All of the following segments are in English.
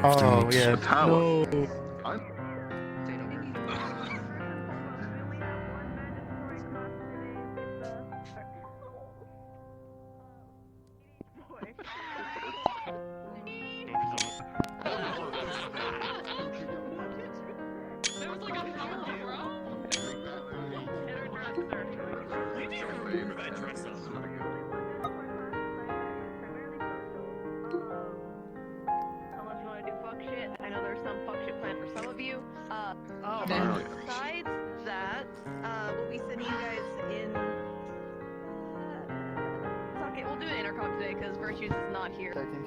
Oh yeah. Power. No. I know there's some fuck shit planned for some of you. Besides that, we'll be sending you guys in. It's okay, we'll do an intercom today because Virtues is not here. Clink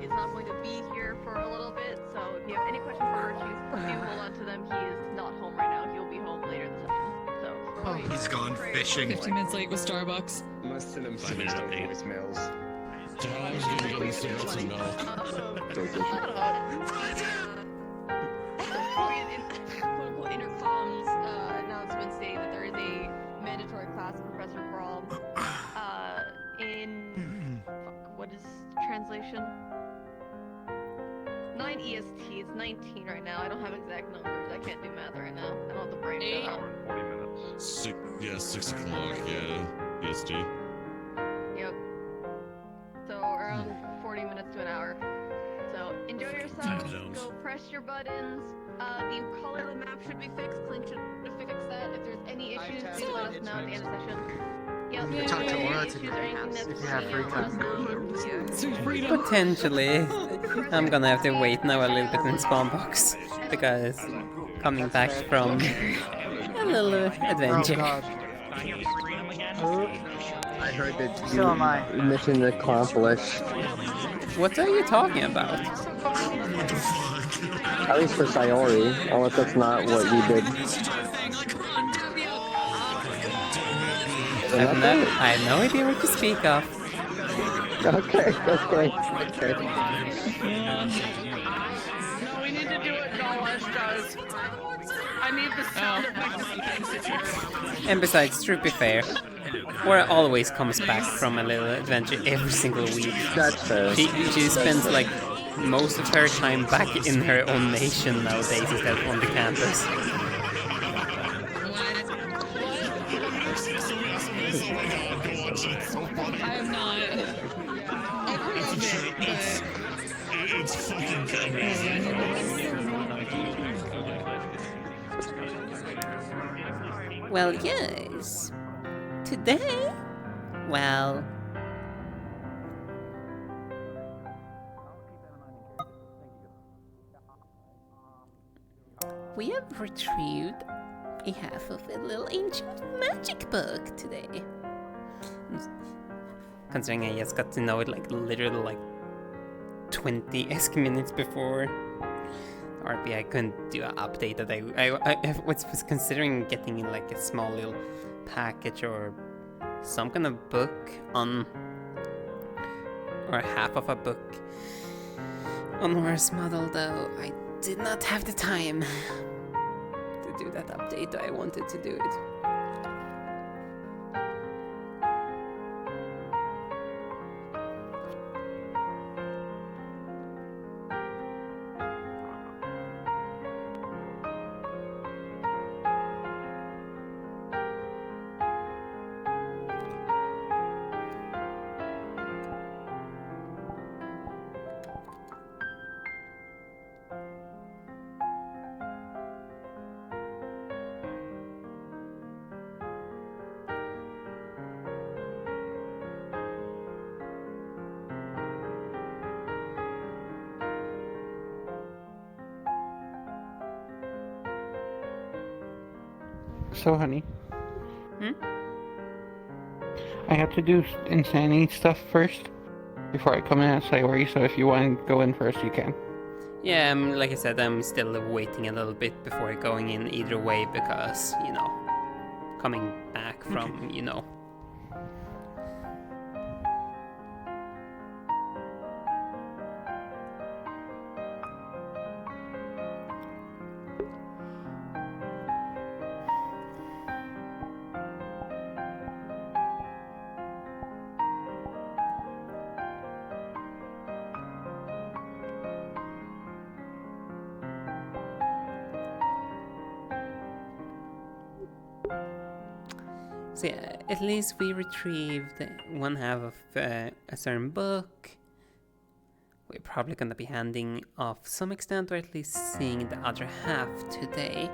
is not going to be here for a little bit, so if you have any questions for Virtues, do hold on to them. He is not home right now. He'll be home later this session. So, He's gone fishing. 15 minutes late with Starbucks. Must send him some voicemails. John's gonna go still got some milk. Intercoms announcement say that there is a mandatory class of Professor Brawl in what is translation? 9 EST. It's 19 right now. I don't have exact numbers. I can't do math right now. I don't have the brain for that. 40 minutes. 6 o'clock, yeah. EST. Yep. So around 40 minutes to an hour. So enjoy yourself. Go press your buttons. The color of the map should be fixed. Clink should fix that. If there's any issues, please let us know at the end of the session. Yep. Talk to Aura issues or anything that's if you have free time. Potentially. I'm gonna have to wait now a little bit in spawn box because coming back from a little adventure. I heard that So am I. mission accomplished. What are you talking about? At least for Sayori, unless that's not what you did. I have no idea what you speak of. Okay. No, we need to do it Nalash does. I need the sound effects. And besides, to be fair, Aura always comes back from a little adventure every single week. That's fair. She spends like most of her time back in her own nation nowadays instead of on the campus. I am not. It's fucking good. Well, yes. Today? Well... we have retrieved a half of a little ancient magic book today. Considering I just got to know it like literally like 20 minutes before RP, I couldn't do an update that I was considering getting in like a small little package or some kind of book on, or half of a book on Nora's model, though I did not have the time to do that update. I wanted to do it. So, honey. Hmm? I have to do insanity stuff first before I come in at Sayori, so if you want to go in first, you can. Yeah, like I said, I'm still waiting a little bit before going in either way because, you know, coming back from, you know. So yeah, at least we retrieved one half of a certain book. We're probably gonna be handing off some extent, or at least seeing the other half today.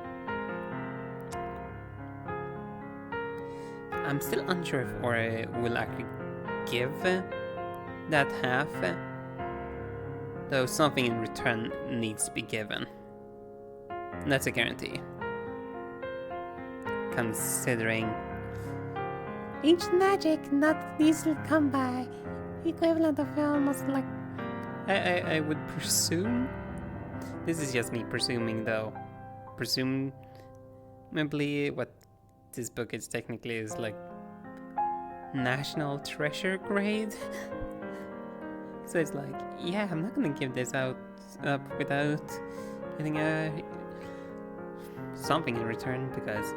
I'm still unsure if Ora will actually give that half, though something in return needs to be given. That's a guarantee. Considering ancient magic, not easily come by, equivalent of almost like I would presume. This is just me presuming, though. Presumably, what this book is technically is like national treasure grade. So it's like, yeah, I'm not gonna give this up without getting something in return, because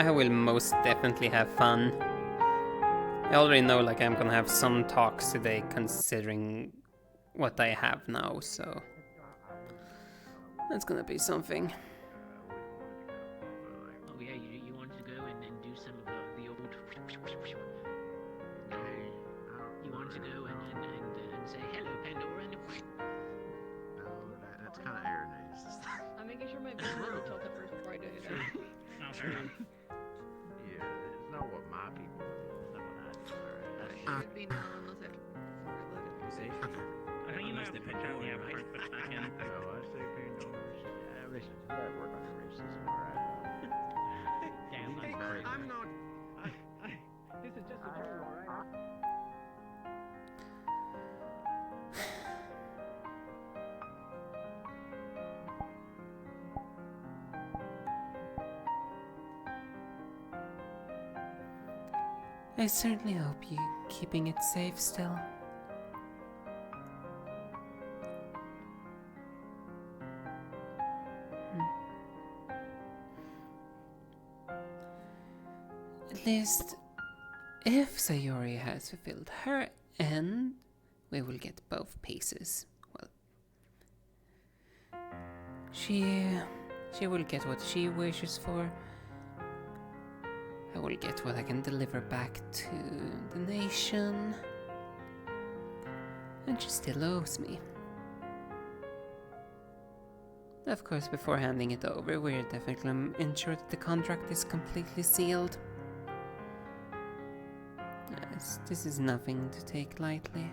I will most definitely have fun. I already know, like, I'm gonna have some talks today, considering what I have now, so that's gonna be something. Oh yeah, you wanted to go and do some of the old. You wanted to go and say hello, Pandora, and. No, that's kind of Aaronese. I'm making sure my vision is tilted first before I do anything. Yeah, it's not what my people do. It's not what I do. Alright. Should be now unless I I think you might have to pitch out the part, but I can. No, I say Pandora's. Listen, you gotta work on your racism, alright? Damn, Hey, that's crazy. I'm not. This is just a joke, alright? I certainly hope you keeping it safe still. At least, if Sayori has fulfilled her end, we will get both pieces. Well, she will get what she wishes for. I will get what I can deliver back to the nation. And she still owes me. Of course, before handing it over, we're definitely ensure that the contract is completely sealed. As this is nothing to take lightly.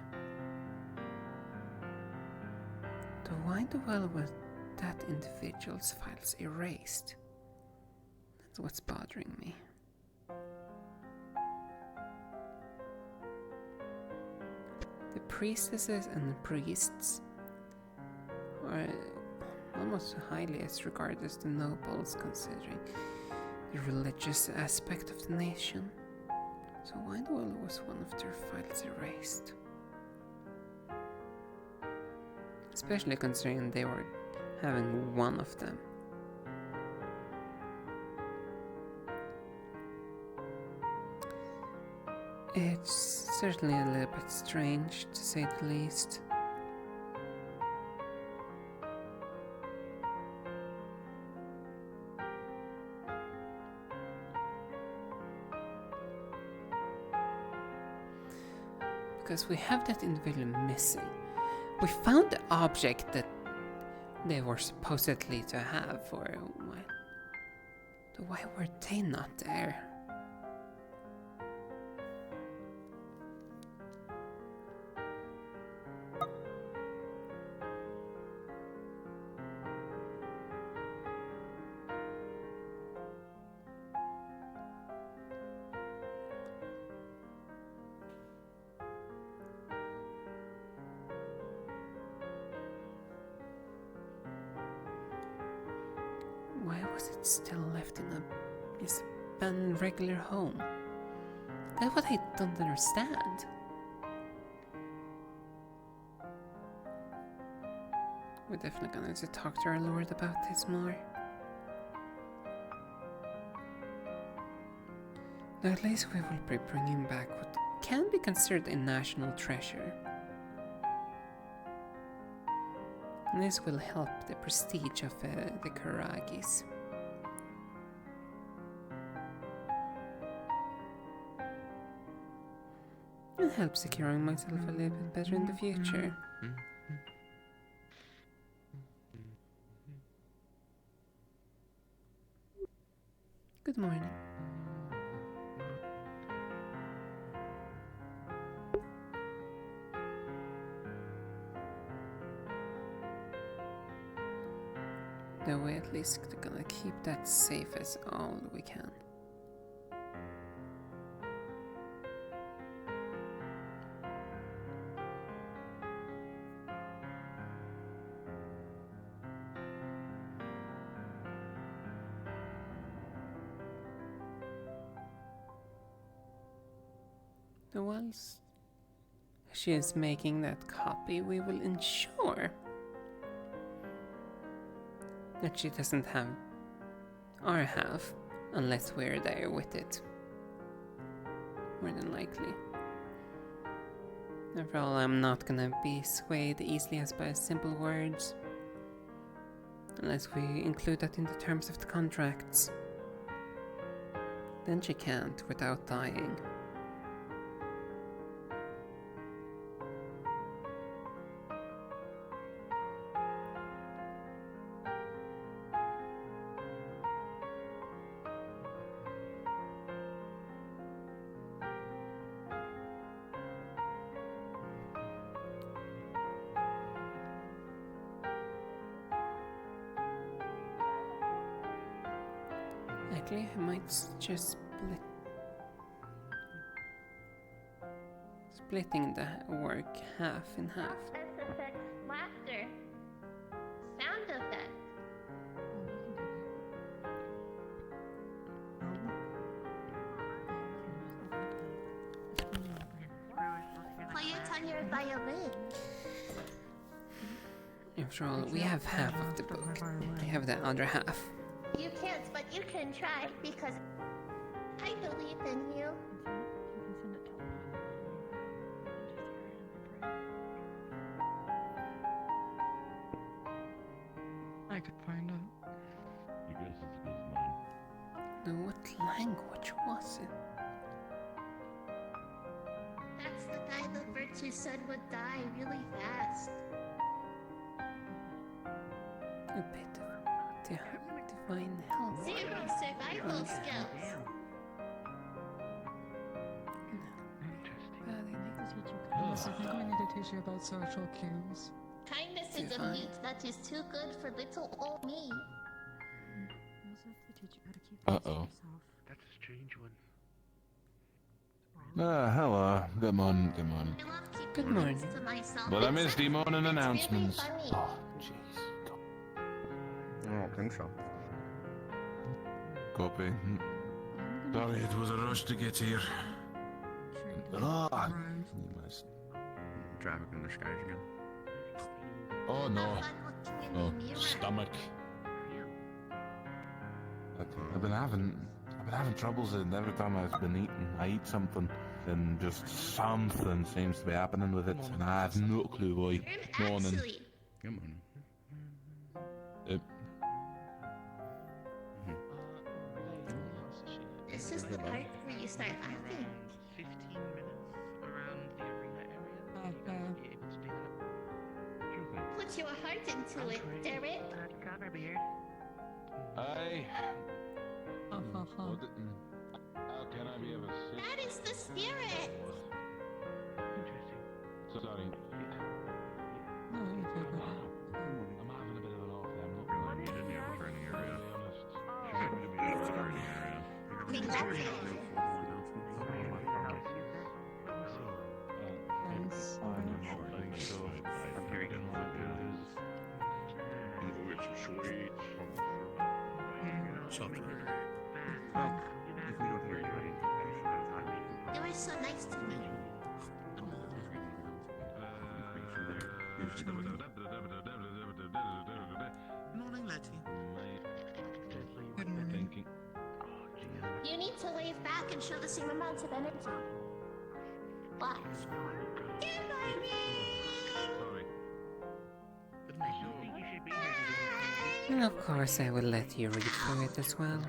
Though why the hell were that individual's files erased? That's what's bothering me. The priestesses and the priests are almost highly as regarded as the nobles, considering the religious aspect of the nation. So why the hell was one of their files erased? Especially considering they were having one of them. It's certainly a little bit strange, to say the least. Because we have that individual missing. We found the object that they were supposedly to have for a while. So why were they not there? was it still left in his abandoned regular home? That's what I don't understand. We're definitely gonna need to talk to our lord about this more. Now at least we will be bringing back what can be considered a national treasure. And this will help the prestige of the Karagis. And help securing myself a little bit better in the future. Good morning. Though we at least gonna keep that safe as all we can. Whilst she is making that copy, we will ensure that she doesn't have our half unless we're there with it. More than likely. After all, I'm not gonna be swayed easily as by simple words. Unless we include that in the terms of the contracts. Then she can't without dying. Actually, I might just splitting the work half and half. SFX laughter. Sound effect. Play it on your violin. After all, we have half of the book. I have the other half. You can't, but you can try because I believe in you. I could find out. You guess it's as good as mine. Now, what language was it? That's the guy the virtue said would die really fast. A bit of divine help. Zero survival skills. I'm going to teach you about social cues. Kindness is a meat that is too good for little old me. Uh-oh. That's a strange one. Hello. Good morning, good morning. I love keeping Good morning. things to myself. But I missed the morning It's announcements. Really funny. Oh, jeez. I don't think so. Copy. Sorry, it was a rush to get here. Ah, you must. Traffic in the skies again. Oh no. Have fun looking in Oh, the mirror. stomach. I've been having troubles, and every time I've been eating, I eat something, and just something seems to be happening with it, and I have no clue why. Morning. Actually, Good morning. this is the part where you start laughing. 15 minutes around the arena area. Be able to do that. Sure thing. Put your heart into it, Derek. Cover beard. Aye. Ha. How can I be of assistance? That is the spirit. Interesting. Sorry. No, you take it. I'm having a bit of an off day. I'm not You didn't have a training area. really honest. You should maybe have a training area. Think that's it. Thanks. I'm hearing it. Go get some sweets. Shocking. Well, if we don't hear you anything, I should have time to eat. You were so nice to me. Morning, Letty. Good morning. You need to wave back and show the same amount of energy. What? Good morning! Good morning. And of course, I will let you read through it as well.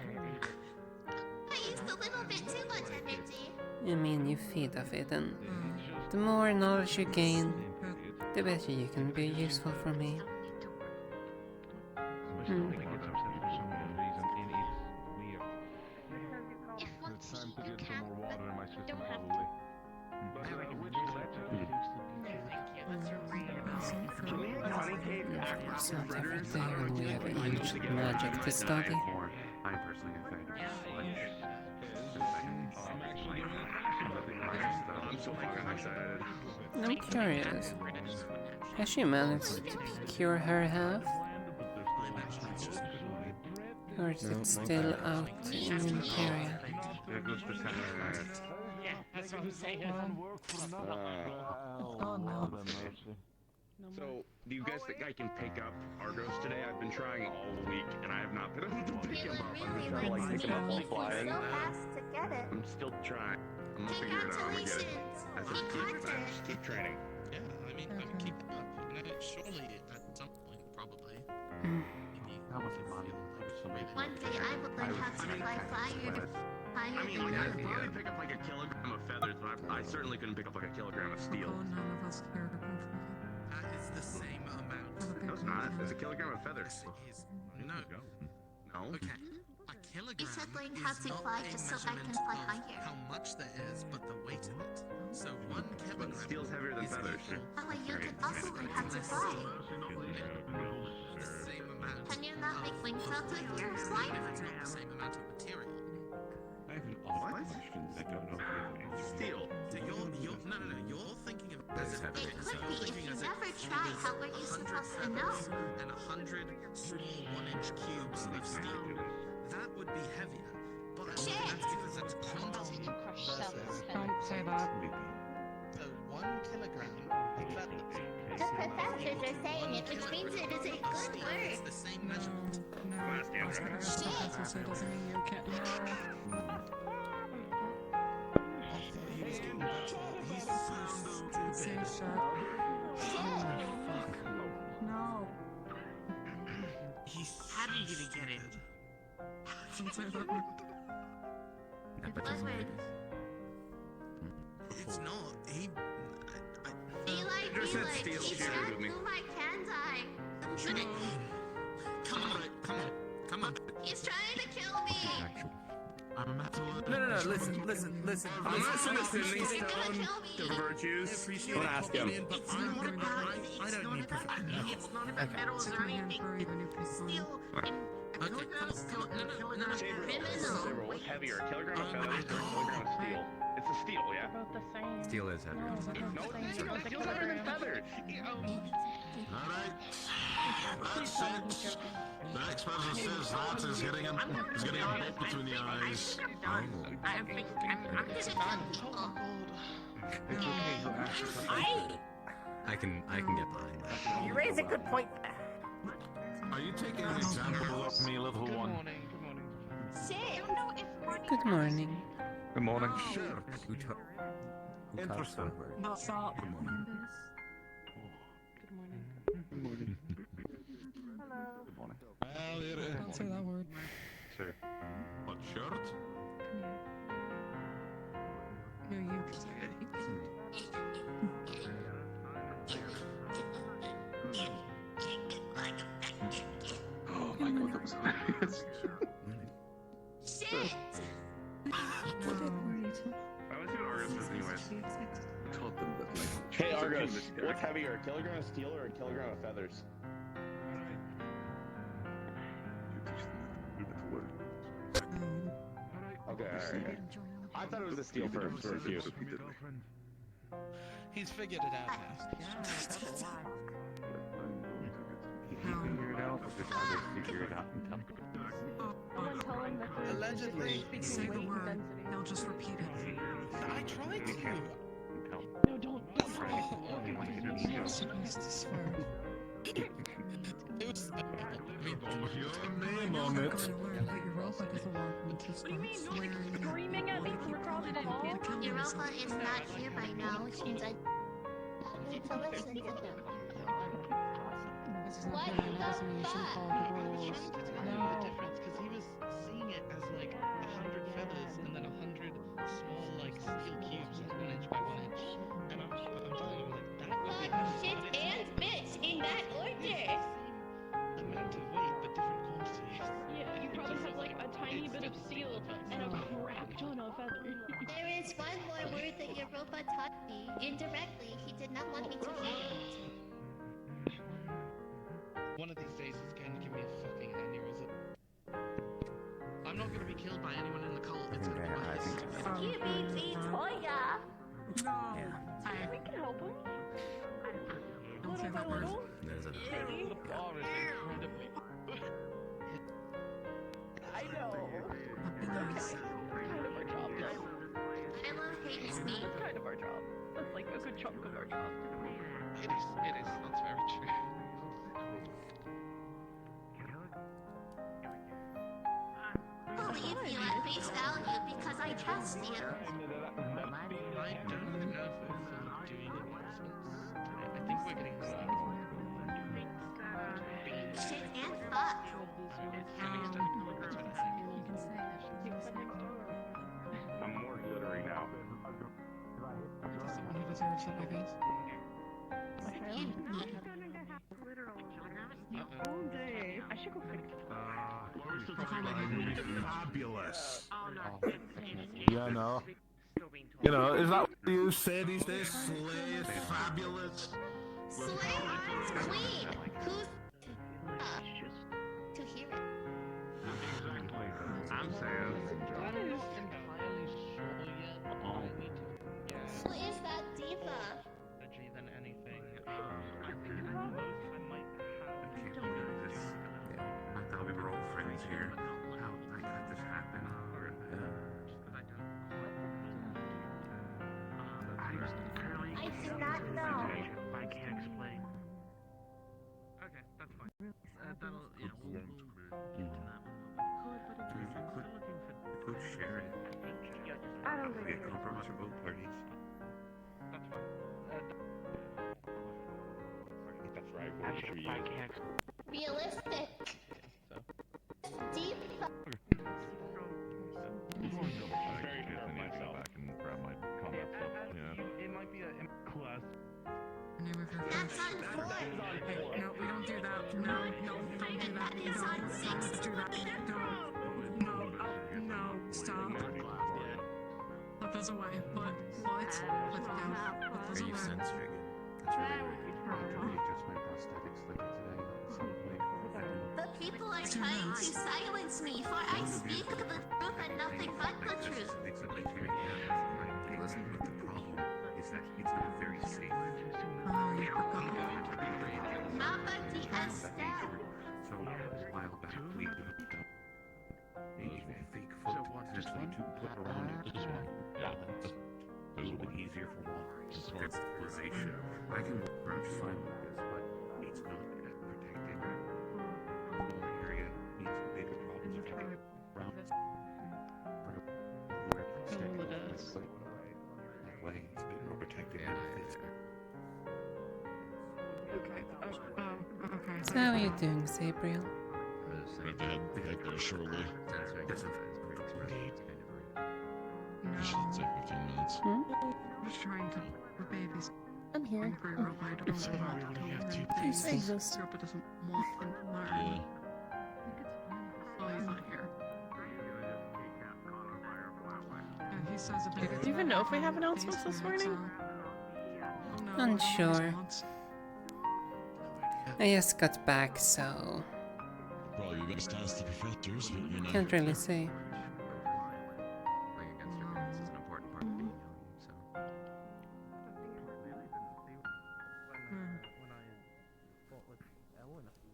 I used a little bit too much energy. I mean, you feed off it, and the more knowledge you gain, the better you can be useful for me. If once you can, don't have to. It's not every day when we have ancient magic to study. I'm personally a fan of I'm so fucking excited. I'm curious. Has she managed to cure her half? Or is it still out in Imperia? There goes the center. Yeah, that's what I'm saying. Oh no. So, do you guys think I can pick up Argos today? I've been trying all week, and I have not been able to pick He him would up. really I'm trying to like pick to him up while if flying. so fast to get it. I'm still trying. I'm gonna figure it out. I'm gonna get it. Congratulations! I He just caught I it. just keep training. Yeah, I mean, keep it up. You know, surely at some point, probably. One day I would learn how to fly higher. I mean, like, I could probably pick up like a kilogram of feathers, but I certainly couldn't pick up like a kilogram of steel. Oh, none of us care to come from That is the same amount. No, it's not. It's a kilogram of feathers. Yes, it is. No. No. Okay. A kilogram He said learn how is to not fly a just so I can measurement fly of higher. how much there is, but the weight of it. So 1 kilogram. But steel's heavier than is feathers. equal That way you can also learn how to fly. the same amount. Can you not make wings out of your glider? It's not the same amount of material. I have an awful question. I don't know if you have an answer. Steel. So you're no. You're thinking of it as if It so could you're be if thinking you as if never it try. was How are you 100 supposed to know? feathers and 100 small 1-inch cubes of steel. That would be heavier. But Shit! that's because it's quantity versus. Don't say that. So 1 kilogram of feathers. The professors are saying it, which means it is a good It's word. the same measurement. No. Last Just answer. because the professor said doesn't mean you can't. He's so Say stupid. shut. No. How did you get it? Don't say that word. What word? It's not. Eli, Just said Eli, steel. he She agreed can't with me. move my can't I? Come on. He's trying to kill me! I'm a metal. No. Listen. I'm not sending He's gonna stone kill to me! virtues. Don't ask him. It's not about, I don't need it's not about metals or anything. It's steel and Okay, come on. No. criminal. What's heavier, a kilogram of feathers or a kilogram of steel? It's a steel, yeah? About the same. Steel is heavier. No, steel's heavier than feathers. Alright. That's it. The next person says that is getting a bolt between the eyes. I'm just done. I can get behind that. You raise a good point. Are you taking an example of me, little one? Shit! Good morning. Good morning. Sure. Interesting. No, stop. Well, here it Don't say that word. Sir. What, shirt? No, you. Oh my god, that was hilarious. Shit! I was doing Argos anyways. I told them that like. Hey Argos, what's heavier, a kilogram of steel or a kilogram of feathers? You teach them that word. Okay, alright. I thought it was the steel first for a few. He's figured it out now. He figured it out, or did others figure it out and tell me? Then tell him that there's Allegedly. a difference Say between the weight word. and density. He'll just repeat it. I tried to. No, don't try. You're supposed to swear. It was. Your name Now on you're it. going to learn that your robot doesn't want me to start swearing. Screaming at me from across the hall? Europa is not here by now, which means I need to listen to them. This is not What good. the This is you should follow the rules. The difference because he was seeing it as like 100 feathers and then 100 small like steel cubes, like 1 inch by 1 inch. And I'm telling him like that would be Fuck, shit, and bitch in that order. amount of weight but different quantities. Yeah, you probably have like a tiny bit of steel and a crap ton of feather. There is one more word that your robot taught me. Indirectly, he did not want me to hear it. One of these days it's going to give me a fucking aneurysm. I'm not going to be killed by anyone in the cult. It's going to be my You mean Toya? No. We can help him. Don't say Little by that word. little. Maybe. The bar is incredibly. I know. Be nice. Kind of our job, though. Milo hates me. That's kind of our job. That's like a good chunk of our job. It is, that's very true. I'll leave you at face value because I trust you. I don't even know if we're doing announcements today. I think we're getting started. Shit and fuck. I'm more glittery now. Someone who deserves it, I guess. All day. I should go fix it. Fabulous. Yeah, no. You know, is that what you say these days? Slay is fabulous. Slay queen. Who's to hear it? I'm saying. That is entirely sure yet. I need to get Who is that diva? energy than anything. I think at most I might I thought we were all friends here. How could this happen? I do not know. I can't explain. Okay, that's fine. That'll, yeah, we'll get to that one. We could share it. I don't We get compromise for both parties. That's fine. That's right. What should we use? Realistic. Deep. It might be a class. Name of your That's first. on 4. Hey, no, we don't do that. No, don't do that. That is on 6. Don't do that. No, stop. Put those away. Put down. Put those Are you away. censoring it? That's really weird. I readjust my prosthetics later today at some point. The people are trying to silence me, for I speak the truth and nothing but the truth. Listen, but the problem is that it's not very safe. Oh, you forgot. Mama di Esther. So, a while back, we hooked up a fake foot essentially to put around it to balance. A little bit easier for walkers. That's stabilization. I can walk around just fine with this, but it's not protected. The area needs bigger problems if I get around it. That way, it's a bit more protected than it is. Okay. Okay. So how are you doing, Sabriel? Right to head there shortly. No. Should take 15 minutes. I'm just trying to babies. I'm here. Angry robot. I don't want to learn I things. exist. Robot doesn't want to learn. Yeah. Oh, he's not here. And he says a big. Do you even know if we have announcements this morning? Unsure. I just got back, so Probably you guys task the professors, but you know. can't really say.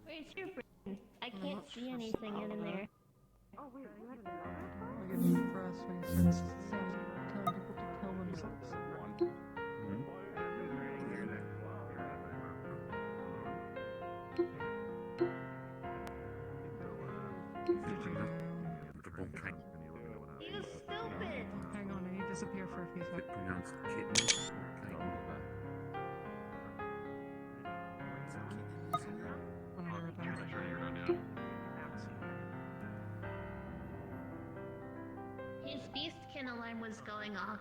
Where's your brain? I can't see anything in there. Oh, For us, makes sense. Telling people to kill themselves. You stupid! Hang on, I need to disappear for a few seconds. Pronounced kitten or kitten? His beast kin alarm was going off.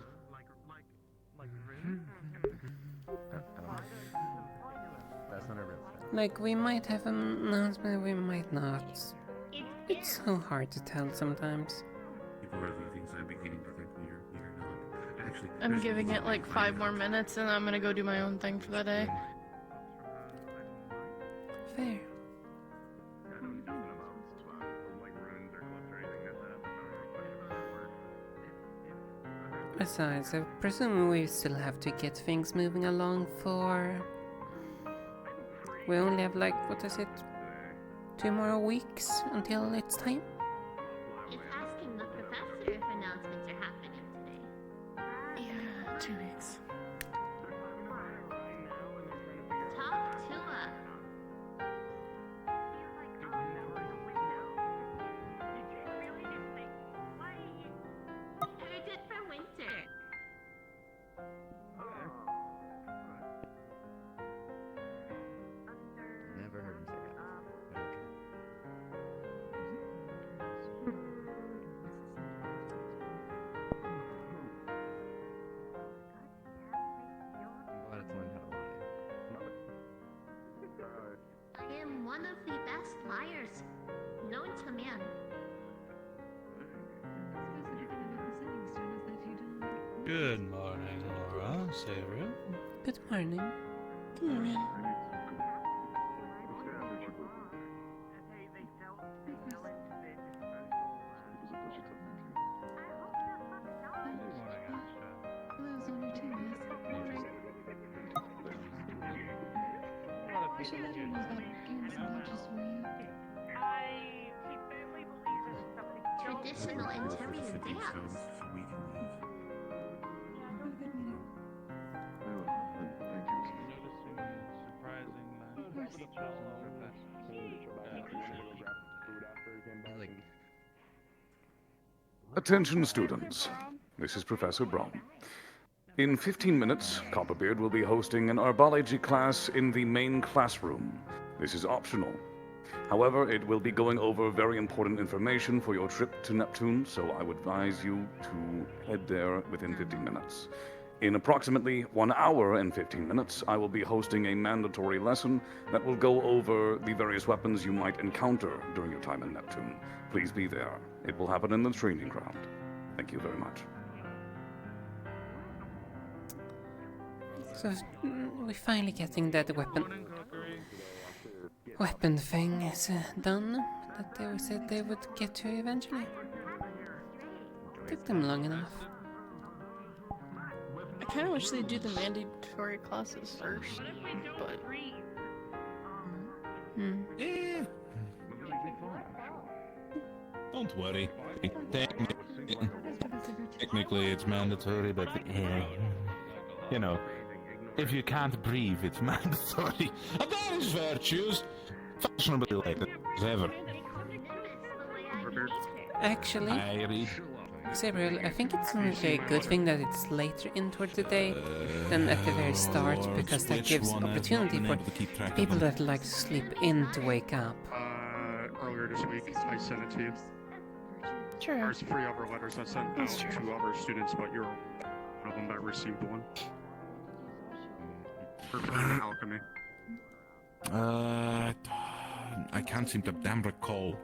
Like, we might have an announcement, we might not. It's so hard to tell sometimes. People are leaving, so I'm beginning to think we're not. Actually, I'm giving it like 5 more minutes and I'm gonna go do my own thing for the day. Fair. Besides, I presume we still have to get things moving along for... We only have like, what is it? 2 more weeks until it's time? It's asking the professor if announcements are happening today. Yeah, 2 weeks. Talk to us. Heard it from Winter. Never heard him say that. I'm glad it's learned how to lie. I am one of the best liars known to man. Good morning, Laura. Sarah. Good morning. Good morning. Traditional Interior dance. Attention students, this is Professor Brown. In 15 minutes, Copperbeard will be hosting an herbology class in the main classroom. This is optional. However, it will be going over very important information for your trip to Neptune, so I would advise you to head there within 15 minutes. In approximately 1 hour and 15 minutes, I will be hosting a mandatory lesson that will go over the various weapons you might encounter during your time in Neptune. Please be there. It will happen in the training ground. Thank you very much. So, we're finally getting that weapon thing is done that they said they would get to eventually. Took them long enough. I kind of wish they'd do the mandatory classes first, but... Yeah. Don't worry. Technically it's mandatory, but you know, if you can't breathe, it's mandatory. And that is virtues. Fashionably related as ever. Actually, I read. Gabriel, I think it's a good thing that it's later in towards the day than at the very start, because that gives opportunity for people that like to sleep in to wake up. Earlier this week, I sent it to you. True. There's 3 other letters I sent out to other students, but you're one of them that received one. For alchemy. I can't seem to damn recall.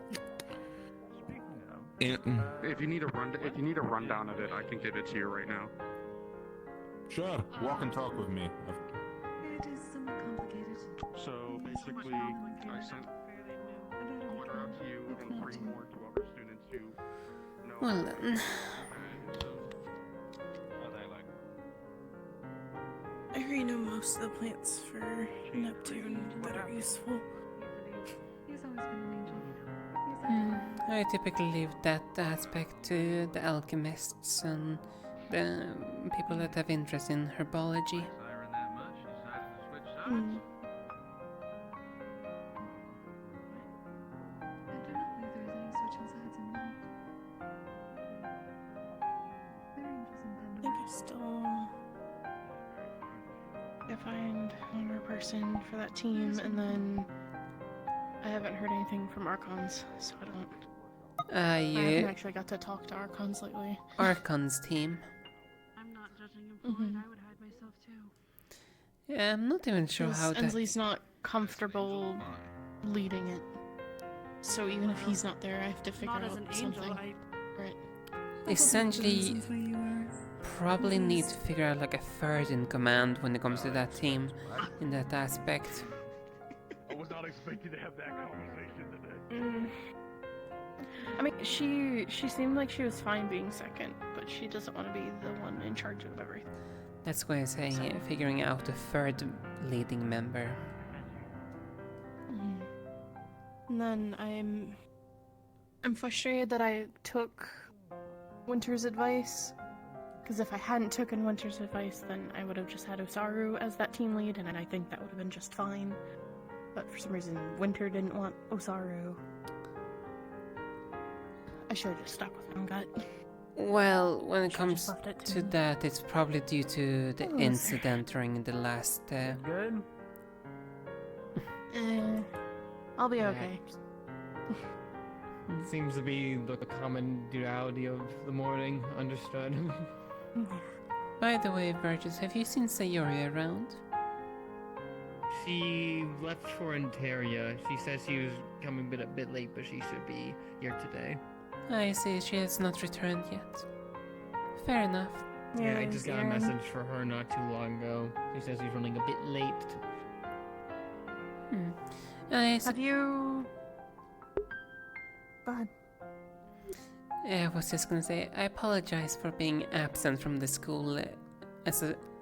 If you need a rundown of it, I can give it to you right now. Sure, walk and talk with me. It is somewhat complicated. So basically, I sent a letter out to you and 3 more to other students who know. Well then. I already know most of the plants for Neptune that are useful. He's always been an angel. He's I typically leave that aspect to the alchemists and the people that have interest in herbology. Hmm. I think I still gotta find one more person for that team, and then I haven't heard anything from Archons, so I don't. I haven't actually got to talk to Archons lately. Archon's team. I'm not judging him for it. I would hide myself too. Yeah, I'm not even sure how that... Ensley's not comfortable leading it. So even if he's not there, I have to figure Not as out an angel, something. Right. Essentially, probably need to figure out like a third in command when it comes to that team, in that aspect. I was not expecting to have that conversation today. I mean, she seemed like she was fine being second, but she doesn't want to be the one in charge of everything. That's why I say figuring out a third leading member. And then I'm frustrated that I took Winter's advice, because if I hadn't taken Winter's advice, then I would have just had Osaru as that team lead, and I think that would have been just fine. But for some reason, Winter didn't want Osaru. I should have just stuck with my gut. Well, when it comes to that, it's probably due to the Oh, incident during the last... Good? I'll be okay. Seems to be the common duality of the morning. Understood. By the way, Burgess, have you seen Sayori around? She left for Ontaria. She says she was coming a bit late, but she should be here today. I see, she has not returned yet. Fair enough. Yeah, I just got a message for her not too long ago. She says she's running a bit late. Have you... Go ahead. I was just gonna say, I apologize for being absent from the school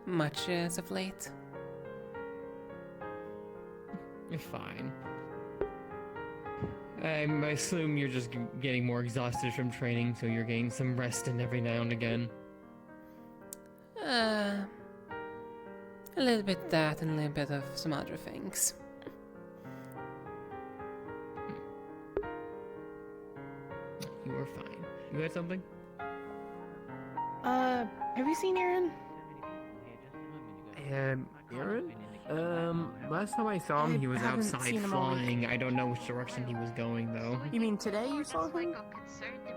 much as of late. You're fine. I assume you're just getting more exhausted from training, so you're getting some rest in every now and again. A little bit that and a little bit of some other things. You were fine. You had something? Have you seen Aaron? Aaron? Last time I saw him, he was haven't outside seen him all week. flying. I don't know which direction he was going, though. You mean today you saw him?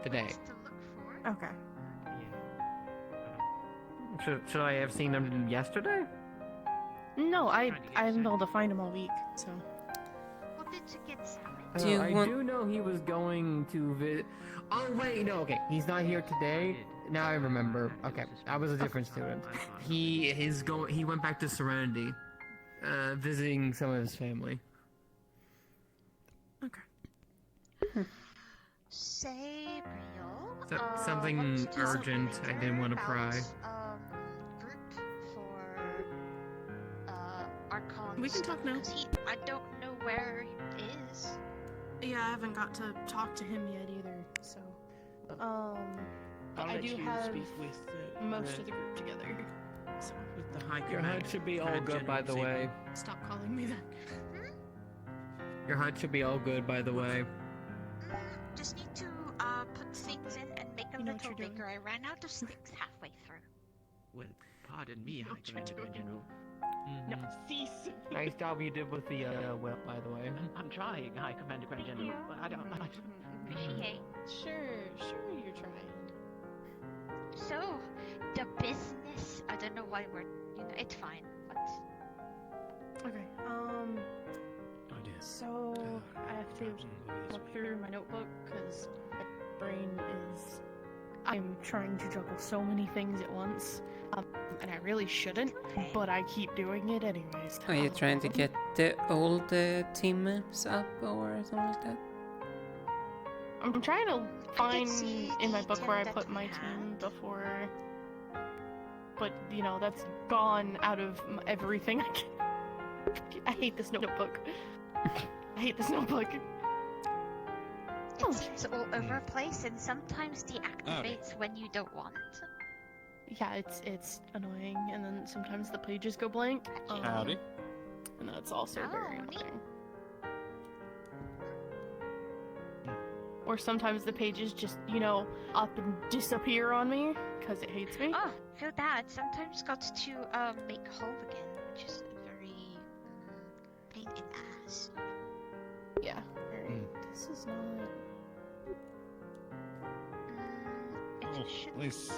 Today. Okay. Should I have seen him yesterday? No, I haven't been able to find him all week, so... What did you get, Sammy? I do know he was going to visit... Oh, wait, no, okay. He's not here today. Now I remember. Okay, I was a different student. He went back to Serenity, visiting some of his family. Say real. Something urgent. I didn't want to pry. Group for Archons. We can talk now. I don't know where he is. Yeah, I haven't got to talk to him yet either, so... But I do have most of the group together, so... Your HUD should be all good, by the way. Stop calling me that. Your HUD should be all good, by the way. Just need to put things in and make a little bigger. I ran out of sticks halfway through. Well, pardon me, High Commander General. No, cease! Nice job you did with the, well, by the way. I'm trying, High Commander General. I don't know. Appreciate. Sure, you're trying. So, the business. I don't know why we're. It's fine, but. Okay. So I have to look through my notebook because my brain is. I'm trying to juggle so many things at once, and I really shouldn't, but I keep doing it anyways. Are you trying to get the old teams up or something like that? I'm trying to find in my book where I put my team before, but that's gone out of everything. I hate this notebook. I hate this notebook. It seems all over the place, and sometimes deactivates when you don't want. Yeah, it's annoying, and then sometimes the pages go blank. Howdy. And that's also very annoying. Or sometimes the pages just, up and disappear on me because it hates me. Oh, feel that. Sometimes got to make whole again, which is a very pain in the ass. Yeah, very. This is not. Oh, at least.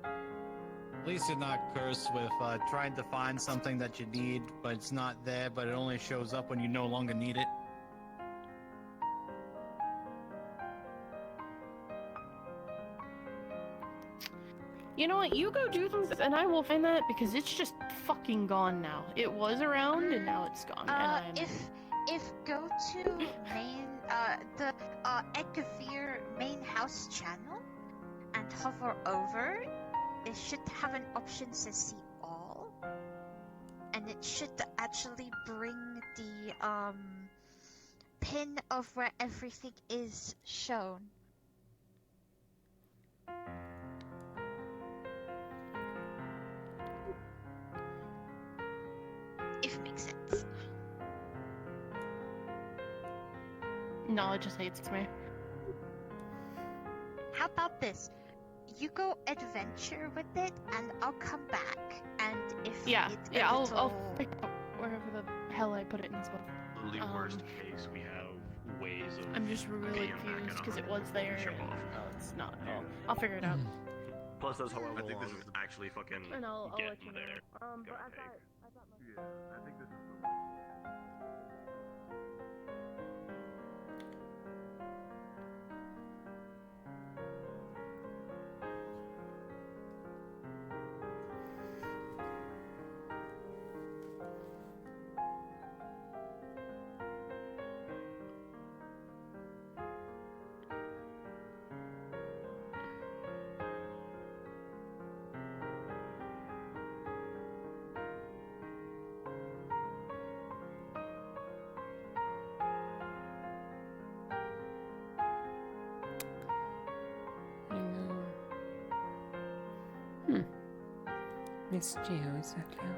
At least you're not cursed with trying to find something that you need, but it's not there, but it only shows up when you no longer need it. You know what? You go do things, and I will find that because it's just fucking gone now. It was around, and now it's gone. And If go to main the Ekavir main house channel and hover over, it should have an option to see all, and it should actually bring the pin of where everything is shown. If it makes sense. No, it just hates me. How about this? You go adventure with it, and I'll come back. And if I'll pick up wherever the hell I put it in this one. Literally worst case, we have ways of. I'm just really confused because it was there. And, it's not. I'll figure it out. Plus, that's however I think this is actually fucking And I'll getting let you know. there. But I Gonna thought Yeah, I think this is Miss Geo, is that loud?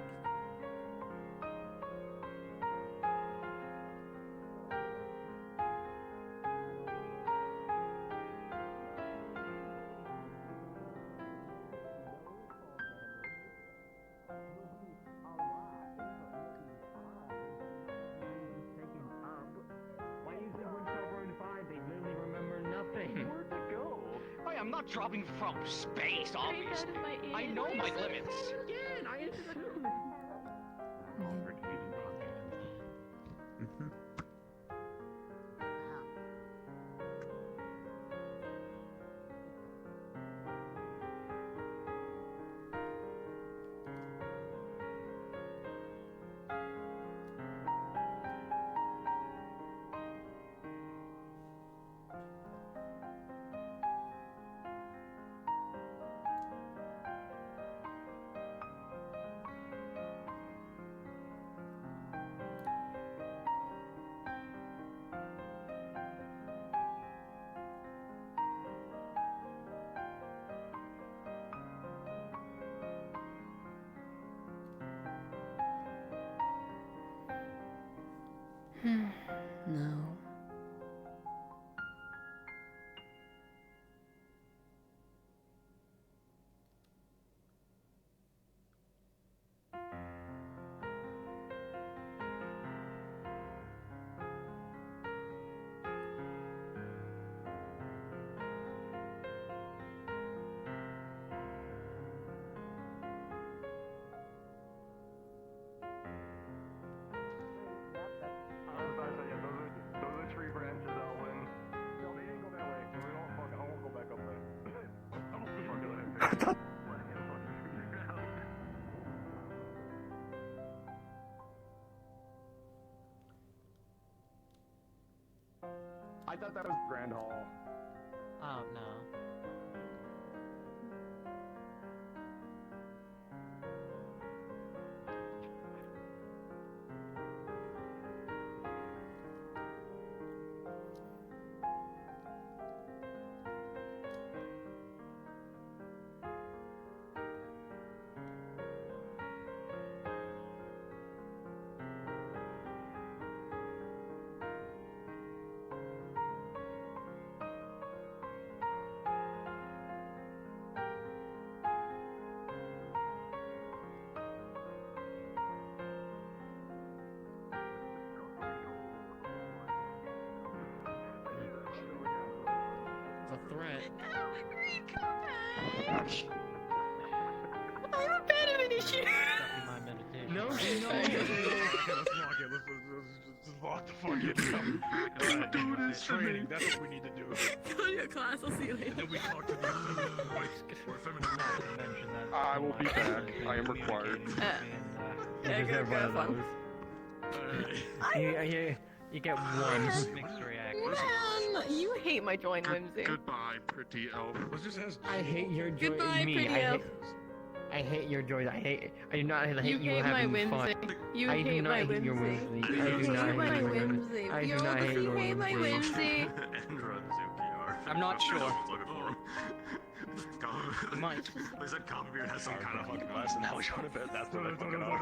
I'm not dropping from space, obviously. I know my limits. Again, I No. those are tree branches, Elwin. No, they didn't go that way. So we don't fuck. I won't go back up there. I won't fuck there. I thought that was Grand Hall. Oh no. Reed, come back! I have a abandonment issue! No, Let's lock it. Let's lock the fucking Let's do this training. That's what we need to do. Go to your class, I'll see you later. And then we talk to the feminine I will be back. I am required. You deserve one of those. You get one. Man, you hate my joint whimsy. Goodbye, pretty elf. Let's just ask. I hate your joy. Goodbye, Me, pretty elf. I hate your joy. I do not hate You you hate my having whimsy. fun. You I do hate not my hate your whimsy. whimsy. You I do not hate my hate your whimsy. I do You not hate your hate my whimsy. I'm not sure. He might. They said Copperbeard has some kind of fucking lesson. Now we showed it. That's what they fucking are.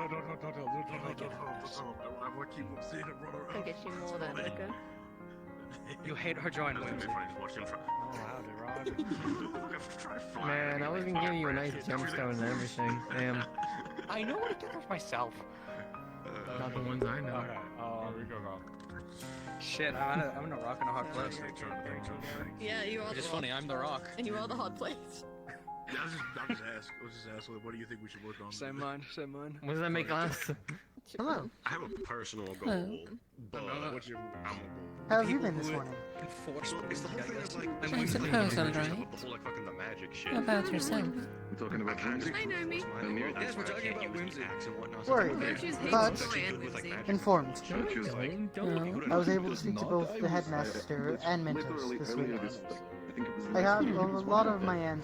I'll get you more than liquor. You hate her joint whimsy. Man, I was gonna give you a nice gemstone and everything. Damn. I know what to do with myself. Not the ones I know. Shit, I'm in a rock and a hard place. Yeah, you are. Which is the funny, rock. I'm the rock. And you are the hot place. I'll just ask. What do you think we should work on? Same mine. What does that make us? Hello. I have a personal goal, Hello. but What's your How have you been this morning? it's the whole thing of like I suppose I'm right. the whole like fucking the magic shit. How about yourself? We're talking about whimsy. I know me. Yes, we're talking about whimsy. Worried, Virtues hate but joy and whimsy. informed. Don't. I was able to speak to both the headmaster and Mentos this week. I got a lot of my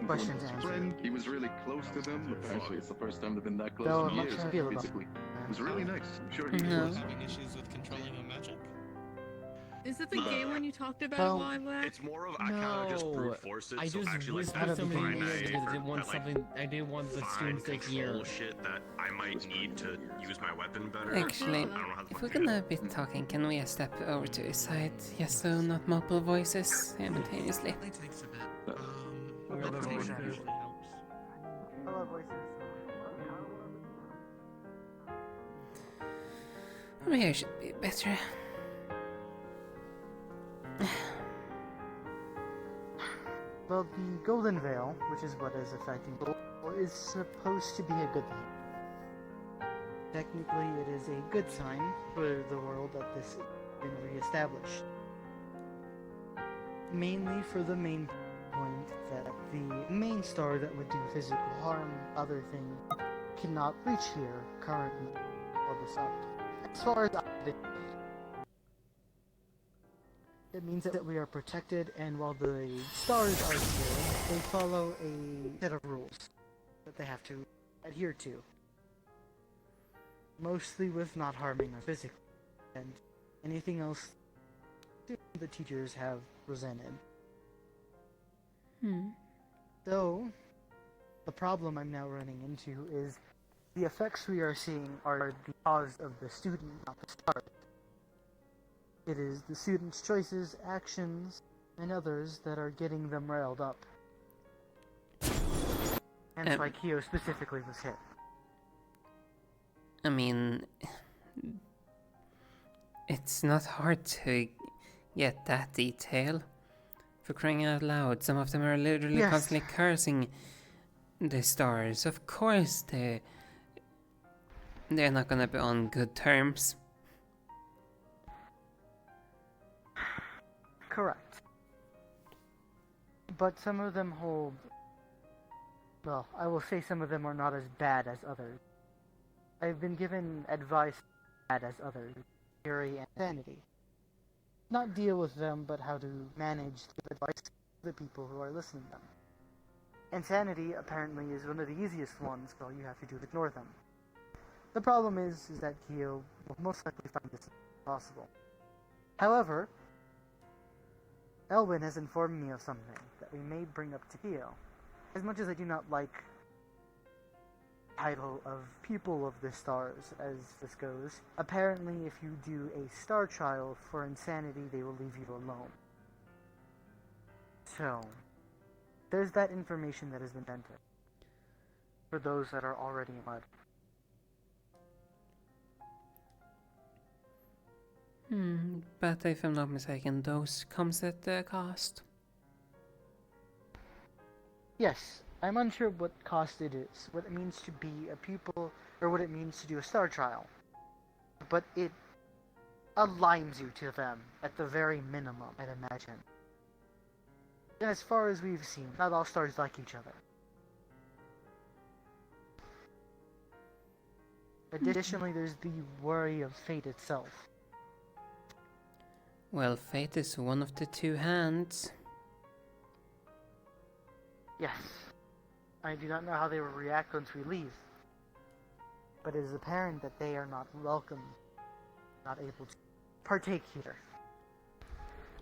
questions answered. He was really close to them. Actually, it's the first time they've been that close Though in I'm not years. sure I feel about Basically, it was really nice. I'm sure he No. was. Having issues with controlling your magic? Is it the game when you talked about Well, a while back? It's more of I kind of just brute force it. I so just actually like whispered that something in fine your ear because I or didn't want that, like, something. I didn't want the fine students to hear. control shit that I might need to use my weapon better. Actually, I don't know how the if fuck we're to do gonna be talking, can we step over to his side? Yes, so not multiple voices simultaneously. It takes a bit. Other voices. Hello, voices. Over here should be better. Well, the Golden Veil, which is what is affecting Gold, is supposed to be a good thing. Technically, it is a good sign for the world that this has been reestablished. Mainly for the main point that the main star that would do physical harm, other things, cannot reach here currently or the sun. As far as it means that we are protected, and while the stars are here, they follow a set of rules that they have to adhere to. Mostly with not harming us physically, and anything else the teachers have resented. So, the problem I'm now running into is the effects we are seeing are the cause of the student, not the stars. It is the students' choices, actions, and others that are getting them riled up. Hence why Kyo specifically was hit. I mean, it's not hard to get that detail. For crying out loud, some of them are literally Yes. constantly cursing the stars. Of course they're not gonna be on good terms. Correct. But some of them hold... Well, I will say some of them are not as bad as others. I've been given advice bad as others. Fury and sanity. Not deal with them, but how to manage the advice to the people who are listening to them. Insanity apparently is one of the easiest ones, so all you have to do is ignore them. The problem is that Kyo will most likely find this impossible. However, Elwin has informed me of something that we may bring up to Kyo. As much as I do not like the title of Pupil of the Stars as this goes, apparently if you do a star trial for insanity, they will leave you alone. So, there's that information that has been entered for those that are already in mud. But if I'm not mistaken, those comes at the cost. Yes, I'm unsure what cost it is, what it means to be a pupil, or what it means to do a star trial. But it aligns you to them at the very minimum, I'd imagine. And as far as we've seen, not all stars like each other. Additionally, there's the worry of fate itself. Well, fate is one of the two hands. Yes. I do not know how they will react once we leave. But it is apparent that they are not welcome, not able to partake here.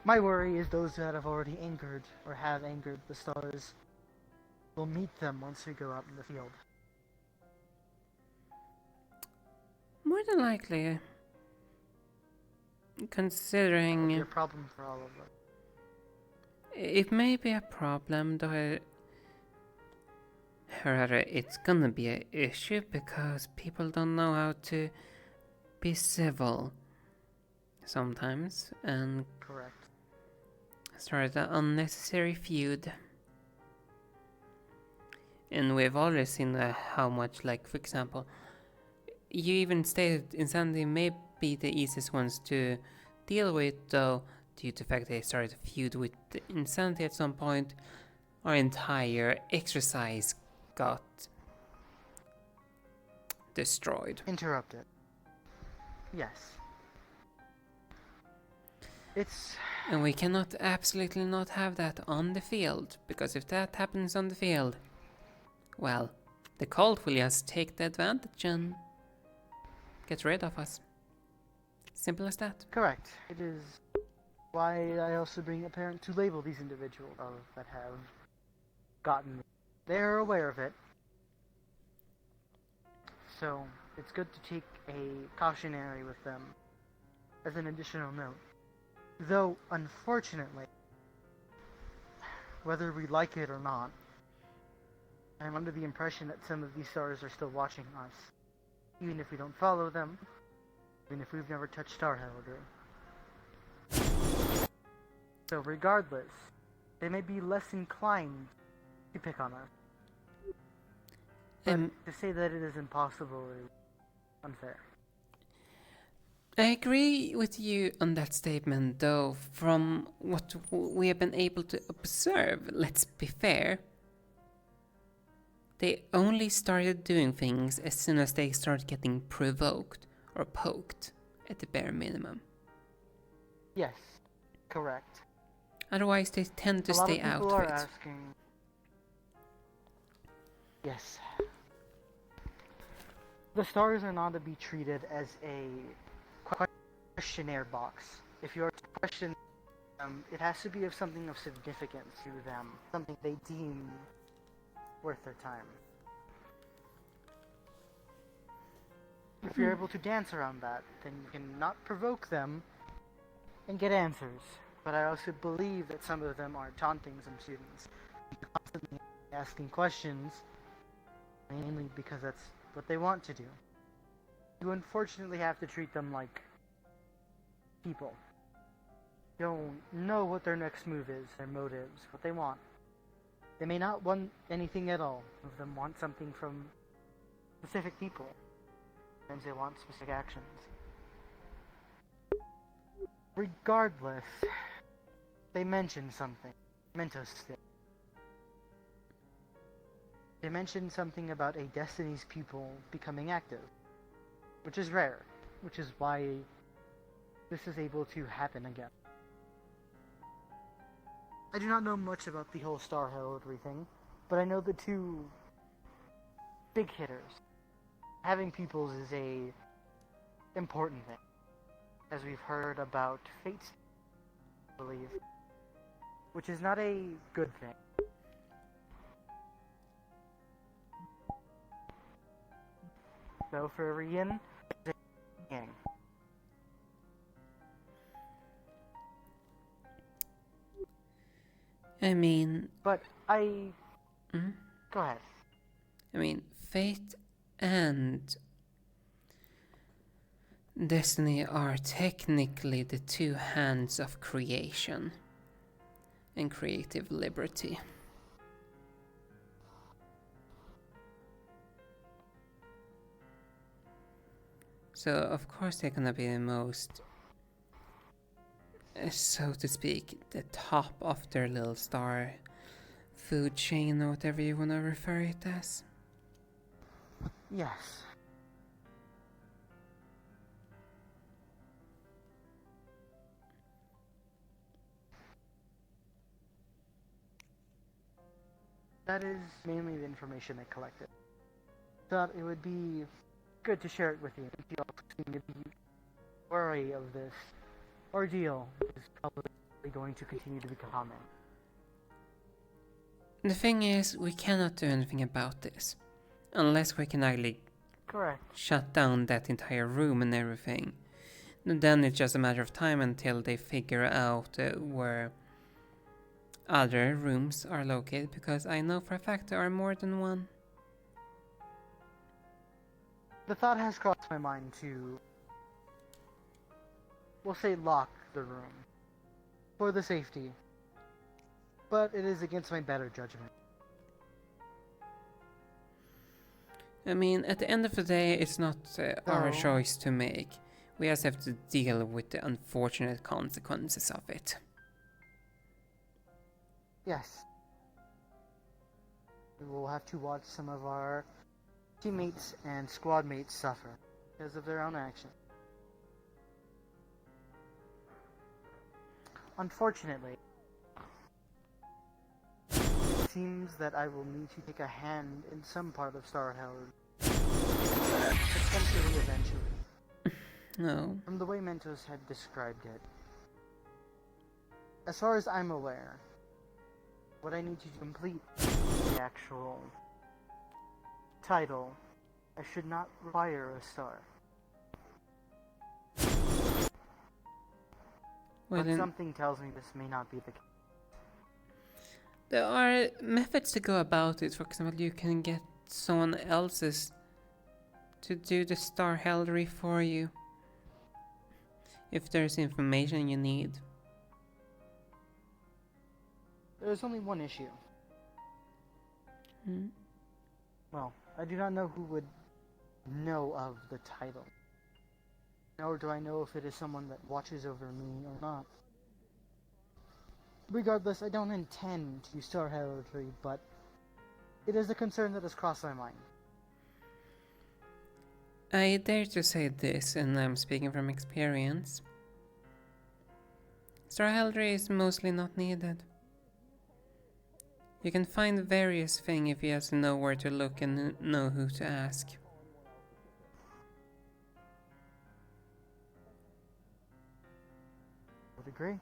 My worry is those that have already angered, or have angered the stars, will meet them once we go out in the field. More than likely. Considering... It'll be a problem for all of us. It may be a problem, though rather it's gonna be an issue because people don't know how to be civil sometimes and correct. Start an unnecessary feud. And we've already seen how much, like, for example, you even stated Insanity may be the easiest ones to deal with, though, due to the fact they started a feud with Insanity at some point, our entire exercise got destroyed. Interrupted. Yes. It's... And we cannot absolutely not have that on the field, because if that happens on the field, well, the cult will just take the advantage and get rid of us. Simple as that. Correct. It is why I also bring a parent to label these individuals that have gotten... They're aware of it. So, it's good to take a cautionary with them as an additional note. Though, unfortunately, whether we like it or not, I'm under the impression that some of these stars are still watching us. Even if we don't follow them, even if we've never touched Star Heraldry. So regardless, they may be less inclined to pick on us. But to say that it is impossible is unfair. I agree with you on that statement, though from what we have been able to observe, let's be fair, they only started doing things as soon as they started getting provoked or poked at the bare minimum. Yes, correct. Otherwise they tend to stay out of it. A lot of people are asking... Yes. The stars are not to be treated as a questionnaire box. If you are to question them, it has to be of something of significance to them, something they deem worth their time. If you're able to dance around that, then you can not provoke them and get answers. But I also believe that some of them are taunting some students, constantly asking questions, mainly because that's what they want to do. You unfortunately have to treat them like people. You don't know what their next move is, their motives, what they want. They may not want anything at all. Some of them want something from specific people. Sometimes they want specific actions. Regardless, they mentioned something. Mentos stick. They mentioned something about a Destiny's pupil becoming active, which is rare, which is why this is able to happen again. I do not know much about the whole Star Heraldry thing, but I know the two big hitters. Having pupils is a important thing, as we've heard about Fate, I believe, which is not a good thing. So for Rian, gang. I mean... But I... Go ahead. I mean, Fate and Destiny are technically the two hands of creation and creative liberty. So of course they're gonna be the most, so to speak, the top of their little star food chain or whatever you wanna refer it as. Yes. That is mainly the information I collected. Thought it would be good to share it with you. If you all seem to be wary of this ordeal, is probably going to continue to be common. The thing is, we cannot do anything about this. Unless we can actually shut down that entire room and everything. Then it's just a matter of time until they figure out where other rooms are located, because I know for a fact there are more than one. The thought has crossed my mind to, we'll say, lock the room for the safety, but it is against my better judgment. I mean, at the end of the day, it's not our No. choice to make. We just have to deal with the unfortunate consequences of it. Yes. We will have to watch some of our teammates and squad mates suffer because of their own actions. Unfortunately, it seems that I will need to take a hand in some part of Starheld. Potentially eventually. No. From the way Mentos had described it. As far as I'm aware, what I need to complete the actual title, I should not require a star. Well, But something tells me this may not be the case. There are methods to go about it. For example, you can get someone else's to do the star heraldry for you. If there's information you need. There's only one issue. Hmm? Well, I do not know who would know of the title. Nor do I know if it is someone that watches over me or not. Regardless, I don't intend to star heraldry, but it is a concern that has crossed my mind. I dare to say this, and I'm speaking from experience. Star heraldry is mostly not needed. You can find various things if you just know where to look and know who to ask. Would agree.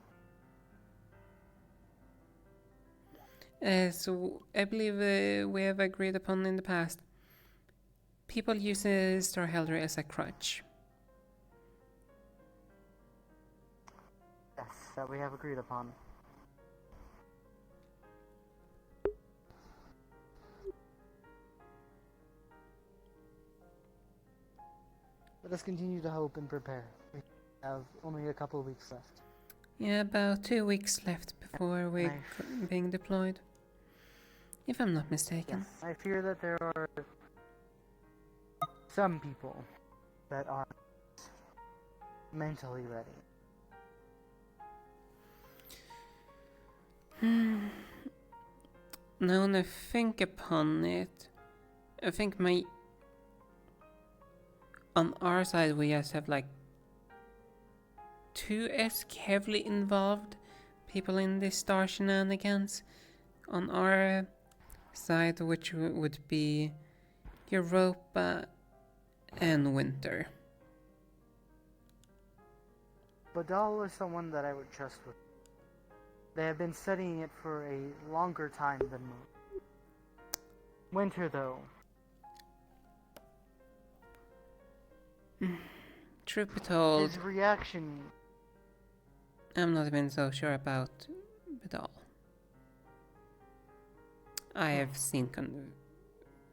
So I believe we have agreed upon in the past. People use star heraldry as a crutch. Yes, that we have agreed upon. Let us continue to hope and prepare. We have only a couple of weeks left. Yeah, about 2 weeks left before we're being deployed. If I'm not mistaken. Yes, I fear that there are some people that are mentally ready. Now when I think upon it, I think on our side we just have like 2 heavily involved people in this star shenanigans. On our side, which would be Europa and Winter. Badal is someone that I would trust with. They have been studying it for a longer time than most. Winter, though. Truth be told, His reaction. I'm not even so sure about Badal. I have seen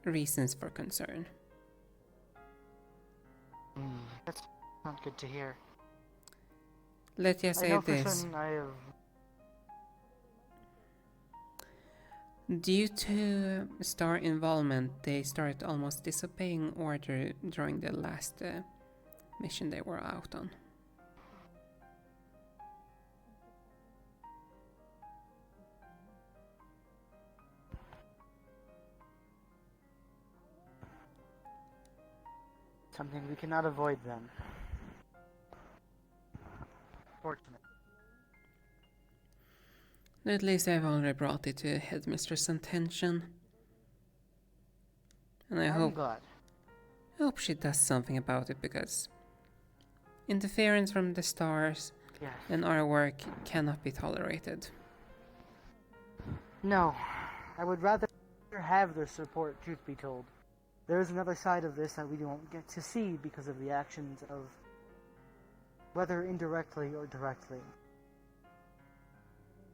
reasons for concern. That's not good to hear. Let's just say I know for this. certain I have. Due to star involvement, they started almost disobeying order during the last mission they were out on. Something we cannot avoid then. Fortunate. At least I've already brought it to Headmistress' attention. And I hope she does something about it, because interference from the stars and our work cannot be tolerated. No, I would rather have their support, truth be told. There is another side of this that we don't get to see because of the actions of, whether indirectly or directly.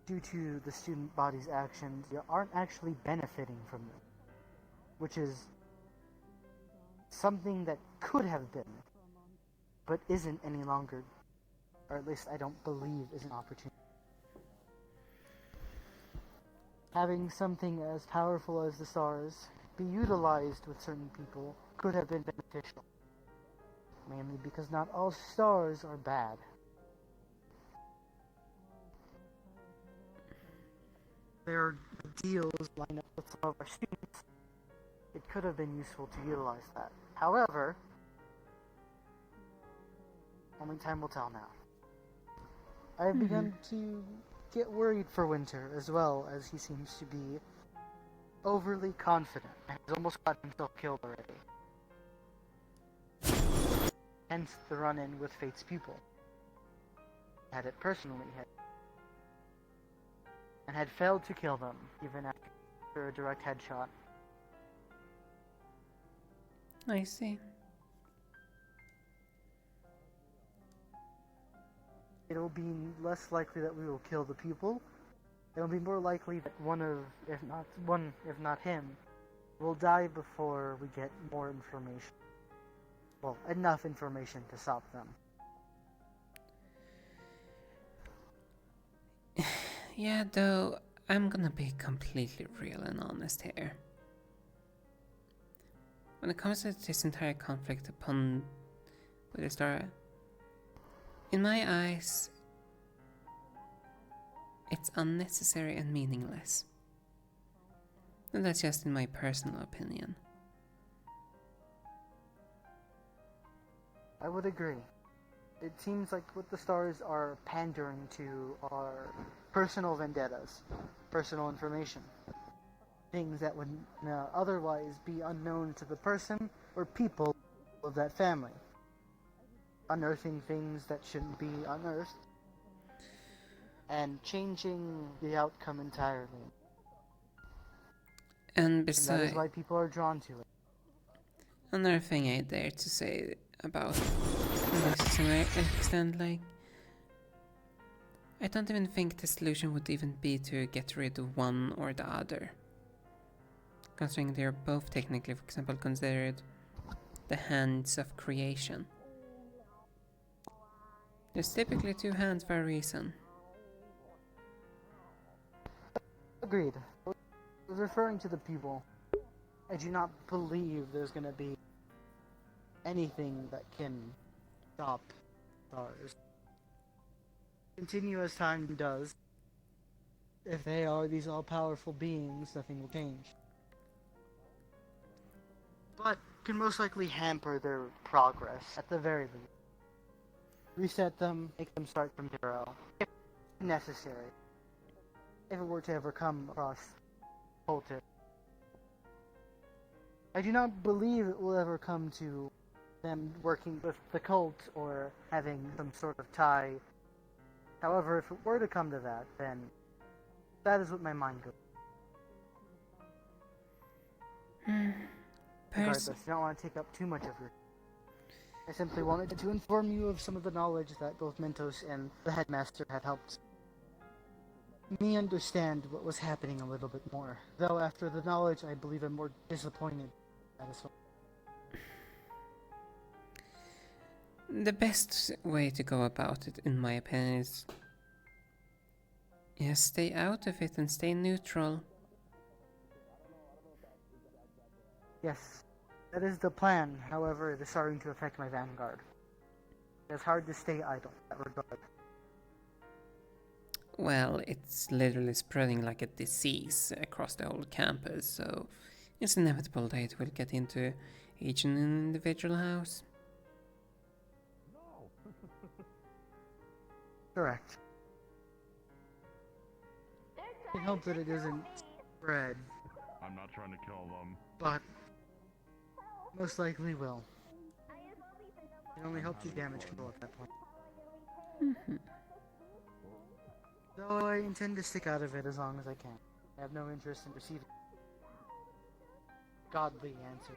Due to the student body's actions, you aren't actually benefiting from them, which is something that could have been, but isn't any longer, or at least I don't believe is an opportunity. Having something as powerful as the stars be utilized with certain people could have been beneficial, mainly because not all stars are bad. There are deals lined up with some of our students. It could have been useful to utilize that. However, only time will tell now. I have begun to get worried for Winter, as well as he seems to be overly confident and has almost got himself killed already. Hence the run-in with Fate's pupil. Had it personally hit, and had failed to kill them, even after a direct headshot. I see. It'll be less likely that we will kill the pupil. It'll be more likely that if not him, will die before we get more information. Well, enough information to stop them. Yeah, though, I'm gonna be completely real and honest here. When it comes to this entire conflict with the star, in my eyes, it's unnecessary and meaningless. And that's just in my personal opinion. I would agree. It seems like what the stars are pandering to are personal vendettas, personal information. Things that would otherwise be unknown to the person or people of that family. Unearthing things that shouldn't be unearthed. And changing the outcome entirely. And that is why people are drawn to it. Another thing I dare to say about this to some extent, like, I don't even think the solution would even be to get rid of one or the other. Considering they're both technically, for example, considered the hands of creation. There's typically two hands for a reason. Agreed. I was referring to the people. I do not believe there's going to be anything that can stop stars. Continue as time does. If they are these all-powerful beings, nothing will change. But can most likely hamper their progress, at the very least. Reset them, make them start from zero, if necessary. If it were to ever come across Poltip. I do not believe it will ever come to them working with the cult or having some sort of tie. However, if it were to come to that, then that is what my mind goes. Regardless, I don't want to take up too much of your... I simply wanted to inform you of some of the knowledge that both Mentos and the headmaster had helped me understand what was happening a little bit more. Though after the knowledge, I believe I'm more disappointed at as well. The best way to go about it, in my opinion, is stay out of it and stay neutral. Yes, that is the plan. However, it is starting to affect my vanguard. It's hard to stay idle in that regard. Well, it's literally spreading like a disease across the whole campus, so it's inevitable that it will get into each individual house. Correct. I hope that it doesn't spread, I'm not trying to kill them. but most likely will. It only helps you damage control at that point. So I intend to stick out of it as long as I can. I have no interest in receiving godly answers.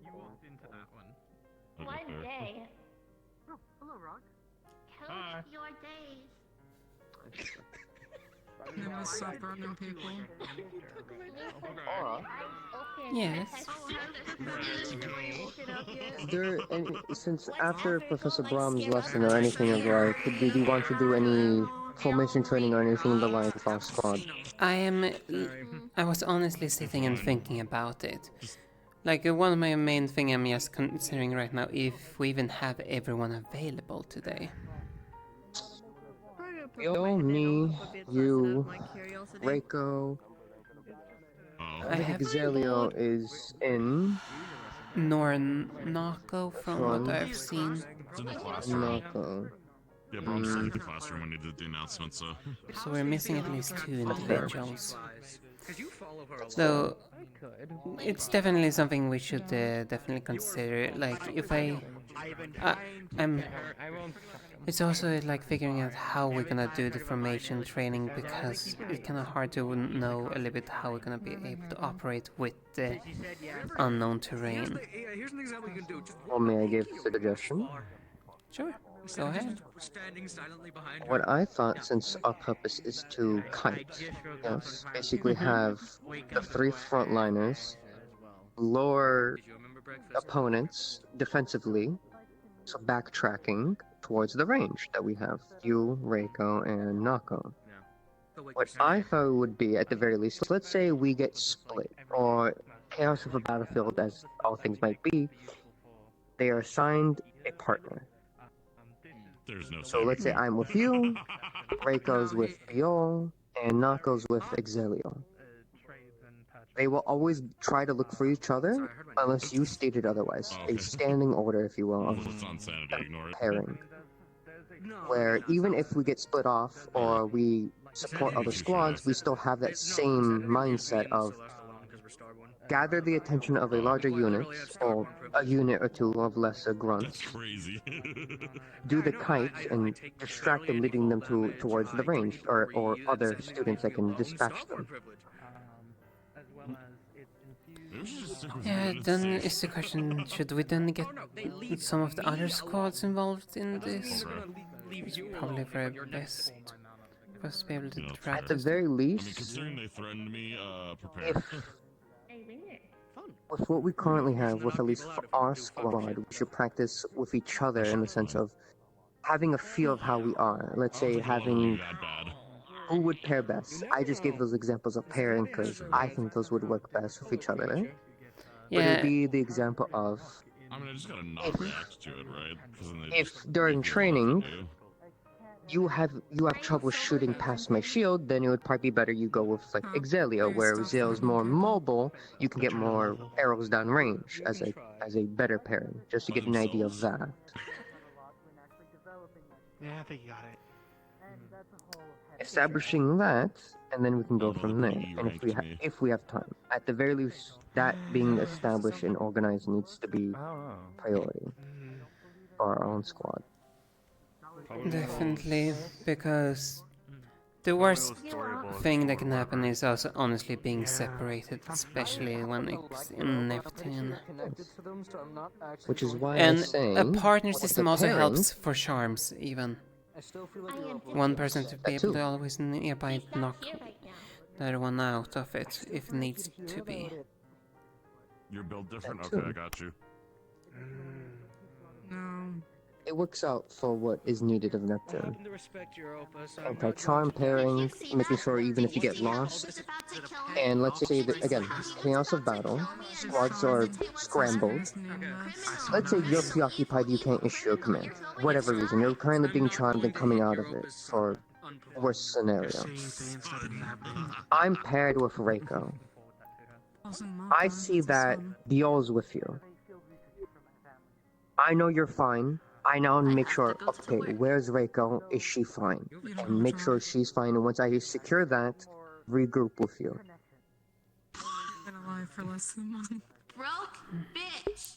You walked into that one. One day. Oh, hello, Rock. Count Hi. your days. I'm gonna start threatening people. Yes. Is there any, since after Professor Brom's lesson or anything of like, did you want to do any formation training or anything in the line for our squad? I was honestly sitting and thinking about it. Like, one of my main thing I'm just considering right now, if we even have everyone available today. Yo, me, you, Reiko. I think Zelio is in. Nor Nako, from what I've seen. It's in the classroom. Nako. Yeah, Brom's stuck in the classroom when he did the announcement, so... So we're missing at least 2 individuals. So, it's definitely something we should definitely consider. Like, if it's also like figuring out how we're gonna do the formation training, because it's kind of hard to know a little bit how we're gonna be able to operate with the unknown terrain. Here's an example you can do. Or may I give a suggestion? Sure, go ahead. What I thought, since our purpose is to kite, yes, basically have the 3 frontliners lure opponents defensively, so backtracking towards the range that we have, you, Reiko, and Nako. What I thought would be, at the very least, let's say we get split, or chaos of a battlefield, as all things might be, they are assigned a partner. There's no So let's say I'm with you, Reiko's with Biol, and Nako's with Exelio. They will always try to look for each other, unless you stated otherwise. A standing order, if you will, of It's on sanity, ignore it. pairing. Where even if we get split off, or we support other squads, we still have that same mindset of gather the attention of a larger unit, or a unit or 2 of lesser grunts. That's crazy. Do the kite and distract them, leading them towards the range, or other students that can dispatch them. Yeah, then is the question, should we then get some of the other squads involved in this? It's probably very best for us to be able to practice. At the very least, I mean, considering they threatened me, prepare. with what we currently have, with at least for our squad, we should practice with each other in the sense of having a feel of how we are. Let's say having who would pair best. I just gave those examples of pairing because I think those would work best with each other. Right? Yeah. Would it be the example of I mean, I just gotta not react to it, right? 'Cause then they If just during make me want training to do. you have trouble shooting past my shield, then it would probably be better you go with like Exelia, where Exelia's more mobile. You can get more arrows down range as a better pairing, just to get an idea of that. Yeah, I think you got it. Establishing that, and then we can go from there. And if we have time, at the very least, that being established and organized needs to be priority for our own squad. Definitely, because the worst thing that can happen is also honestly being separated, especially when it's in Neptune. Which is why and I say a partner with the system also pairing- helps for charms, even. One person to be able to always nearby knock the other one out of it if it needs to be. You're built different? That Okay, too. I got you. It works out for what is needed of Neptune. happen to respect your Opa, so I'm not Anti-charm pairing, making sure even if you get lost, and let's say that again, chaos of battle, squads are scrambled. Let's say you're preoccupied, you can't issue a command, whatever reason, you're currently being charmed and coming out of it for worst scenario. I'm paired with Reiko. I see that Biol's with you. I know you're fine. I now make sure, okay, where's Reiko? Is she fine? And make sure she's fine, and once I secure that, regroup with you. Been alive for less than a month. Broke bitch.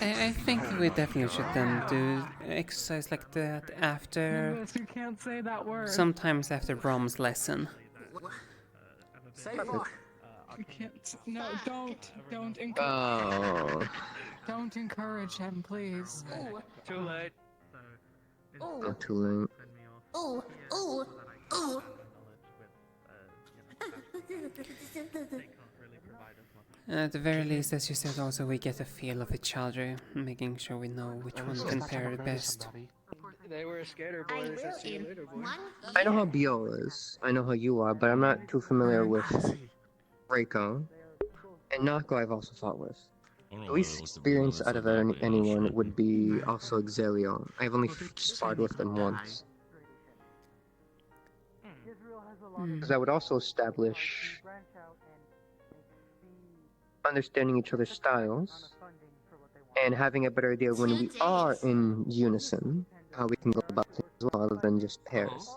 I think we definitely should then do exercise like that after... Yes, you can't say that word. Sometimes after Brom's lesson. Say more. You can't. No, don't encourage. Oh. Don't encourage him, please. Too late. Not too late. Ooh, ooh, ooh. At the very least, as you said, also we get a feel of each other, making sure we know which one can pair best. They were a skater boy. They said, see you later, boy. I know how Biol is. I know how you are, but I'm not too familiar with Reiko. And Nako I've also fought with. The least experience out of anyone would be also Exelio. I've only sparred with them once. Because I would also establish understanding each other's styles and having a better idea when we are in unison, how we can go about things as well, other than just pairs.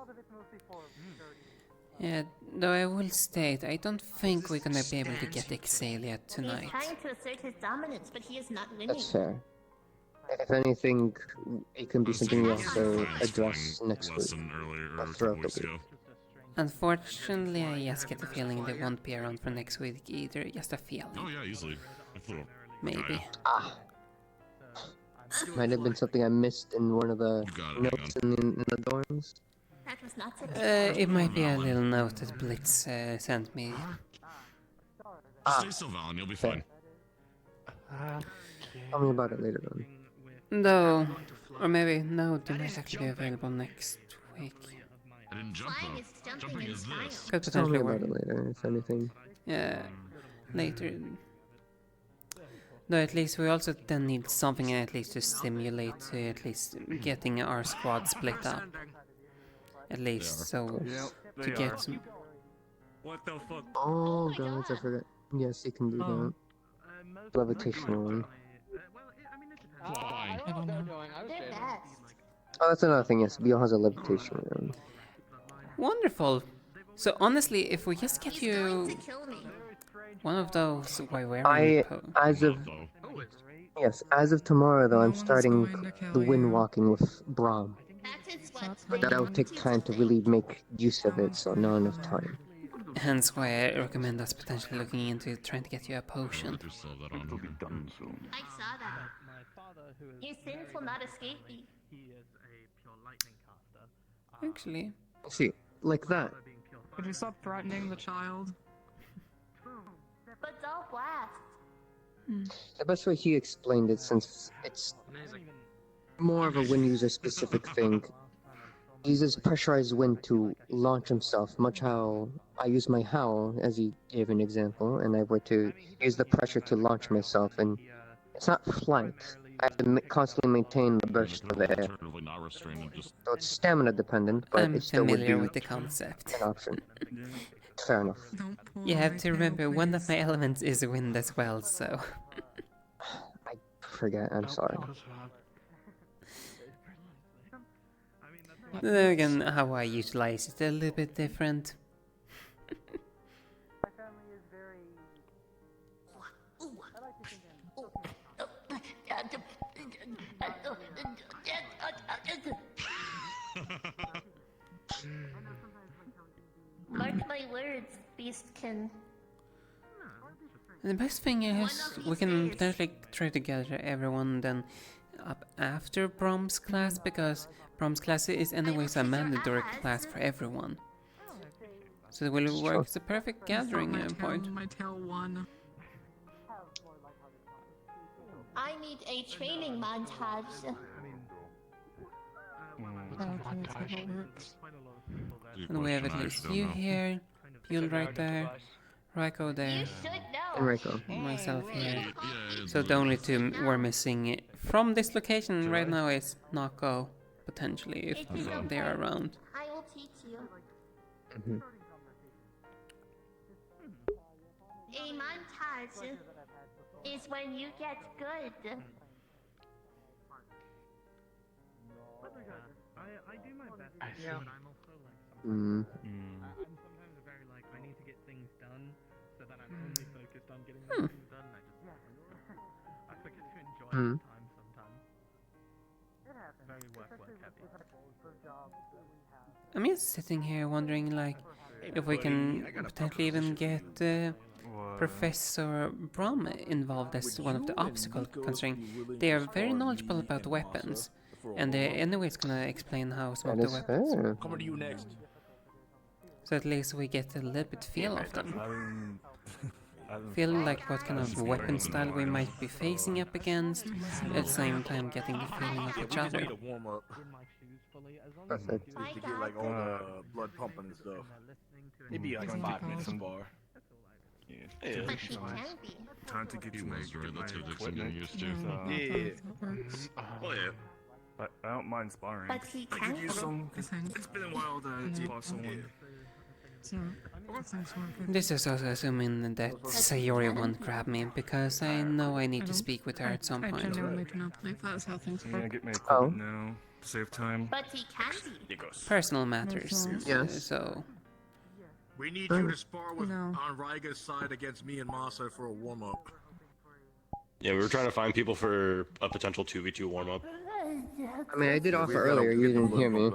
Yeah, though I will state, I don't think we're gonna be able to get Exelia tonight. He's trying to assert his dominance, but he is not winning. That's fair. If anything, it can be something we also address next week, or throughout the week. Unfortunately, I just get the feeling they won't be around for next week either, just a feeling. Oh yeah, easily. I flew. Maybe. Might have been something I missed in one of the notes in the dorms. That was not so It might be a little note that Blitz sent me. Stay still, Valen, you'll be fine. Tell me about it later on. Though, or maybe, no, they might actually be available next week. I didn't jump though. Jumping is this. Could Tell me potentially about work. it later, if anything. Yeah, later. Though at least we also then need something at least to stimulate at least getting our squad split up. At least, so to get some... What the fuck? Oh god, I forgot. Yes, you can do that. Levitation one. I don't know. They're best. Oh, that's another thing, yes. Bill has a levitation room. Wonderful. So honestly, if we just get you one of those, why where as of tomorrow though, I'm starting the wind walking with Brahm. But that'll take time to really make use of it, so not enough time. Hence why I recommend us potentially looking into trying to get you a potion. It will be done soon. I saw that. Your sins will not escape me. Actually. See, like that. Could you stop threatening the child? But don't blast. The best way he explained it, since it's more of a wind user specific thing, he uses pressurized wind to launch himself, much how I use my howl, as he gave an example, and I were to use the pressure to launch myself, and It's not flight. I have to constantly maintain the burst of air. Alternatively, not restrained, just So it's stamina dependent, but I'm it still would be familiar with the concept. an option. Fair enough. You have to remember one of my elements is wind as well, so. I forget, I'm sorry. Then again, how I utilize it a little bit different. Mark my words, Beastkin. The best thing is we can potentially try to gather everyone then up after Brom's class, because Brom's class is anyways a mandatory class for everyone. So it will work as a perfect gathering point. My tail won. I need a training montage. And we have at least you here, Buell right there, Raiko there, and Raiko. myself here. So the only two we're missing from this location right now is Nako, potentially, if they are around. I will teach you. A montage is when you get good. I do my best, Yeah. but I'm also like Mm. I'm sometimes very like I need to get things done, so that I'm only focused on getting those things done. And I forget to enjoy the time sometimes. Very work heavy. I'm just sitting here wondering, like, if we can potentially even get Professor Brom involved as one of the obstacles, considering they are very knowledgeable about weapons. And they're anyways gonna explain how some of the weapons. Coming to you next. So at least we get a little bit feel of them. Feel like what kind of weapon style we might be facing up against, at the same time getting the feeling of each other. Perfect. To get like all the blood pumping and stuff. Maybe like 5 minutes so far. Yeah. time to get you major. That's what they're getting used to. Oh yeah. But I don't mind sparring. But he I could use some. can. It's been a while to spar someone. This is also assuming that Sayori won't grab me, because I know I need to speak with her at some I point. genuinely do not believe that's how things I'm gonna work. get my equipment now. Save time. But he can be. Personal matters. Yes. So. We need you to spar with on Raiga's side against me and Masa for a warm up. Yeah, we were trying to find people for a potential 2v2 warm-up. I mean, I did offer earlier, you didn't hear me.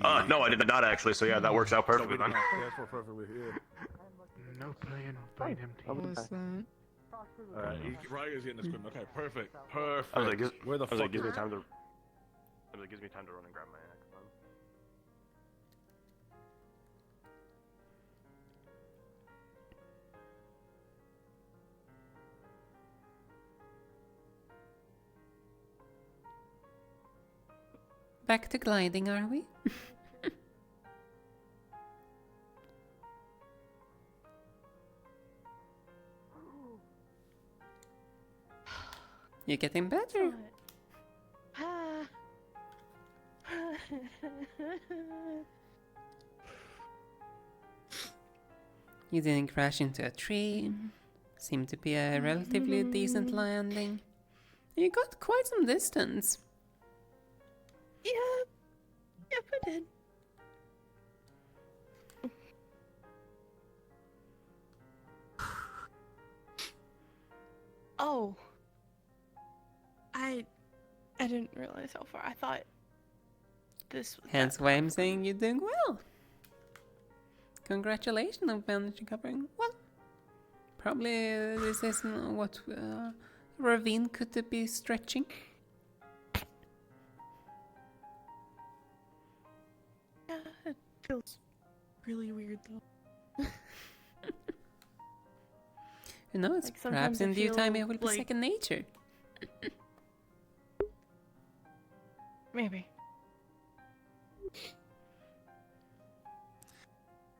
No, I did not actually, so yeah, that works out perfectly then. That's what perfectly here. No playing, fight empty. What's that? Alright, Raiga's getting the scrim. Okay, perfect. I was like, Where the fuck gives me is time to. It gives me time to run and grab my axe. Back to gliding, are we? You're getting better. You didn't crash into a tree. Seemed to be a relatively decent landing. You got quite some distance. Yep, I did. Oh. I didn't realize how far. I thought this was Hence why I'm saying you're doing well. Congratulations on managing covering well. Probably this isn't what ravine could be stretching. Yeah, it feels really weird though. Who knows? Like, Perhaps sometimes I in due time feel it will be like- second nature. Maybe.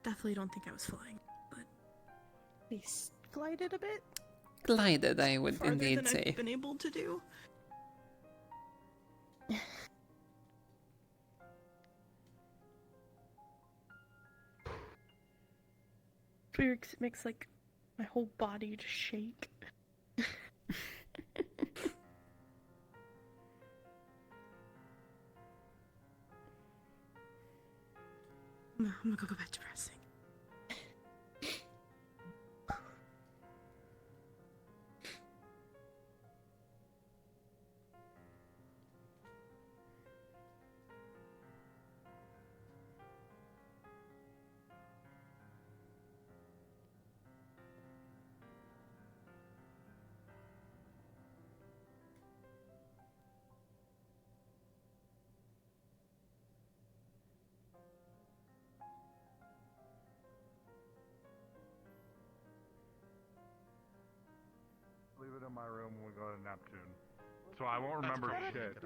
Definitely don't think I was flying, but at least glided a bit. glided, I would farther indeed than say. I've been able to do. Fear makes like my whole body just shake. I'm gonna go back to pressing. Leave it in my room when we go to Neptune. So I won't remember shit,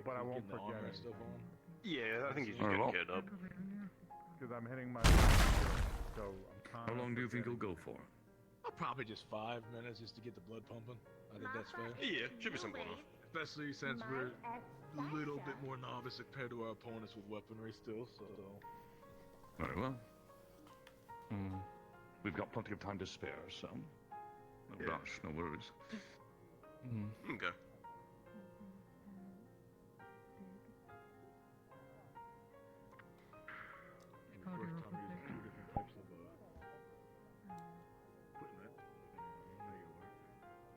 but I won't forget it. Yeah, I think he's just Alright, getting well. geared up. Because I'm hitting my... So I'm How long do you think you'll go for? Probably just 5 minutes just to get the blood pumping. I think that's fair. Yeah, should be simple enough. Especially since we're a little bit more novice compared to our opponents with weaponry still, so... Very well. We've got plenty of time to spare, so... No rush, no worries. Okay.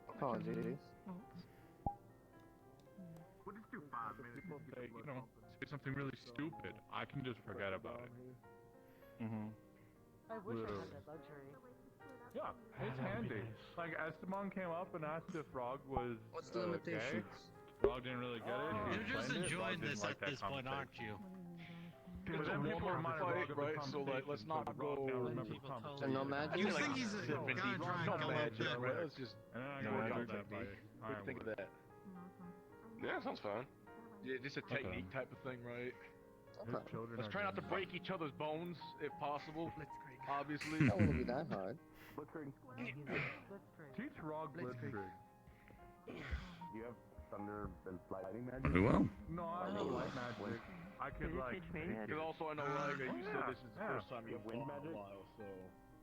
Apologies. We'll just do 5 minutes. People say, you know, say something really stupid. I can just forget about it. I wish I had that luxury. Yeah, it's handy. Like, Esteban came up and asked if Frog was What's the gay. limitations? Frog didn't really get it. He You're just explained it, enjoying Frog didn't this like at that this point, aren't you? But It's a then people warm-up reminded fight, Frog of the right? So, like, let's not Frog go... now remembers People conversation. So no magic? You Like, think he's sipping gonna deep. try and No come up magic, with right? Let's just... And then I No, go I down don't that think way. What do you think of that? Yeah, sounds fine. Yeah, just a technique type of thing, right? His children Let's are try not to gay. break each other's bones, if possible. Obviously. That wouldn't be that hard. Teach Frog Blitzkrieg. You have thunder and lightning magic? Very well. No, I know light magic. I could like... Because also I know, like, you said this is the first time you've Wind fought in magic? a while, so...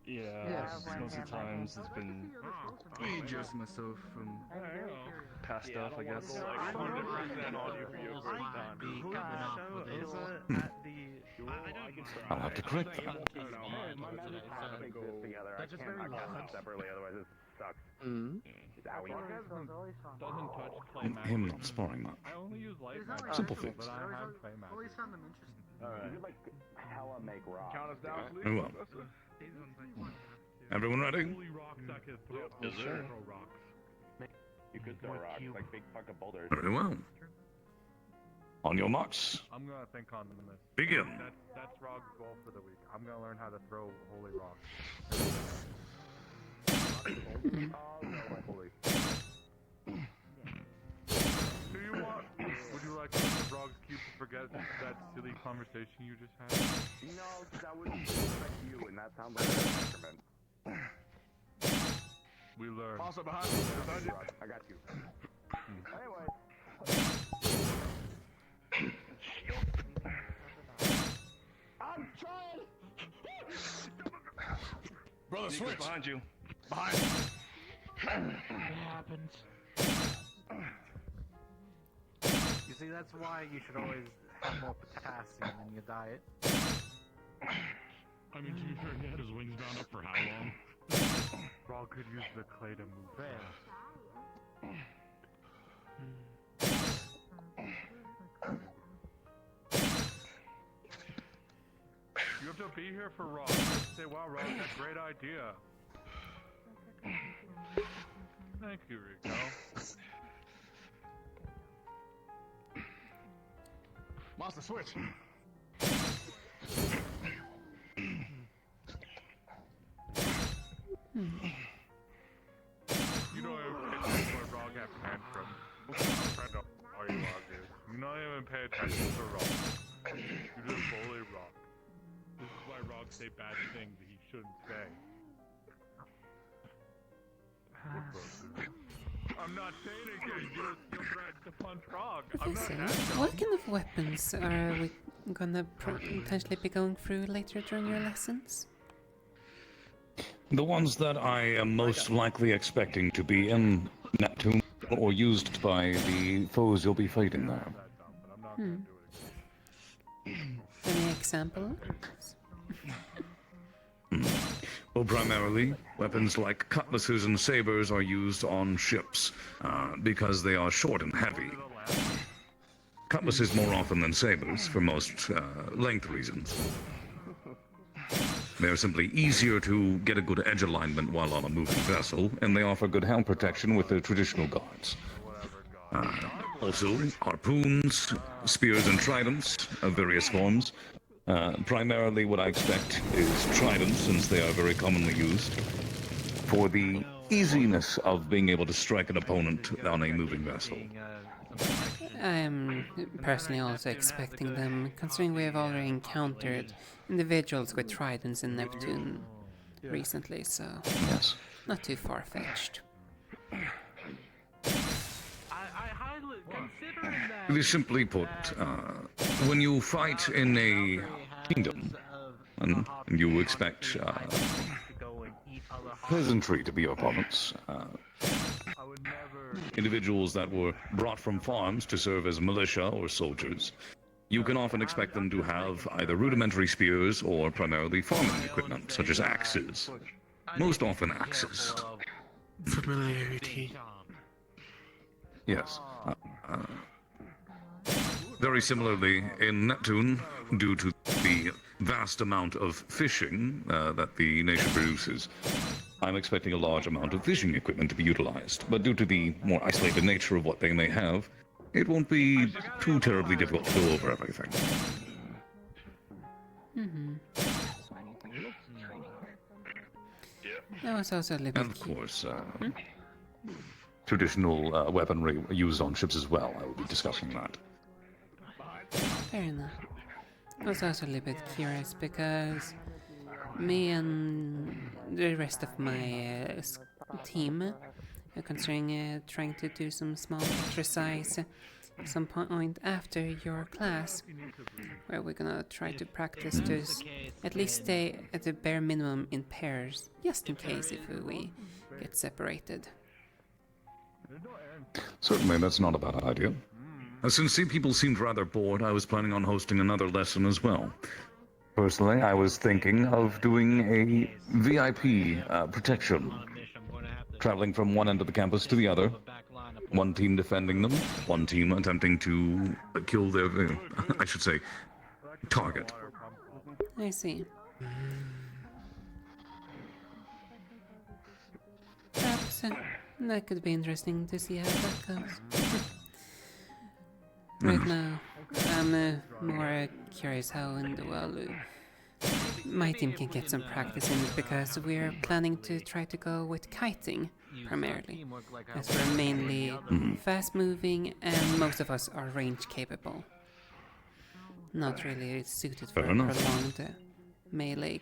Yeah, Yes. most of the times it's been adjust myself and past stuff, I guess. Like 100% on you for your first time. I'll have to correct them. My magic has to exist together. I can't cast them separately, otherwise it sucks. Zowie. Doesn't touch play magic. Him not sparring much. I only use light magic. Simple fix. But I have play magic. Always found them interesting. Alright. You could like hella make rock. Count us down, please. Very well. Everyone ready? Holy rocks I could throw. Yes, sir. Throw rocks. You could throw rocks, like big fucking boulders. Very well. On your marks. I'm gonna think on this. Begin. That's Frog's goal for the week. I'm gonna learn how to throw holy rocks. Holy. Do you want? Would you like Frog's cube to forget that silly conversation you just had? No, that would affect you, and that sounds like an instrument. We learn. Also behind you. I got you. Anyway. I'm trying! Brother, switch! Behind you. Behind you! It happens. You see, that's why you should always have more potassium in your diet. I mean, to be fair, he had his wings bound up for how long? Frog could use the clay to move fast. You have to be here for Rock. Say, wow, Rock, that's a great idea. Thank you, Rico. Master, switch! You know, it's where Rock had tantrum. Friend of all you Rock is. You not even pay attention to Rock. You just bully Rock. This is why Rock say bad things that he shouldn't say. I'm not saying it because you'll threaten to punch Frog. Professor, what kind of weapons are we gonna potentially be going through later during your lessons? The ones that I am most likely expecting to be in Neptune or used by the foes you'll be fighting there. Any examples? Well, primarily, weapons like cutlasses and sabers are used on ships because they are short and heavy. Cutlasses more often than sabers for most length reasons. They're simply easier to get a good edge alignment while on a moving vessel, and they offer good helm protection with their traditional guards. Also, harpoons, spears, and tridents of various forms. Primarily what I expect is tridents, since they are very commonly used, for the easiness of being able to strike an opponent on a moving vessel. I am personally also expecting them, considering we have already encountered individuals with tridents in Neptune recently, so yes, not too far-fetched. Simply put, when you fight in a kingdom, and you expect peasantry to be your opponents, individuals that were brought from farms to serve as militia or soldiers, you can often expect them to have either rudimentary spears or primarily farming equipment, such as axes. Most often axes. Familiarity. Yes. Very similarly, in Neptune, due to the vast amount of fishing that the nation produces, I'm expecting a large amount of fishing equipment to be utilized. But due to the more isolated nature of what they may have, it won't be too terribly difficult to go over everything. That was also a little bit. And of course, traditional weaponry used on ships as well. I will be discussing that. Fair enough. I was also a little bit curious because me and the rest of my team are considering trying to do some small exercise at some point after your class, where we're gonna try to practice to at least stay at the bare minimum in pairs, just in case if we get separated. Certainly, that's not a bad idea. Since people seemed rather bored, I was planning on hosting another lesson as well. Personally, I was thinking of doing a VIP protection, traveling from one end of the campus to the other. One team defending them, one team attempting to kill their, I should say, target. I see. Perhaps that could be interesting to see how that goes. Right now, I'm more curious how in the world my team can get some practice in it, because we're planning to try to go with kiting primarily, as we're mainly fast-moving and most of us are range-capable. Not really suited for prolonged melee.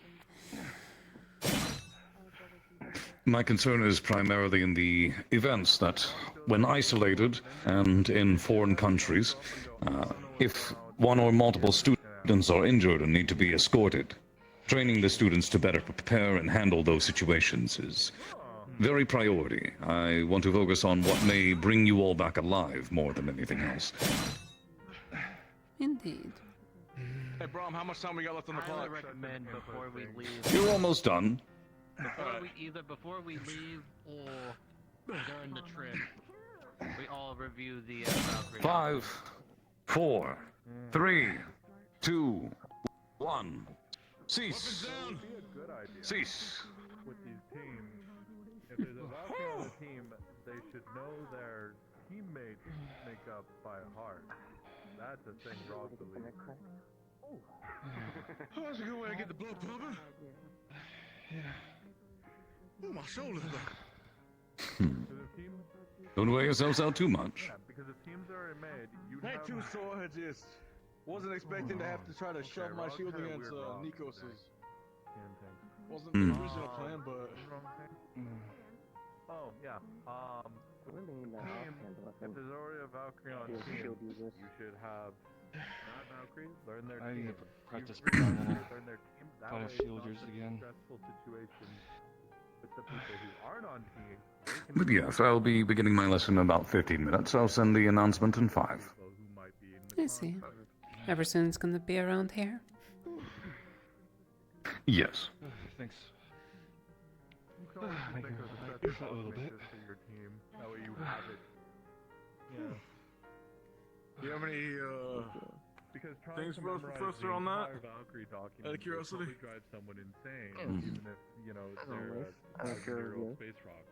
My concern is primarily in the events that, when isolated and in foreign countries, if one or multiple students are injured and need to be escorted, training the students to better prepare and handle those situations is very priority. I want to focus on what may bring you all back alive more than anything else. Indeed. Hey, Brom, how much time we got left on the clock? I recommend before we leave. You're almost done. Either before we leave or during the trip, we all review the Valkyrie. 5, 4, 3, 2, 1. Cease. Cease. With these teams, if there's a Valkyrie on a team, they should know their teammates make up by heart. That's a thing Rob believes. Oh, that's a good way to get the blood pumping. Yeah. Oh, my shoulders. Don't wear yourselves out too much. Because if teams are made, you Had two swords, just wasn't expecting to have to try to shove my shield against Nikos's. Wasn't the original plan, but Oh, yeah. If there's already a Valkyrie on team, you should have not Valkyries, learn their I need team. to practice Learn their team. That way it's not Battlefielders such a again. stressful situation with the people who aren't on team. They can But yes, I'll be beginning my lesson in about 15 minutes. I'll send the announcement in 5. I see. Everson's gonna be around here. Yes. Thanks. You can always just make a Just a little bit. for your team. That way you have it. Yeah. Do you have any Because trying things to for us, memorize Professor, the on that? entire Valkyrie document Out of curiosity? will probably drive someone insane, Mm. even if, you know, they're a Out of 1,000-year-old curiosity. space rock.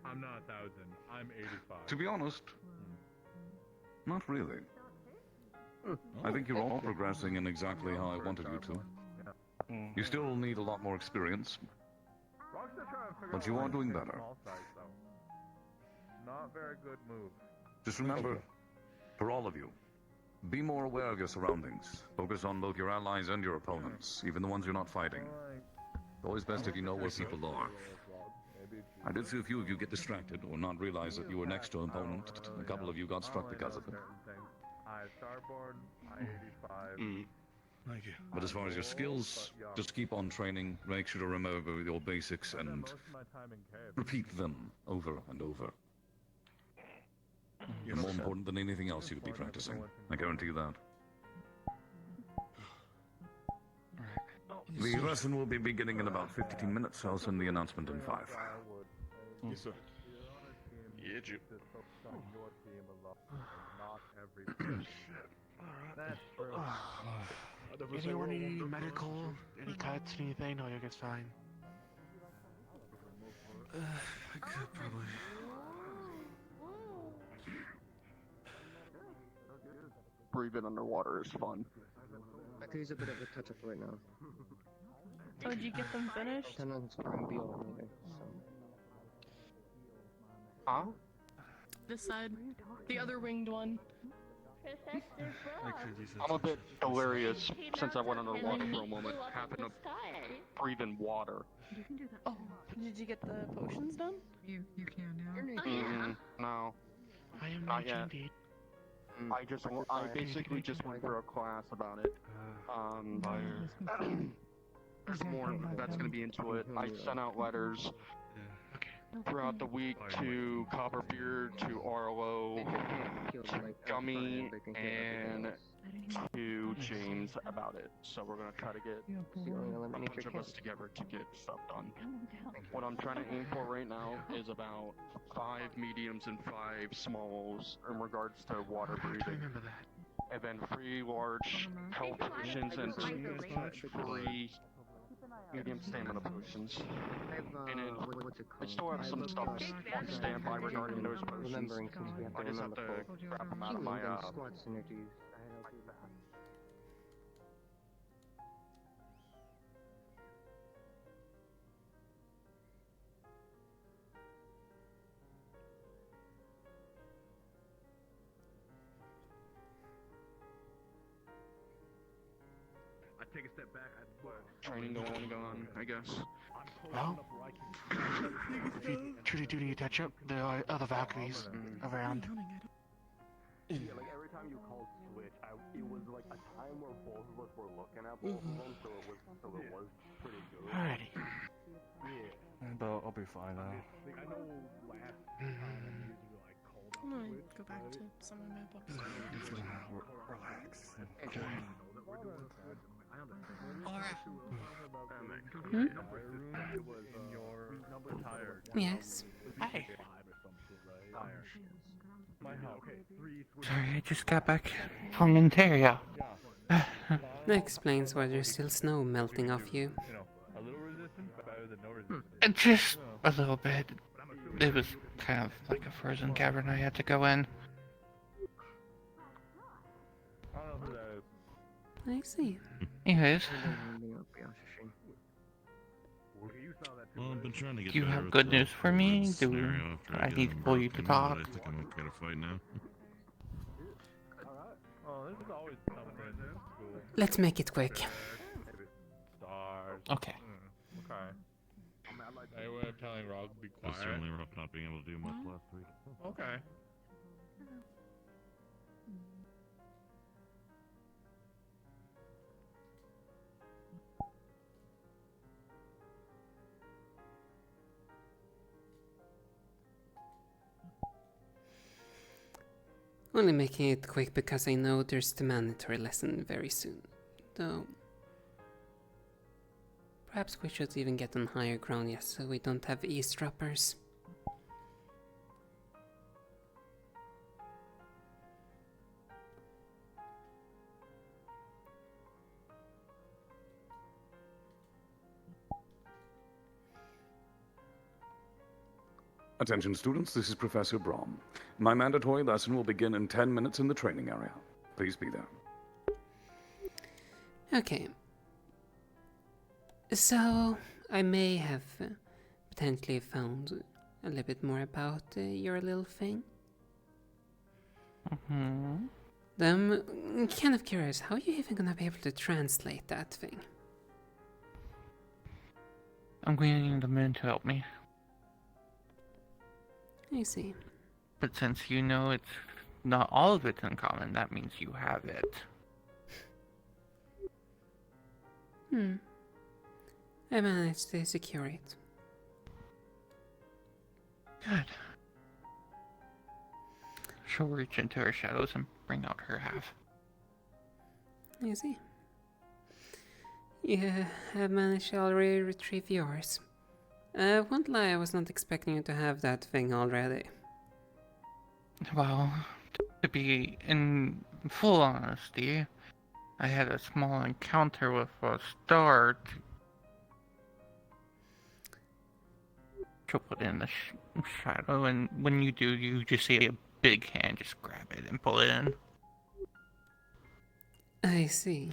I'm not 1,000. I'm 85. To be honest, not really. I think you're all progressing in exactly how I wanted you to. You still need a lot more experience, Rock's just trying to figure but out you why are he doing takes better. small size, though. Not very good move. Just remember, for all of you, be more aware of your surroundings. Focus on both your allies and your opponents, even the ones you're not fighting. Always best if you know where people are. I did see a few of you get distracted or not realize that you were next to an opponent. A couple of you got struck because of it. I Starborn, I-85. Thank you. But as far as your skills, just keep on training, make sure to remember your basics and Most of my time in cave. repeat them over and over. They're more important than anything else you could be practicing. I guarantee you that. The lesson will be beginning in about 15 minutes. I'll send the announcement in 5. Yes, sir. Yeah, Jew. That's true. Anyone need any medical? Any cuts? Anything? No, you guys fine. I could probably. Breathing underwater is fun. I could use a bit of a touch-up right now. Oh, did you get them finished? Attendance will be all later, so... Huh? This side. The other winged one. I'm a bit delirious since I went underwater for a moment. Happened to breathe in water. You can do that. Oh, did you get the potions done? You can now. No. I am Not yet. I basically just went through a class about it. There's more that's going to be into it. I sent out letters throughout the week to Copperbeard, to RLO, to Gummy, and to James about it. So we're going to try to get a bunch of us together to get stuff done. What I'm trying to aim for right now is about 5 mediums and 5 smalls in regards to water breathing. And then 3 large health potions and 3 medium stamina potions. And then I still have some stuff on standby regarding those potions. I just have to grab them out of my squad synergies. I take a step back. Training going on, I guess. Well, if you truly do need to touch up, there are other Valkyries around. Yeah, like every time you called switch, it was like a time where both of us were looking at both of them, so it was pretty good. Alrighty. Yeah. But I'll be fine now. I know last time I usually like called I'm gonna go back to some of my books. Relax. Yes. Hey. Sorry, I just got back from Ontario. That explains why there's still snow melting off you. A little resistance, better than no resistance. Just a little bit. It was kind of like a frozen cavern I had to go in. I don't know who that is. I see. Anyways, Well, I've been trying to get do you better have with good the news for me? Do scenario after I get need to him pull you to broken, talk? but I think I'm okay to fight now. Oh, this is always something cool. Let's make it quick. Stars. Okay. Okay. Anyway, I'm telling Rog to be quiet. It's certainly rough not being able to do much last week. Okay. Only making it quick because I know there's the mandatory lesson very soon. Though, perhaps we should even get on higher ground yet so we don't have eavesdroppers. Attention students, this is Professor Brahm. My mandatory lesson will begin in 10 minutes in the training area. Please be there. Okay. So, I may have potentially found a little bit more about your little thing. I'm kind of curious, how are you even gonna be able to translate that thing? I'm going to need a man to help me. I see. But since you know it's not all of it's uncommon, that means you have it. I managed to secure it. Good. She'll reach into her shadows and bring out her half. I see. You have managed to already retrieve yours. Won't lie, I was not expecting you to have that thing already. Well, to be in full honesty, I had a small encounter with a star to put in the shadow, and when you do, you just see a big hand just grab it and pull it in. I see.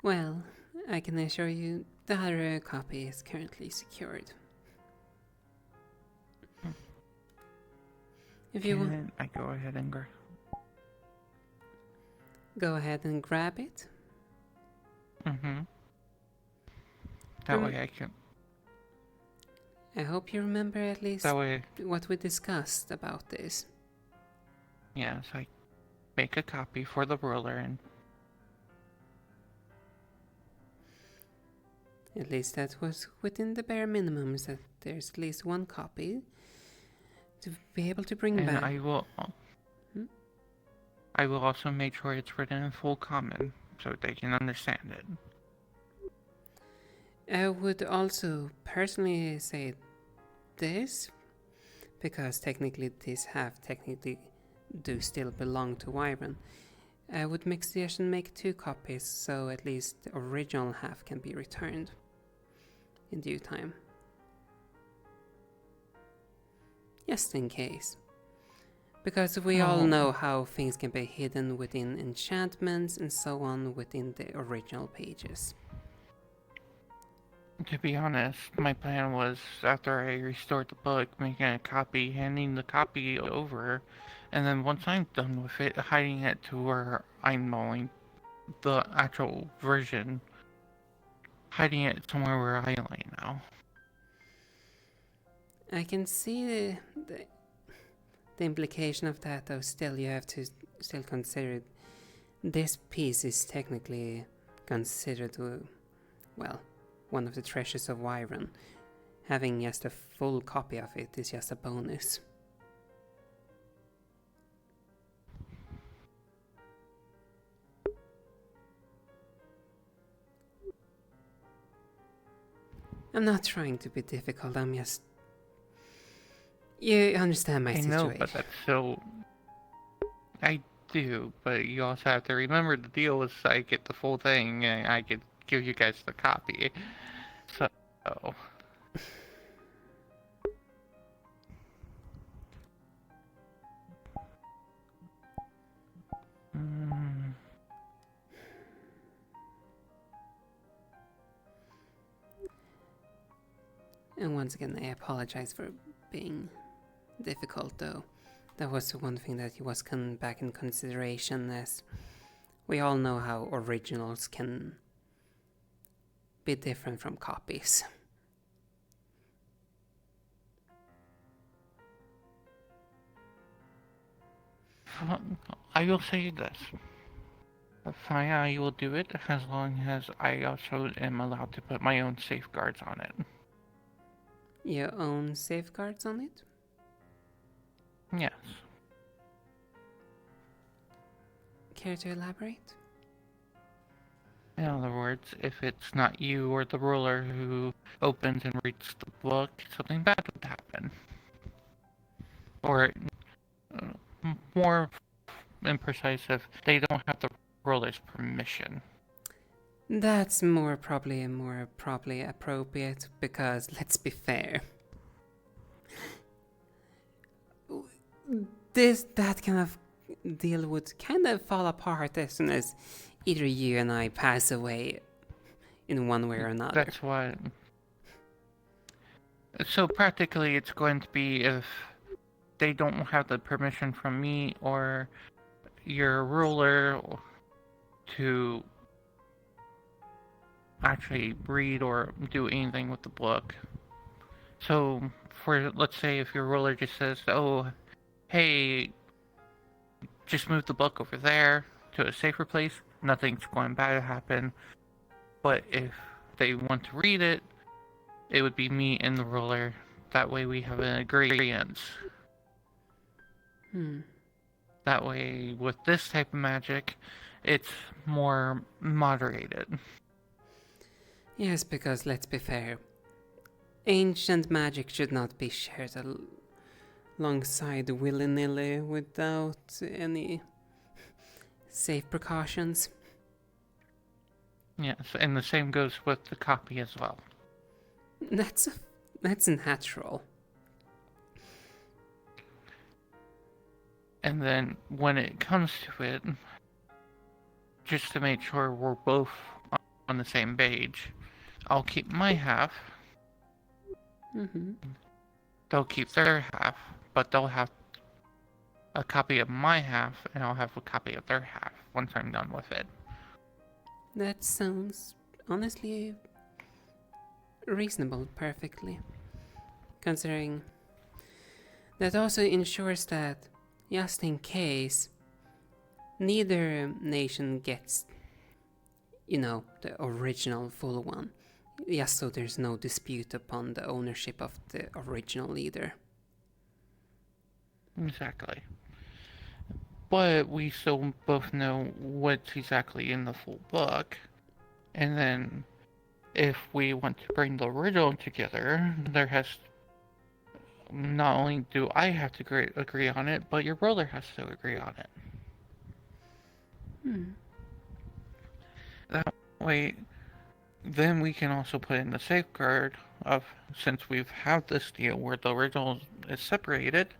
Well, I can assure you the other copy is currently secured. If you want, I go ahead and go ahead and grab it. That way I can. I hope you remember at least That way. what we discussed about this. Yes, I make a copy for the ruler and. At least that was within the bare minimums, that there's at least one copy to be able to bring And back. I will also make sure it's written in full common so they can understand it. I would also personally say this, because technically this half technically do still belong to Wyvern. I would make suggestion make 2 copies so at least the original half can be returned in due time. Just in case. Because we all know how things can be hidden within enchantments and so on within the original pages. To be honest, my plan was, after I restored the book, making a copy, handing the copy over, and then once I'm done with it, hiding it to where I'm knowing the actual version, hiding it somewhere where I lay now. I can see the implication of that, though still you have to still consider this piece is technically considered, well, one of the treasures of Wyvern. Having just a full copy of it is just a bonus. I'm not trying to be difficult, I'm just... You understand my situation. I know, but that's so... I do, but you also have to remember the deal was I get the full thing and I could give you guys the copy. So... And once again, I apologize for being difficult, though. That was the one thing that was back in consideration, as we all know how originals can be different from copies. I will say this. Fine, I will do it as long as I also am allowed to put my own safeguards on it. Your own safeguards on it? Yes. Care to elaborate? In other words, if it's not you or the ruler who opens and reads the book, something bad would happen. Or, more imprecise, if they don't have the ruler's permission. That's more probably appropriate, because let's be fair. That kind of deal would kind of fall apart as soon as either you and I pass away in one way or another. That's why. So practically it's going to be if they don't have the permission from me or your ruler to actually read or do anything with the book. So, let's say if your ruler just says, oh, hey, just move the book over there to a safer place, nothing's going bad to happen. But if they want to read it, it would be me and the ruler. That way we have an agreement. That way, with this type of magic, it's more moderated. Yes, because let's be fair. Ancient magic should not be shared alongside willy-nilly without any safe precautions. Yes, and the same goes with the copy as well. That's natural. And then when it comes to it, just to make sure we're both on the same page, I'll keep my half. They'll keep their half, but they'll have a copy of my half, and I'll have a copy of their half once I'm done with it. That sounds, honestly, reasonable perfectly. Considering that also ensures that, just in case, neither nation gets, the original full one. Just so there's no dispute upon the ownership of the original leader. Exactly. But we still both know what's exactly in the full book. And then, if we want to bring the original together, there has... Not only do I have to agree on it, but your brother has to agree on it. That way, then we can also put in the safeguard of, since we've had this deal where the original is separated,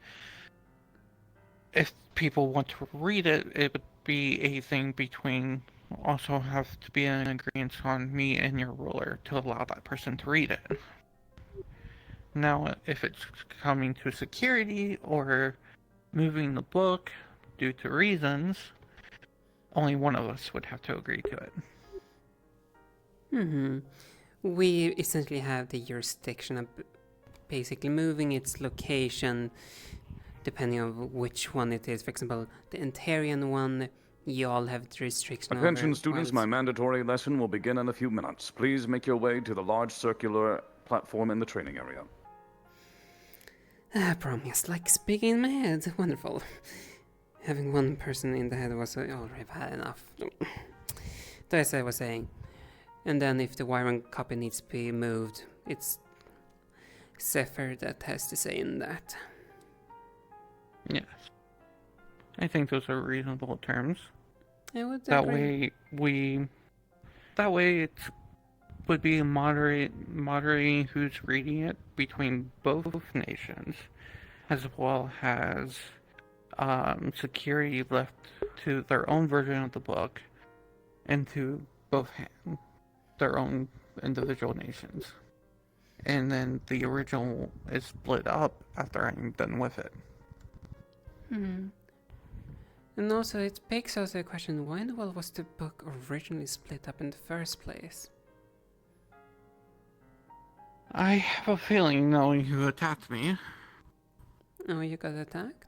if people want to read it, it would be a thing between, also have to be an agreement on me and your ruler to allow that person to read it. Now, if it's coming to security or moving the book due to reasons, only one of us would have to agree to it. We essentially have the jurisdiction of basically moving its location depending on which one it is. For example, the Antarian one, you all have the restriction Attention over, students, my mandatory lesson will begin in a few minutes. Please make your way to the large circular platform in the training area. Promise, like speaking in my head. Wonderful. Having one person in the head was already bad enough. As I was saying. And then if the Wyron copy needs to be moved, it's Zephyr that has to say in that. Yes. I think those are reasonable terms. I would that agree. way it would be moderating who's reading it between both nations, as well as security left to their own version of the book and to both their own individual nations. And then the original is split up after I'm done with it. And also it begs us the question, why in the world was the book originally split up in the first place? I have a feeling knowing who attacked me. Oh, you got attacked?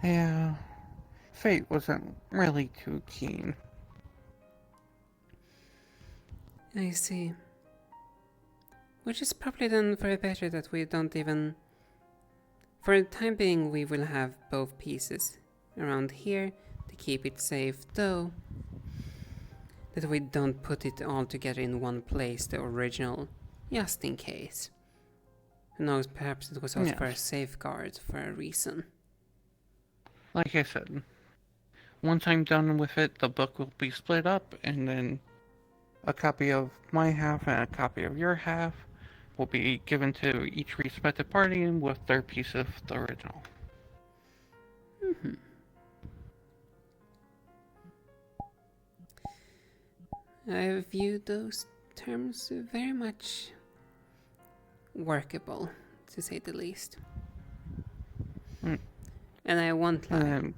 Yeah. Fate wasn't really too keen. I see. Which is probably then for the better that we don't even... For the time being, we will have both pieces around here to keep it safe, though. That we don't put it all together in one place, the original, just in case. Who knows, perhaps it was also for a safeguard for a reason. Like I said, once I'm done with it, the book will be split up, and then a copy of my half and a copy of your half will be given to each respective party with their piece of the original. Mm-hmm. I view those terms very much workable, to say the least. And I won't lie.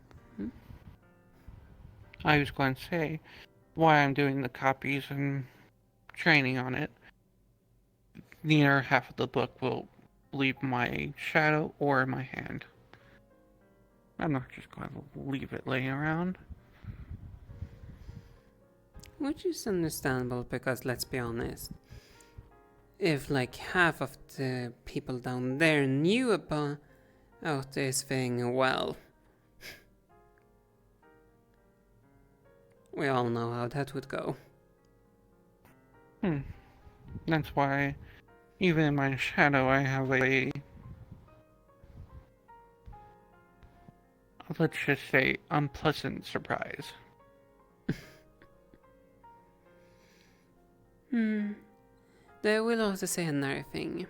I was going to say, while I'm doing the copies and training on it, neither half of the book will leave my shadow or my hand. I'm not just going to leave it laying around. Which is understandable, because let's be honest, if like half of the people down there knew about this thing, well, we all know how that would go. That's why, even in my shadow, I have a, let's just say, unpleasant surprise. I will also say another thing.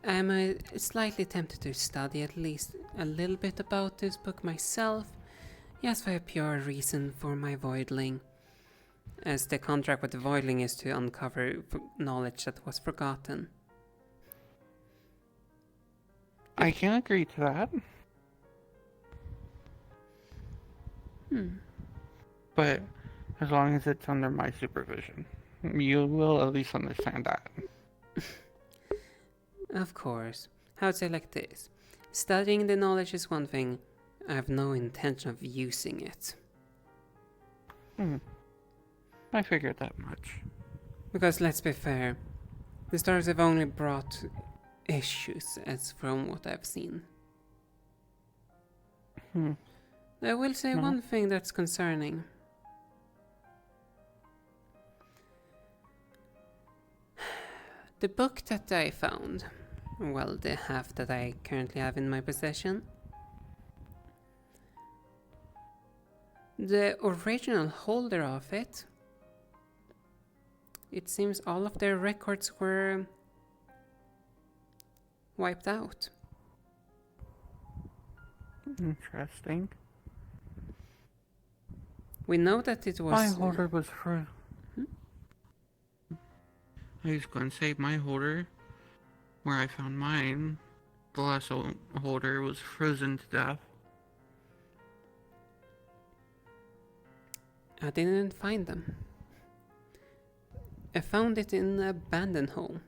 I'm slightly tempted to study at least a little bit about this book myself, just for a pure reason for my voidling, as the contract with the voidling is to uncover knowledge that was forgotten. I can agree to that. But as long as it's under my supervision, you will at least understand that. Of course. I would say like this. Studying the knowledge is one thing. I have no intention of using it. I figured that much. Because let's be fair, the stars have only brought issues, as from what I've seen. I will say one thing that's concerning. The book that I found, well, the half that I currently have in my possession, the original holder of it, it seems all of their records were wiped out. Interesting. We know that it was... My holder was for... I was going to say my holder, where I found mine, the last holder was frozen to death. I didn't find them. I found it in an abandoned home,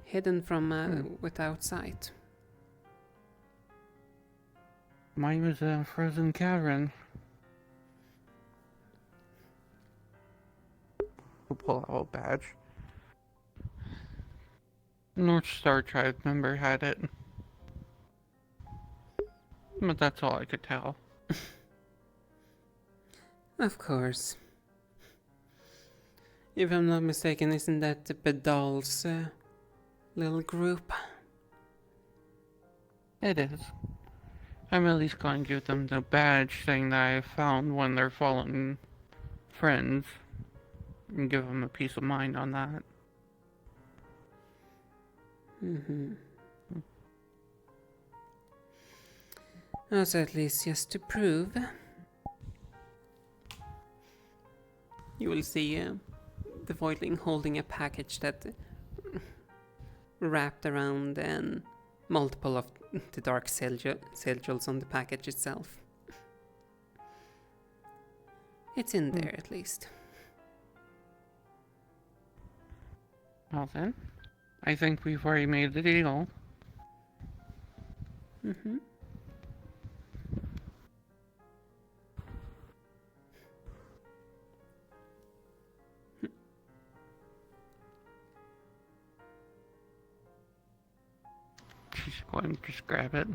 hidden from without sight. Mine was a frozen cavern. We'll pull out a badge. North Star Tribe member had it. But that's all I could tell. Of course. If I'm not mistaken, isn't that the Bedal's little group? It is. I'm at least going to give them the badge saying that I found one of their fallen friends. And give them a peace of mind on that. Also, at least just to prove, you will see the voidling holding a package that wrapped around and multiple of the dark sigils on the package itself. It's in there at least. Well then, I think we've already made the deal. Mm-hmm. She's going to just grab it.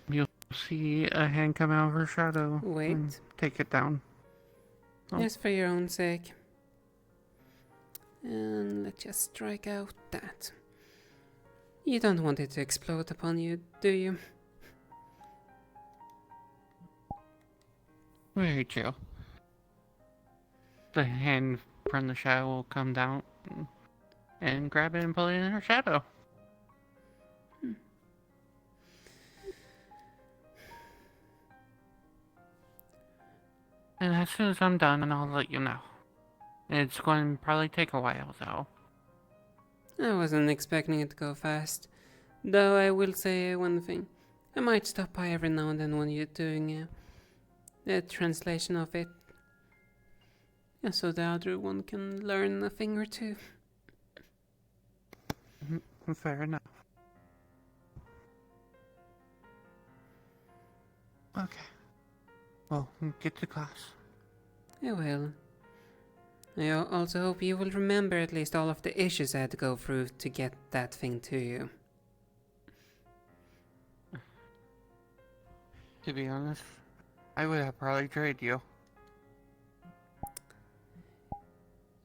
You'll see a hand come out of her shadow. Wait. And take it down. Oh. Just for your own sake. And let's just strike out that. You don't want it to explode upon you, do you? Very chill. The hand from the shadow will come down and grab it and pull it in her shadow. And as soon as I'm done, I'll let you know. It's going to probably take a while, though. I wasn't expecting it to go fast. Though I will say one thing. I might stop by every now and then when you're doing a translation of it. Yeah, so the other one can learn a thing or two. Fair enough. Okay. Well, get to class. I will. I also hope you will remember at least all of the issues I had to go through to get that thing to you. To be honest, I would have probably traded you.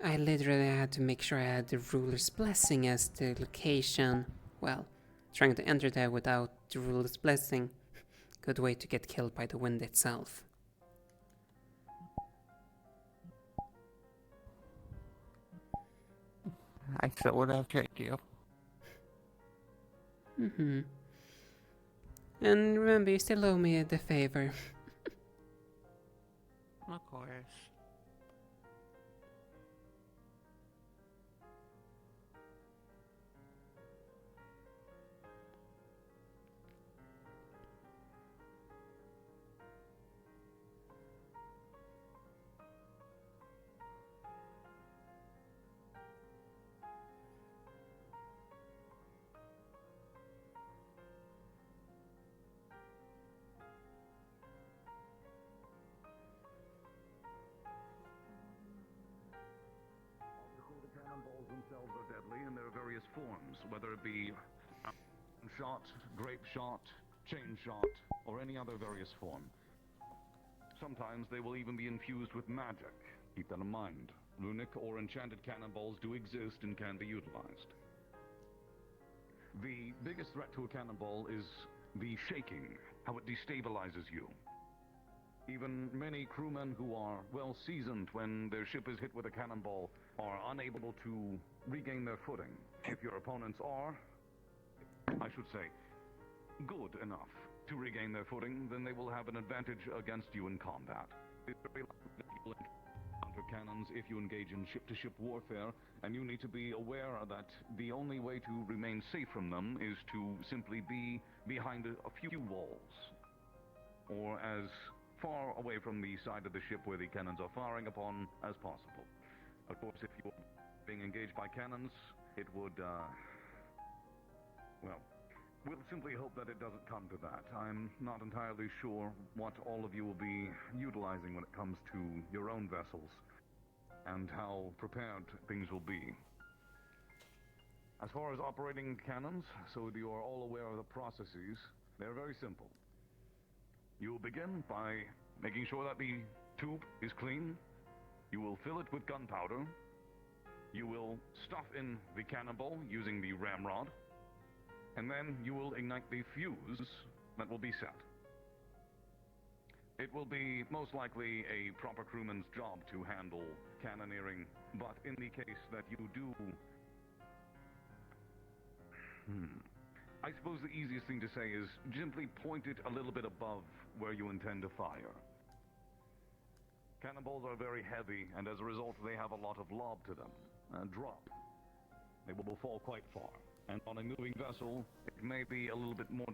I literally had to make sure I had the ruler's blessing as the location. Well, trying to enter there without the ruler's blessing. Good way to get killed by the wind itself. I still would have traded you. Mm-hmm. And remember, you still owe me the favor. Of course. The cannonballs themselves are deadly in their various forms, whether it be shot, grape shot, chain shot, or any other various form. Sometimes they will even be infused with magic. Keep that in mind. Runic or enchanted cannonballs do exist and can be utilized. The biggest threat to a cannonball is the shaking, how it destabilizes you. Even many crewmen who are well seasoned when their ship is hit with a cannonball are unable to regain their footing. If your opponents are, I should say, good enough to regain their footing, then they will have an advantage against you in combat. It's very likely that you will encounter cannons if you engage in ship-to-ship warfare, and you need to be aware that the only way to remain safe from them is to simply be behind a few walls, or as far away from the side of the ship where the cannons are firing upon as possible. Of course, if you're being engaged by cannons, it would, well, we'll simply hope that it doesn't come to that. I'm not entirely sure what all of you will be utilizing when it comes to your own vessels, and how prepared things will be. As far as operating cannons, so you are all aware of the processes, they're very simple. You will begin by making sure that the tube is clean. You will fill it with gunpowder. You will stuff in the cannonball using the ramrod. And then you will ignite the fuse that will be set. It will be most likely a proper crewman's job to handle cannoneering, but in the case that you do... I suppose the easiest thing to say is simply point it a little bit above where you intend to fire. Cannonballs are very heavy, and as a result they have a lot of lob to them. Drop. They will fall quite far. And on a moving vessel, it may be a little bit more...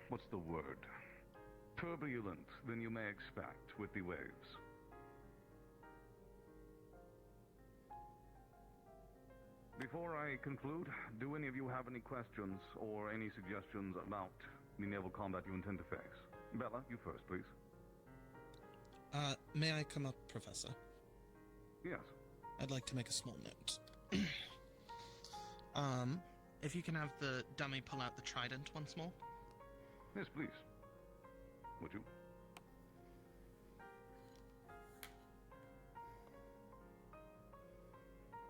what's the word? Turbulent than you may expect with the waves. Before I conclude, do any of you have any questions or any suggestions about the naval combat you intend to face? Bella, you first, please. May I come up, Professor? Yes. I'd like to make a small note. If you can have the dummy pull out the trident once more. Yes, please. Would you?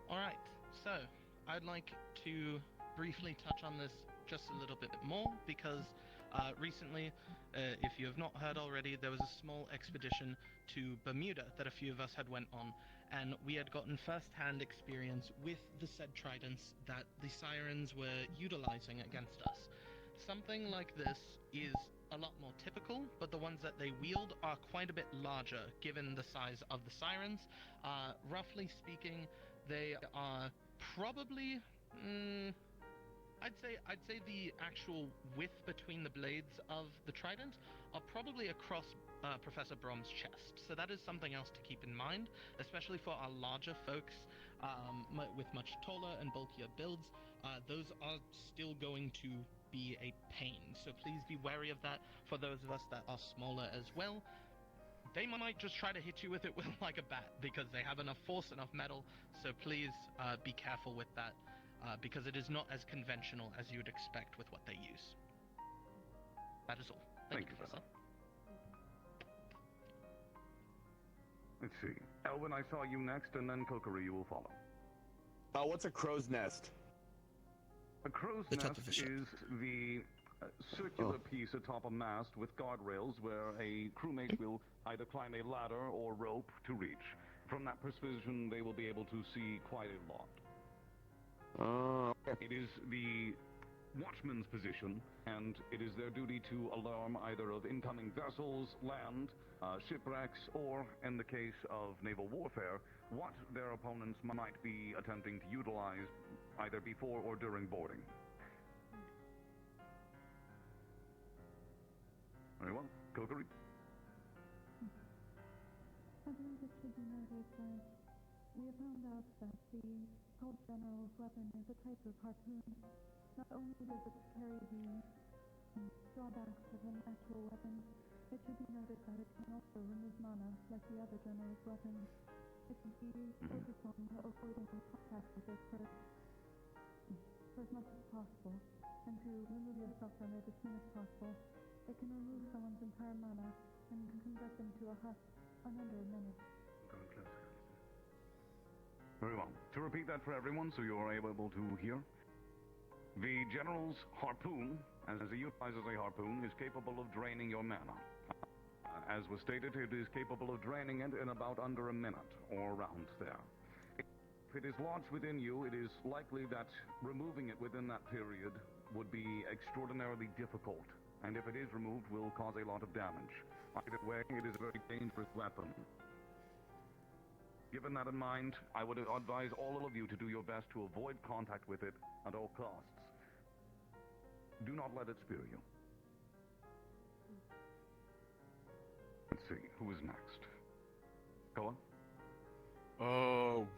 Alright, so I'd like to briefly touch on this just a little bit more because recently, if you have not heard already, there was a small expedition to Bermuda that a few of us had went on, and we had gotten first-hand experience with the said tridents that the sirens were utilizing against us. Something like this is a lot more typical, but the ones that they wield are quite a bit larger given the size of the sirens. Roughly speaking, they are probably, I'd say the actual width between the blades of the trident are probably across Professor Brom's chest. So that is something else to keep in mind, especially for our larger folks with much taller and bulkier builds. Those are still going to be a pain. So please be wary of that. For those of us that are smaller as well, they might just try to hit you with it with like a bat because they have enough force, enough metal. So please be careful with that because it is not as conventional as you would expect with what they use. That is all. Thank you, Professor. Let's see. Elvin, I saw you next, and then Kokiri, you will follow. What's a crow's nest? A crow's nest is the circular piece atop a mast with guardrails where a crewmate will either climb a ladder or rope to reach. From that position, they will be able to see quite a lot. It is the watchman's position, and it is their duty to alarm either of incoming vessels, land, shipwrecks, or, in the case of naval warfare, what their opponents might be attempting to utilize either before or during boarding. Very well. Kokiri? I believe it should be noted that we have found out that the Cold General's weapon is a type of harpoon. Not only does it carry the drawbacks of an actual weapon, it should be noted that it can also remove mana like the other General's weapons. It should be focused on avoiding contact with it for as much as possible, and to remove yourself from it as soon as possible. It can remove someone's entire mana and convert them to a husk in under a minute. Going closer. Very well. To repeat that for everyone so you are able to hear. The General's harpoon, as it utilizes a harpoon, is capable of draining your mana. As was stated, it is capable of draining it in about under a minute, or around there. If it is lodged within you, it is likely that removing it within that period would be extraordinarily difficult, and if it is removed, will cause a lot of damage. Either way, it is a very dangerous weapon. Given that in mind, I would advise all of you to do your best to avoid contact with it at all costs. Do not let it spear you. Let's see, who is next? Koa?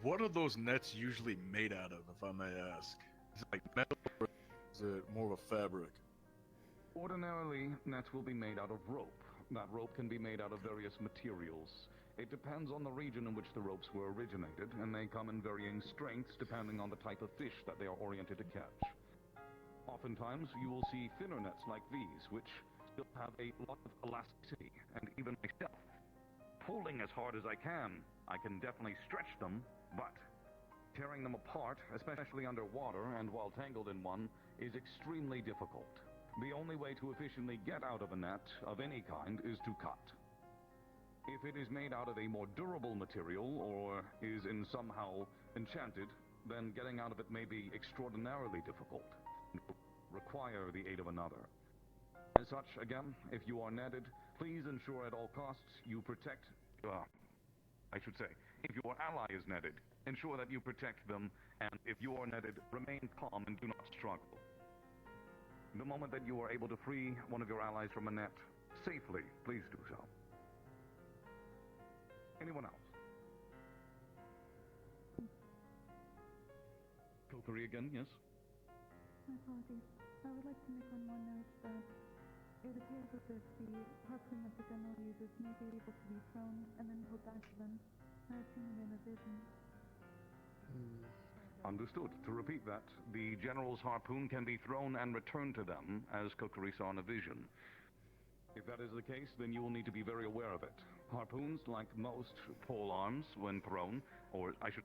What are those nets usually made out of, if I may ask? Is it like metal, or is it more of a fabric? Ordinarily, nets will be made out of rope. That rope can be made out of various materials. It depends on the region in which the ropes were originated, and they come in varying strengths depending on the type of fish that they are oriented to catch. Oftentimes, you will see thinner nets like these, which still have a lot of elasticity, and even myself, pulling as hard as I can definitely stretch them, but tearing them apart, especially underwater and while tangled in one, is extremely difficult. The only way to efficiently get out of a net of any kind is to cut. If it is made out of a more durable material or is somehow enchanted, then getting out of it may be extraordinarily difficult. It will require the aid of another. As such, again, if you are netted, please ensure at all costs you protect, if your ally is netted, ensure that you protect them, and if you are netted, remain calm and do not struggle. The moment that you are able to free one of your allies from a net safely, please do so. Anyone else? Kokiri again, yes? My apologies. I would like to make one more note that it appears as if the harpoon that the general uses may be able to be thrown and then pulled back to them. I have seen it in a vision. Understood. To repeat that, the general's harpoon can be thrown and returned to them, as Kokiri saw in a vision. If that is the case, then you will need to be very aware of it. Harpoons, like most pole arms when thrown, or I should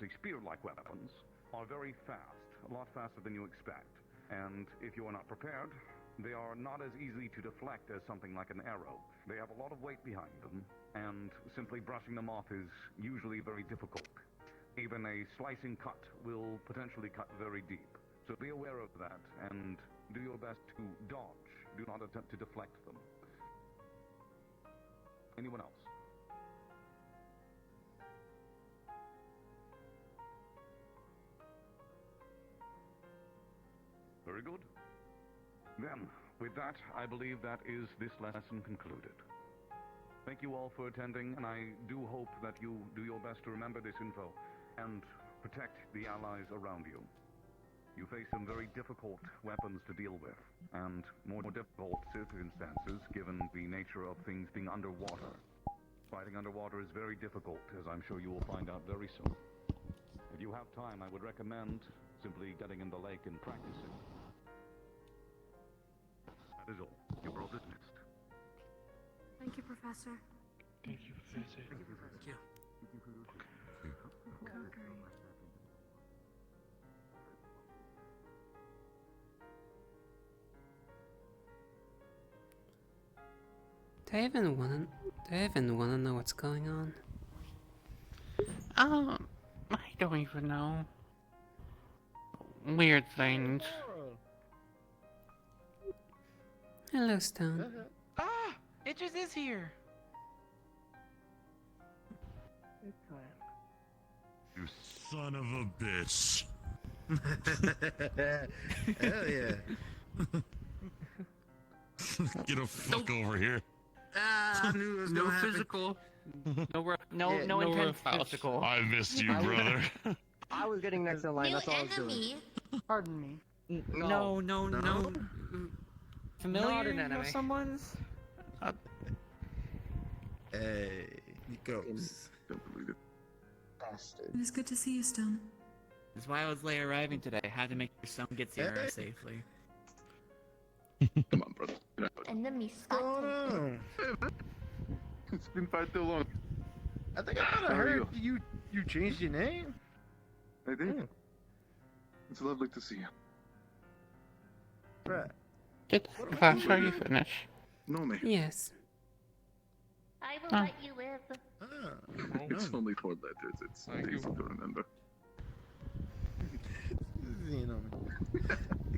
say spear-like weapons, are very fast, a lot faster than you expect. And if you are not prepared, they are not as easy to deflect as something like an arrow. They have a lot of weight behind them, and simply brushing them off is usually very difficult. Even a slicing cut will potentially cut very deep. So be aware of that, and do your best to dodge. Do not attempt to deflect them. Anyone else? Very good. Then, with that, I believe that is this lesson concluded. Thank you all for attending, and I do hope that you do your best to remember this info and protect the allies around you. You face some very difficult weapons to deal with, and more difficult circumstances given the nature of things being underwater. Fighting underwater is very difficult, as I'm sure you will find out very soon. If you have time, I would recommend simply getting in the lake and practicing. That is all. You are all dismissed. Thank you, Professor. Thank you, Professor. Thank you, Professor. Thank you. Do I even wanna know what's going on? I don't even know. Weird things. Hello, Stone. Ah! It just is here! You son of a bitch. Hell yeah. Get a fuck over here. I knew it was No gonna happen. physical. No No intense physical. I missed you, brother. I was getting next in line, that's all I was doing. Pardon me. No. Familiar Not an enemy. with someone's? Hey, he goes. Don't believe it. Bastard. It was good to see you, Stone. That's why I was late arriving today. I had to make sure someone gets here safely. Come on, brother. Enemy What's going on? It's been far too long. I think I might have heard you changed your name. I did. It's lovely to see you. Right. Get the class, are you finished? Know me. Yes. I will let you live. It's only 4 letters. It's easy to remember. You know me.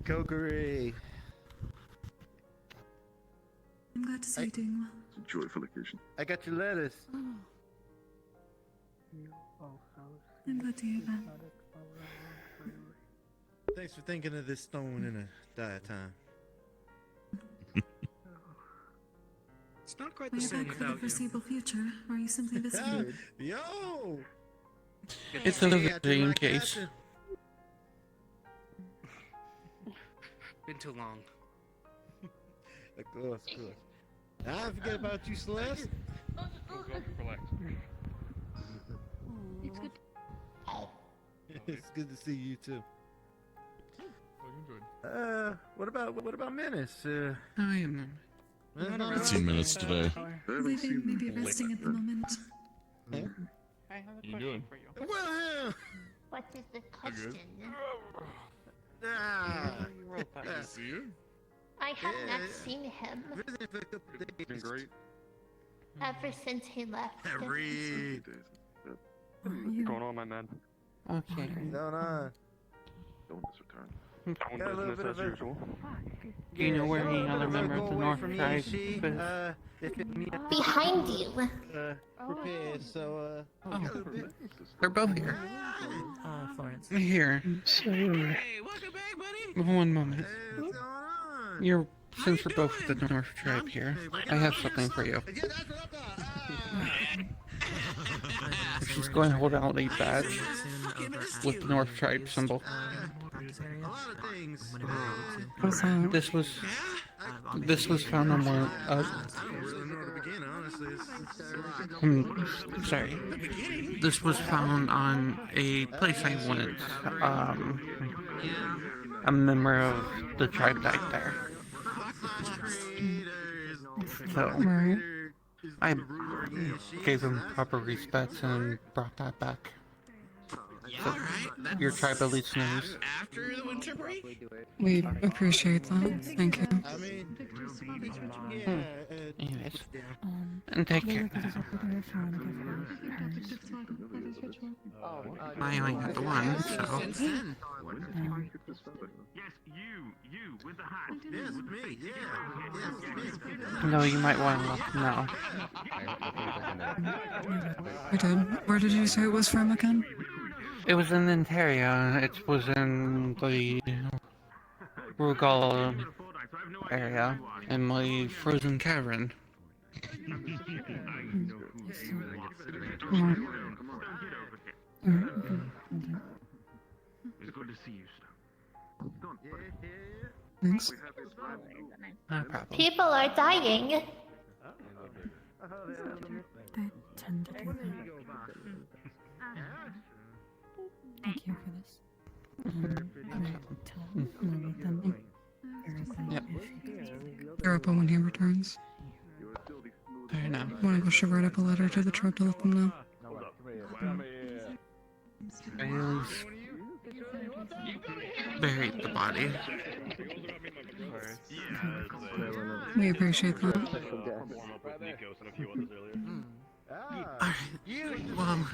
Kokiri. I'm glad to see you doing well. It's a joyful occasion. I got your letters. I'm glad to hear that. Thanks for thinking of this stone in a dire time. It's not quite Are the you same back for the without you. foreseeable future, or are you simply visiting? Yo! It's a Hey, I do dream like case. that. Been too long. Of course. I forget about you, Celeste. It's good. It's good to see you too. What about Menace? I am. 15 minutes today. Leaving, maybe resting at the moment. I have a question for you. Well, What is the question? Good to see you. I have not Yeah. seen him Been great. ever since he left. Harry. What's going on, my man? Okay. Going on. Illness return. Got a little bit of a- Do you know where got a any little other bit of a member of go the away North from tribe Ishi, is? if it means Behind you. prepared, so got a little bit. They're both here. Florence. Here. Hey, welcome back, buddy! One moment. Hey, what's going on? You're since we're both the North tribe here, I have something for you. Yeah, that's what I thought. She's going to hold out a badge. with the North Tribe symbol. What's that? This was found on one. Sorry. This was found on a place I went. A member of the tribe died there. So I gave him proper respects and brought that back. So your tribe at least knows. After the winter break? We appreciate that. Thank you. Anyways, and take care. I only got the one, so. Yes, you with the hat. Yes, me. Yeah. No, you might want to look now. I did. Where did you say it was from again? It was in Ontario. It was in the Rugal area, in my frozen cavern. It's good to see you, Snow. Thanks. No problem. People are dying. They tend to do that. Thank you for this. Yep. They're open when he returns. Fair enough. One of us should write up a letter to the tribe to let them know. Buried the body. We appreciate that. Alright, well,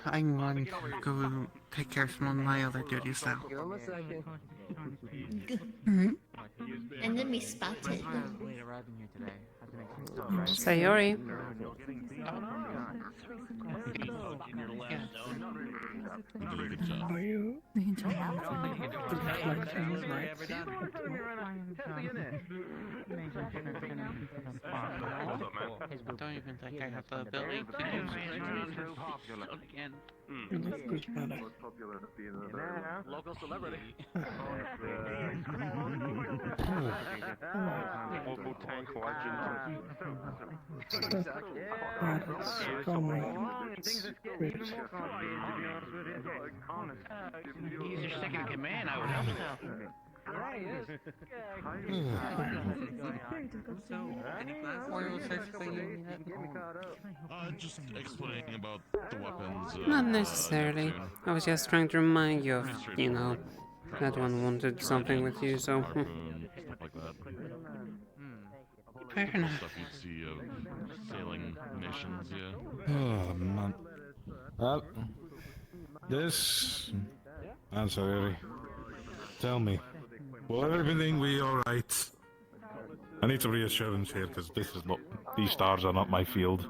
I'm going to go take care of some of my other duties now. Alright. Enemy spotted. Sayori. Are you? We can tell Don't even think I have the ability to do again. Local celebrity. Local tank legend. Oh my. He's your second in command, I would hope so. Just explaining about the weapons. Not necessarily. I was just trying to remind you of, you know, that one wanted something with you, so. Stuff like that. Fair enough. Stuff you'd see of sailing missions, yeah. Oh, man. Well, this... Answer, Eri. Tell me, will everything be alright? I need some reassurance here, because this is not... These stars are not my field.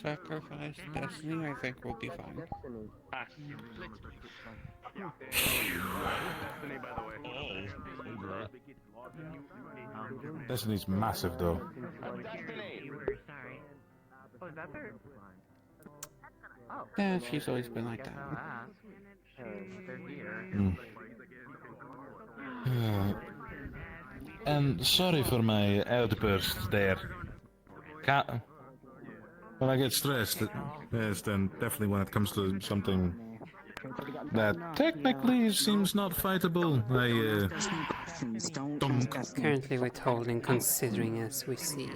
Sacrifice destiny, I think we'll be fine. Destiny's massive, though. Yeah, she's always been like that. And sorry for my outburst there. When I get stressed, yes, then definitely when it comes to something that technically seems not fightable, I don't. Currently withholding considering as we see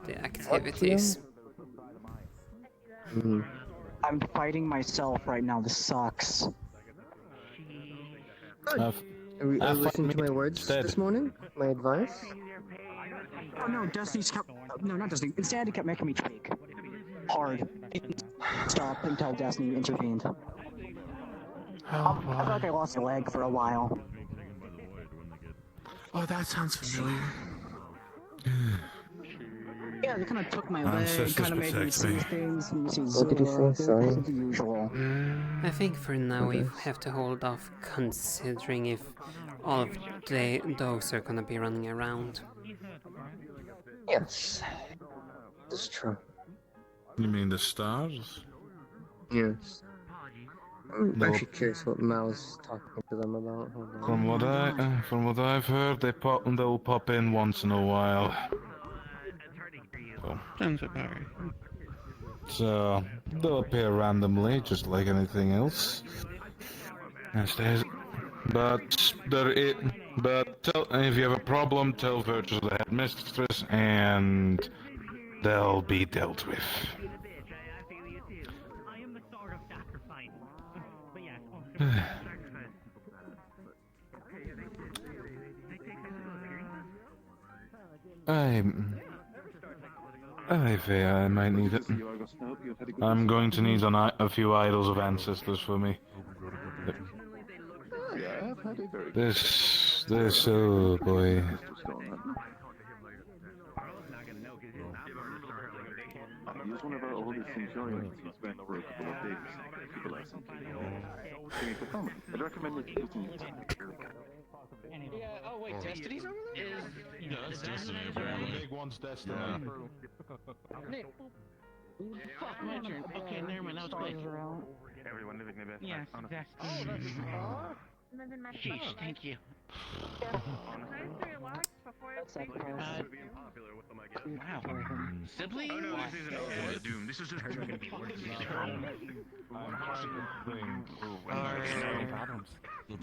the activities. I'm fighting myself right now. This sucks. Are you listening to my words this morning? My advice? Oh no, Destiny's kept... No, not Destiny. Instead, it kept making me tweak. Hard. Stop until Destiny intervened. I felt like I lost a leg for a while. Oh, that sounds familiar. Yeah, they kind of took my leg, kind of made me see things, and see What did you say? Sorry. This isn't the usual. I think for now we have to hold off considering if all of those are gonna be running around. Yes. This is true. You mean the stars? Yes. I'm No. actually curious what Mal's talking to them about. Hold on. From what I've heard, they'll pop in once in a while. Sounds about right. So they'll appear randomly, just like anything else. But if you have a problem, tell Virtus the headmistress, and they'll be dealt with. I fear I might need it. I'm going to need a few idols of ancestors for me. This, oh boy. He's one of our oldest Centurions. He's been over a couple of days. People are simply I'd recommend it using it. Yeah, oh wait, Destiny's over there? Yeah, that's Destiny. The big one's Destiny. Fuck, my turn. Okay, never mind, that was quick. Everyone living their best Yes, life, exactly. Sheesh, thank you. Wow. Simply? Oh, no, this isn't Doom. This is just going to be more? We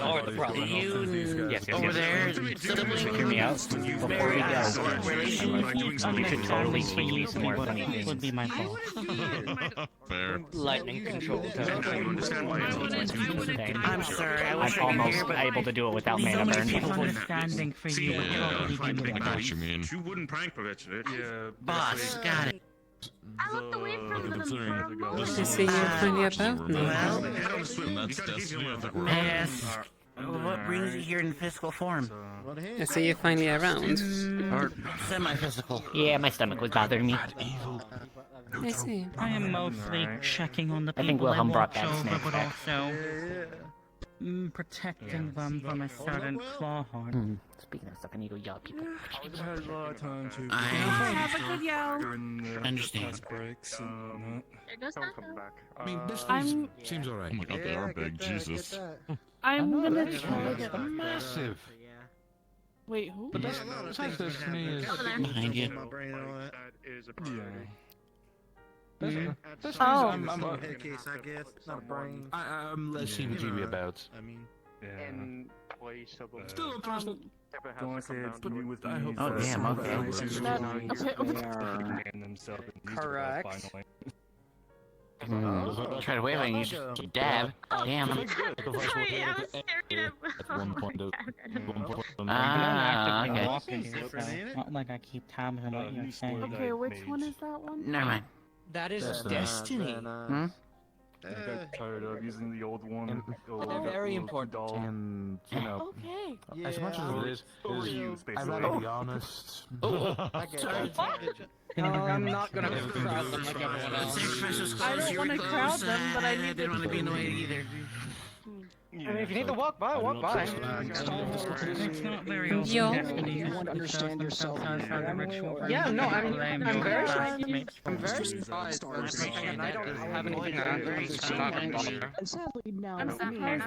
are the problem. Yes, over there, siblings, hear me out. Before we go, you could totally teach me some more funny things. Would be my fault. Fair. Lightning control. I'm sorry, I I'm almost able to do it without mana burn. Understanding for you. I know what you mean. You wouldn't prank Pavlovich. Yeah. Boss, got it. I looked away from them for a moment. I see you're finally about now. That's Destiny. I think we're Yes. What brings you here in physical form? I see you're finally around. Or semi-physical. Yeah, my stomach was bothering me. I see. I am mostly checking on the I people think Wilhelm brought watch that over, snake but back. also protecting them from a certain clawhorn. Speaking of stuff, I need to yell at people. I've had a lot of time to Have a good yell. understand breaks and There goes Taco. I mean, this seems alright. Oh my god, they are big. Jesus. I'm gonna This try is to... massive. Wait, who? But that's Destiny is. Behind you. That's Oh. I'm Head case, I guess. Not a brain. I'm less heebie-jeebie about. I mean, In place of Still interested. Don't say it's to be with me. I hope Oh, damn, okay. Correct. Try to wave and you just dab. Damn. Sorry, I was staring At one point, Ah, okay. Not like I keep tabs on what you're saying. Okay, which one is that one? Never mind. That is Destiny. Hmm? I got tired of using the old one. Very important. And, you know, Okay. as much as it is, I'd rather be honest. Sorry. No, I'm not gonna crowd them like everyone else. I don't want to crowd them, but I need didn't want to be in the way either. I mean, if you need to walk by, walk by. It's not very often Yo. Destiny You want to understand yourself. Yeah, no, I'm very I'm very surprised. And I don't have anything to And sadly, now, I'm surprised.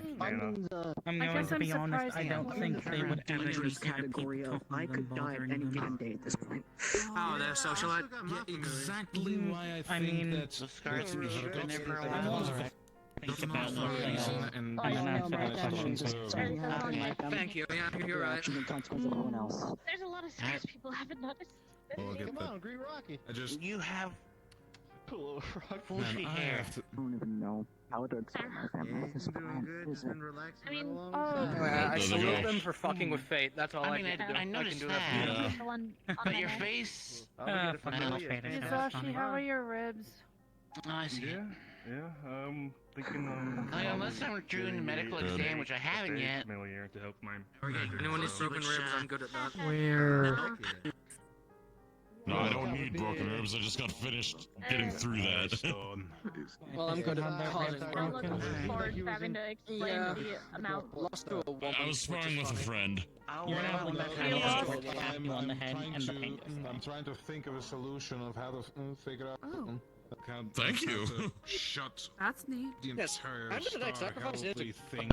I'm going to be honest, I don't think they would do it enters category of I could die at any given day at this point. Oh, they're socialite? Yeah, exactly why I I think mean, that The skirts it's have been there for a I while. think about something else. and I'm gonna answer that question. Thank you. Yeah, you're right. There's a lot of skills people haven't noticed. I'll get come that. on, Green Rocky. I just You have Cool rock. bushy I hair. have to. I don't even know how to explain my family. This is Doing good, just been relaxing. I mean, I salute them for fucking with fate. That's all I I mean, can do. I noticed can that. do that. the one on But my your head. face. Fucking fate. Mizashi, how are your ribs? Oh, I see. Yeah, thinking I mean, unless I'm doing a medical exam, which I haven't yet. familiar to help my Anyone who's broken ribs, I'm good at that. Where? No, I don't need broken ribs. I just got finished getting through that. Well, I'm good at causing Still looking forward to having to explain the amount. I was sparring with a friend. You're not one that kind of support the happy on the hen and the penguin. I'm trying to think of a solution of how to figure out. Thank you. how to Shut That's neat. the Yes, entire I'm gonna star sacrifice healthy it. thing.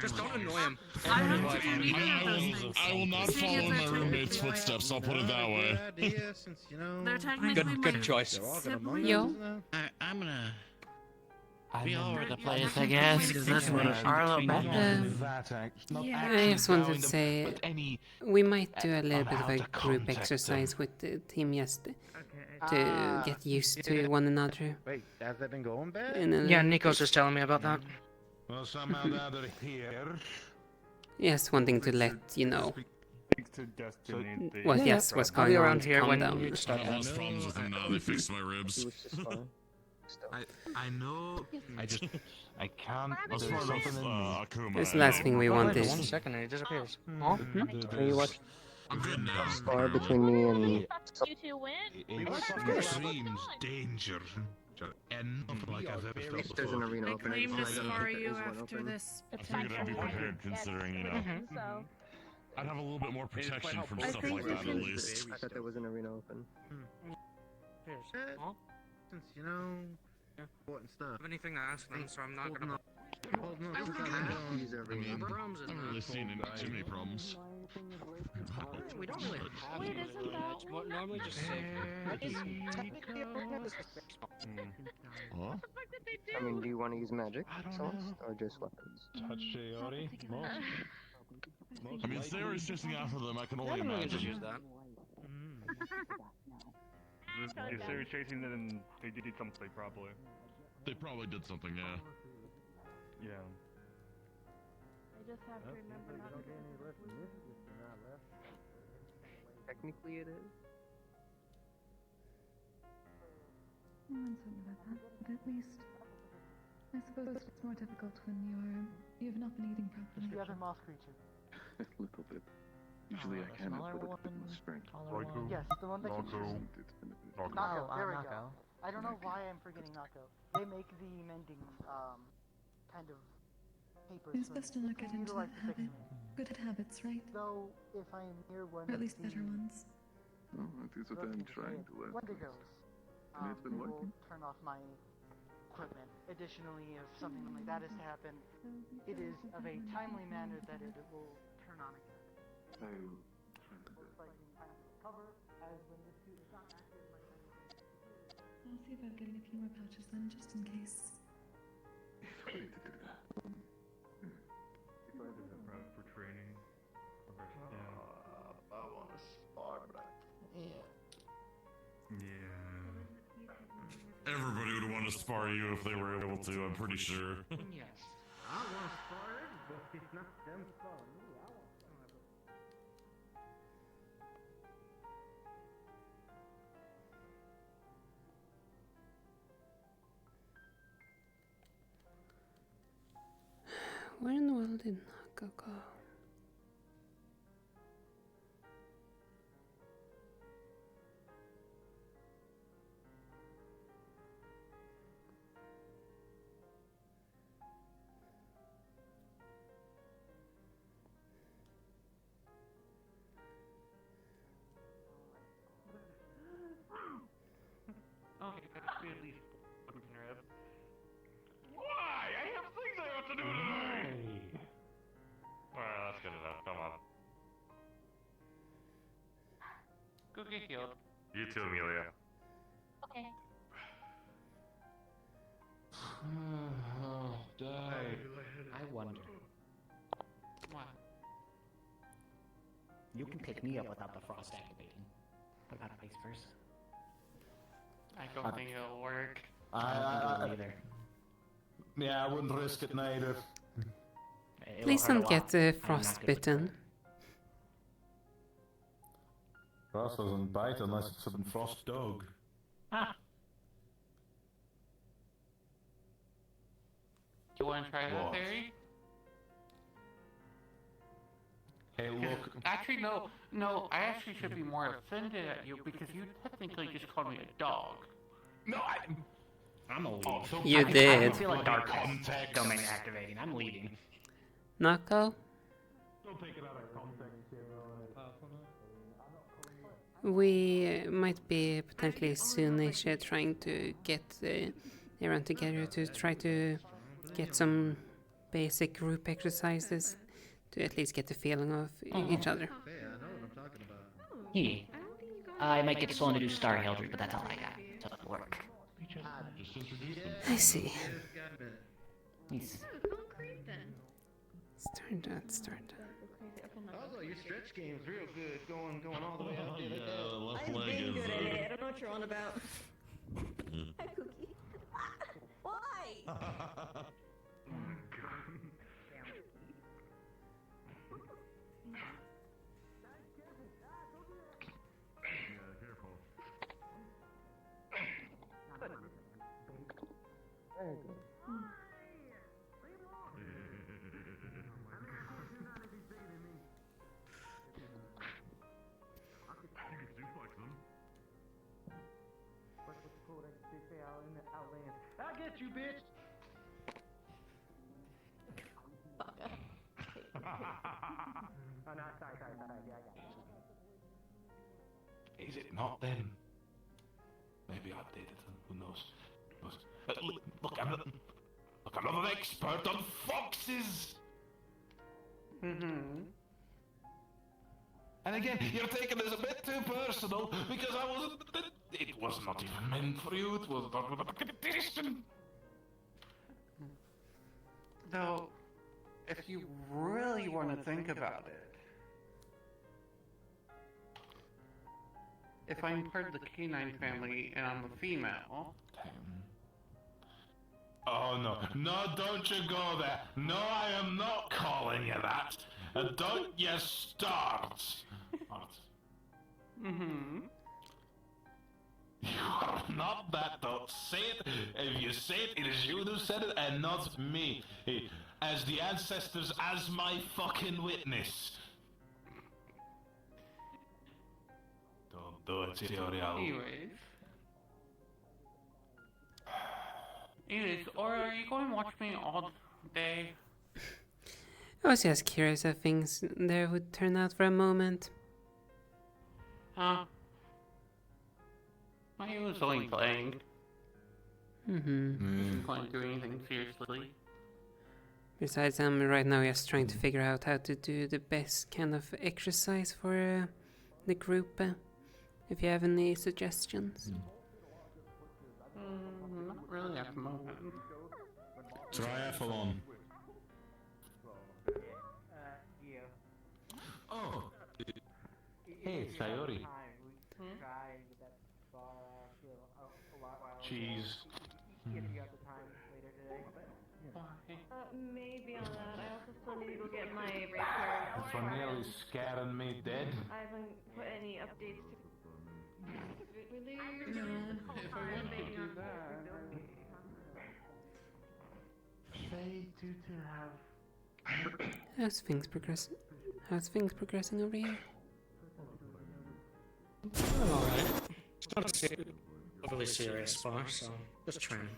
Just don't annoy him. I will not follow in my roommate's footsteps. I'll put it that way. They're technically Good choice. Yo. I'm gonna be all over the place, I guess, because that's what Arlo I just wanted to say we might do a little bit of a group exercise with the team yesterday to get used to one another. Wait, has that been going bad? Yeah, Nico's just telling me about that. Well, somehow out of here. Yes, wanting to let you know. Well, Yeah, yes, what's I'll be going on around to here calm when down. you start. I lost problems with them now. They fixed my ribs. I know. I can't. As far as Akuma. That's the last thing we want is. 1 second and he disappears. Huh? Can you watch I'm good now. spar between me and You two win? It seems danger. Enough like I've ever felt there's an arena I open? claim to just wanted spar know if you there's one after open. this I figured I'd be potential prepared considering, you know. So. I'd have a little bit more protection from I stuff think like you that at should- least. I thought there was an arena open. Since you know what and stuff. I have anything to ask them, so I'm not gonna. Use arena. I haven't really seen too many problems. We don't really have Wait, any. isn't that? What normally just say. Huh? I mean, do you want to use magic sauce or just weapons? I mean, Sarah's chasing after them. I can only Yeah, we can just imagine. use that. If they were chasing them, then they did something probably. They probably did something, yeah. Yeah. I just have to remember not to. Technically, it is. I'm uncertain about that, but at least I suppose it's more difficult when you've not been eating properly. The other moss creature. A little bit. Usually I can put a bit more strength. Yes, the one that can Knocko. There we go. I don't know why I'm forgetting Knocko. They make the mending kind of papers. It's best to not get into that habit. Good habits, right? Though if I am near one, Or at least better ones. No, that is what I'm trying to learn. When it goes, And it's been I will working. turn off my equipment. Additionally, if something like that is to happen, it is of a timely manner that it will turn on again. I will try to do Looks like the kind of cover as when this suit is not active. I'll see about getting a few more pouches then, just in case. It's ready to do that. For training. I want to spar, but Everybody would want to spar you if they were able to, I'm pretty sure. Yes. I want to spar everybody, not them spar me. Where in the world did Naka go? Okay, that's at least why? I have things I have to do today! Alright, that's good enough. Come on. Go get healed. You too, Amelia. Okay. I wonder. What? You can pick me up without the frost activating. Put that face first. I don't think it'll work. I don't think it will either. Yeah, I wouldn't risk it neither. Please don't get frostbitten. Frost doesn't bite unless it's a frost dog. You want to try that What? theory? Hey, look. Actually, no, I actually should be more offended at you because you technically just called me a dog. No, I'm a lead. You I did. feel like darkness domain activating. I'm leading. Nako? Don't take it out of context, We might be potentially soonish trying to get everyone together to try to get some basic group exercises to at least get the feeling of each other. Yeah. I might get Sloan to do Star Hildred, but that's all I got. So it'll work. I see. He's... Start. Also, your stretch game's real good, going all the way out there. left I've leg been is. good at it. I don't know what you're on about. Hi, Cookie. Why? I'll get you, bitch. Oh, no, sorry. Yeah, I got it. Is it not then? Maybe I did it. Who knows? Look, I'm not an expert on foxes. Mm-hmm. And again, you're taking this a bit too personal because I wasn't. It was not even meant for you. It was not a competition. Though, if you really want to think about it, if I'm part of the canine family and I'm a female. Oh no, don't you go there. No, I am not calling you that. Don't you start. Mm-hmm. You are not that, don't say it. If you say it, it is you who said it and not me. As the ancestors, as my fucking witness. Don't do it, Toriel. Anyways, or are you going to watch me all day? I was just curious how things there would turn out for a moment. Huh? I was only playing. Mm-hmm. Wasn't doing anything seriously. Besides, I'm right now just trying to figure out how to do the best kind of exercise for the group. If you have any suggestions. Not really at the moment. Triathlon. Oh. Hey, Sayori. Cheese. Maybe on that. I also still need to go get my race card. For nearly scaring me dead. I haven't put any updates to release. If I want to do that, they do to have. How's things progressing over here? Alright. It's not a overly serious bar, so just trying.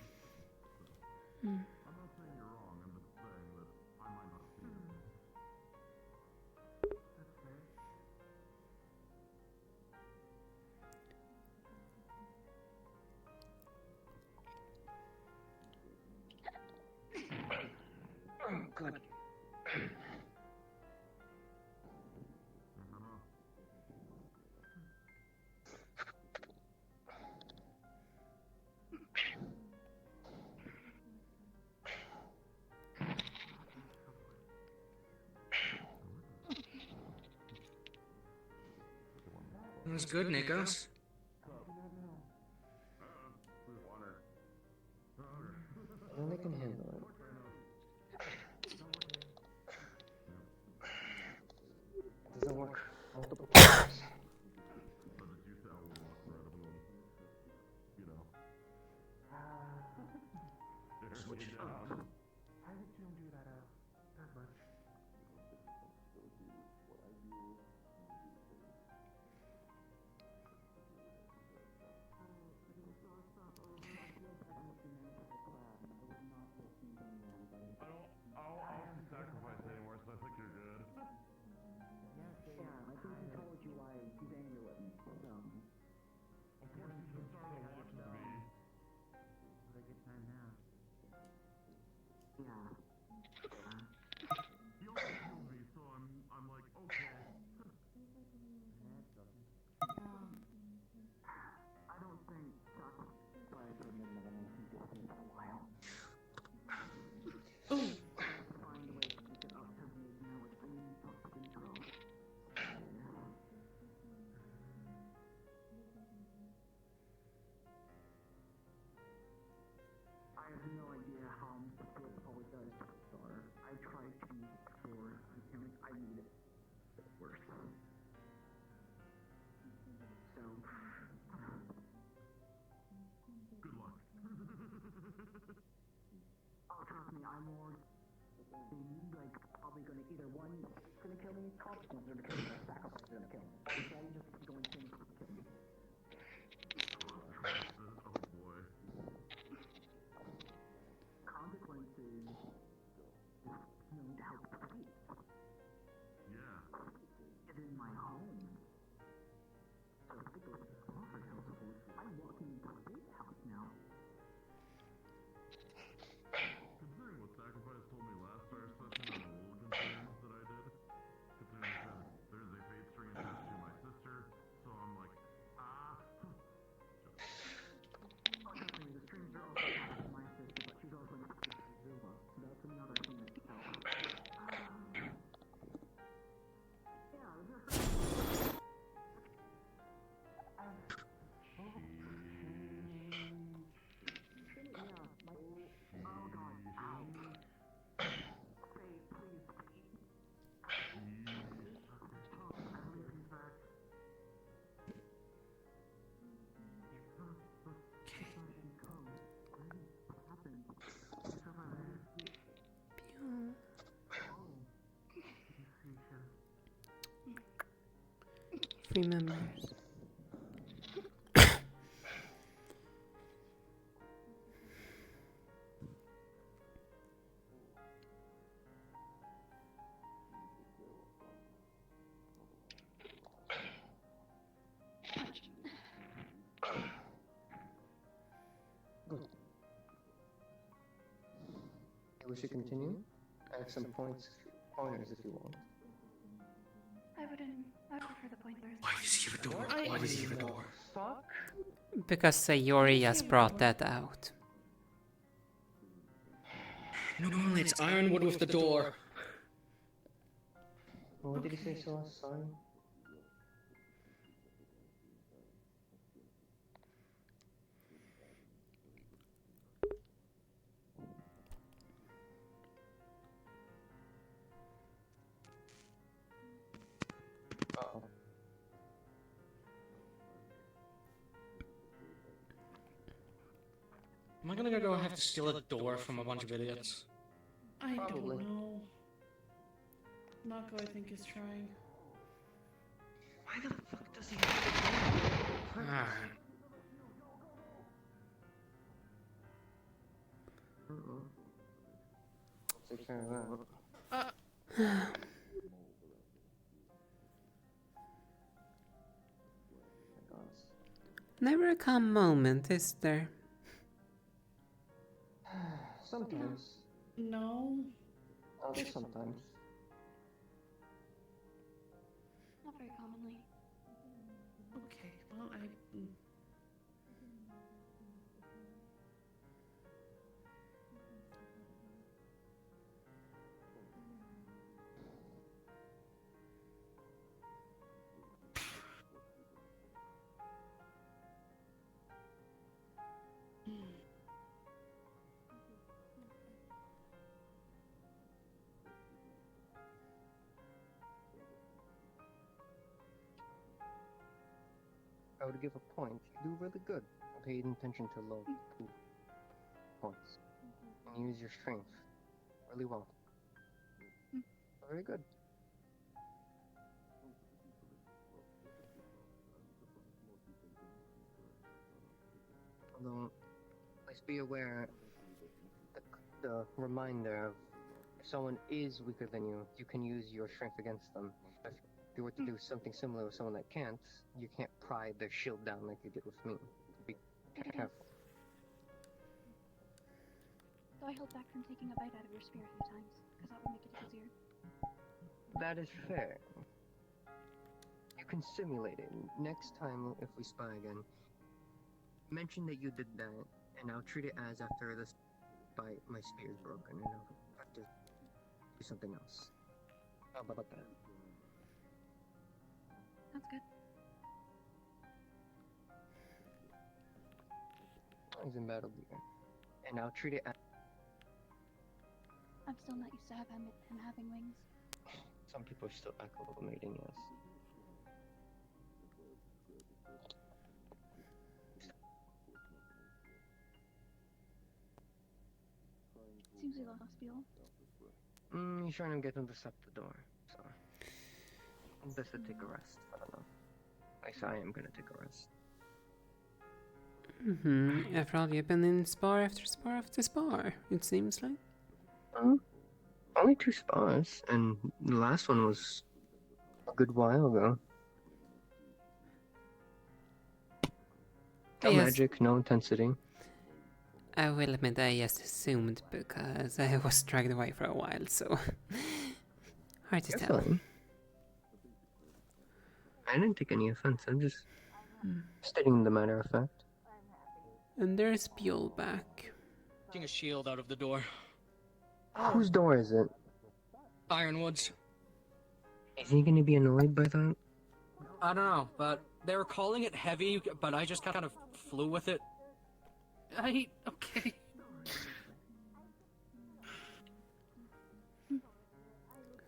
Oh, good. That was good, Nikos. Well, they can handle it. Doesn't work multiple times. Switch it up. Why would you do that, that much? kill me, consequences are gonna kill me, sacrifices are gonna kill me. Instead, you just go insane and kill me. Oh boy. Consequences is known to help fate. Yeah. Is in my home. So if I go to the Crawford household, I'm walking into fate's house now. Considering what Sacrifice told me last Star session and the Mulligan plans that I did, considering he said there's a fate string attached to my sister, so I'm like, Obviously, the strings are also attached to my sister, but she's also not Zilla, so that's another thing that helps. Yeah, there's oh god, ow. Faye, please. I believe he's back. Remembers. We should continue. I have some pointers if you want. I prefer the pointers. Why does he have a door? Why does he have a door? Because Sayori has brought that out. Normally it's Ironwood with the door. What did he say so last time? Uh-oh. Am I gonna go have to steal a door from a bunch of idiots? I Probably. don't know. Mako, I think, is trying. Why the fuck does he have a door? Take care of that. Never a calm moment, is there? Sometimes. No. Sometimes. Not very commonly. Okay, well, I would give a point. You do really good. Paid attention to low points. And use your strength really well. Very good. Although, please be aware the reminder of if someone is weaker than you, you can use your strength against them. If you were to do something similar with someone that can't, you can't pry their shield down like you did with me. Be careful. So I held back from taking a bite out of your spear a few times, because that would make it easier. That is fair. You can simulate it. Next time, if we spy again, mention that you did that, and I'll treat it as after this bite, my spear is broken, and I'll have to do something else. How about that? That's good. He's in battle gear. And I'll treat it as... I'm still not used to him having wings. Some people are still acclimating, yes. Seems we lost Beal. He's trying to get him to stop the door, so... Just to take a rest. I don't know. I say I am gonna take a rest. After all, you've been in spar after spar after spar, it seems like. Only 2 spars, and the last one was a good while ago. No magic, no intensity. I will admit I just assumed because I was dragged away for a while, so hard to tell. Fine. I didn't take any offense, I'm just stating the matter of fact. And there's Buell back. Taking a shield out of the door. Whose door is it? Ironwood's. Is he gonna be annoyed by that? I don't know, but they were calling it heavy, but I just kind of flew with it. Okay.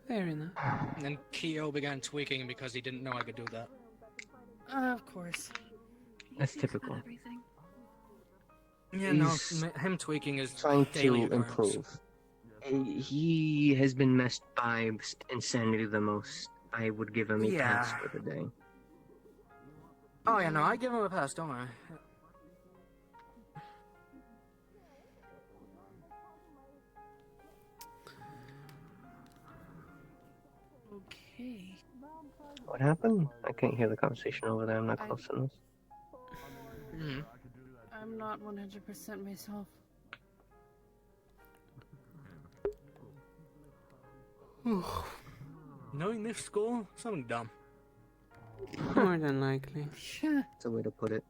Fair enough. And then Keo began tweaking because he didn't know I could do that. Of course. That's typical. Yeah, no, him tweaking is trying daily to occurrence. improve. He has been messed by insanity the most. I would give him a pass for the day. Oh yeah, no, I give him a pass, don't I? Okay. What happened? I can't hear the conversation over there. I'm not close enough. I'm not 100% myself. Knowing this school, something dumb. More than likely. That's a way to put it.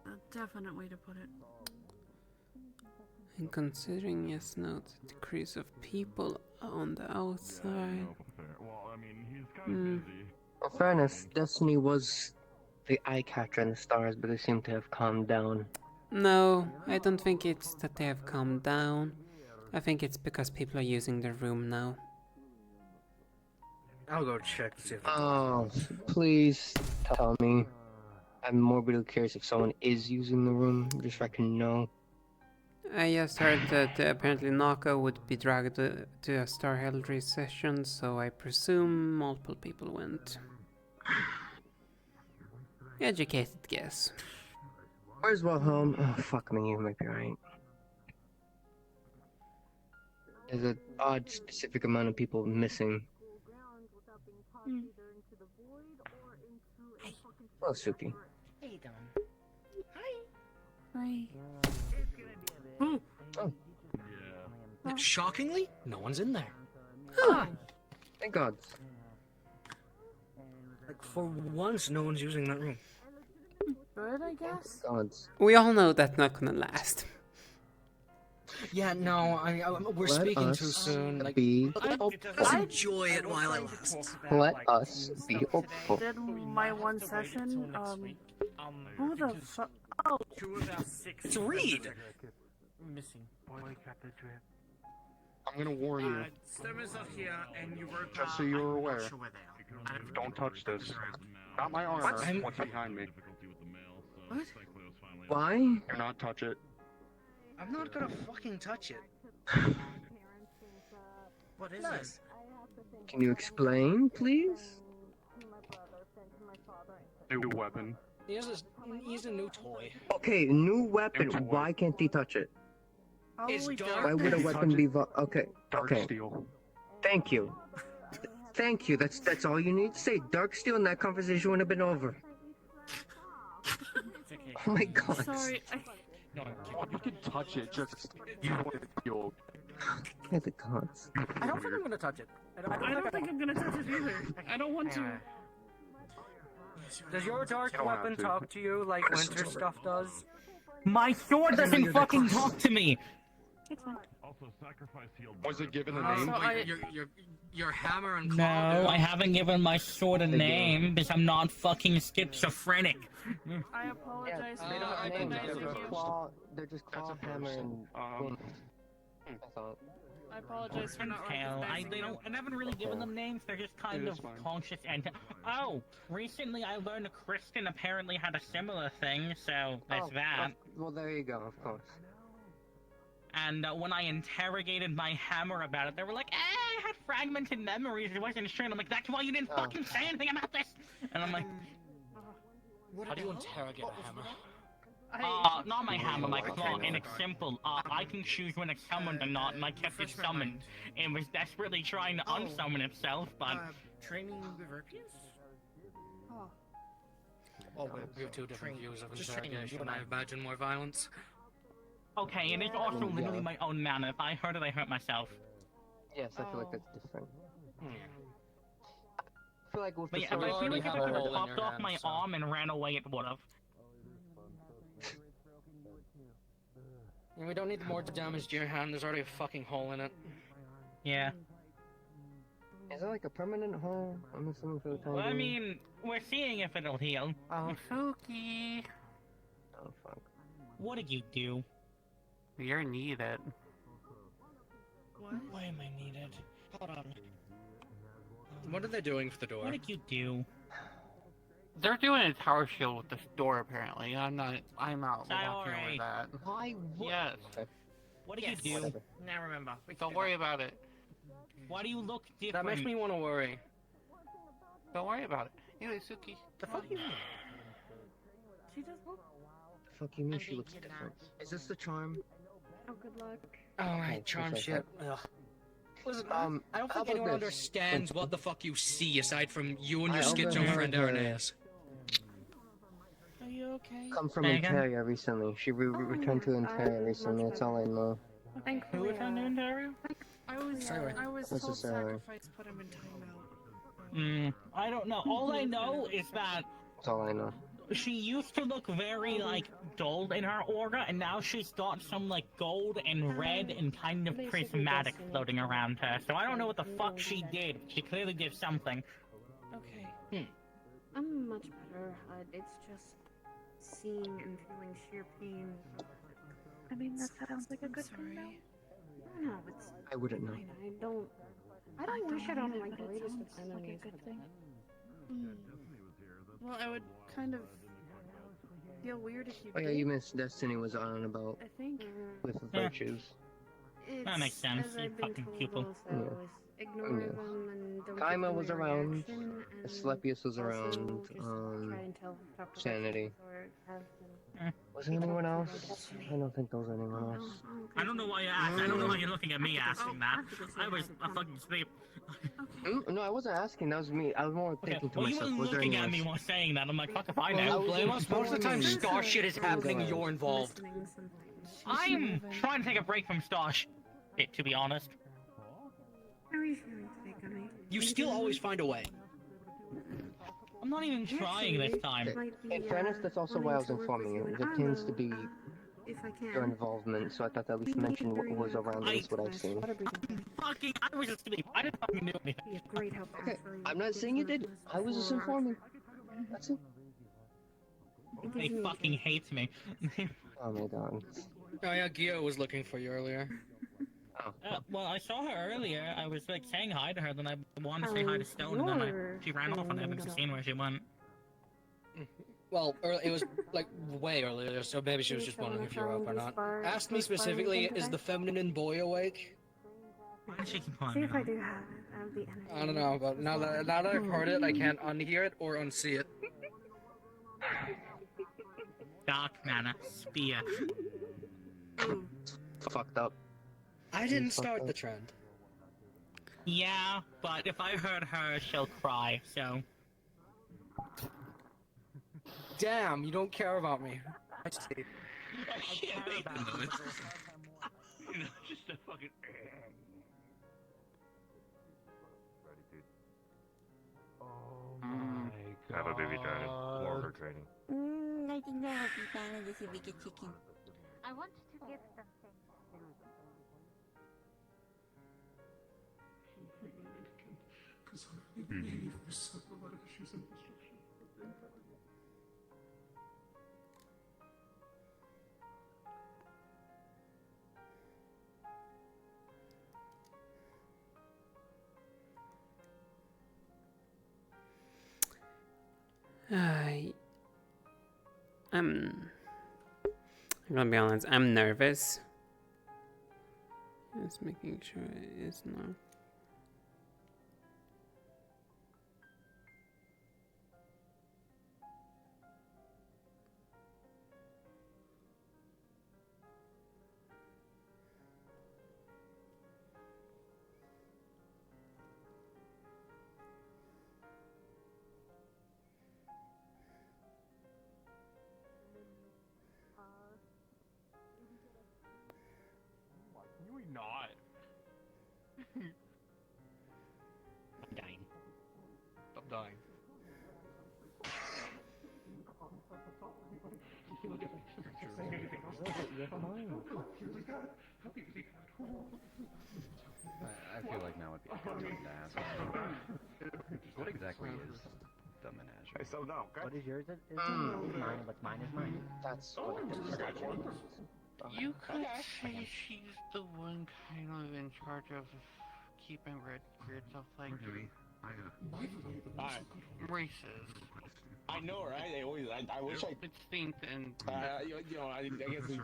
A definite way to put it. And considering yes now the decrease of people on the outside. In fairness, Destiny was the eye catcher in the stars, but they seem to have calmed down. No, I don't think it's that they have calmed down. I think it's because people are using the room now. I'll go check to see if Oh, please tell me. I'm morbidly curious if someone is using the room, just so I can know. I just heard that apparently Naka would be dragged to a Star Heraldry session, so I presume multiple people went. Educated guess. Where's Wilhelm? Oh, fuck me, you might be right. There's an odd specific amount of people missing. Hello, Suki. Hey, Don. Hi. Shockingly, no one's in there. Thank God. Like, for once, no one's using that room. Good, I guess. Gods. We all know that's not gonna last. Yeah, no, we're Let speaking us too soon. Like, be let's enjoy it while it lasts. Let us be hopeful. Did my one session, who the fuck? Oh, It's Reed! Missing. I'm gonna warn you, Stemmer's up here, and you wrote just so you're aware. Don't touch this. Not my armor. What's behind me? What? Why? Do not touch it. I'm not gonna fucking touch it. What is this? Can you explain, please? New weapon. He's a new toy. Okay, new weapon. Why can't he touch it? It's dark. Why would a weapon be okay? Dark Okay. steel. Thank you. Thank you. That's all you need to say. Dark steel, and that conversation would have been over. Oh my God. sorry. No, you can touch it. Just you want it feel. Yeah, the gods. I don't think I'm gonna touch it. I don't think I'm gonna touch it either. I don't want to. Does your dark You don't have weapon to. talk to you like winter stuff does? My sword doesn't fucking talk to me! Also, sacrifice healed. Was it given a Also, name? your hammer and claw. No, I haven't given my sword a name because I'm not fucking schizophrenic. I apologize for They not don't have names. recognizing They're just you. claw. They're just claw, hammer, and boom. I thought. I apologize for not Hell, recognizing you. I haven't really given them names. They're just kind It of is fine. conscious. And oh, recently I learned Kristen apparently had a similar thing. So there's that. Well, there you go. Of course. And when I interrogated my hammer about it, they were like, "Eh, I had fragmented memories. It wasn't straight. I'm like, that's why you didn't fucking say anything about this. And I'm like, How do you interrogate a hammer? not my hammer, my claw, and it's simple. I can choose when it's summoned or not, and I kept it summoned. It was desperately trying to unsummon itself, but... Training with rapiers? Oh, we have two different views of interrogation. I imagine more violence. Okay, and it's also literally my own manner. If I hurt it, I hurt myself. Yes, I feel like that's different. I feel like with But yeah, I feel like if it could have popped off my arm and ran away, it would've. We don't need more damage to your hand, there's already a fucking hole in it. Yeah. Is it like a permanent hole? I'm assuming for the time Well, I being. mean, we're seeing if it'll heal. Oh, Suki. Oh, fuck. What did you do? You're needed. What? Why am I needed? Hold on. What are they doing for the door? What did you do? They're doing a tower shield with this door, apparently. I'm out walking over that. Why? Yes. What did you do? Now remember. Don't worry about it. Why do you look different? That makes me want to worry. Don't worry about it. Anyway, Suki. The fuck you? She does what? The fuck you mean she looks different? Is this the charm? Oh, good luck. Alright, charm shit. Ugh. Listen, I don't how think anyone about this? understands what the fuck you see aside from you and your I schizo overheard friend her- Irenaeus. Are you okay? Come from Say again? Ontario recently. She returned to Ontario recently, that's all I know. Thankfully, Who was on Ontario? I was Sorry. What's told the salary? sacrifice put him in timeout. I don't know. All I know is that That's all I know. she used to look very, like, dull in her aura, and now she's got some, like, gold and red and kind of prismatic floating around her. So I don't know what the fuck she did. She clearly did something. Okay. I'm much better. It's just seeing and feeling sheer pain. I mean, that sounds like a good thing, though. No, it's. I wouldn't know. I don't wish it on my greatest of enemies. Like a good thing. Well, I would kind of feel weird if you. Oh yeah, you missed Destiny was on about I think. with virtues. That makes sense, As you I've been fucking told pupil. also, is ignore Yeah. them and don't Kaima give them was a around, reaction, and Asclepius was also around, just try and tell Dr. Sanity. Or have them Was there anyone else? I don't think there was anyone else. I don't know why you asked. I don't know why you're looking at me asking that. I was fucking asleep. No, I wasn't asking, that was me. I was more thinking to Well, you myself, were was there looking anyone at me else? while saying that. I'm like, fuck if I Well, know. don't blame us. Most of the time, star shit is happening, you're involved. I'm trying to take a break from star shit, to be honest. You still always find a way. I'm not even trying this time. In fairness, that's also why I was informing you. There tends to be your involvement, so I thought to at least mention what was around at least what I've seen. I was asleep. I didn't fucking do anything. Okay, I'm not saying you did. I was just informing. That's it. They fucking hate me. Oh my god. Oh yeah, Gio was looking for you earlier. Well, I saw her earlier. I was like saying hi to her, then I wanted to say hi to Stone, and then she ran off, and I haven't seen where she went. Well, it was like way earlier, so maybe she was just wondering if you were up or not. Asked me specifically, is the feminine boy awake? Why did she keep calling See me if I do have the energy. I don't know, but now that I've heard it, I can't unhear it or unsee it. Dark mana, spear. Fucked up. I didn't start the trend. Yeah, but if I hurt her, she'll cry, so... Damn, you don't care about me. I see. I care about it. You know, just a fucking... Have a baby darling. More her training. I think that would be fine with a big chicken. I want to give them things to do. I'm gonna be honest, I'm nervous. Just making sure it is not. not. I'm dying. Stop dying. I feel like now would be a good time to ask. What exactly is the menagerie? Hey, so no, okay? What is yours is mine, and what's mine is mine. That's what the statue. You could say she's the one kind of in charge of keeping records of like races. I know, right? I always, I wish I. Instinct and. You know, I guess we.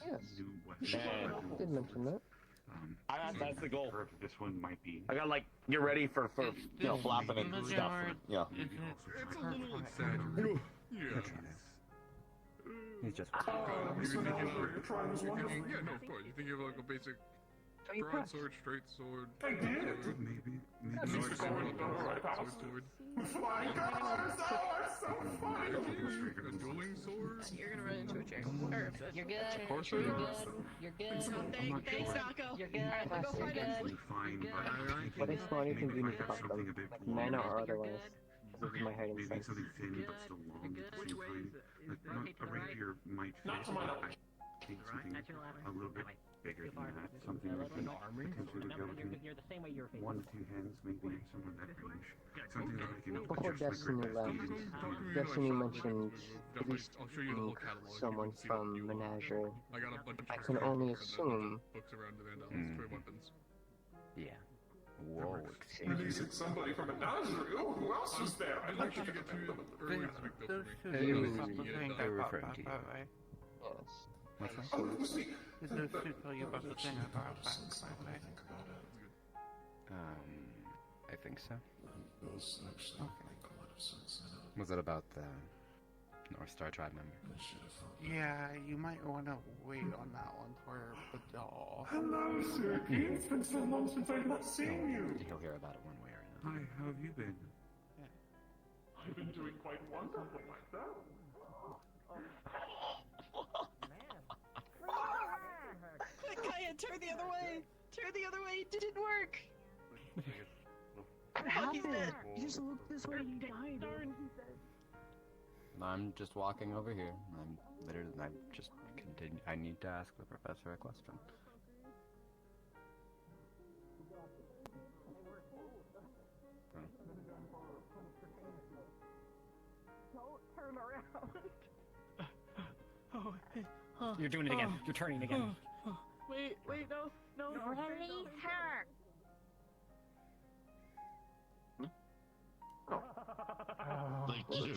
Yes. I did mention that. That's the goal. This one might be. I gotta like get ready for you know, flopping and stuff. Yeah. It's a little exaggerated. Yeah. He's just. Yeah, no, of course. You think you have like a basic broadsword, straight sword. I did. Maybe. Sword. My God, that was so funny. A dueling sword. You're gonna run into a chair. You're good. Of course You're I am. good. You're good. Thanks, Taco. You're good. Go fight him. What exploding things you need to fuck them? Like mana or otherwise? This is my hiding place. Something thin but still long at the same time. Like, not a rapier might fit, but I think something a little bit bigger than that. Something that could potentially go between 1 to 2 hands, maybe somewhere in that range. Something that I can Before adjust my Destiny gravity left, to. Destiny mentioned at Definitely, least I'll show you the whole catalog. someone from Menagerie. I got a bunch of I can only assume. books around the Vandals, toy weapons. Yeah. Whoa, You said somebody from a menagerie. Oh, who else is there? I'd like you to get to them earlier this week, though, for me. They were referring to you. Yes. What's that? Oh, who's the... It's to tell you about the thing I brought back. I think so. Okay. Was it about the North Star tribe member? Yeah, you might want to wait on that one for the doll. Hello, sir. It's been so long since I've not seen you. He'll hear about it one way or another. Hi, how have you been? I've been doing quite wonderful myself. Quick, Kaya, turn the other way! Turn the other way! It didn't work! What happened? You just looked this way and he died. I'm just walking over here. I'm just continue. I need to ask the professor a question. Don't turn around. Oh, you're doing it again. You're turning again. Wait, no. Release her. Thank you.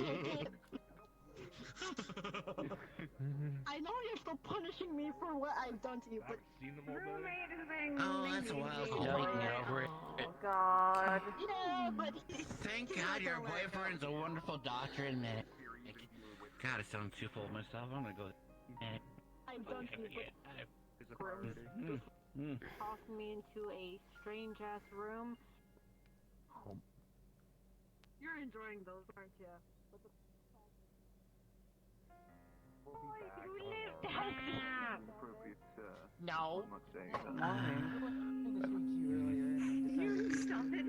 I know you're still punishing me for what I've done to you, but Oh, that's a while Oh, over it. Oh God. Yeah, but Thank God your boyfriend's a wonderful doctor and medic. God, it sounds too full of myself. I'm gonna go. I've done to you, but Tossed me into a strange ass room. You're enjoying those, aren't you? No. You stop it.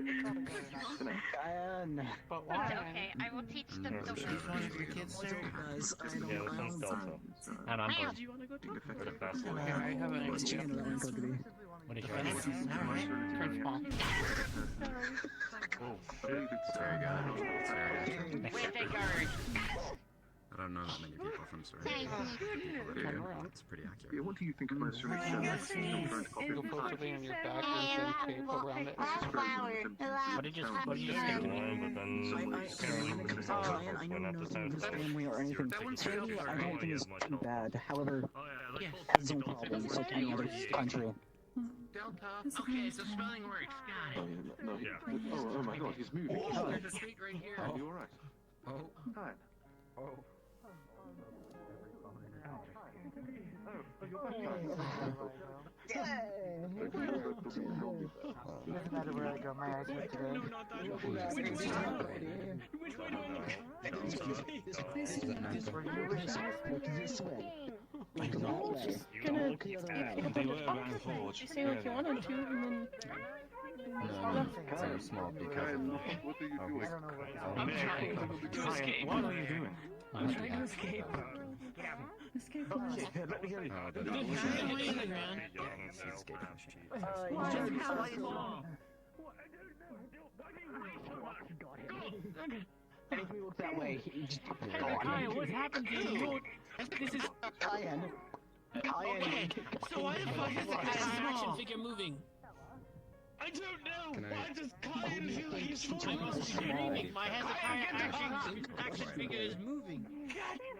But It's why? okay. I will teach them the way. She's one of your kids, sir? Yeah, this one's Delta. And I'm Hiya. bored. Do you want to go talk? We're the fast Okay, one. I have an idea. What is your idea? Turn small. Oh, shit. Very good. With the guard. I don't know that many people from Serenity. Thank It's pretty accurate. What do you think about Serenity? You'll put something on your back and then tape around it. What did you stick to me? But then I know nothing of his family or anything. Serenity, I don't think is too bad. However, Yeah. his own problems like any other country. Delta. Okay, so spelling works. Got it. No, yeah. Oh my God, he's moving. There's a street right here. Are you alright? Oh. Hi. Oh. Doesn't matter where I go, my eyes are today. This way. Look this way. Look I that was way. just gonna see if you opened the box, you say like you wanted to, and then... No, it's so small because of What are you doing? I'm trying to escape. What are you doing? I'm trying to escape. Get out. Escape. Let me get it. Oh, Good. that's Lay on the ground. he's escaping. Anything look that way, just Kaya, what happened to you? This is Cayenne. Okay, so why the fuck is the action figure moving? I don't know. I Why does Kyan feel like he's I must be dreaming. My Hezekiah action figure is moving.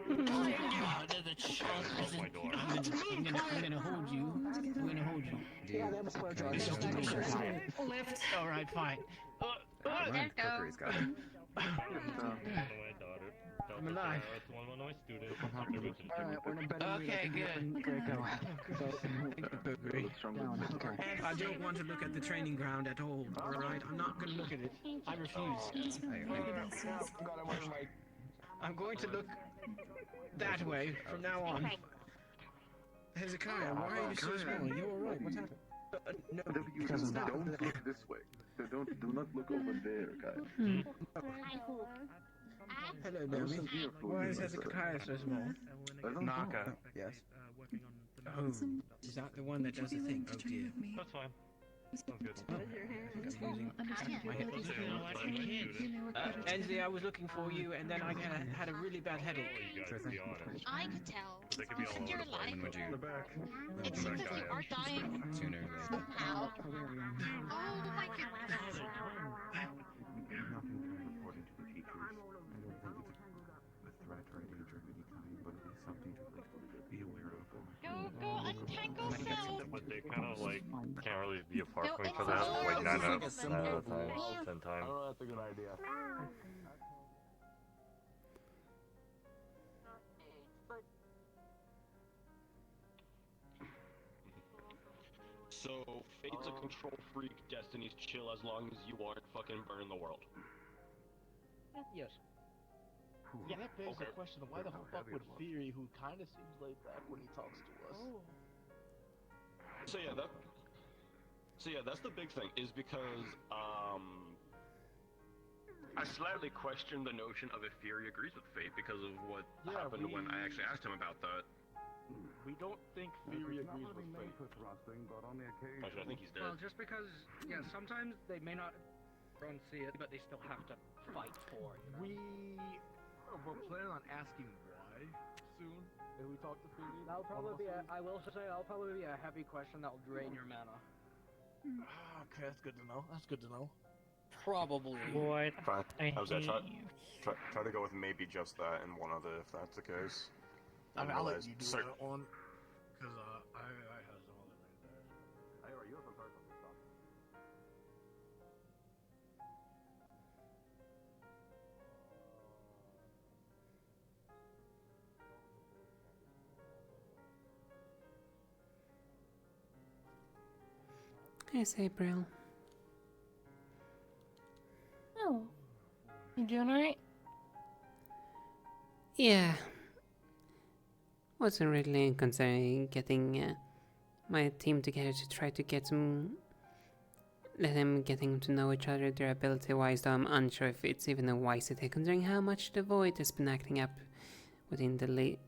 God, the child isn't. I'm gonna hold you. I'm gonna hold you. Yeah, they have a square jar. Lift. All right, fine. Cookery's got it. I'm alive. Alright, we're in a better mood. Okay, good. Okay. I don't want to look at the training ground at all. Alright, I'm not gonna look at it. I refuse. I'm going to look that way from now on. Hezekiah, why are you so small? You alright? What's happened? No, don't look this way. Do not look over there, guys. Hello, Naomi. Why is Hezekiah so small? Naka. Yes. Oh, is that the one that does the thing? Oh dear. That's fine. Sounds good. Enzi, I was looking for you, and then I had a really bad headache. I could tell. And you're alive. When would you? It seems that you are dying Sooner or later. somehow. Oh my goodness. According to the teachers, I don't think it's a threat or a danger of any kind, but at least something to like be aware of. Go untangle self. But they kind of like can't really be apart No, from each it's other not. like 9 out It's of 10 like a times. 10 I times. don't know, that's a good idea. So, Fate's a control freak, Destiny's chill as long as you aren't fucking burning the world. Yes. Yeah, that begs the question of why the fuck would Fury, who kind of seems laid back when he talks to us. So yeah, that's the big thing, is because, I slightly question the notion of if Fury agrees with Fate because of what happened when I actually asked him about that. We don't think Fury agrees with Fate. Actually, I think he's Well, dead. just because, yeah, sometimes they may not see it, but they still have to fight for it. We're planning on asking why soon. If we talk to Fury. That'll probably be I will say, that'll probably be a heavy question that'll drain your mana. Okay, that's good to know. That's good to know. Probably. Boy, Fine. I was gonna hate try to go with maybe just that and one other if that's the case. I mean, I'll let you do Sir- that one, because I have some other things there. Hey, you have some personal stuff. Yes, April. Oh. You doing alright? Yeah. Wasn't really considering getting my team together to try to get some. Let them getting to know each other, their ability wise, though I'm unsure if it's even a wise idea considering how much the void has been acting up within the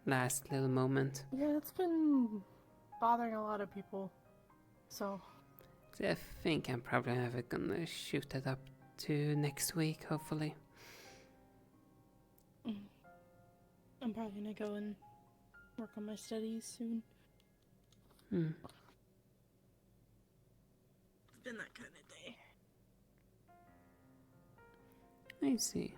last little moment. Yeah, it's been bothering a lot of people. So. So I think I'm probably never gonna shoot that up to next week, hopefully. I'm probably gonna go and work on my studies soon. Hmm. It's been that kind of day. I see.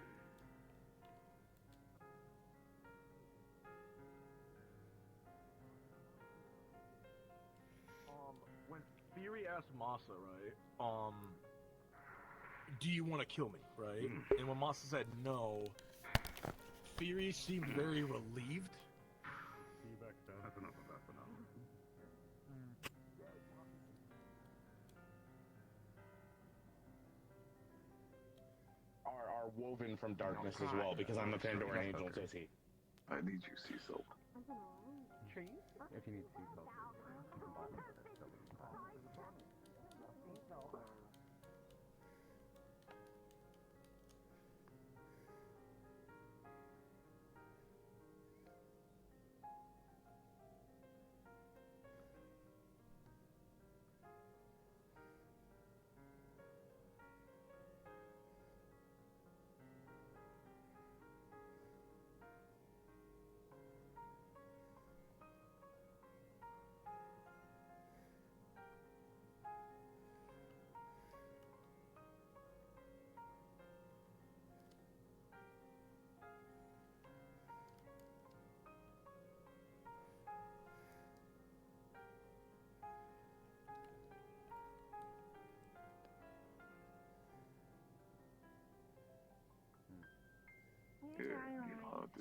When Fury asked Masa, right, do you want to kill me, right? And when Masa said no, Fury seemed very relieved. That's enough of that for now. Are woven from darkness as well, because I'm the Pandoran angel, says he. I need you, sea salt. Trees? If you need sea salt, you can buy them for the silver cost.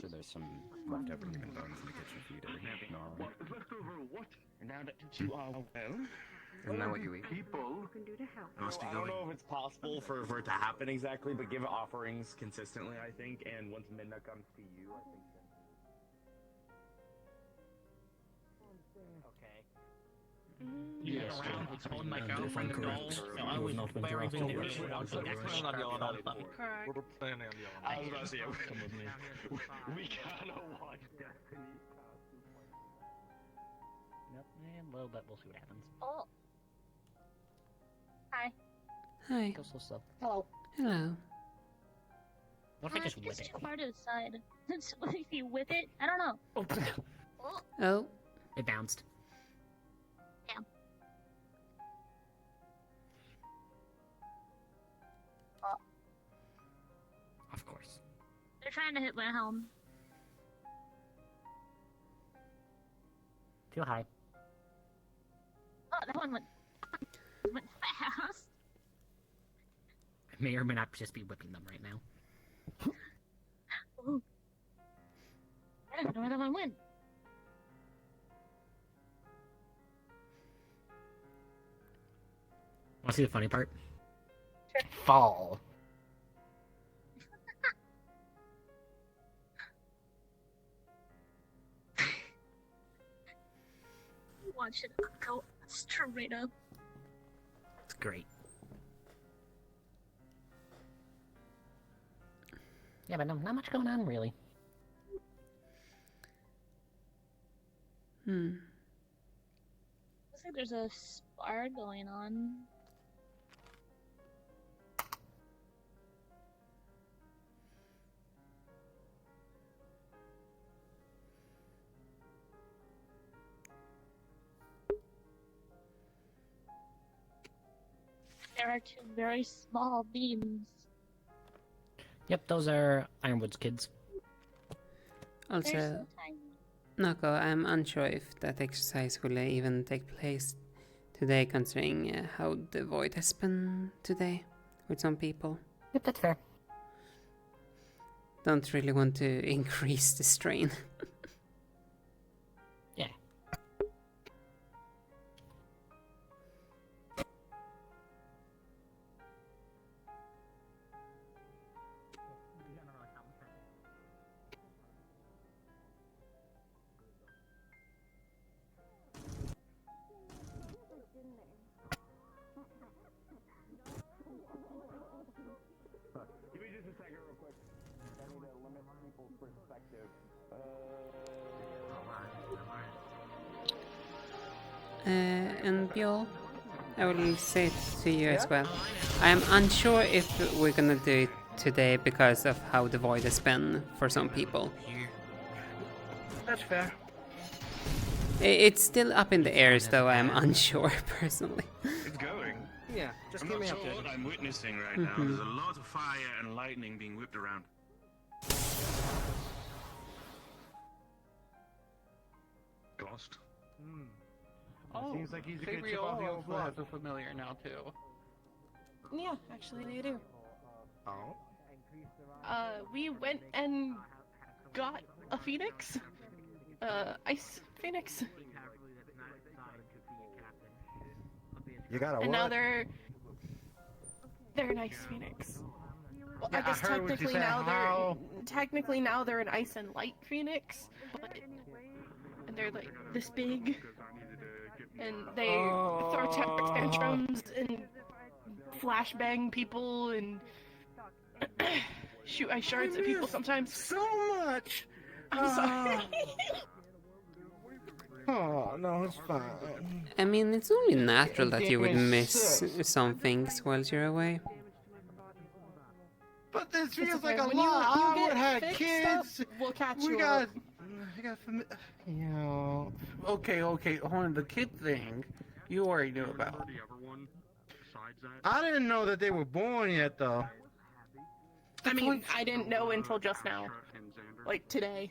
So there's some leftover human bones in the kitchen for you to gnaw on. Leftover what? Now that you are well. Isn't that what you eat? People. Must I don't know if it's possible for it to happen exactly, but give offerings consistently, I think, and once Midna comes to you, I think You get around with told my girlfriend the goal, so I was very busy with it. We're planning on yelling at it. Correct. We're planning on yelling I at was it. about to say, we gotta watch Destiny. Yep, a little bit. We'll see what happens. Oh. Hi. Hi. Go slow, slow. Hello. Hello. What if I just whip It's it? too far to the side. If you whip it, I don't know. Oh. Oh. It bounced. Yeah. Oh. Of course. They're trying to hit my helm. Too high. Oh, that one went fast. I may or may not just be whipping them right now. Ooh. I don't know where that one went. Want to see the funny part? Sure. Fall. Watch it go straight up. It's great. Yeah, but no, not much going on really. Hmm. Looks like there's a spar going on. There are two very small beams. Yep, those are Ironwood's kids. They're Also, so tiny. Nako, I'm unsure if that exercise will even take place today, considering how the void has been today with some people. Yep, that's fair. Don't really want to increase the strain. Yeah. Give me just a second real quick. I need to limit people's perspective. And Bjorn, I will say it to you as well. I am unsure if we're gonna do it today because of how the void has been for some people. That's fair. It's still up in the air, though I am unsure personally. It's going. Yeah, just I'm keep not me sure updated. what I'm witnessing right now. There's a lot of fire and lightning being whipped around. Ghost? Oh, Seems like he's a good chip Gabriel off the old also block. has a familiar now too. Yeah, actually they do. Oh. We went and got a phoenix. Ice phoenix. You got a And what? now they're an ice phoenix. Well, Yeah, I guess heard what you said. technically now they're an ice and light phoenix, and they're like this big, and they throw tantrums and flashbang people and shoot ice shards at people sometimes. So much. I'm sorry. Oh no, it's fine. I mean, it's only natural that you would Damn it, miss sus. some things whilst you're away. But this It's feels okay. like a When lot. you I get would have fixed kids. up, we'll catch We you got. up. I got. Yo. Okay. Hold on. The kid thing, you already knew about. I didn't know that they were born yet, though. I mean, I didn't know until just now, like today,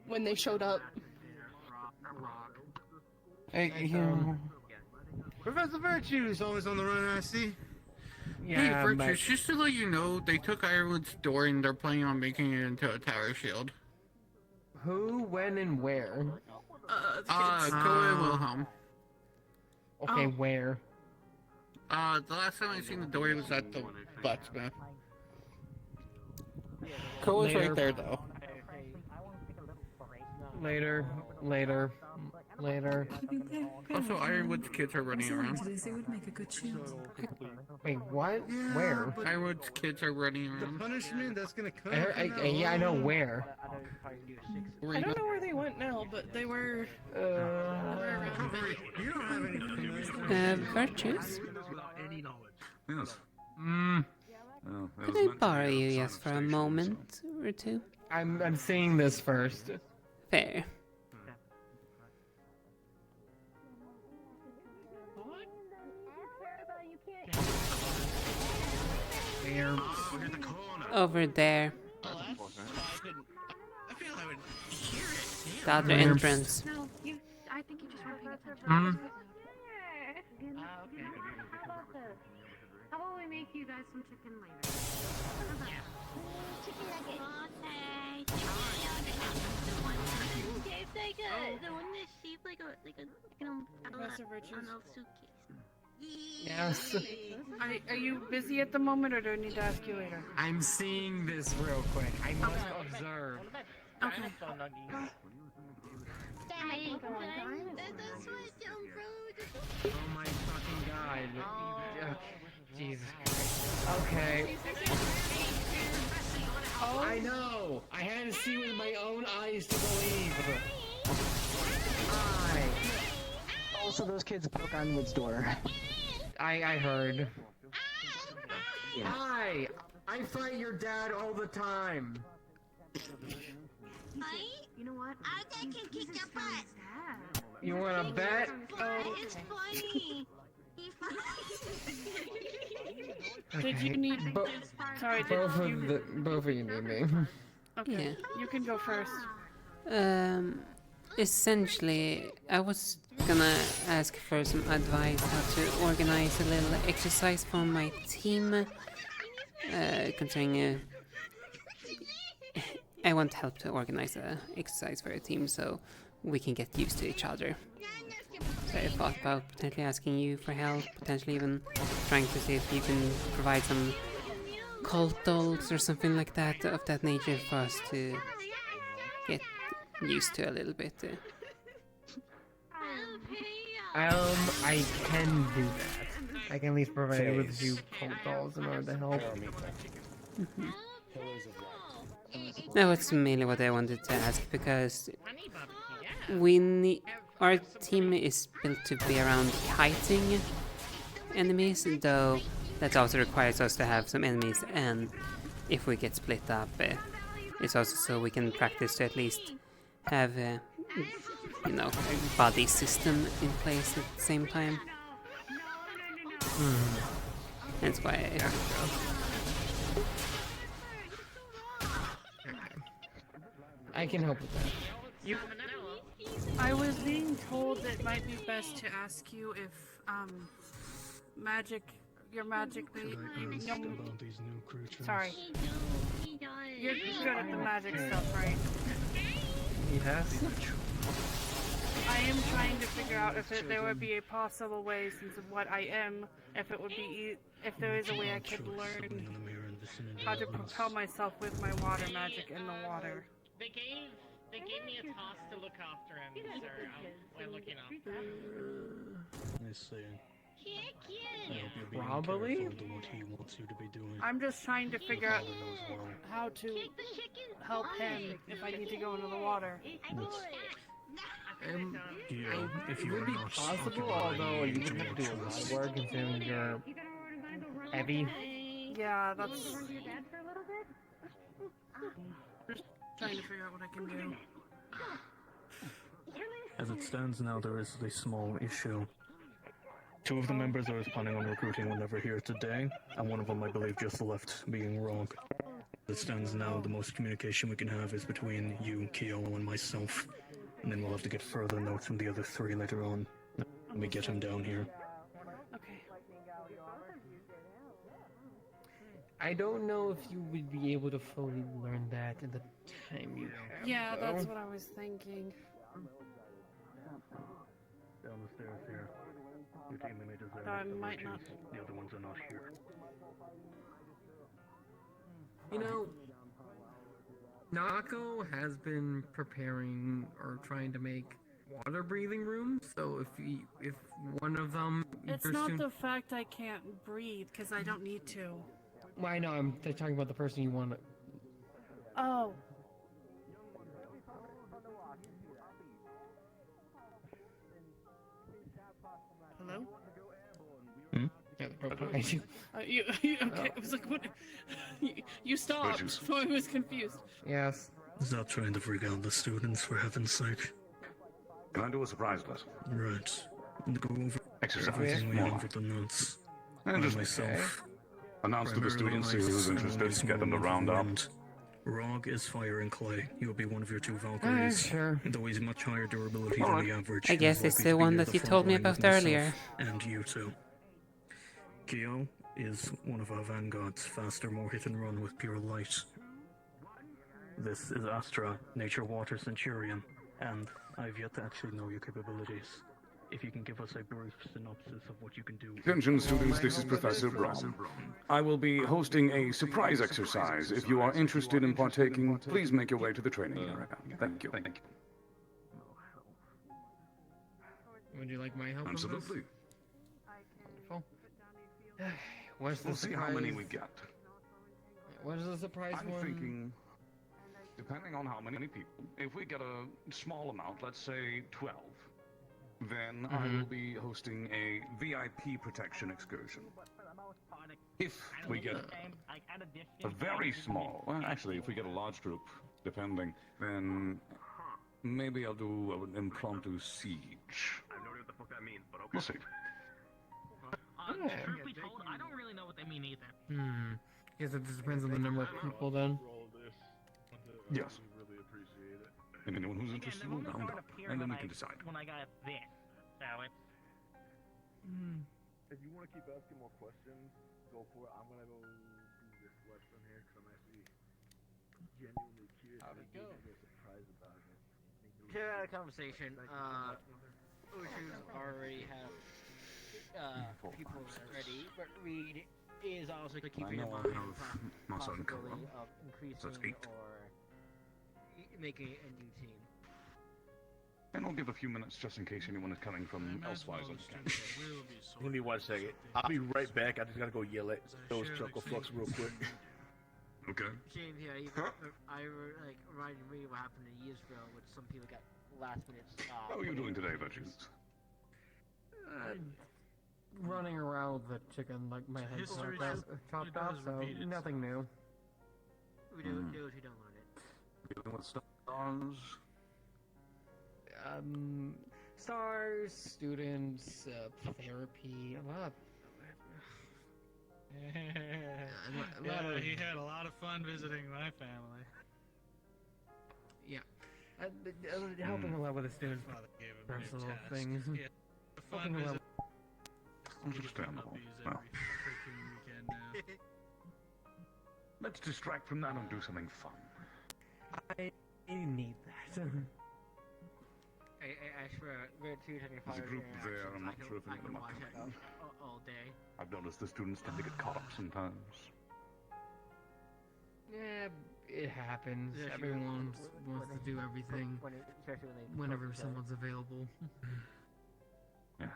when they showed up. Hey, you know. Professor Virtue is always on the run, I see. Hey, Virtues, just to let you know, they took Ironwood's door and they're planning on making it into a tower shield. Who, when, and where? Koa and Wilhelm. Okay, where? The last time I seen the door was at the blacksmith. Koa's right there, though. Later. Also, Ironwood's kids are running around. They would make a good shield. Wait, what? Where? Ironwood's kids are running around. The punishment that's gonna come. Yeah, I know where. I don't know where they went now, but they were. You don't have any. Virtues? Yes. Well, that Could was I meant to borrow be you outside just of for a session. moment or two? I'm seeing this first. Fair. Where? Over there. I feel I would hear it. The other entrance. No, I think you just weren't paying attention. Okay. How about we make you guys some chicken later? Chicken nugget. Shaped like the one that's shaped like a Professor Virtues. suitcase. Yes. Are you busy at the moment, or do I need to ask you later? I'm seeing this real quick. I must observe. Okay. Oh my fucking god. Jesus Christ. Okay. I know! I had to see with my own eyes to believe. Also, those kids broke Ironwood's door. I heard. I fight your dad all the time. You know what? I can kick your butt. You wanna bet? It's funny. Did you need? Sorry, did Both you? of you need me. Okay, you can go first. Essentially, I was gonna ask for some advice how to organize a little exercise for my team. Considering I want help to organize a exercise for a team so we can get used to each other. So I thought about potentially asking you for help, potentially even trying to see if you can provide some cult dolls or something like that of that nature for us to get used to a little bit. I can do that. I can at least provide you with a few cold dolls in order to help. That was mainly what I wanted to ask, because we need, our team is built to be around kiting enemies, though that also requires us to have some enemies, and if we get split up, it's also so we can practice to at least have you know, a body system in place at the same time. That's why I can help with that. I was being told it might be best to ask you if your magic. Sorry. You're good at the magic stuff, right? Yes. I am trying to figure out if there would be a possible way, since of what I am, if it would be if there is a way I could learn how to propel myself with my water magic in the water. They gave me a task to look after him, sir. I'm looking after him. I see. I hope you're being Probably. careful to what he wants you to be doing. I'm just trying to figure out Father knows well. how to help him if I need to go into the water. Yeah, if it you would are be not possible, occupied although by you would your have to do a lot of choice. work considering you're heavy. Yeah, that's... Just trying to figure out what I can do. As it stands now, there is a small issue. 2 of the members I was planning on recruiting were never here today, and one of them, I believe, just left being wrong. As it stands now, the most communication we can have is between you, Kyo, and myself. And then we'll have to get further notes from the other 3 later on. Let me get him down here. Okay. I don't know if you would be able to fully learn that in the time you have. Yeah, though. that's what I was thinking. Down the stairs here. Your teammate is there. I the might roaches. not. The other ones are not here. You know, Nako has been preparing or trying to make water breathing rooms. So if one of them, It's not the fact I can't breathe, because I don't need to. Well, I know I'm talking about the person you want to. Oh. Hello? Hmm? Yeah, behind you. Okay, I was like, what? You stopped, Roaches. so I was confused. Yes. Stop trying to freak out the students, for heaven's sake. Can I do a surprise lesson? Right. And go over Exercise. everything we More. have with the notes. And I just myself. announce to the primarily students, see ice who's and interested, only get them to small round up. wind. Rog is fire and clay. He'll be one of your 2 Valkyries. Sure. Though he's much higher durability All than the average. I guess he's it's likely the to be one near that the you front told me line with about myself earlier. And you 2. Kyo is one of our vanguards, faster, more hit and run with pure light. This is Astra, Nature Water Centurion, and I've yet to actually know your capabilities. If you can give us a brief synopsis of what you can do. Attention students, this is Professor Braun. I will be hosting a surprise exercise. If you are interested in partaking, please make your way to the training area. Thank you. Would you like my help? with this? Absolutely. Wonderful. What's the We'll see surprise? how many we get. What is the surprise I'm one? thinking, depending on how many people, if we get a small amount, let's say 12, then I will be hosting a VIP protection excursion. If we get a very small, well, actually, if we get a large group, depending, then maybe I'll do an impromptu siege. I have no idea what the fuck that means, but okay. We'll see. Truth be told, I don't really know what they mean either. Guess it just depends on the number of people then. Yes. And anyone who's interested will round up, and then we can decide. When I got this, so it's... If you want to keep asking more questions, go for it. I'm gonna go do this lesson here because I'm actually genuinely curious. How'd it go? I'm surprised about it. To have a conversation, Ushu's already have people ready, but Reed is also keeping in know I mind have the Masa and possibility Kuro. of So that's increasing 8. or making a new team. And I'll give a few minutes just in case anyone is coming from elsewhere on the campus. Give me 1 second. I'll be right back. I just gotta go yell at those chuckle fucks real quick. Okay. Same here. I like reminded me what happened in Israel, which some people got last minute. How are you doing today, Virtues? Running around with the chicken like my head chopped off, so nothing new. We do those who don't learn it. Dealing with stars. Stars, students, therapy, a lot. He had a lot of fun visiting my family. Yeah. Helping a lot with the students' Father gave him a new personal task. things. Yeah. Fun Helping a lot. visit. Understandable. Well, Freaking weekend now. let's distract from that and do something fun. I need that. I swear, we're too There's a group there, I'm not sure if any of them are watch it coming. all day. I've noticed the students tend to get caught up sometimes. Yeah, it happens. Yeah, Everyone wants to do everything Especially when they whenever post, someone's available. Yes.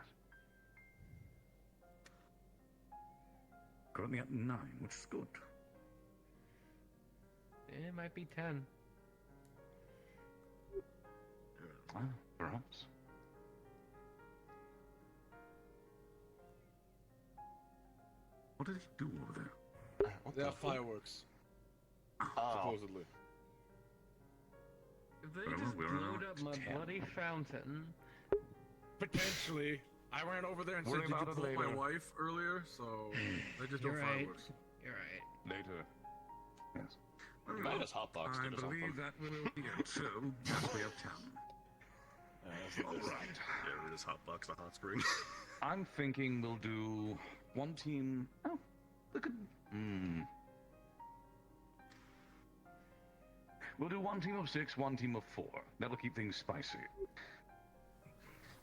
Currently at 9, which is good. It might be 10. Ah, perhaps. What did he do over there? They have fireworks. Supposedly. If they just blowed up my bloody fountain. Potentially. I ran over there and Worry said, "Did you about it pull my later." wife earlier?" So they just You're don't right. fireworks. You're right. Later. Yes. Minus hotbox I did or something. believe that will be it. So, yes, we have 10. All right. Yeah, it is hotbox the hot screen. I'm thinking we'll do one team. Oh, look at. We'll do one team of 6, one team of 4. That'll keep things spicy.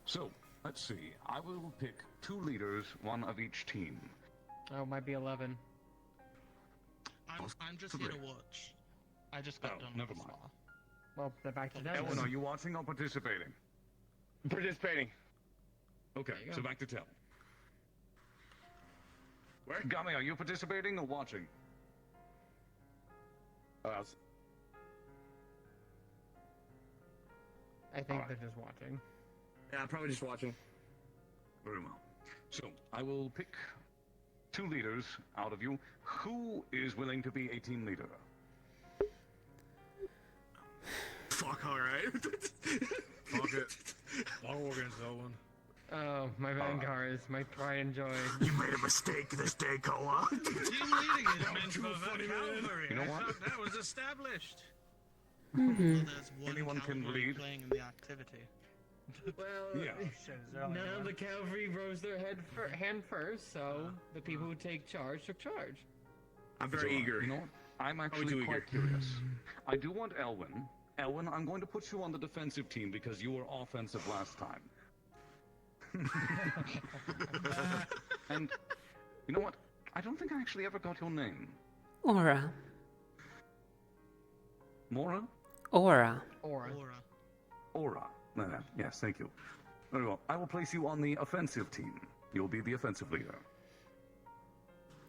So, let's see. I will pick 2 leaders, one of each team. Oh, it might be 11. I'm just here to watch. I just got done. Never with mind. Spa. Well, they're back to them. Ellen, are you watching or participating? Participating. Okay, There you so go. back to Tell. Where? Gummy, are you participating or watching? I think they're just watching. Yeah, probably just watching. Very well. So, I will pick 2 leaders out of you. Who is willing to be a team leader? Fuck, alright. Fuck it. I'll go against Owen. Oh, my Vanguard is my pride and joy. You made a mistake this day, Koa. Team leading is meant for the cavalry. You know I what? thought that was established. Mm-hmm. Well, there's one Anyone can cavalry lead. playing in the activity. Well, Yeah. none of the cavalry rose their hand first, so the people who take charge took charge. I'm very So, eager. You know what? I'm too actually eager. quite curious. I do want Elwin. Elwin, I'm going to put you on the defensive team because you were offensive last time. And you know what? I don't think I actually ever got your name. Aura. Mora? Aura. Aura. Yes, thank you. Very well. I will place you on the offensive team. You'll be the offensive leader.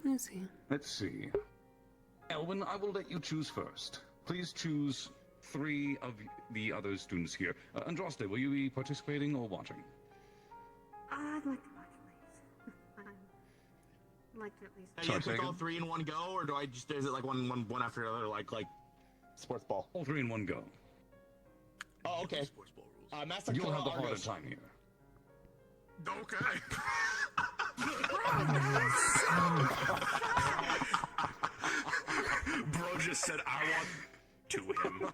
I see. Let's see. Elwin, I will let you choose first. Please choose 3 of the other students here. Andraste, will you be participating or watching? I'd like to watch, please. I'd like to at least. Do Sorry, you say pick all again? 3 in one go, or do I just is it like one after another, like sports ball? All 3 in one go. Oh, okay. Master You'll have the Argos. harder time here. Okay. Bro just said, "I want to him."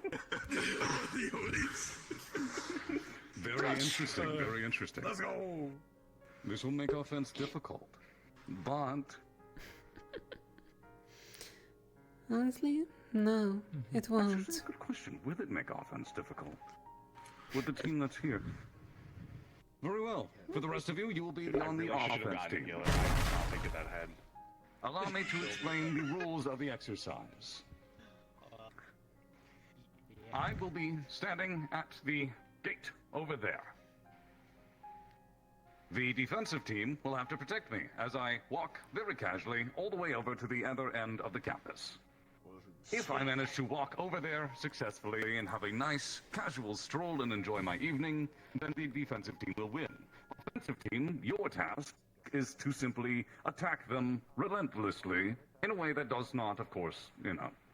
Very interesting, very interesting. Let's go. This will make offense difficult, but Honestly, no, it won't. that's a good question. Will it make offense difficult with the team that's here? Very well. For the rest of you, you will be on the offense team. I'll think of that head. Allow me to explain the rules of the exercise. I will be standing at the gate over there. The defensive team will have to protect me as I walk very casually all the way over to the other end of the campus. If I manage to walk over there successfully and have a nice casual stroll and enjoy my evening, then the defensive team will win. Offensive team, your task is to simply attack them relentlessly in a way that does not, of course,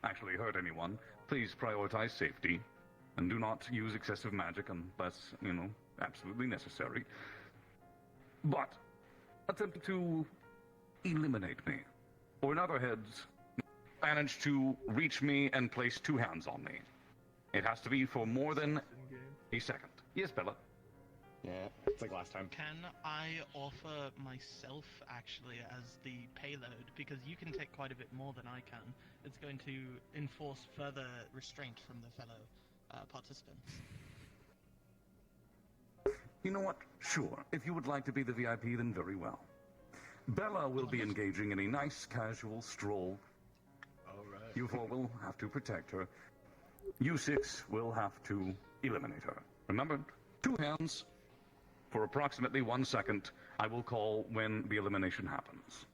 actually hurt anyone. Please prioritize safety and do not use excessive magic unless, absolutely necessary. But attempt to eliminate me, or in other heads, manage to reach me and place 2 hands on me. It has to be for more than a second. Yes, Bella? Yeah, it's like last time. Can I offer myself actually as the payload? Because you can take quite a bit more than I can. It's going to enforce further restraint from the fellow participants. You know what? Sure. If you would like to be the VIP, then very well. Bella will be engaging in a nice casual stroll You four will have to protect her. You six will have to eliminate her. Remember, 2 hands. For approximately 1 second, I will call when the elimination happens.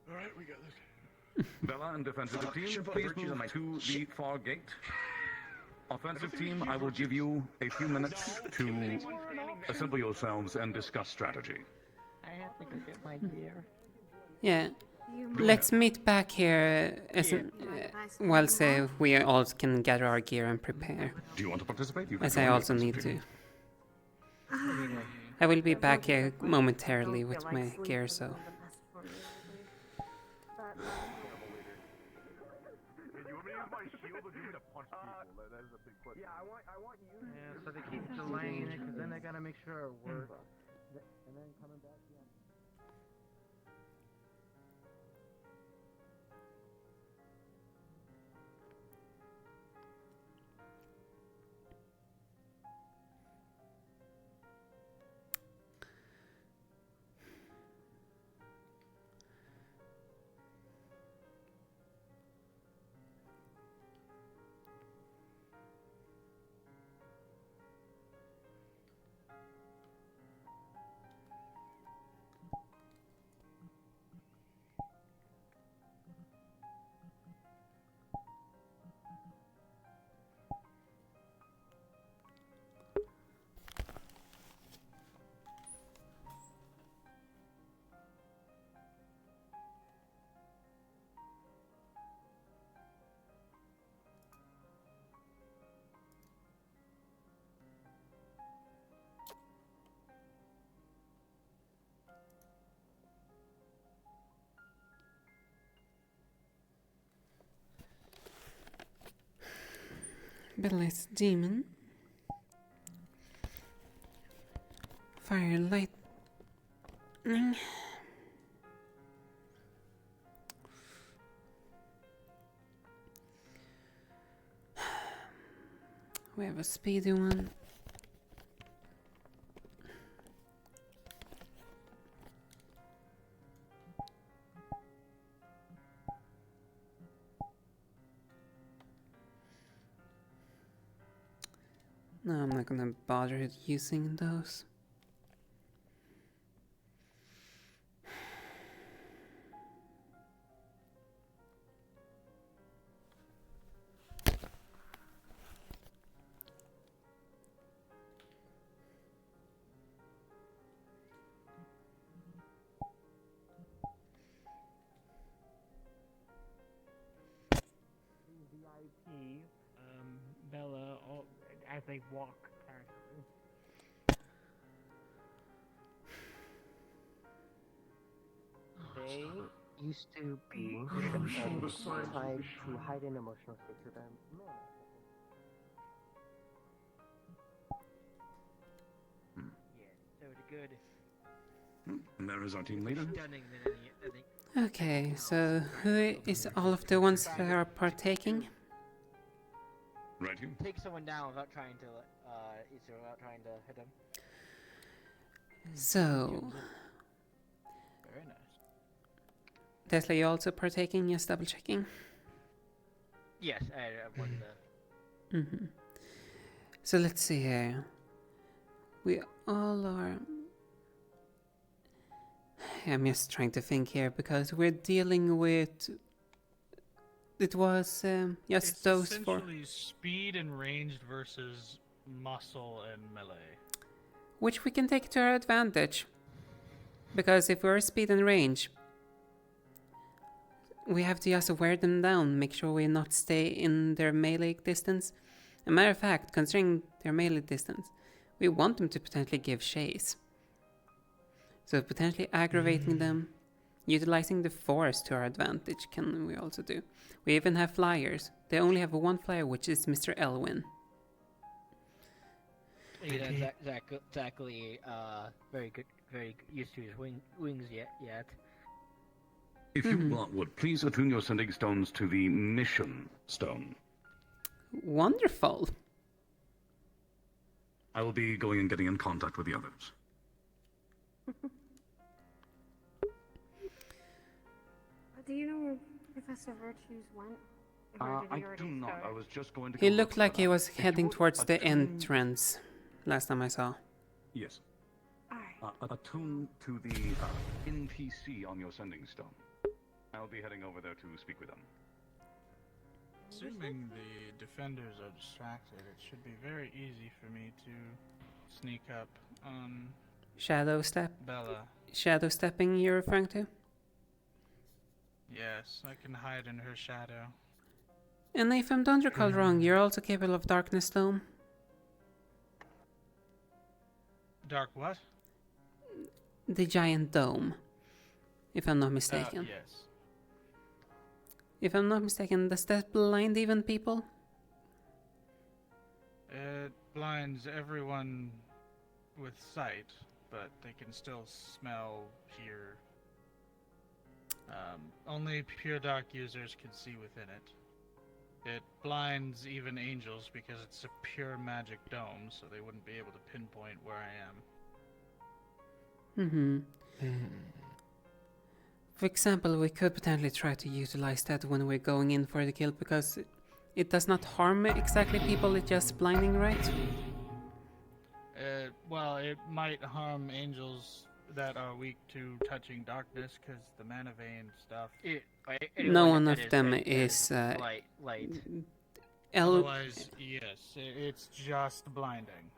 Alright, we got this. Bella and defensive team, please move to the far gate. Offensive team, I will give you a few minutes to assemble yourselves and discuss strategy. I have to go get my gear. Yeah. Let's meet back here whilst we all can gather our gear and prepare. Do you want to participate? You As I also need to. I will be back here momentarily with my gear, so... Yeah, I want you. Yeah, so they keep delaying it, because then they gotta make sure it works. And then coming back, yeah. Bella's demon. Fire lightning. We have a speedy one. No, I'm not gonna bother using those. VIP, Bella, as they walk casually. They used to be tied to hide in emotional states with them. Yeah, so good. And there is our team leader. Stunning than anything. Okay, so who is all of the ones that are partaking? Right here. Take someone down without trying to, without trying to hit him. So... Very nice. Tesla, you also partaking? Just double checking. Yes, I won the... Mm-hmm. So let's see here. We all are... I'm just trying to think here, because we're dealing with... It was just It's those four. essentially speed and ranged versus muscle and melee. Which we can take to our advantage. Because if we're speed and range, we have to just wear them down, make sure we not stay in their melee distance. As a matter of fact, considering their melee distance, we want them to potentially give chase. So potentially aggravating them, utilizing the force to our advantage can we also do. We even have flyers. They only have one flyer, which is Mr. Elwin. Yeah, exactly. Very good. Very used to his wings yet. If you would please attune your sending stones to the mission stone. Wonderful. I will be going and getting in contact with the others. Do you know where Professor Virtues went? I do not. I was just going to. He go looked look like for he that. was If you heading would towards the attune- entrance last time I saw. Yes. Attune to the NPC on your sending stone. I'll be heading over there to speak with them. Assuming the defenders are distracted, it should be very easy for me to sneak up on Shadow step? Bella. Shadow stepping you're referring to? Yes, I can hide in her shadow. And if I don't recall wrong, you're also capable of Darkness Dome? Dark what? The giant dome, if I'm not mistaken. Yes. If I'm not mistaken, does that blind even people? It blinds everyone with sight, but they can still smell, hear. Only pure dark users can see within it. It blinds even angels because it's a pure magic dome, so they wouldn't be able to pinpoint where I am. For example, we could potentially try to utilize that when we're going in for the kill, because it does not harm exactly people, it's just blinding, right? Well, it might harm angels that are weak to touching darkness, because the mana vein stuff. No one of them is light. Otherwise, yes, it's just blinding.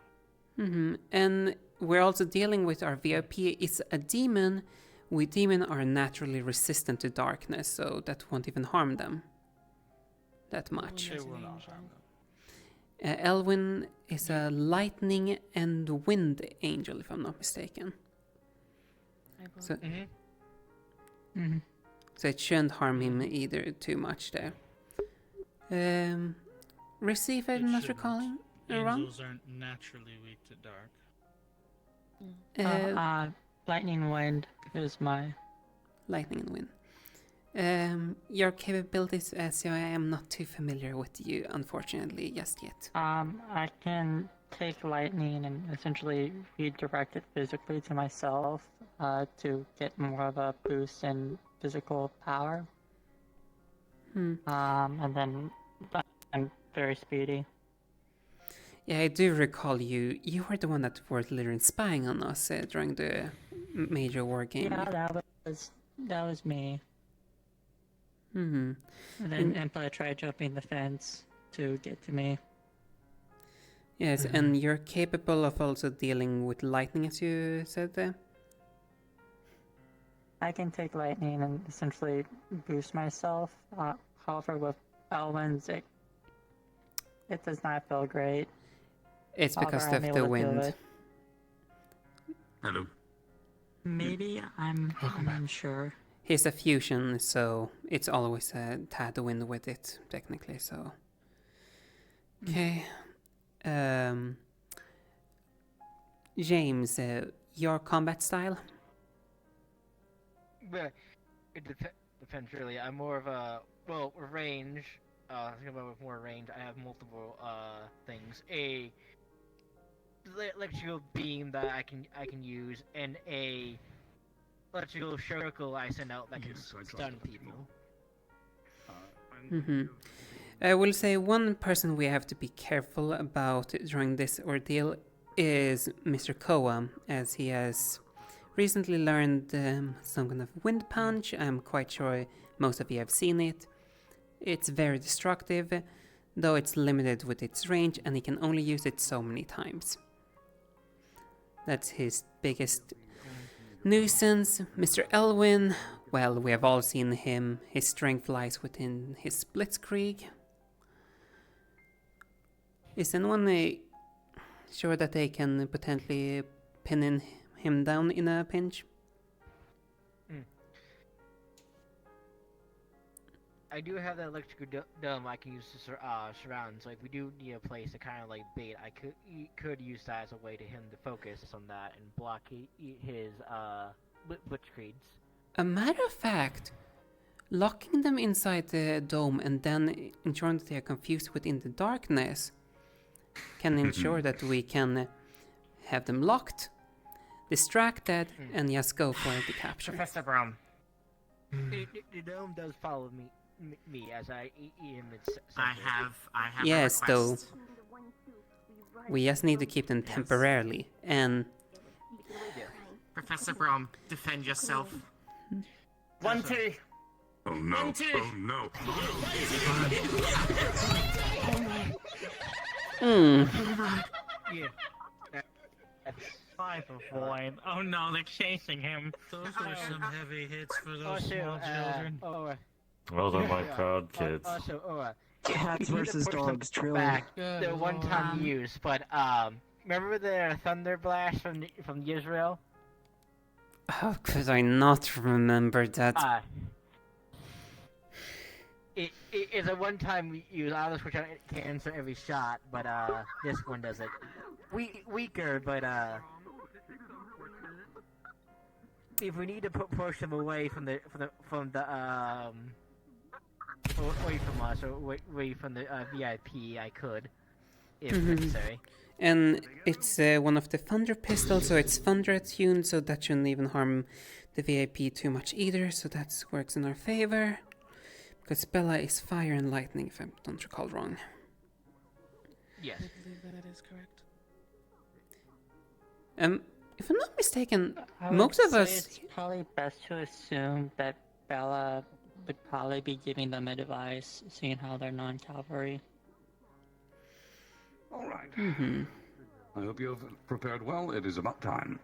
And we're also dealing with our VIP. It's a demon. We demon are naturally resistant to darkness, so that won't even harm them that much. It will not harm them. Elwyn is a lightning and wind angel, if I'm not mistaken. So, so it shouldn't harm him either too much there. Receive, I'm not recalling wrong. Angels aren't naturally weak to dark. Lightning and wind is my... Lightning and wind. Your capabilities, as I am not too familiar with you, unfortunately, just yet. I can take lightning and essentially redirect it physically to myself to get more of a boost in physical power. And then I'm very speedy. Yeah, I do recall you. You were the one that were literally spying on us during the major war game. Yeah, that was me. Mm-hmm. And then Empire tried jumping the fence to get to me. Yes, and you're capable of also dealing with lightning, as you said there? I can take lightning and essentially boost myself. However, with Elwyn's, it does not feel great. It's because However, of the wind. Hello. Maybe, I'm unsure. He's a fusion, so it's always a tad wind with it, technically, so... Okay. James, your combat style? Well, it depends really. I'm more of a range. With more range, I have multiple things. A electrical beam that I can use, and a electrical circle I send out that can stun people. I will say one person we have to be careful about during this ordeal is Mr. Koa, as he has recently learned some kind of wind punch. I'm quite sure most of you have seen it. It's very destructive, though it's limited with its range, and he can only use it so many times. That's his biggest nuisance. Mr. Elwyn, well, we have all seen him. His strength lies within his blitzkrieg. Is anyone sure that they can potentially pin him down in a pinch? I do have that electrical dome I can use to surround, so if we do need a place to kind of like bait, I could use that as a way to him to focus on that and block his blitzkriegs. A matter of fact, locking them inside the dome and then ensuring that they are confused within the darkness can ensure that we can have them locked, distracted, and just go for the capture. Professor Brown. The dome does follow me me as I eat him. I have Yes, a though. request. We just need to keep them temporarily, and... Professor Brom, defend yourself. 1, 2. Oh no! 1, 2. Oh no! Yeah. 5 avoid. Oh no, they're chasing him. Those were some heavy hits for those Also, small children. Well, they're my proud kids. Also, Cats you need to versus push them dogs, truly. back Good the one time lord. use, but remember the thunder blast from Israel? How could I not remember that? It's a one-time use. I'll switch out cans for every shot, but this one does it. Weaker, but if we need to push them away from the away from us or away from the VIP, I could, if necessary. And it's one of the thunder pistols, so it's thunder attuned, so that shouldn't even harm the VIP too much either, so that works in our favor. Because Bella is fire and lightning, if I don't recall wrong. Yes. I believe that is correct. If I'm not mistaken, I most would of say us... It's probably best to assume that Bella would probably be giving them advice, seeing how they're non-cavalry. All right. Mm-hmm. I hope you've prepared well. It is about time.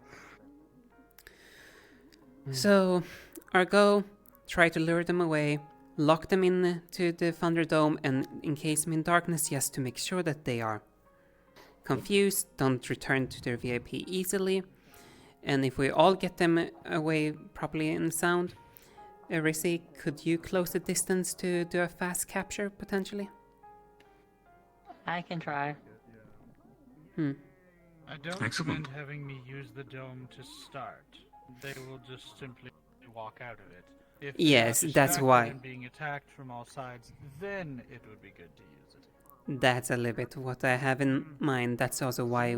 So, our goal, try to lure them away, lock them into the Thunderdome, and encase them in darkness just to make sure that they are confused, don't return to their VIP easily. And if we all get them away properly and sound, Rissy, could you close the distance to do a fast capture, potentially? I can try. I don't recommend having me use the dome to start. They will just simply walk out of it. If they Yes, are that's distracted why. and being attacked from all sides, then it would be good to use it. That's a little bit what I have in mind. That's also why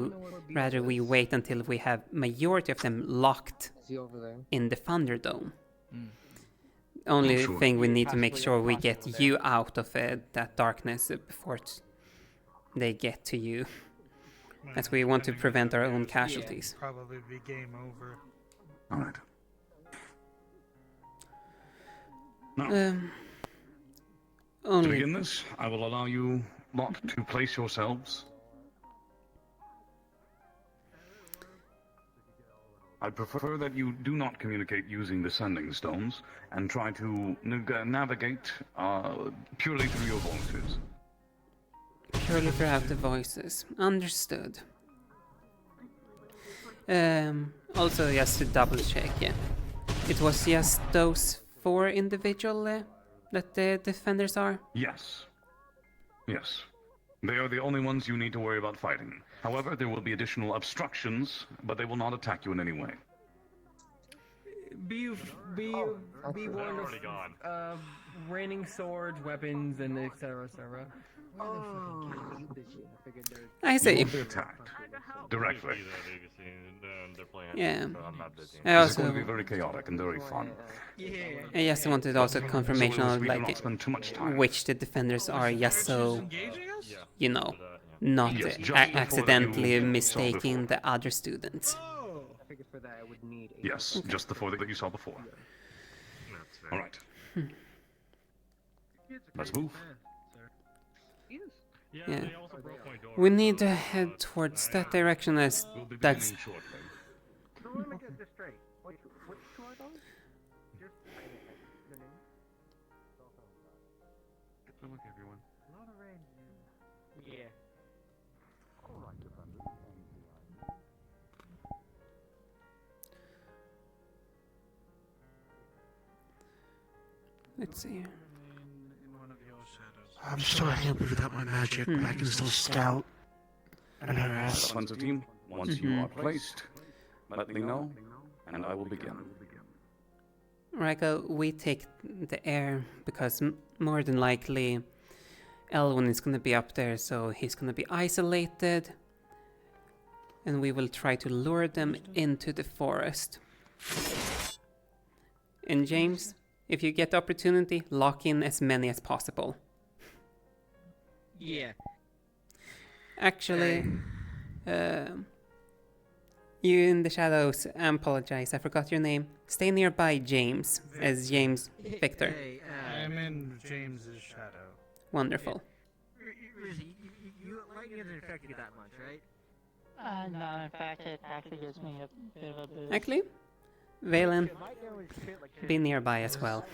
rather we wait until we have majority of them locked in the Thunderdome. Only Sure. thing we need to make sure we get you out of that darkness before they get to you. As we want to prevent our own casualties. Probably be game over. All right. To Only begin this, I will allow you lot to place yourselves. I prefer that you do not communicate using the sending stones and try to navigate purely through your voices. purely throughout the voices. Understood. Also, just to double check, yeah. It was just those 4 individual that the defenders are? Yes. Yes. They are the only ones you need to worry about fighting. However, there will be additional obstructions, but they will not attack you in any way. Be warned of raining swords, weapons, and etc. etc. I see. You will be attacked directly. Yeah. It's going to be very chaotic and very fun. I just wanted also confirmation of We do like not spend too much time. which the defenders are, just so you know, not Yes, just accidentally before that you mistaking the other students. Yes, just the 4 that you saw before. All right. Let's move. Yeah. We need to head towards that direction as that's... So let me get this straight. Which 2 are those? Good luck, everyone. A lot of range. Yeah. All right, defenders. Let's see. I'm sorry I can't move without my magic, but I can still scout and harass. Offensive team, once you are placed, let me know, and I will begin. Raiko, we take the air because more than likely Elwyn is gonna be up there, so he's gonna be isolated. And we will try to lure them into the forest. And James, If you get the opportunity, lock in as many as possible. Yeah. Actually, you in the shadows, I apologize, I forgot your name. Stay nearby James, as James Victor. Hey, I'm in James's shadow. Wonderful. Lightning doesn't affect you that much, right? No, in fact, it actually gives me a bit of a boost. Actually, Valen, be nearby as well.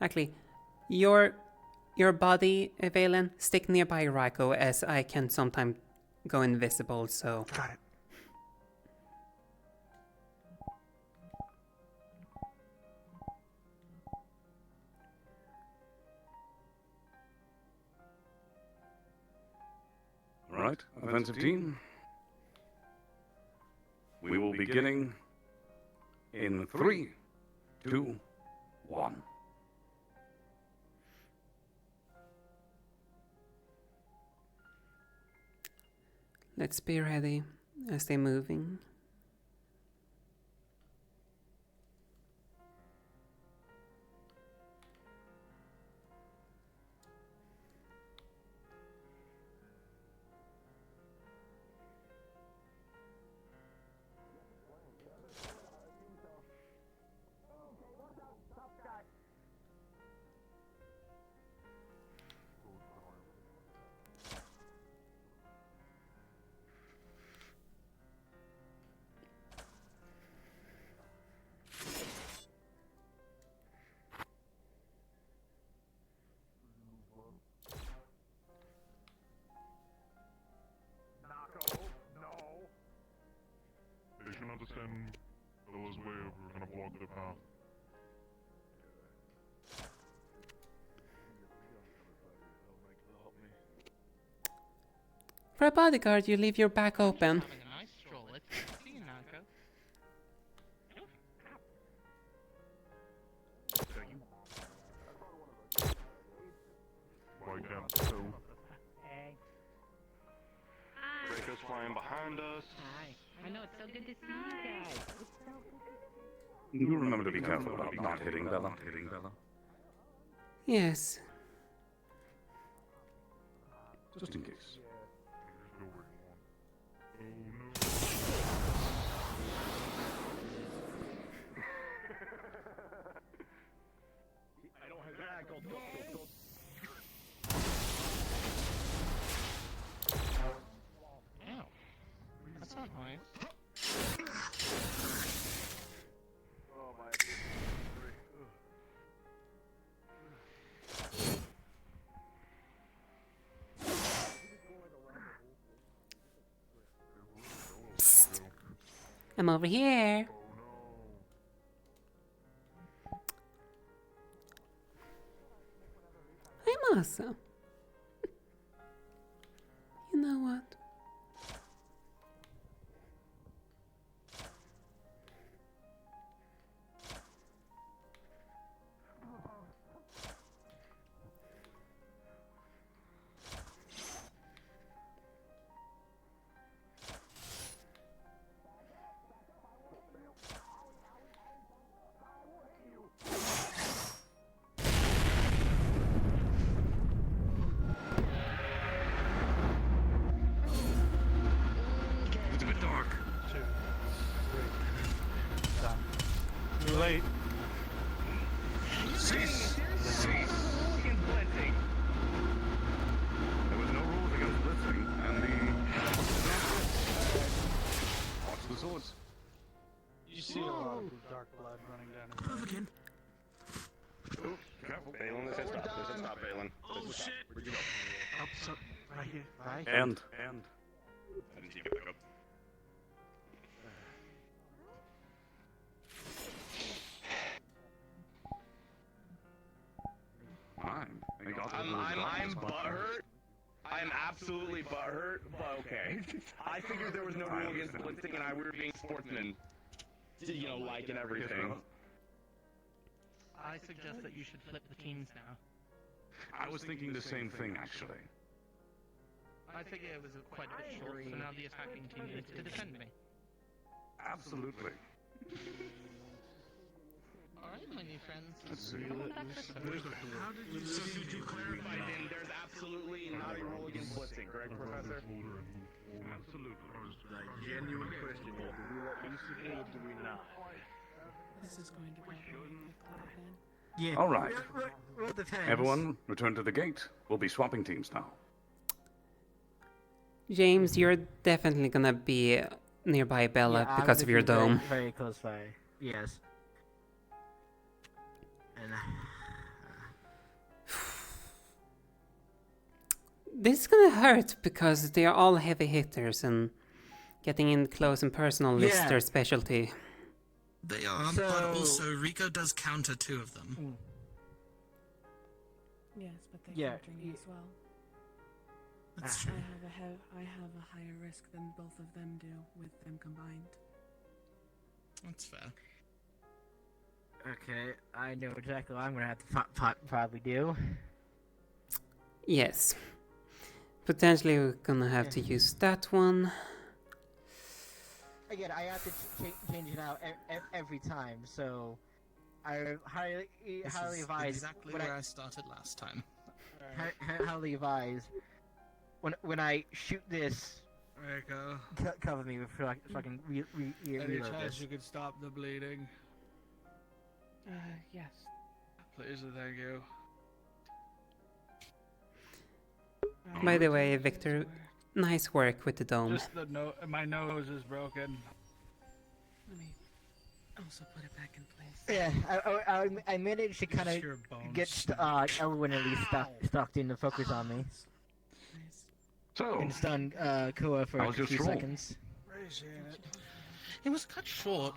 Actually, your body, Valen, stick nearby Raiko, as I can sometimes go invisible, so... Got it. Alright, offensive team. We will be beginning in 3, 2, 1. Let's be ready as they're moving. They should understand Bella's way if we're gonna block their path. For a bodyguard, you leave your back open. Having a nice stroll. Let's see you, Narco. Why can't so? Draco's flying behind us. Hi. I know, it's so good to see you guys. You remember to be careful about not hitting Bella. Yes. Just in case. I don't have that. Go. Ow. That's not nice. Oh my. Psst. I'm over here. I'm awesome. You know what? It's a bit dark. 2, 3. Done. Too late. Cease! There was no rules against blitzing, and watch the swords. You see a lot of dark blood running down his Again. Ooh, careful. Balin, this is stop. This is stop, Balin. Oh shit! Where'd you go? Oh, so, right here. Right. And. I didn't see you get back up. I'm butthurt. I'm absolutely butthurt, but okay. I figured there was no rule against blitzing and we were being sportsmen. You know, like and everything. I suggest that you should flip the teams now. I was thinking the same thing, actually. I figure it was quite a bit short, so now the attacking team needs to defend me. Absolutely. my new friends. Let's see. How did you so you clarify then there's absolutely not a rule against blitzing, correct, Professor? Absolutely. A genuine question here. Do we let Lucy do or do we not? This is going to go really quickly then. Yeah. All right. Well, it depends. Everyone, return to the gate. We'll be swapping teams now. James, you're definitely gonna be nearby Bella Yeah, I'm because gonna of your be very, dome. very close by. Yes. And This is gonna hurt because they are all heavy hitters and getting in close and personal is Yeah. their specialty. They are, but also Rico does counter 2 of them. Yes, but they're Yeah, countering me as well. That's true. I have a higher risk than both of them do with them combined. That's fair. okay, I know exactly what I'm gonna have to probably do. Yes. Potentially we're gonna have to use that one. Again, I have to change it out every time, so I highly This is advise. exactly when where I started last time. highly advise when I shoot this. Rico. Cover me so I can Any reload chance this. you could stop the bleeding? Yes. Please and thank you. By the way, Victor, nice work with the dome. Just the my nose is broken. Let me also put it back in place. Yeah, I managed to kind Just your of bones. get everyone at least stuck in the focus on me. So, And stun Koa for how was a your few stroll? seconds. It was cut short,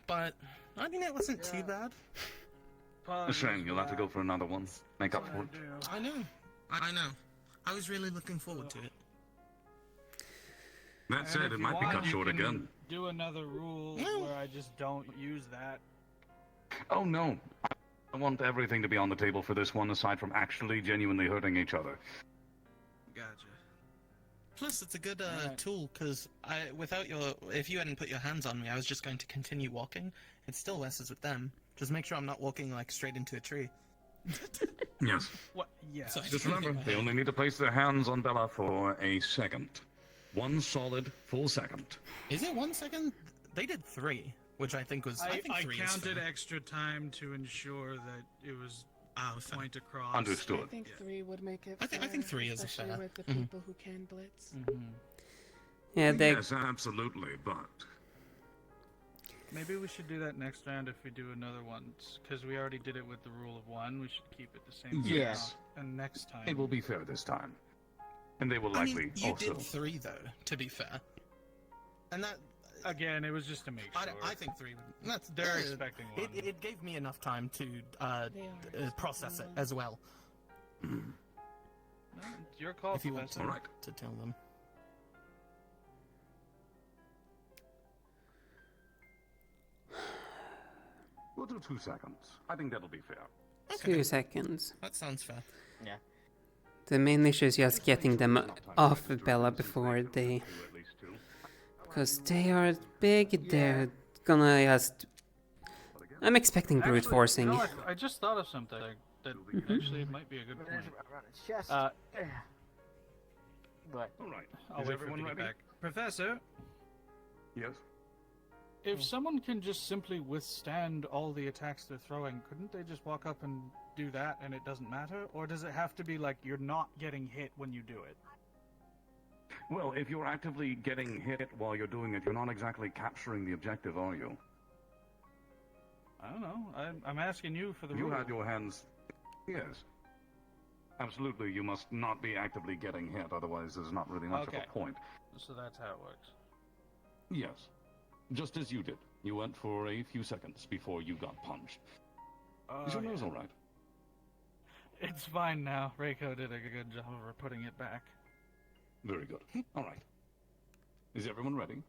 but I mean it wasn't too bad. a shame. You'll have to go for another one. Make up for it. I know. I know. I was really looking forward to it. That And said, if it you might be want, cut you short can again. Do another rule where I just don't use that. Oh no. I want everything to be on the table for this one, aside from actually genuinely hurting each other. Gotcha. Plus, it's a good tool because if you hadn't put your hands on me, I was just going to continue walking. It still messes with them. Just make sure I'm not walking like straight into a tree. Yes. What? Yeah. Just remember, they only need to place their hands on Bella for a second. 1 solid, full second. Is it 1 second? They did 3, which I think was. I think 3 is counted fair. extra time to ensure that it was point across. Understood. I think 3 would make it. I think 3 is a especially fair. with the Mhm. people who can blitz. Yeah, they Yes, absolutely, but... Maybe we should do that next round if we do another one, because we already did it with the rule of 1. We should keep it the same. Yes. And next time. It will be fair this time. And they will I likely mean, you also... did 3 though, to be fair. And that again, it was just to make sure. I think 3 would. That's They're expecting 1. It gave me enough time to process it as well. No, it's your call, If you want Professor. to tell them. We'll do 2 seconds. I think that'll be fair. 2 seconds. That sounds fair. Yeah. The main issue is just getting them off of Bella before they... Because they are big, they're gonna just... I'm expecting brute forcing. No, I just thought of something that actually it might be a good point. Chest. What? All right. I'll Is wait for everyone him to get ready? back. Professor, Yes? if someone can just simply withstand all the attacks they're throwing, couldn't they just walk up and do that and it doesn't matter? Or does it have to be like you're not getting hit when you do it? Well, if you're actively getting hit while you're doing it, you're not exactly capturing the objective, are you? I don't know. I'm asking you for the You rule. had your hands... Yes. Absolutely, you must not be actively getting hit, otherwise there's not really much of Okay. a point. So that's how it works. Yes. Just as you did. You went for a few seconds before you got punched. Is your nose yeah. alright? It's fine now. Reiko did a good job of putting it back. Very good. Alright. Is everyone ready?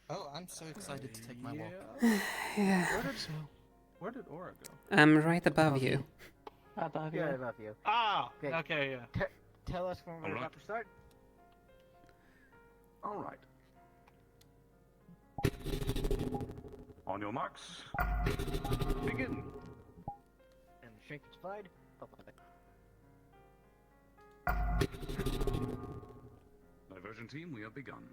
Oh, I'm so excited to take my walk. Yeah. Where did Aura go? I'm right above you. Above you. Yeah, above you. Ah! Okay, yeah. Tell us when we're about to start. Alright. On your marks. Begin. And the shrink is applied. Diversion team, we have begun.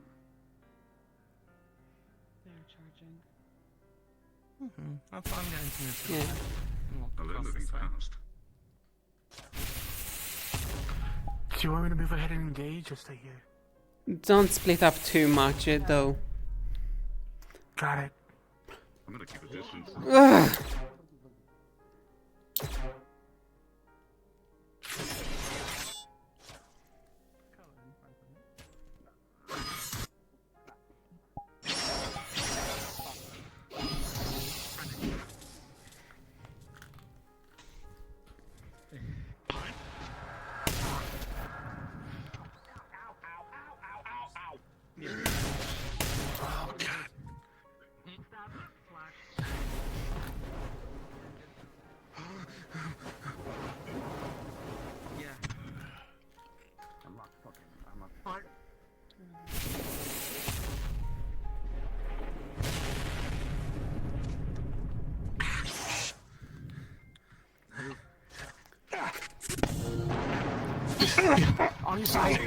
They're charging. That's why I'm going to move to Yeah. Oh, they're moving fast. Do you want me to move ahead and engage or stay here? Don't split up too much, though. Got it. I'm gonna keep a distance. Ugh. Oh, God. I'm not fucking. I'm not. On your side.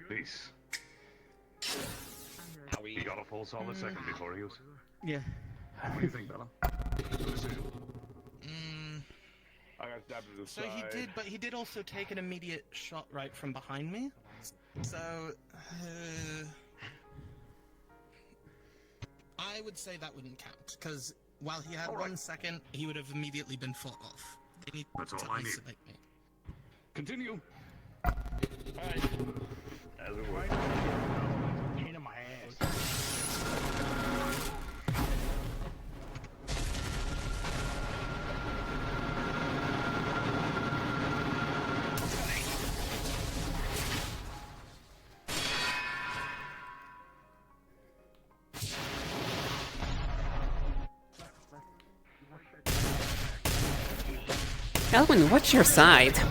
Peace. He got a full solid second before he was. Yeah. What do you think, Bella? Good decision. I got stabbed to the So side. he did, but he did also take an immediate shot right from behind me. So, I would say that wouldn't count, because while he had 1 second, he would have immediately been fought off. They need That's all to I need. isolate me. Continue. Alright. As it was. Pain in my ass. Elwin, watch your side. That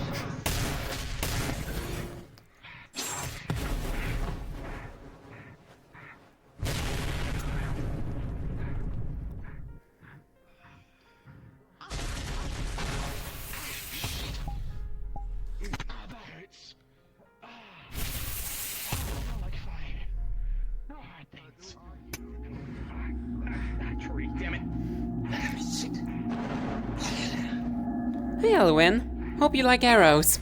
hurts. Like fire. No hard things. Tree, damn it. Shit. Hey, Elwin. Hope you like arrows.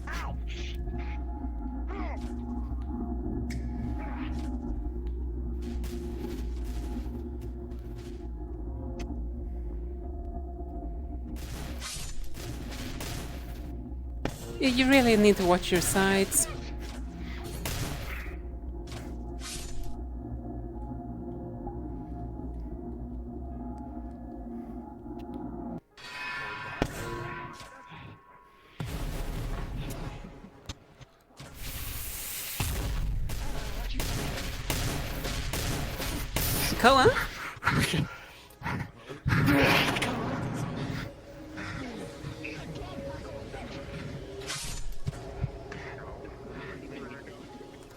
Yeah, you really need to watch your sides. Koa?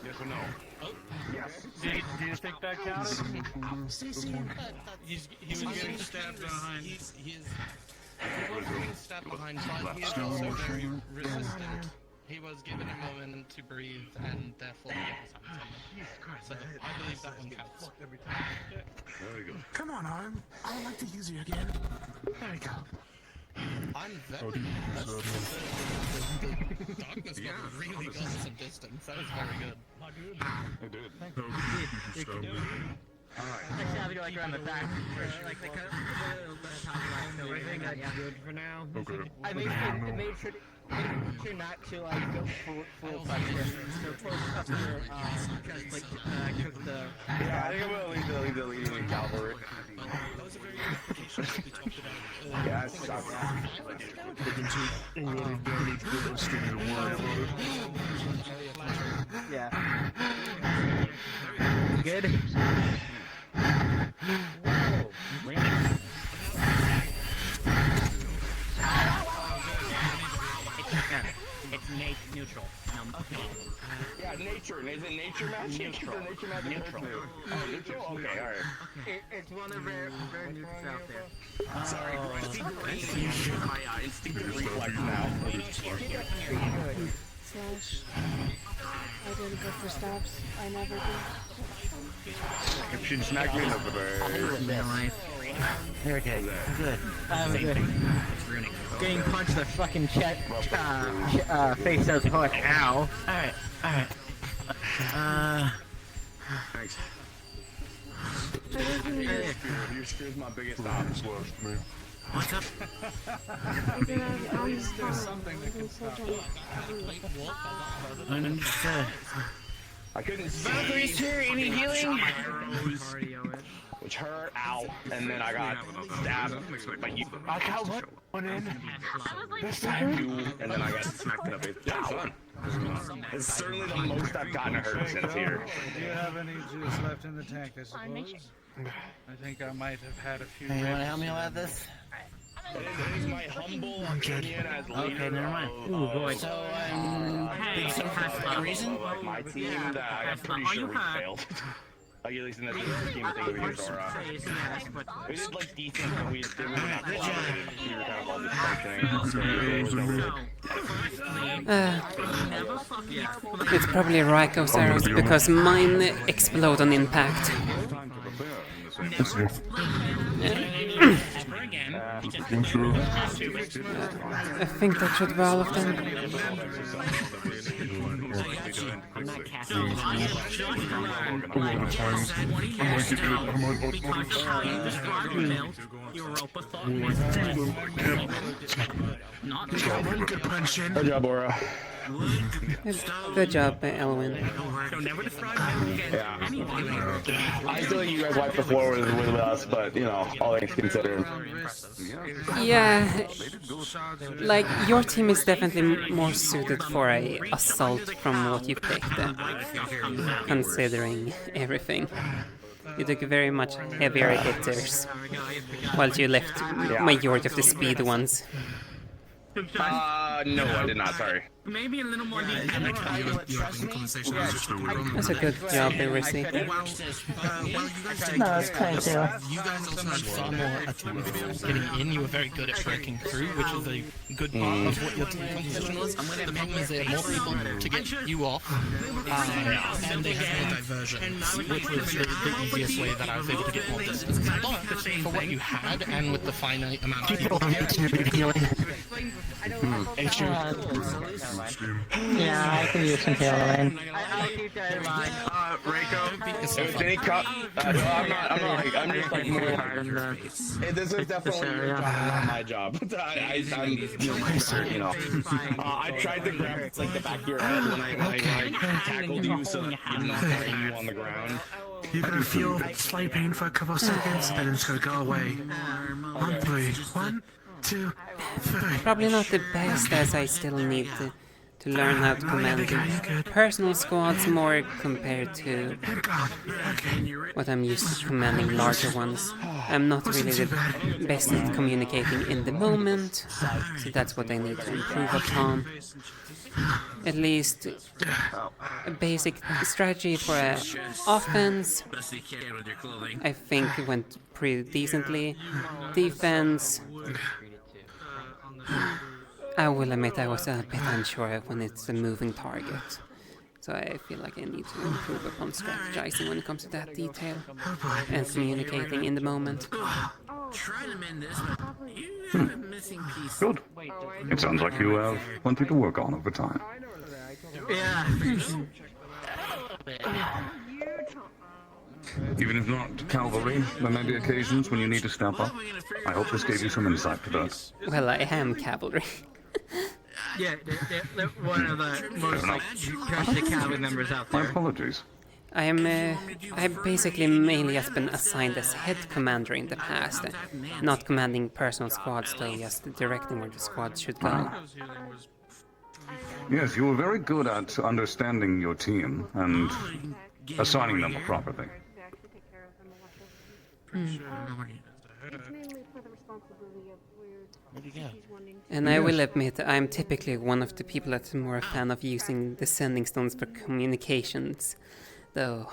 Yes or no? Yes. Do you think that counted? He was getting stabbed behind. He was getting stabbed behind, but he is also very resistant. He was given a moment to breathe, and therefore he gets hands. So I believe that one counts. Very good. Come on, Arm. I would like to use you again. There we go. I'm very the darkness really got some distance. That was very good. It did. Actually, I'll be like around the back. Like, they kind of I think that's good for now. Okay. I made sure not to like go full pressure. So full pressure, just like cook the. Yeah, I think I'm gonna leave the cavalry. That was a very good application that we talked about. Yeah, I stopped. Yeah. Good. It's neutral. No. Yeah, nature. Is it nature magic? Neutral. Is it nature magic? Neutral. Oh, neutral? Okay, alright. It's one of very neutral out there. Sorry, bro. I see my instinctive reflex now. Slash. I didn't go for stops. I never do. If she'd smack me in the face. There it is. Good. Same good. thing. It's ruining. Getting punched in the fucking face does hurt. Ow. Alright. Thanks. Your spear's my biggest obstacle. What's up? There's something that can stop it. I understand. I couldn't see. Valkyrie's here, any healing? Which hurt, ow, and then I got stabbed by you. I got one in. This time. And then I got smacked in the face. Yeah, fun. It's certainly the most I've gotten hurt since here. Do you have any juice left in the tank, I suppose? I think I might have had a few. Hey, you wanna help me with this? It is my humble opinion as leader. Okay, never mind. Ooh, boy. So, hey, so for reason? My team that I'm pretty sure we failed. Like, at least in the scheme of things, we did alright. We did, like, decent, but we were not collaborative. We were kind of all dysfunctioning. It's probably Raiko's arrows because mine explode on impact. I think that should be all of them. Good job, Aura. Good job, Elwin. Yeah. I feel like you guys wiped the floor with us, but, you know, all things considered. Yeah, like, your team is definitely more suited for a assault from what you picked, considering everything. You took very much heavier hitters, while you left majority of the speed ones. No, I did not, sorry. Maybe a little more detail. That's a good job, Rissy. No, it's kind too. You guys also had far more attempts getting in. You were very good at breaking through, which is a good part of what your team composition was. The problem is there are more people to get you off, and they have more diversions, which was the easiest way that I was able to get more distance. But for what you had, and with the finite amount of people, Yeah, I can use some healing. I'll keep that in mind. Raiko, any cup? I'm just like more. This is definitely your job, not my job. I'm you know. I tried to grab like the back of your head when I tackled you, so that I'm not hitting you on the ground. You're gonna feel slight pain for a couple of seconds, and it's gonna go away. 1, 3, 1, 2, 3. Probably not the best, as I still need to learn how to command personal squads more compared to what I'm used to commanding larger ones. I'm not really the best at communicating in the moment, so that's what I need to improve upon. At least a basic strategy for an offense, I think it went pretty decently. Defense, I will admit I was a bit unsure of when it's a moving target. So I feel like I need to improve upon strategizing when it comes to that detail and communicating in the moment. Good. It sounds like you have plenty to work on over time. Yeah. Even if not cavalry, there may be occasions when you need to step up. I hope this gave you some insight to that. Well, I am cavalry. Yeah, they're one of the most like trusted cavalry members out My there. apologies. I've basically mainly just been assigned as head commander in the past, not commanding personal squads, though just directing where the squads should go. Yes, you were very good at understanding your team and assigning them properly. It's mainly for the responsibility of weird Where'd he go? And I will admit, I'm typically one of the people that's more a fan of using the sending stones for communications, though,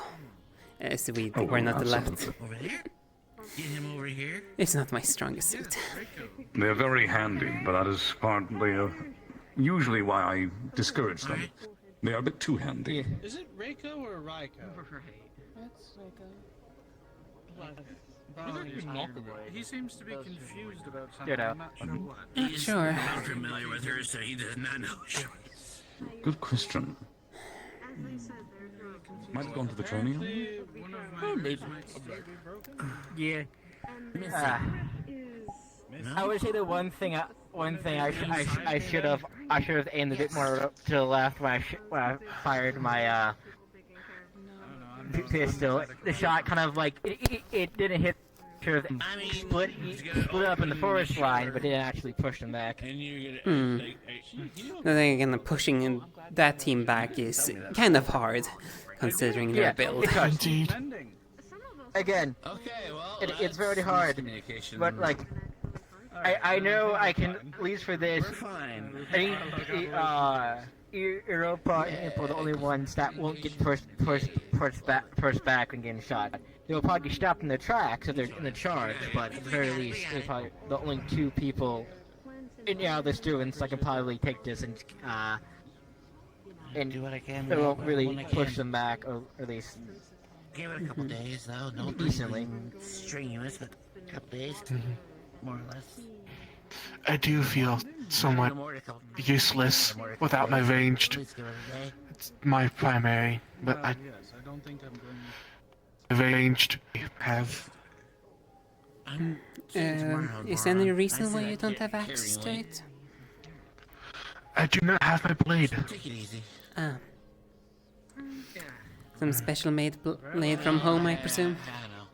as we're not allowed. Over there? Get him over here? It's not my strongest suit. They're very handy, but that is partly usually why I discourage them. They are a bit too handy. Is it Reiko or Raiko? That's like He seems to be confused about something. You know. I'm not sure what. Not sure. He's not familiar with her, so he does not know what she wants. Good question. Might have gone to the training. Yeah. I would say the one thing I should have aimed a bit more to the left when I fired my pistol. The shot kind of like it didn't hit. Sort of split up in the forest line, but didn't actually push them back. Hmm. Then again, pushing that team back is kind of hard, considering their build. Indeed. Again, it's very hard, but like, I know I can, at least for this, Europa and Impel are the only ones that won't get pushed back when getting shot. They'll probably get stopped in their tracks if they're in the charge, but at the very least, they're probably the only two people in the other students that can probably take this and do what I can. It won't really push them back, or at least give it a couple days, though. No, decently strenuous, but a couple days, more or less. I do feel somewhat useless without my ranged. It's my primary, but I ranged have. Is there any reason why you don't have access to it? I do not have my blade. Take it easy. Ah. Some special made blade from home, I presume? I don't know.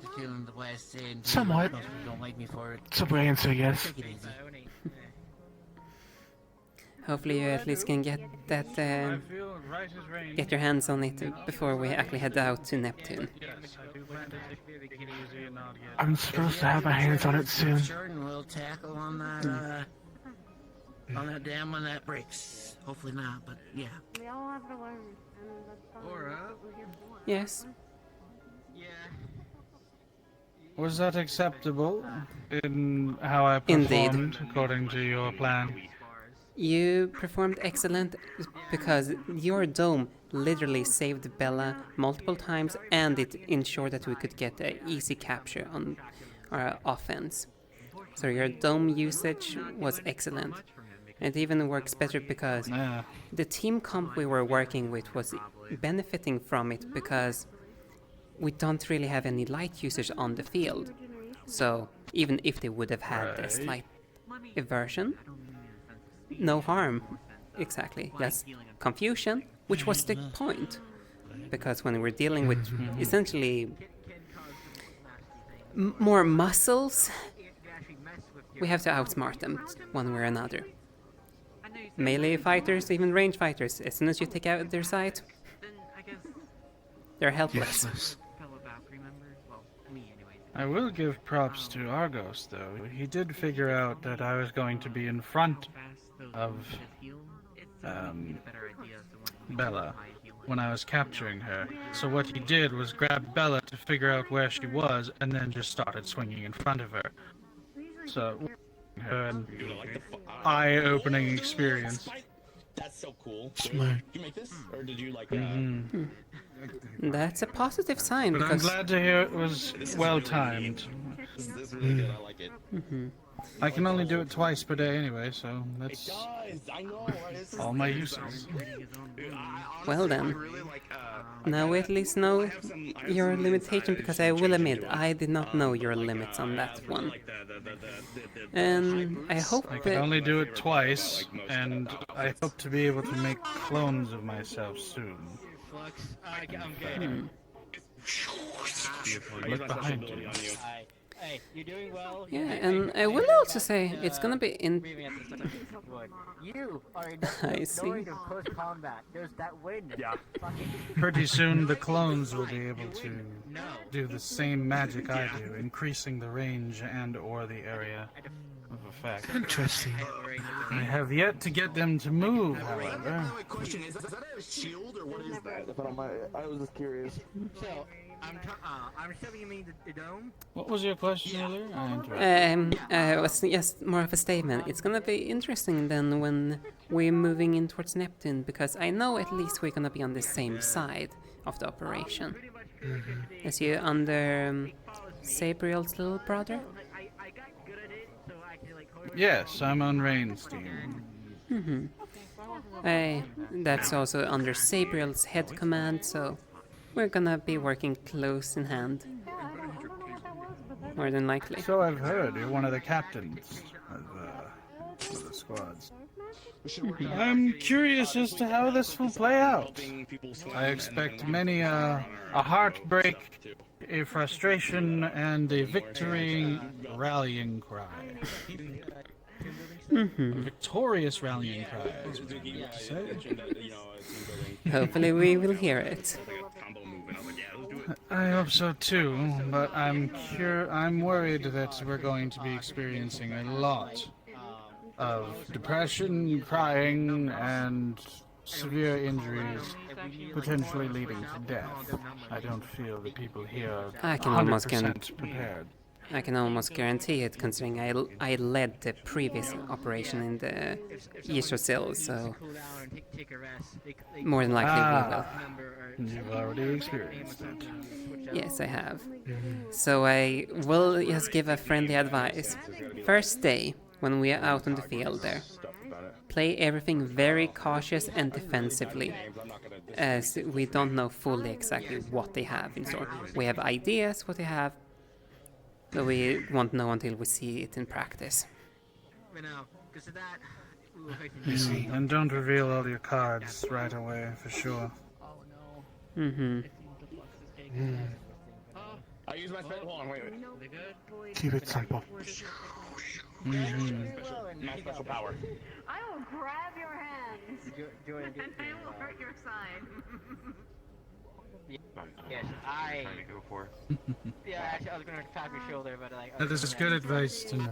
The feeling the way I say it, Somewhat. Don't like me for it. Some answer, yes. Take it easy. Hopefully you at least can get that, get your hands on it before we actually head out to Neptune. I'm supposed to have my hands on it soon. Jordan will tackle on that dam when that breaks. Hopefully not, but yeah. We all have to learn. Yes. Was that acceptable in how I performed according to your plan? You performed excellent because your dome literally saved Bella multiple times, and it ensured that we could get an easy capture on our offense. So your dome usage was excellent. It even works better because the team comp we were working with was benefiting from it because we don't really have any light usage on the field. So even if they would have had a slight aversion, no harm. Exactly. Just confusion, which was the point. Because when we're dealing with essentially more muscles, we have to outsmart them one way or another. Melee fighters, even range fighters, as soon as you take out their sight, they're helpless. I will give props to Argos, though. He did figure out that I was going to be in front of Bella when I was capturing her. So what he did was grab Bella to figure out where she was, and then just started swinging in front of her. So, an eye-opening experience. That's so cool. Smart. Did you make this, or did you like? That's a positive sign. But I'm because glad to hear it was well timed. This is really good. I like it. I can only do it twice per day anyway, so that's I know, right? all my uses. Well then, now we at least know your limitation, because I will admit, I did not know your limits on that one. And I hope I can only do it twice, and I hope to be able to make clones of myself soon. Look behind you. Hey, you're doing well. Yeah, and I will also say it's gonna be in. You are I see. close combat. There's that wind. Yeah. Pretty soon the clones will be able to do the same magic I do, increasing the range and/or the area. of effect. Interesting. I have yet to get them to move, however. Question is that a shield or what is that? If I don't mind, I was just curious. So, I'm assuming you mean the dome? What was your question earlier? I interrupted. It was just more of a statement. It's gonna be interesting then when we're moving in towards Neptune, because I know at least we're gonna be on the same side of the operation. As you under Sabriel's little brother? Yes, I'm on Rain's team. That's also under Sabriel's head command, so we're gonna be working close in hand. More than likely. So I've heard. You're one of the captains of the squads. I'm curious as to how this will play out. I expect many a heartbreak, a frustration, and a victory rallying cry. A victorious rallying cry. Is what you meant to say. Hopefully we will hear it. I hope so too, but I'm worried that we're going to be experiencing a lot of depression, crying, and severe injuries, potentially leading to death. I don't feel the people here are 100% prepared. I can almost guarantee it, considering I led the previous operation in the Yggdrasil, so more than likely we will. You've already experienced it. Yes, I have. So I will just give a friendly advice. First day, when we are out on the field there, play everything very cautious and defensively, as we don't know fully exactly what they have in store. We have ideas what they have, but we won't know until we see it in practice. And don't reveal all your cards right away, for sure. I use my special. Hold on, wait. Keep it simple. My special power. I will grab your hands and I will hurt your side. Yes, Trying to go for. Yeah, actually, I was gonna tap your shoulder, but like. That is good advice to know.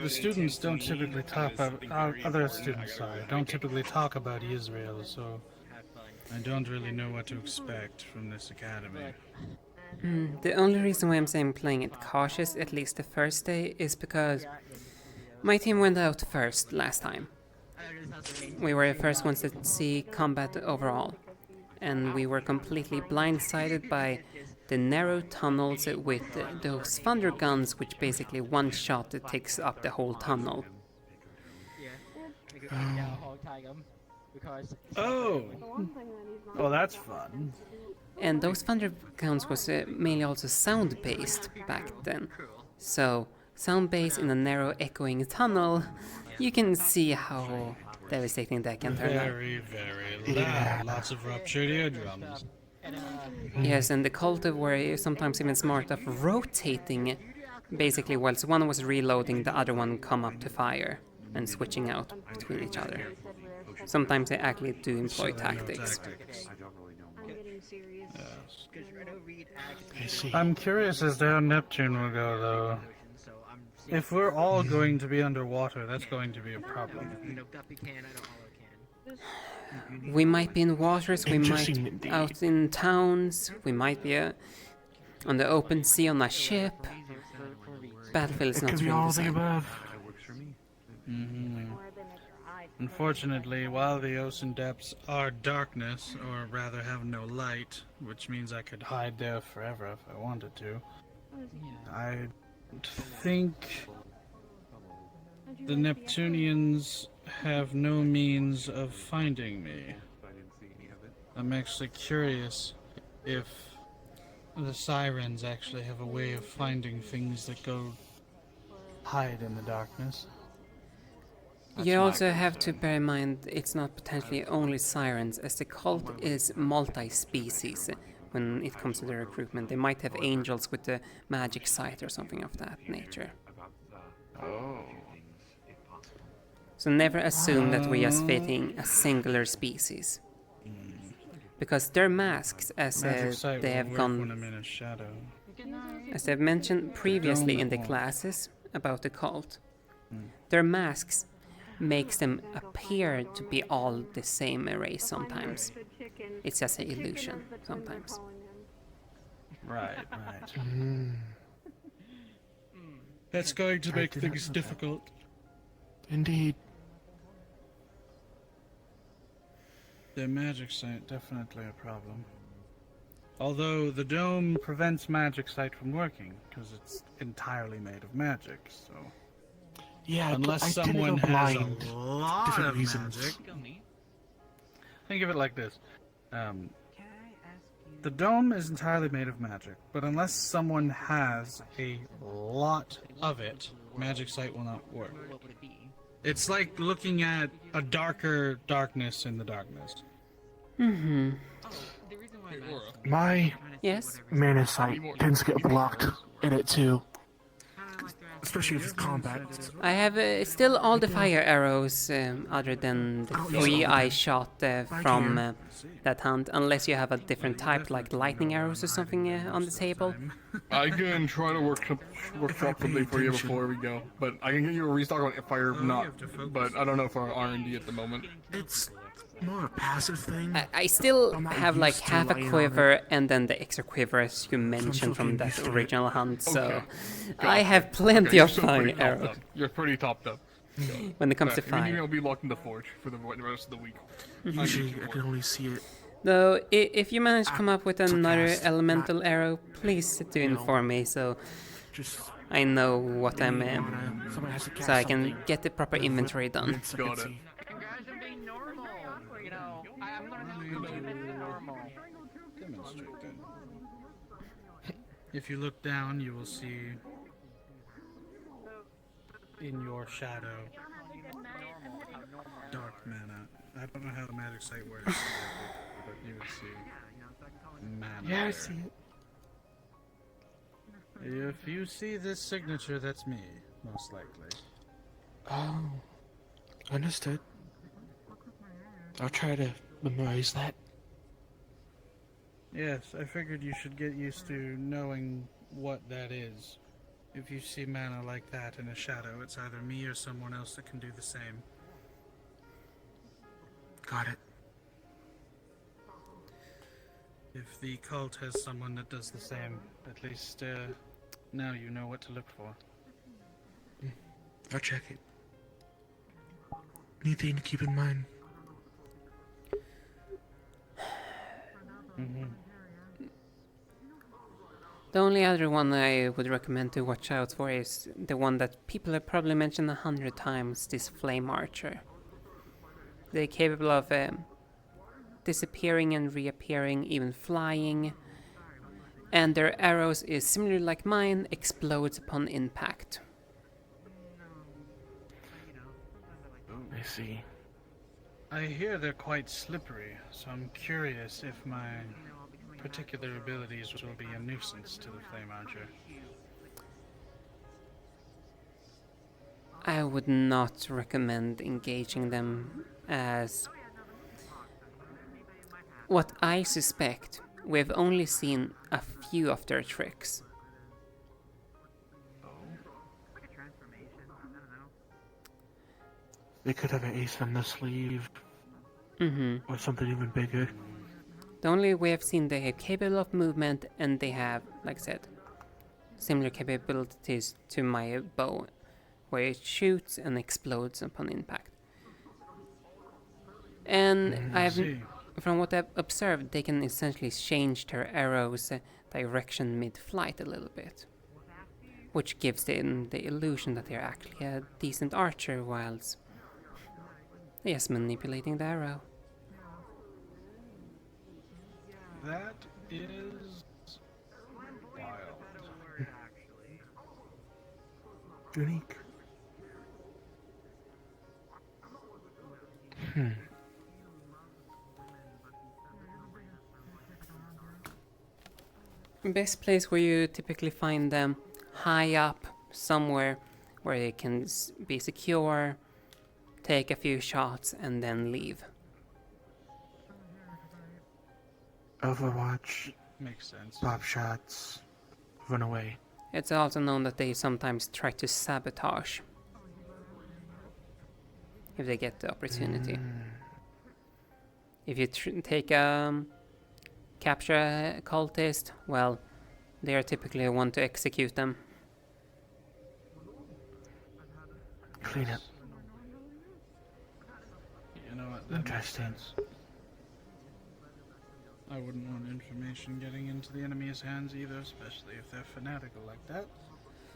The students don't typically talk about other students. Sorry, don't typically talk about Israel, so I don't really know what to expect from this academy. The only reason why I'm saying playing it cautious, at least the first day, is because my team went out first last time. We were the first ones to see combat overall, and we were completely blindsided by the narrow tunnels with those thunder guns, which basically one shot it takes up the whole tunnel. Oh! Well, that's fun. And those thunder guns was mainly also sound-based back then. So, sound-based in a narrow echoing tunnel, you can see how devastating that can turn out. Very loud. Lots of ruptured eardrums. Yes, and the cultive were sometimes even smart of rotating, basically whilst one was reloading, the other one come up to fire, and switching out between each other. Sometimes they actually do employ tactics. I'm curious as to how Neptune will go, though. If we're all going to be underwater, that's going to be a problem. We might be in waters, we might be out in towns, we might be on the open sea on a ship. Battlefield is not really the same. Unfortunately, while the ocean depths are darkness, or rather have no light, which means I could hide there forever if I wanted to, I think the Neptunians have no means of finding me. I'm actually curious if the sirens actually have a way of finding things that go hide in the darkness. You also have to bear in mind it's not potentially only sirens, as the cult is multi-species when it comes to the recruitment. They might have angels with the magic sight or something of that nature. So never assume that we're just fitting a singular species. Because their masks, as they have gone... As they've mentioned previously in the classes, about the cult. Their masks makes them appear to be all the same race sometimes. It's just an illusion sometimes. Right. That's going to make things difficult. Indeed. The magic site, definitely a problem. Although the dome prevents magic site from working, because it's entirely made of magic, so... Yeah, unless I someone tend to go has blind. a lot Different of reasons. magic... Think of it like this. The dome is entirely made of magic, but unless someone has a lot of it, magic site will not work. It's like looking at a darker darkness in the darkness. Mm-hmm. My Yes? mana sight tends to get blocked in it too. Especially if it's combat. I have still all the fire arrows other than the 3 I shot from that hunt, unless you have a different type like lightning arrows or something on the table. I can try to workshop something for you before we go, but I can get you a restock on fire not, but I don't know for R&D at the moment. It's more a passive thing. I still have like half a quiver and then the extra quiver as you mentioned from that original hunt, so I have plenty of fire arrows. You're pretty topped up. When it comes to fire. You'll be locked in the forge for the rest of the week. Usually I can only see it. Though, if you manage to come up with another elemental arrow, please do inform me so I know what I'm so I can get the proper inventory done. Got it. If you look down, you will see in your shadow dark mana. I don't know how the magic site works, but you would see mana. Yeah, I see it. If you see this signature, that's me, most likely. Oh, understood. I'll try to memorize that. Yes, I figured you should get used to knowing what that is. If you see mana like that in a shadow, it's either me or someone else that can do the same. Got it. If the cult has someone that does the same, at least now you know what to look for. I'll check it. Anything to keep in mind? The only other one I would recommend to watch out for is the one that people have probably mentioned 100 times, this Flame Archer. They're capable of disappearing and reappearing, even flying. And their arrows is similar like mine, explodes upon impact. I see. I hear they're quite slippery, so I'm curious if my particular abilities will be a nuisance to the Flame Archer. I would not recommend engaging them, as what I suspect, we've only seen a few of their tricks. They could have an ace on the sleeve. Or something even bigger. The only way I've seen they are capable of movement, and they have, like I said, similar capabilities to my bow, where it shoots and explodes upon impact. And from what I've observed, they can essentially change their arrows' direction mid-flight a little bit, which gives them the illusion that they're actually a decent archer, whilst they're just manipulating the arrow. That is wild. Unique. Best place where you typically find them, high up somewhere where they can be secure, take a few shots and then leave. Overwatch. Makes sense. Pop shots. Run away. It's also known that they sometimes try to sabotage if they get the opportunity. If you capture a cultist, well, they are typically the one to execute them. Clean it. You know what? That makes sense. I wouldn't want information getting into the enemy's hands either, especially if they're fanatical like that.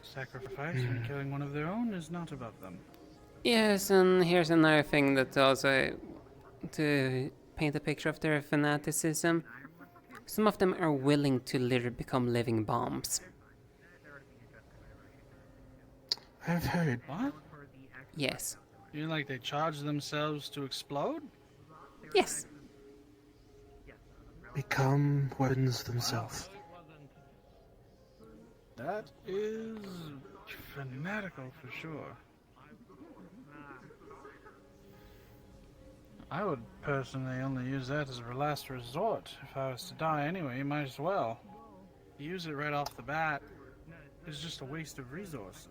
Sacrifice and killing one of their own is not above them. Yes, and here's another thing that also, to paint a picture of their fanaticism, some of them are willing to literally become living bombs. I've heard. What? Yes. You mean like they charge themselves to explode? Yes. Become weapons themselves. That is fanatical for sure. I would personally only use that as a last resort. If I was to die anyway, you might as well. Use it right off the bat. It's just a waste of resources.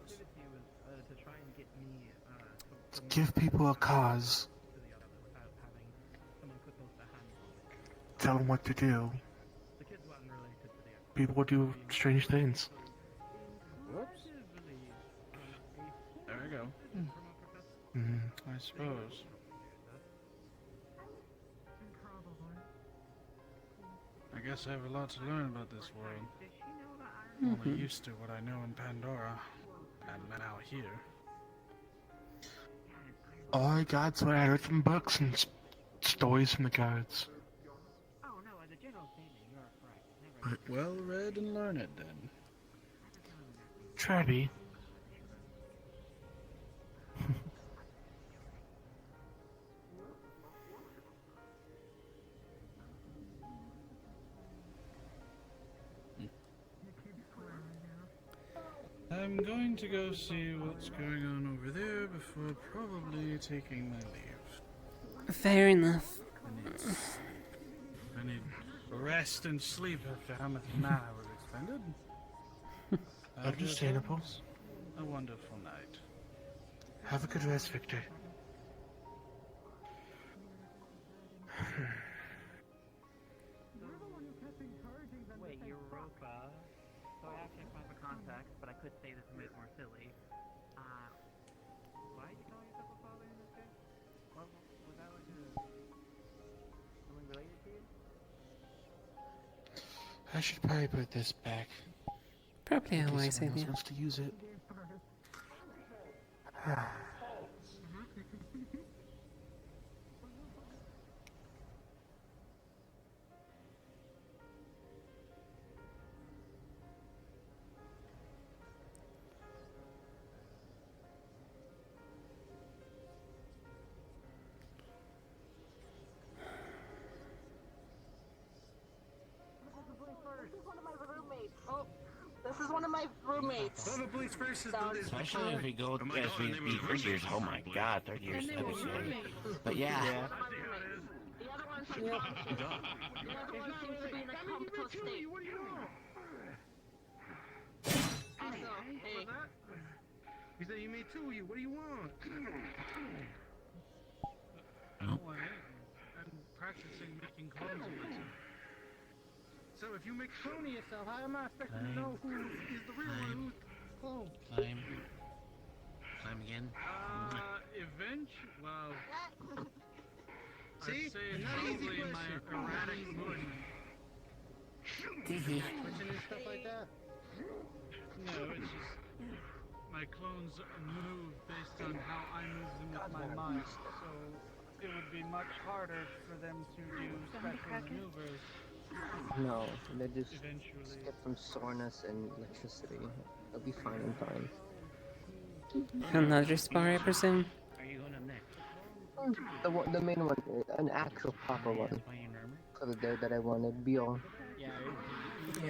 Give people a cause. Tell them what to do. People will do strange things. Whoops. There we go. I suppose. I guess I have a lot to learn about this world. I'm only used to what I know in Pandora, and now here. All I got's what I heard from books and stories from the guards. Well read and learned, then. Try to be. I'm going to go see what's going on over there before probably taking my leave. Fair enough. I need rest and sleep after how much mana was expended. Understandable. A wonderful night. Have a good rest, Victor. Wait, Europa. So I actually have proper context, but I could say this a bit more silly. Why did you call yourself a father in this case? What was that like someone related to you? I should probably put this back. Probably a in case wise someone else idea. wants to use it. This is one of my roommates. Well, the police first is Especially if we go as we be 3 years. Oh my god, 3 years. That'd be scary. But yeah. The other one seems to be in a comatose state. Also, hey. He said, you made two of you. What do you want? I'm practicing making clones of myself. So if you make a clone of yourself, how am I expected to know who is the real one, who's the clone? Climb again. Eventually, well... See? I'd say it's Not easy probably my question. erratic movement. Switching and stuff like that? No, it's just... My clones move based on how I move them with my mind, so it would be much harder for them to do special maneuvers. No, they just Eventually. get some soreness and electricity. They'll be fine in time. Another spar, I presume? Are you going up next? The main one, an actual proper one. For the day that I wanted, be all.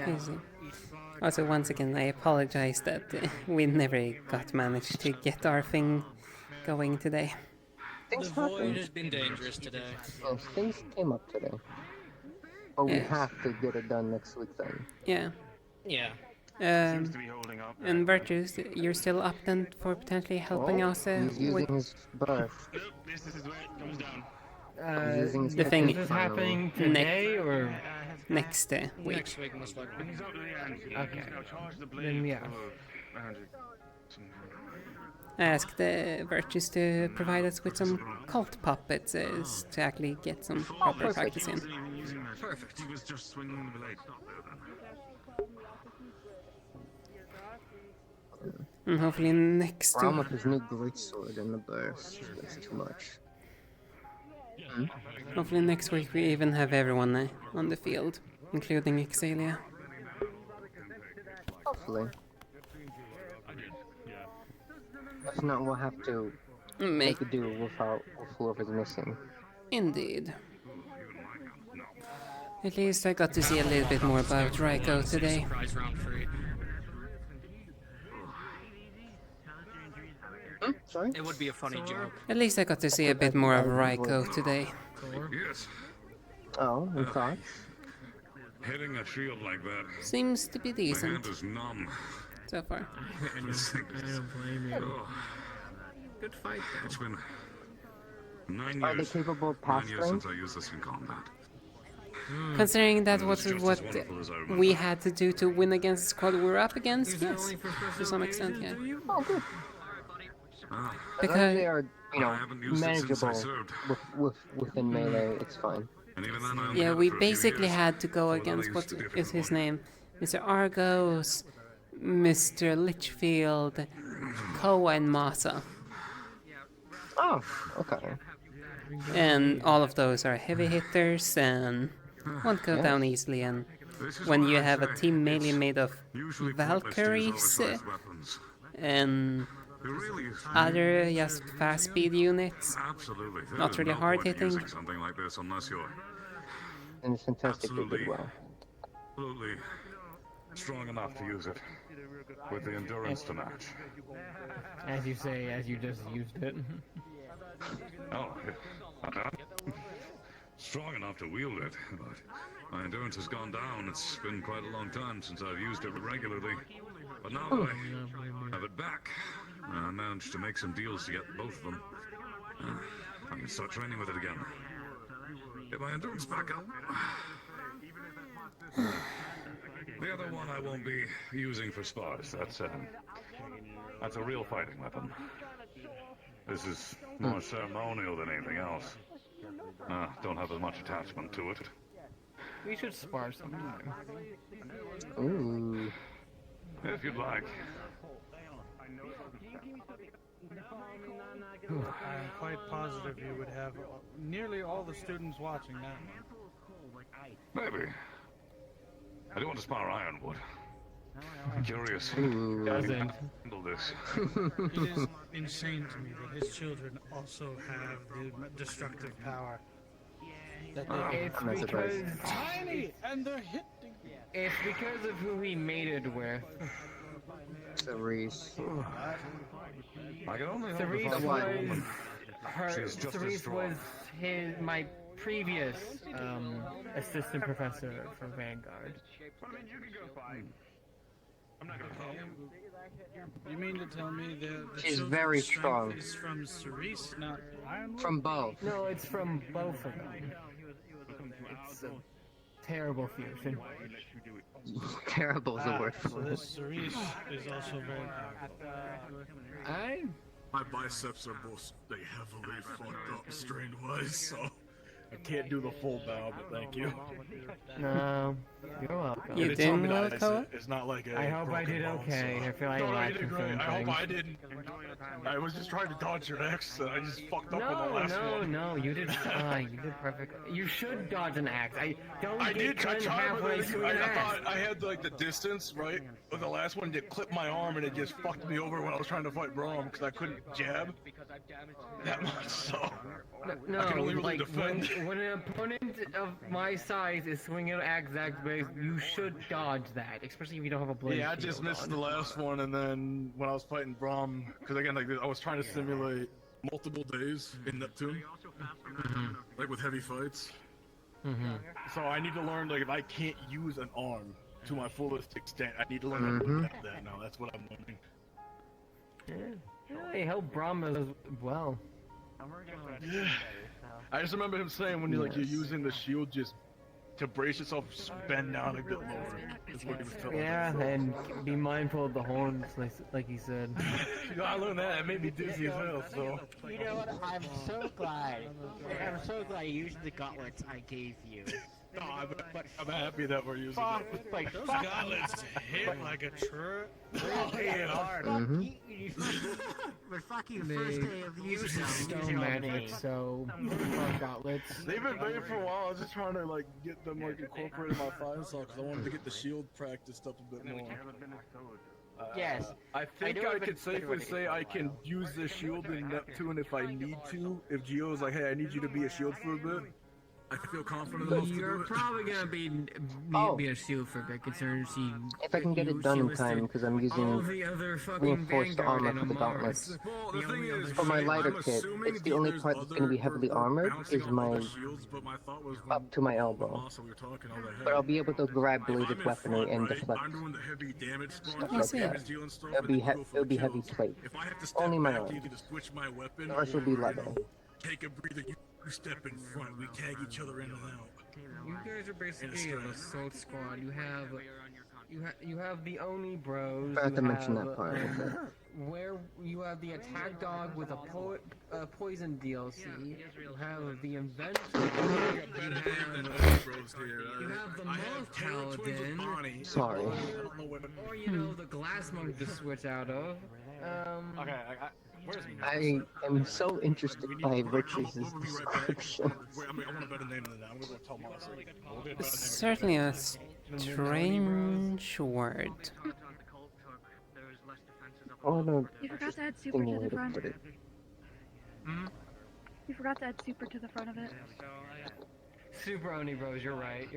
Easy. Also, once again, I apologize that we never got managed to get our thing going today. Things The void happen. has been dangerous today. Well, things came up today. But we Yes. have to get it done next week then. Yeah. Yeah. Seems to be holding up. And Virtus, you're still up then for potentially helping us He's using with his burst. This is where it comes down. He's using his the thing. technique Is this finally. happening today or next week? Next week, most likely. Okay. Then yeah. I asked Virtus to provide us with some cult puppets to actually get some proper practice in. Perfect. He was just swinging the blade. And hopefully next Ram with his new greatsword and the burst. That's too much. Hopefully next week we even have everyone on the field, including Exalia. Hopefully. If not, we'll have to Make a do with whoever's missing. Indeed. At least I got to see a little bit more about Raiko today. Sorry? It would be a funny joke. At least I got to see a bit more of Raiko today. Yes. Oh, and thoughts? Hitting a shield like that. Seems to be My decent hand is numb. so far. I don't blame you. Oh. Good fight, though. It's been 9 Are they years. capable of 9 pass years range? since I used this in combat. Considering that And was it's just what as wonderful as I remember. we had to do to win against the squad we were up against, Use it yes, only for special to some extent, yeah. occasions, do you? Oh, good. Ah, As long as they are, I haven't used it since I manageable served. within melee, it's fine. And even then I only Yeah, had it we for a few basically years had to go before the against least what difficult is his one. name, Mr. Argos, Mr. Litchfield, Koa, and Masa. Oh, okay. And all of those are heavy hitters and won't go down easily. And when you have a team mainly made of Valkyries and other just fast speed units, Absolutely. There not is really no hard point hitting. using something like this unless you're And it's fantastic they absolutely, did well. absolutely strong enough to use it with the endurance to match. As you say, as you just used it. Oh, strong enough to wield it, but my endurance has gone down. It's been quite a long time since I've used it regularly. But now that I have it back, I managed to make some deals to get both of them. I can start training with it again. Get my endurance back up. The other one I won't be using for spars. That's a real fighting weapon. This is more ceremonial than anything else. Don't have as much attachment to it. We should spar sometime. Ooh. If you'd like. I'm quite positive you would have nearly all the students watching now. Maybe. I do want to spar Ironwood. I'm curious. Doesn't. Handle this. It is insane to me that his children also have the destructive power. That they It's because tiny and they're hitting. it's because of who he mated with. Cerise. I can only hope Cerise if I was find a woman, her. she is just as Cerise strong. was my previous assistant professor for Vanguard. You mean to tell me the She's children's very strength strong. is from Cerise, not Ironwood? From both. No, it's from both of them. It's a terrible fusion. Terrible is the word So for this it. Cerise is also very powerful. My biceps are both heavily fucked up strain-wise, so I can't do the full bow, but thank you. No, you're welcome. You doing well, Koa? It's not like a I hope I broken did bone, okay. so- I feel like No, I you did great. I hope I didn't. I was just trying to dodge your X, and I just fucked up on the last one. No, you did fine. You did perfect. You should dodge an axe. Don't I get did. I done tried, halfway but through I an axe. thought I had like the distance right. But the last one did clip my arm, and it just fucked me over when I was trying to fight Braum because I couldn't jab that much. So No, I can only really like defend. when an opponent of my size is swinging an exact base, you should dodge that, especially if you don't have a blade. Yeah, I just shield missed on. the last one, and then when I was fighting Braum, because again, like I was trying to simulate multiple days in Neptune, like with heavy fights. Mhm. So I need to learn, like, if I can't use an arm, to my fullest extent. I need to learn how to do that now. That's what I'm learning. Yeah, he helped Brahma as well. Yeah. I just remember him saying when you're using the shield, just to brace yourself, just bend down a bit lower. Is what he was telling Yeah, me. and be mindful of the horns, like he said. You know, I learned that. It made me dizzy as hell. So. You know what? I'm so glad. I'm so glad you used the gauntlets I gave you. I'm happy that we're using it. Like, Those fuck gauntlets hit like a truck. Hit hard. But fuck you, first day of using Stone magic, so fuck gauntlets. They've been waiting for a while. I was just trying to get them incorporated in my fire saw because I wanted to get the shield practiced up a bit more. Yes. I think I could safely say I can use the shield in Neptune if I need to. If Gio's like, hey, I need you to be a shield for a bit. I feel confident enough to do You're it. probably gonna be a shield for a bit, considering If I can get it done in time, because I'm all the using other fucking reinforced Vanguard armor and for the Amars. gauntlets. Well, the thing is, For my lighter kit, it's the only part that's going to be heavily armored is my up to my elbow. But I'll be able to grab bladed weaponry and deflect stuff like that. It'll be heavy plate. Only my arm. The rest will be leather. Take a breather. You step in front. We tag each other in and out. You guys are basically an assault squad. You have the Oni bros. I have to mention that part. Where you have the attack dog with a poison DLC. You have the inventor. You have the moth paladin. Sorry. Or the glass monk to switch out of. Okay. I am so interested by Rich's description. Certainly a strange word. Oh no. You forgot to add super to the front. You forgot to add super to the front of it. Super Oni bros, you're right.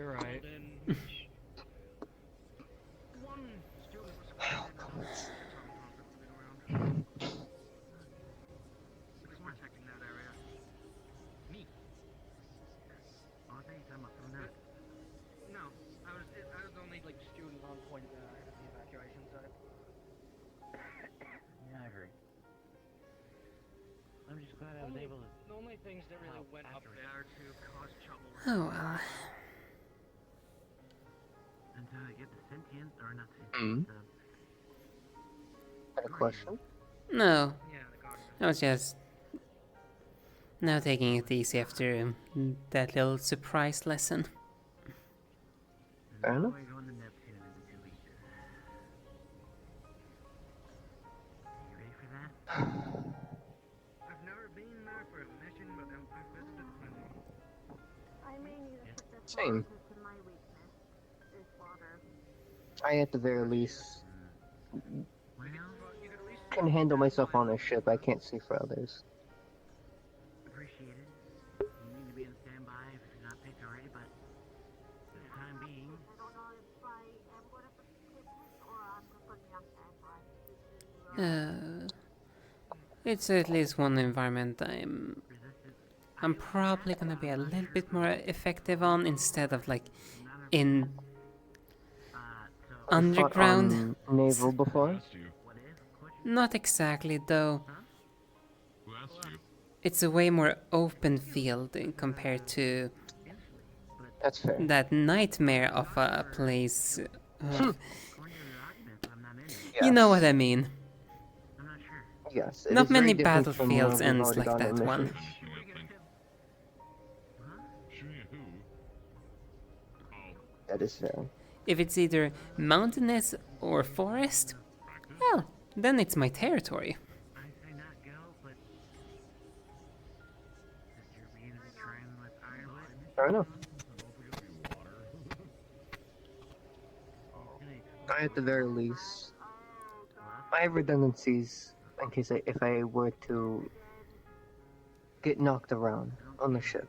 I'm just glad I was able to. The only things that really went up there to cause trouble. Oh well. Until I get the sentient or not sentient. Got a question? No. I was just now taking it easy after that little surprise lesson. Fair enough. I've never been there for a mission, but I've visited plenty. Same. I at the very least can handle myself on a ship. I can't see for others. Appreciate it. You need to be on standby if you're not picked already, but for the time being. It's at least one environment I'm probably gonna be a little bit more effective on instead of in underground. Naval before? Not exactly though. It's a way more open field compared to That's fair. that nightmare of a place. You know what I mean. Yes. It Not is very many different from battlefields when we've ends already like gone that on one. missions. That is fair. If it's either mountainous or forest, well, then it's my territory. Fair enough. I, at the very least, I have redundancies in case if I were to get knocked around on the ship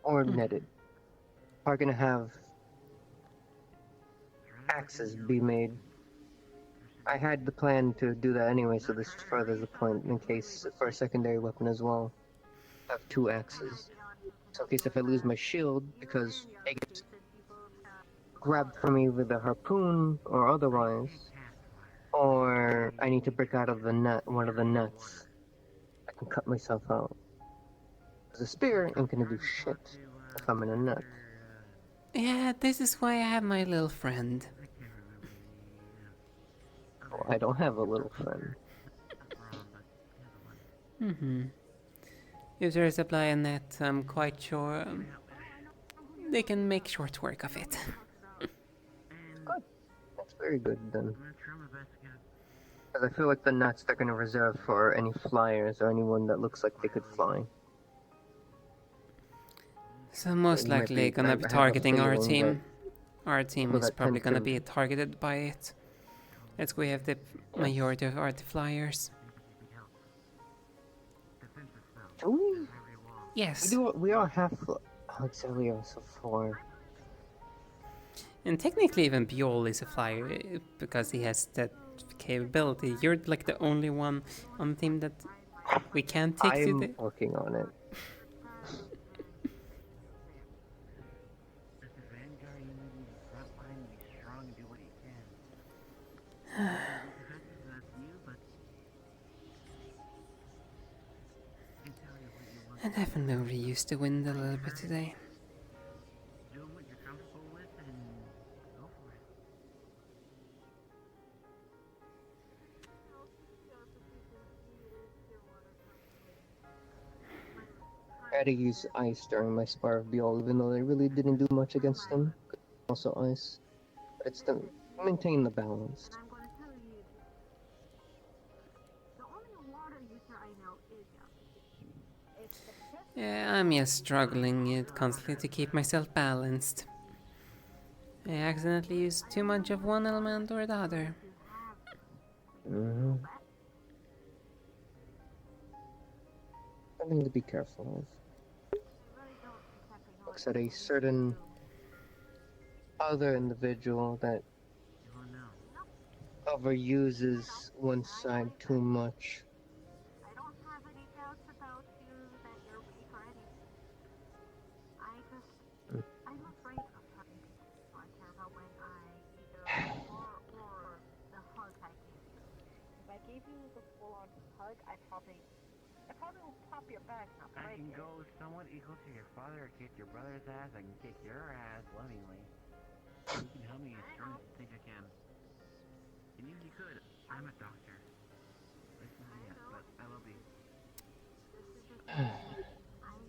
or netted. Are gonna have axes be made. I had the plan to do that anyway, so this furthers the point in case for a secondary weapon as well. I have 2 axes. So in case if I lose my shield, because I get grabbed from me with a harpoon or otherwise, or I need to break out of the net, one of the nets. I can cut myself out. Because a spear ain't gonna do shit if I'm in a net. Yeah, this is why I have my little friend. Well, I don't have a little friend. If there is a blind net, I'm quite sure they can make short work of it. Good. That's very good then. Because I feel like the nets they're gonna reserve for any flyers or anyone that looks like they could fly. So most likely gonna be targeting our team. Our team is probably gonna be targeted by it. Let's go, we have the majority of our flyers. Do we? Yes. We are half auxiliaries of 4. And technically even Bjol is a flyer because he has that capability. You're like the only one on the team that we can't take to the... I'm working on it. I definitely used the wind a little bit today. I had to use ice during my spar of Beol, even though they really didn't do much against them. Also ice. But it's to maintain the balance. Yeah, I'm just struggling constantly to keep myself balanced. I accidentally used too much of one element or the other. Something to be careful of. Looks at a certain other individual that overuses one side too much. I can go somewhat equal to your father or kick your brother's ass. I can kick your ass lovingly. You can help me as soon as you think I can. And if you could, I'm a doctor. Listen to me, but I love you.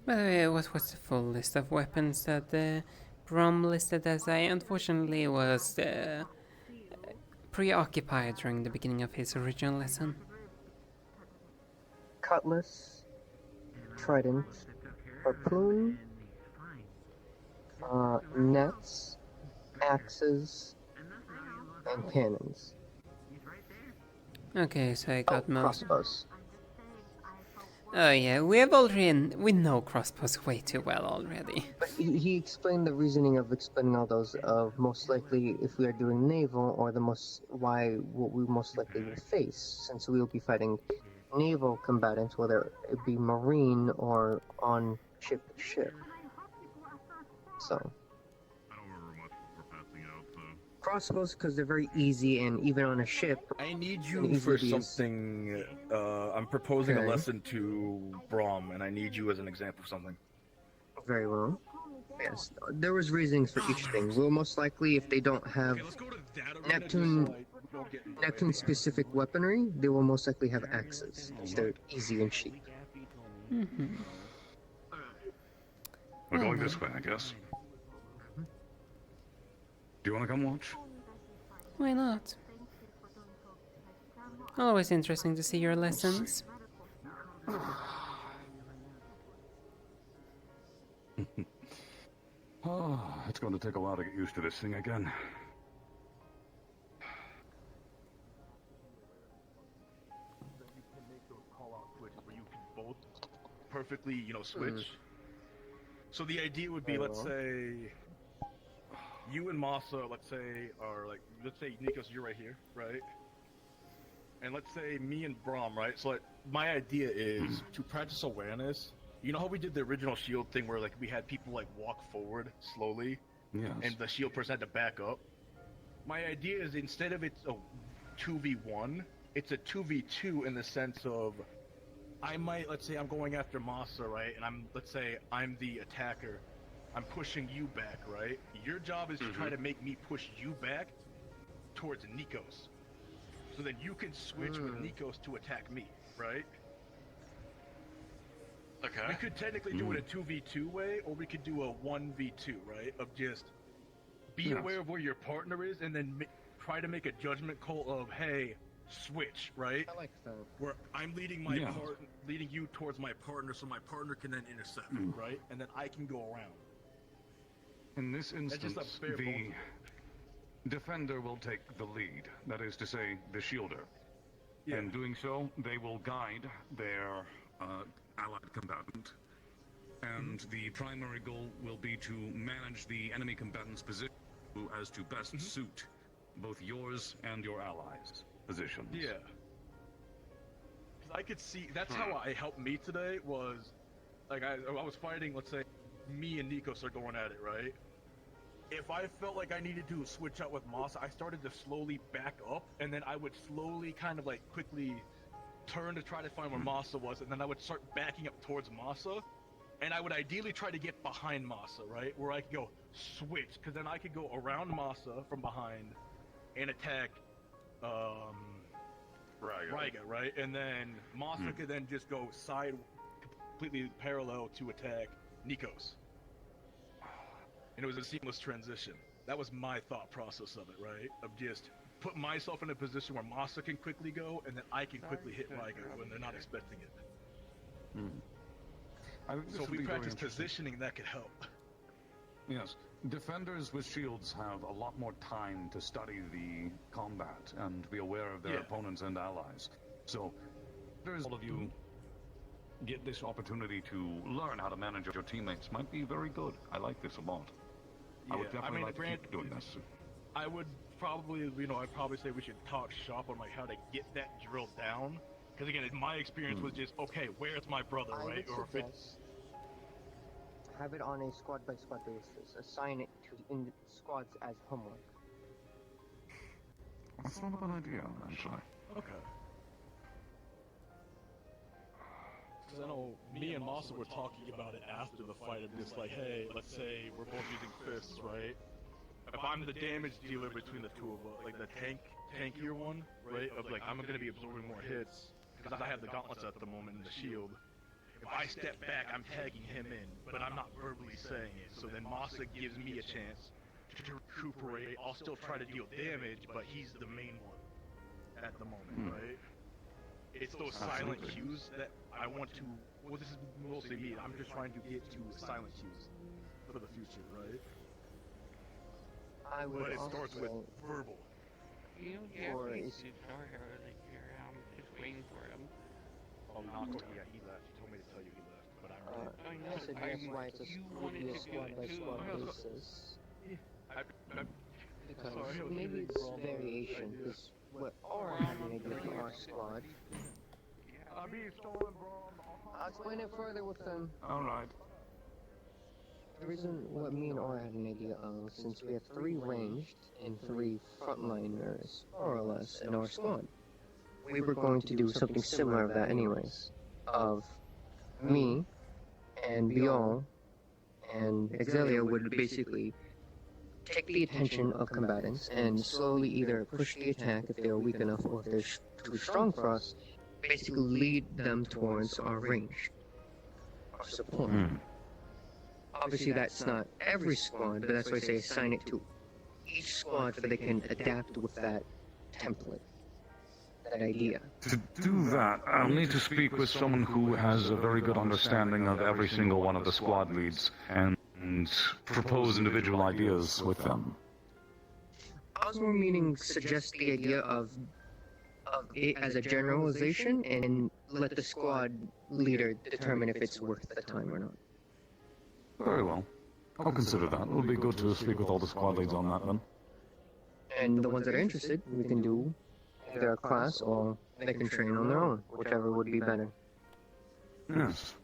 By the way, what was the full list of weapons that Brom listed as? I unfortunately was preoccupied during the beginning of his original lesson. Cutlass, trident, harpoon, nets, axes, and cannons. Okay, so I got most. Crossbows. Oh yeah, we know crossbows way too well already. But he explained the reasoning of explaining all those of most likely if we are doing naval or what we most likely will face, since we will be fighting naval combatants, whether it be marine or on ship to ship. So crossbows, because they're very easy, and even on a ship. I need you for something. I'm proposing a lesson to Brom, and I need you as an example of something. Very well. Yes, there was reasons for each thing. We'll most likely, if they don't have Neptune specific weaponry, they will most likely have axes. They're easy and cheap. We're going this way, I guess. Do you want to come watch? Why not? Always interesting to see your lessons. It's going to take a while to get used to this thing again. Perfectly, switch. So the idea would be, let's say, you and Masa, let's say Nikos, you're right here, right? And let's say me and Brom, right? So my idea is to practice awareness. You know how we did the original shield thing where we had people walk forward slowly, Yes. and the shield person had to back up. My idea is instead of it's a 2v1, it's a 2v2 in the sense of I might, let's say I'm going after Masa, right? And let's say I'm the attacker. I'm pushing you back, right? Your job is to try to make me push you back towards Nikos. So then you can switch with Nikos to attack me, right? Okay. We could technically do it a 2v2 way, or we could do a 1v2, right? Of just be aware of where your partner is, and then try to make a judgment call of, hey, switch, right? I like that. Where I'm leading leading you towards my partner, so my partner can then intercept, right? And then I can go around. In this instance, just a bare the defender will take the lead. That is to say, the shielder. Yeah. In doing so, they will guide their allied combatant. And the primary goal will be to manage the enemy combatant's position as to best suit both yours and your allies' positions. Yeah. Because I could see, that's how I helped me today, was, like, I was fighting, let's say, me and Nikos are going at it, right? If I felt like I needed to switch out with Masa, I started to slowly back up, and then I would slowly kind of, like, quickly turn to try to find where Masa was, and then I would start backing up towards Masa, and I would ideally try to get behind Masa, right? Where I could go switch, because then I could go around Masa from behind and attack Raiga, right? And then Masa could then just go completely parallel to attack Nikos. And it was a seamless transition. That was my thought process of it, right? Of just put myself in a position where Masa can quickly go, and then I can quickly hit Raiga when they're not expecting it. So if we practice positioning, that could help. Yes. Defenders with shields have a lot more time to study the combat and be aware of their opponents and allies. So, all of you get this opportunity to learn how to manage your teammates might be very good. I like this a lot. I would definitely like to keep doing this. I would probably, I'd probably say we should talk shop on like how to get that drilled down. Because again, my experience was just, okay, where's my brother, right? Or if it's have it on a squad by squad basis. Assign it to in squads as homework. That's not a bad idea, actually. Okay. Because I know me and Masa were talking about it after the fight of just like, hey, let's say we're both using fists, right? If I'm the damage dealer between the two of us, like the tankier one, right? Of like, I'm gonna be absorbing more hits because I have the gauntlets at the moment and the shield. If I step back, I'm tagging him in, but I'm not verbally saying it. So then Masa gives me a chance to recuperate. I'll still try to deal damage, but he's the main one at the moment, right? It's those silent cues that I want to. Well, this is mostly me. I'm just trying to get to silent cues for the future, right? But it starts with verbal. You don't have any tutorial that you're just waiting for him. Oh, Nako, yeah, he left. He told me to tell you he left, but I'm I said that's why it's a squad by squad basis. Because maybe it's variation, because what Aura had an idea for our squad. I'll explain it further with them. Alright. The reason what me and Aura had an idea of, since we have 3 ranged and 3 frontliners, more or less, in our squad, we were going to do something similar of that anyways. Of me and Biol and Exelia would basically take the attention of combatants and slowly either push the attack if they are weak enough or if they're too strong for us, basically lead them towards our range, our support. Obviously that's not every squad, but that's why I say assign it to each squad so they can adapt with that template, that idea. To do that, I'll need to speak with someone who has a very good understanding of every single one of the squad leads and propose individual ideas with them. I was more meaning suggest the idea of it as a generalization and let the squad leader determine if it's worth the time or not. Very well. I'll consider that. It'll be good to speak with all the squad leads on that then. And the ones that are interested, we can do either a class or they can train on their own, whichever would be better. Yes.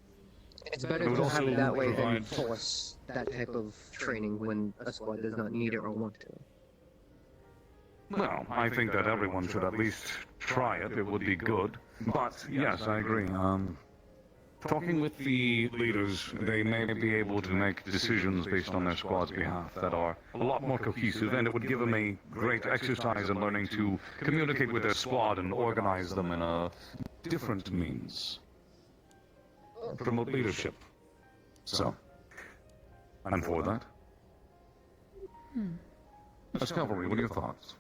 It's better to have it that way than force that type of training when a squad does not need it or want to. Well, I think that everyone should at least try it. It would be good. But, yes, I agree. Talking with the leaders, they may be able to make decisions based on their squad's behalf that are a lot more cohesive, and it would give them a great exercise in learning to communicate with their squad and organize them in a different means. Promote leadership. So, I'm for that. As cavalry, what are your thoughts?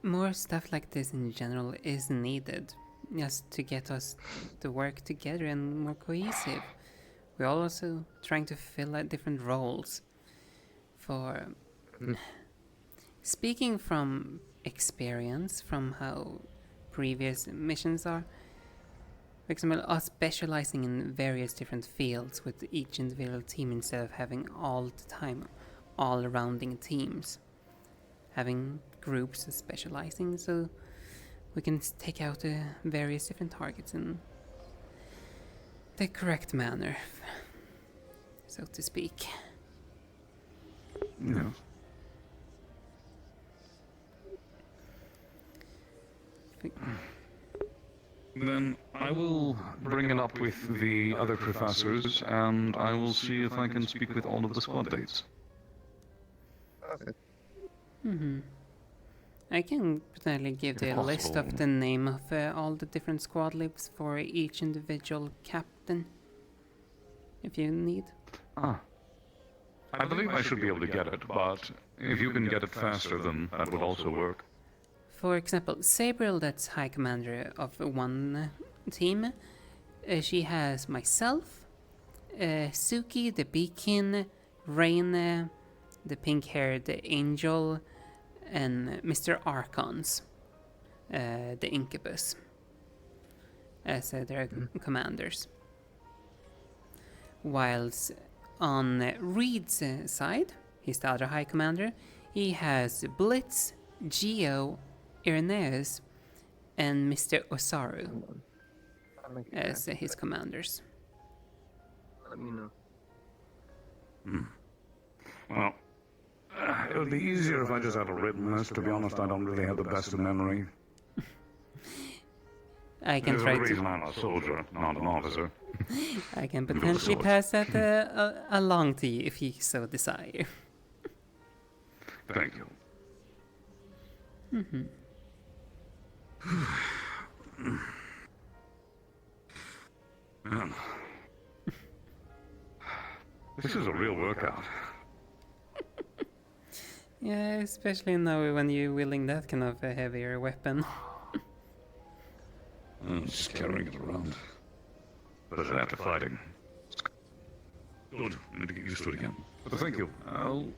More stuff like this in general is needed, just to get us to work together and more cohesive. We're also trying to fill out different roles. For speaking from experience, from how previous missions are, for example, us specializing in various different fields with each individual team instead of having all the time all-rounding teams. Having groups specializing so we can take out various different targets in the correct manner, so to speak. Yeah. Then I will bring it up with the other professors, and I will see if I can speak with all of the squad dates. I can potentially give the list of the name of all the different squad lists for each individual captain, if you need. I believe I should be able to get it, but if you can get it faster, then that would also work. For example, Sabriel, that's High Commander of one team. She has myself, Suki, the Beacon, Rain, the pink-haired Angel, and Mr. Archons, the Incubus, as their commanders. Whilst on Reed's side, he's the other High Commander, he has Blitz, Geo, Irenaeus, and Mr. Osaru as his commanders. Let me know. Well, it would be easier if I just had a written list. To be honest, I don't really have the best of memory. I can try to... There's a reason I'm a soldier, not an officer. I can potentially pass that along to you if you so desire. Thank you. Man. This is a real workout. Yeah, especially now when you're wielding that kind of a heavier weapon. I'm just carrying it around. But after fighting. Good. I need to get used to it again. But thank you. I'll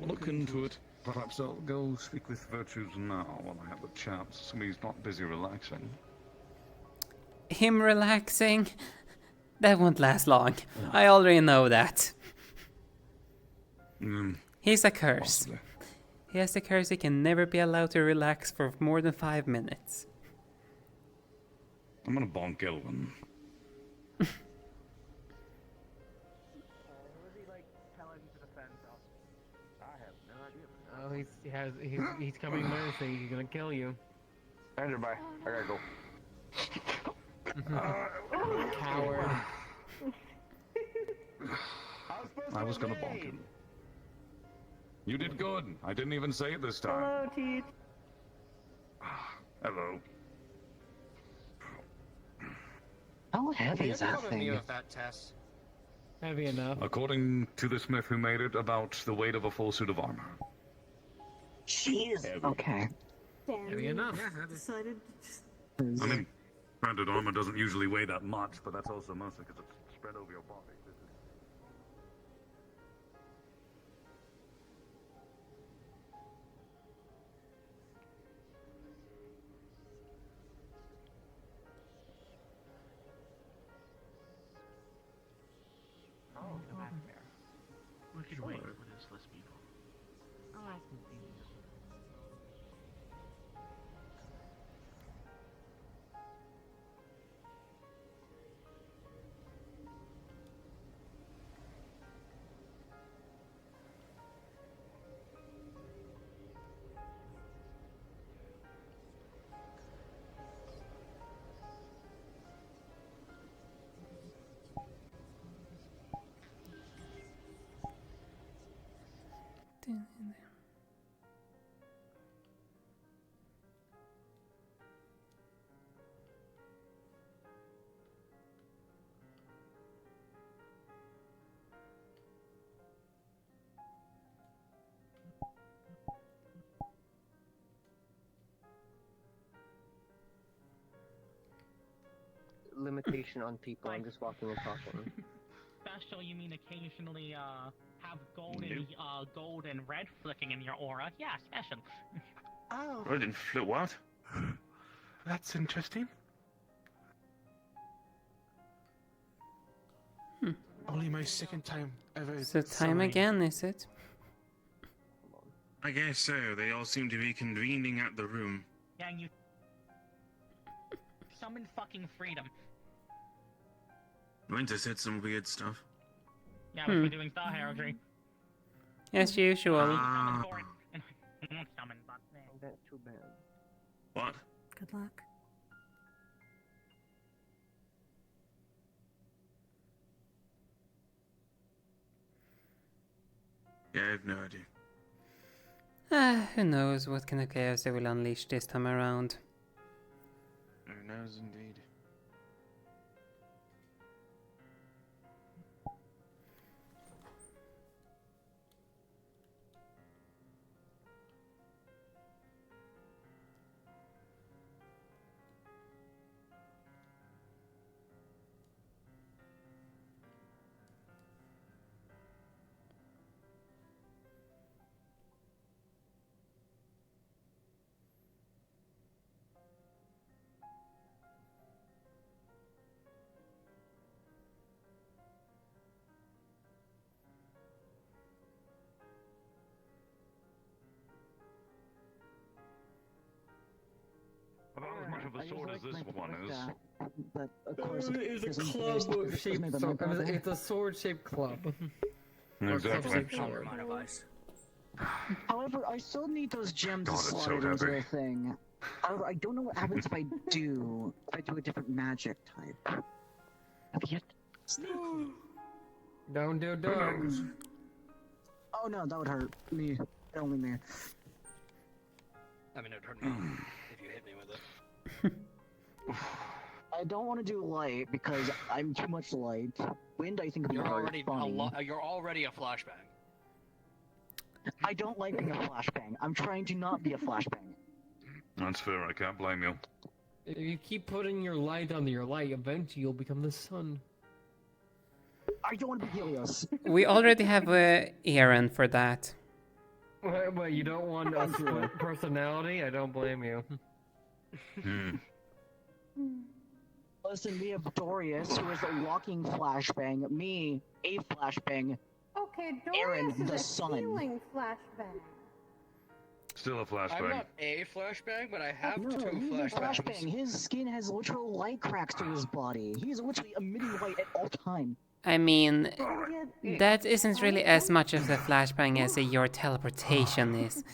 look into it. Perhaps I'll go speak with Virtues now while I have the chance. So he's not busy relaxing. Him relaxing? That won't last long. I already know that. He's a curse. Possibly. He has the curse he can never be allowed to relax for more than 5 minutes. I'm gonna bonk Elwin. Oh, he's coming menacing. He's gonna kill you. Andrew, bye. I gotta go. Coward. I was gonna bonk him. You did good. I didn't even say it this time. Hello, Teach. Hello. How heavy is that thing? Heavy enough. According to the smith who made it, about the weight of a full suit of armor. Jeez. Okay. Heavy enough. Decided to just... I mean, granted, armor doesn't usually weigh that much, but that's also mostly because it's spread over your body. We could wait when there's less people. I'll ask him. limitation on people. I'm just walking and talking. Special, you mean occasionally, have gold and red flicking in your aura? Yeah, special. Oh. Red and flu what? That's interesting. Only my second time ever. It's the time again, is it? I guess so. They all seem to be convening at the room. Yeah, you summon fucking freedom. Winter said some weird stuff. Yeah, we're doing star heraldry. As usual. Summon, but that's too bad. What? Good luck. Yeah, I have no idea. Who knows what kind of chaos they will unleash this time around. Who knows indeed. About as much of a sword as this one is. But of course, It's a club-shaped sword. It's a sword-shaped club. Exactly. However, I still need those gems God, it's so slotted into heavy. the thing. However, I don't know what happens if I do a different magic type. Have you Don't do dogs. Oh no, that would hurt me. Only me. I mean, it would hurt me if you hit me with it. I don't want to do light because I'm too much light. Wind, I think, would be You're very already funny. you're already a flashbang. I don't like being a flashbang. I'm trying to not be a flashbang. That's fair, I can't blame you. If you keep putting your light on your light, eventually you'll become the sun. I don't want to be Helios. We already have Aaron for that. What, you don't want a split personality? I don't blame you. Listen, we have Dorius, who is a walking flashbang. Me, a flashbang. Okay, Aaron, Dorius the is a sun. healing flashbang. Still a I'm flashbang. not a flashbang, but I have No, two he's a flashbangs. flashbang. His skin has literal light cracks through his body. He's literally emitting light at all time. I mean, that isn't really as much of a flashbang as your teleportation is.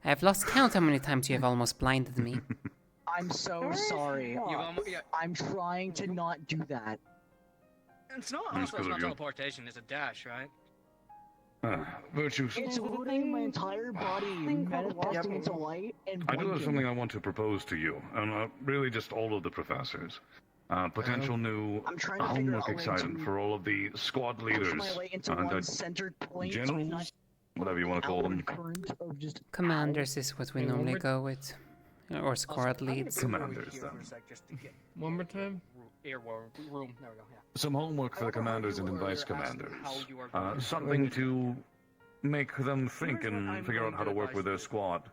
I've lost count how many times you have almost blinded me. I'm so sorry. I'm trying to not do that. It's not That's also good it's of not you. teleportation, it's a dash, right? Virtues. It's literally my entire body manifesting into light and I do have blinking. something I want to propose to you, and really just all of the professors. Potential new I'm trying to figure homework out a way excitement to for all of the squad push leaders, my light into and one centered point, generals, not whatever you want to call them. outward current of just Commanders is what we normally go with. Or squad leads. Commanders, then. One more time? Room. There we go, yeah. Some homework for the commanders and vice commanders. Something to make them think and figure out how to work with their squad.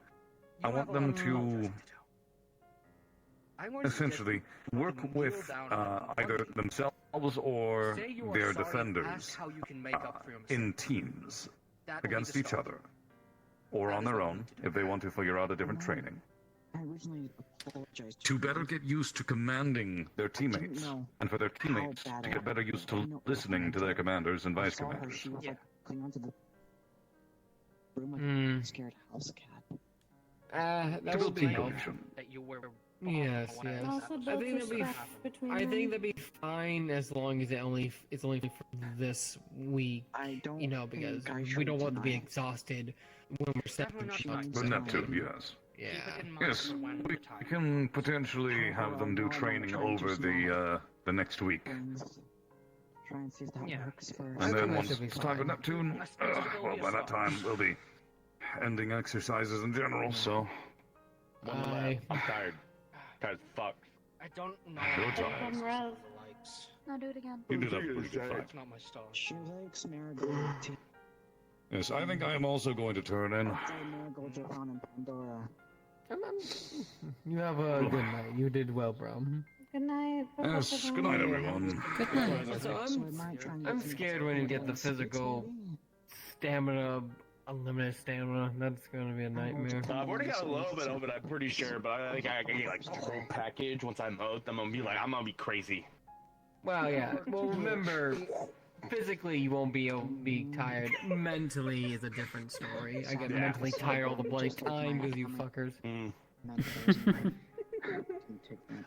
I want them to essentially work with either themselves or their defenders in teams against each other, or on their own if they want to figure out a different training. I originally apologized To better get used to commanding their teammates, and for their teammates to get better used to listening to their commanders and vice commanders. She was like clinging onto the room like a scared house cat. That would be helpful. That you were Yes, yes. Also I built think that'd be. respect between I them. think that'd be fine as long as it's only for this week. I don't. You know, because think I we should don't want to be deny. exhausted when we're setting shots. For Neptune, yes. Yeah. Yes, we can potentially have them do training over the next week. Try and see if that works first. And then once it's time for Neptune, well, by that time we'll be ending exercises in general, so... I'm tired. Tired as fuck. I don't know. You're tired. Come, Rev. Now do it again. You did have a pretty good fight. It's not my style. She likes marigold tea. Yes, I think I am also going to turn in. Marigold Japan and Pandora. You have a good night. You did well, bro. Good night. Yes, good night, everyone. Good night. So I'm scared when you get the physical stamina, unlimited stamina. That's gonna be a nightmare. I've already got a little bit of it, I'm pretty sure, but I think I can get like the whole package once I'm out. I'm gonna be crazy. Well, yeah. Well, remember, physically you won't be tired. Mentally is a different story. I get mentally tired all the bloody time because you fuckers. I'm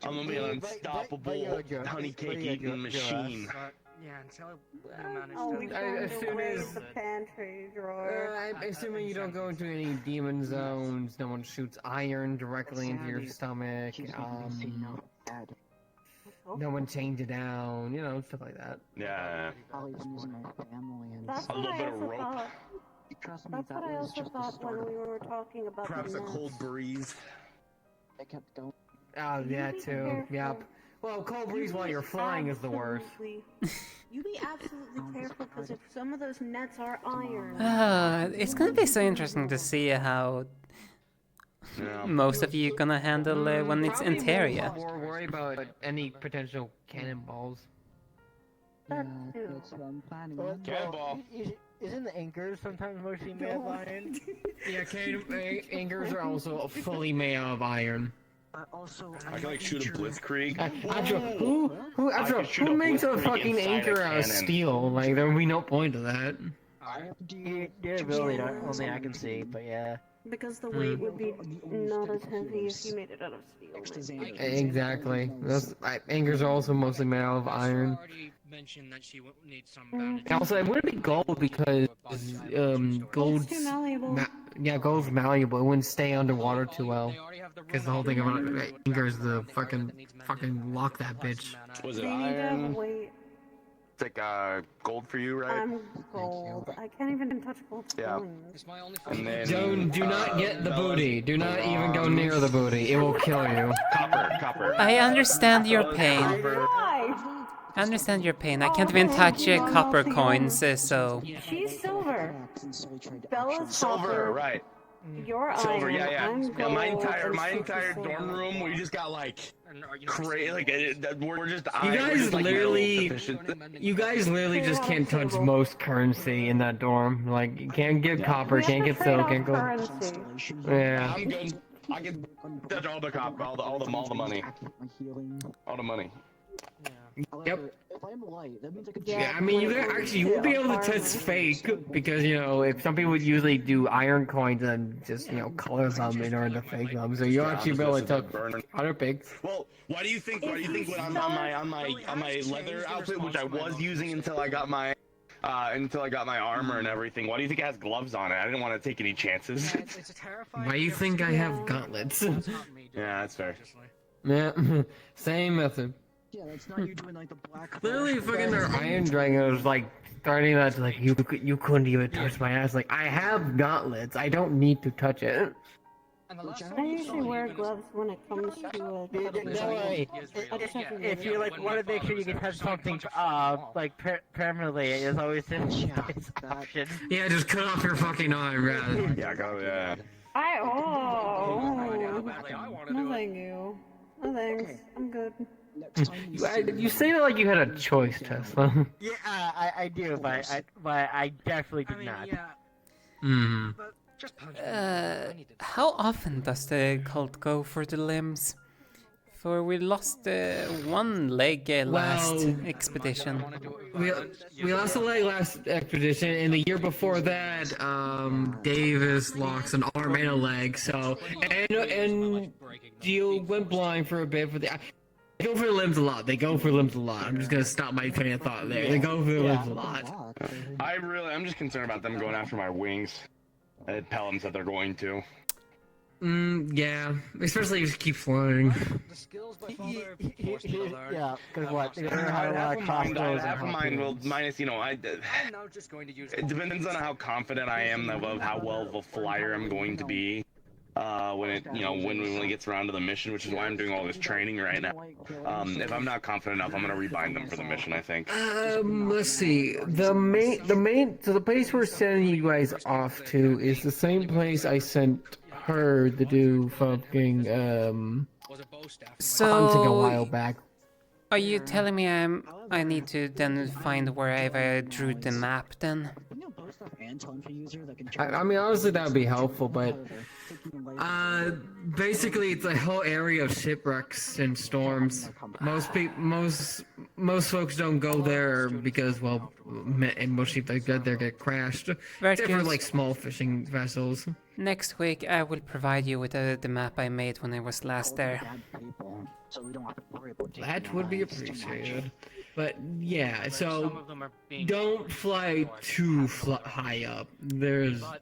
gonna be an unstoppable honey cake eating machine. Yeah, until we manage to... As soon as the pantry drawer. I'm assuming you don't go into any demon zones. No one shoots iron directly into your stomach. No one chains you down. You know, stuff like that. Yeah. That's A little what bit I of also rope. thought. Trust me, That's that what I was also just the thought start when of we it. were talking about Perhaps the a nets. cold breeze. I kept going. Oh, yeah, too. Yep. Well, cold breeze while you're flying is the worst. You be absolutely careful because if some of those nets are iron. It's gonna be so interesting to see how most of you gonna handle when it's in Terraria. More worry about any potential cannonballs. That too. That's what I'm planning. Cannonball. Isn't the anchors sometimes mostly made of iron? Yeah, anchors are also fully made out of iron. Also, I can like shoot a blitzkrieg. Who makes a fucking anchor out of steel? Like, there would be no point to that. Durability, only I can see, but yeah. Because the weight would be not as heavy if you made it out of steel. Exactly. Those anchors are also mostly made out of iron. Mentioned that she needs some And also, it wouldn't be gold because gold's too malleable. Gold's malleable. It wouldn't stay underwater too well. Because the whole thing about anchor is the fucking lock that bitch. Was it They need to have iron? weight. It's like gold for you, right? I'm gold. I can't even touch gold Yeah. coins. And then, Do not get the booty. Do not even go near the booty. It will kill you. Copper. I understand your pain. Why? I understand your pain. I can't even touch copper coins, so... She's silver. Bella's Silver, copper. right. You're Silver, iron. yeah. I'm Yeah, gold. my and entire super dorm silver. room, we just got like crazy. Like we're just. You guys literally just can't touch most currency in that dorm. Like, you can't get copper, can't get silk, can't go. Yeah. I'm good. I can touch all the copper, all the money, all the money. Yep. If I'm light, that means I could. Yeah, I mean, you will be able to test fake because if some people would usually do iron coins and just color them in order to fake them, so you'll actually be able to tell other pigs. Well, why do you think when I'm on my leather outfit, which I was using until I got my armor and everything, why do you think it has gloves on it? I didn't want to take any chances. Why do you think I have gauntlets? Yeah, that's fair. Yeah, same method. Yeah, that's not you doing like the black. Literally, fucking their Iron Dragon was like starting that like you couldn't even touch my ass. Like, I have gauntlets. I don't need to touch it. I usually wear gloves when it comes to Don't worry. If you want to make sure you can touch something permanently, there's always this option. Yeah, just cut off your fucking arm, man. Yeah, No, thank you. No thanks. I'm good. You say that like you had a choice, Tesla. Yeah, I do, but I definitely did not. How often does the cult go for the limbs? For we lost one leg last expedition. We lost a leg last expedition, and the year before that, Davis lost an arm and a leg. So, and Gio went blind for a bit for the. They go for the limbs a lot. I'm just gonna stop my train of thought there. They go for the limbs a lot. I'm just concerned about them going after my wings. It Pelhams that they're going to. Yeah. Especially if you keep flying. The skills my father forced me to learn. Yeah, because what? I have a mind. Well, minus, I'm now just going to use it depends on how confident I am of how well of a flyer I'm going to be. when it, when it gets around to the mission, which is why I'm doing all this training right now. If I'm not confident enough, I'm gonna rebind them for the mission, I think. Let's see. So the place we're sending you guys off to is the same place I sent her to do fucking hunting a while back. Are you telling me I need to then find wherever I drew the map then? I mean, honestly, that would be helpful, but basically, it's a whole area of shipwrecks and storms. Most folks don't go there because, well, most sheep that get there get crashed. Except for like small fishing vessels. Next week, I will provide you with the map I made when I was last there. That would be appreciated. But yeah, so don't fly too high up. There's a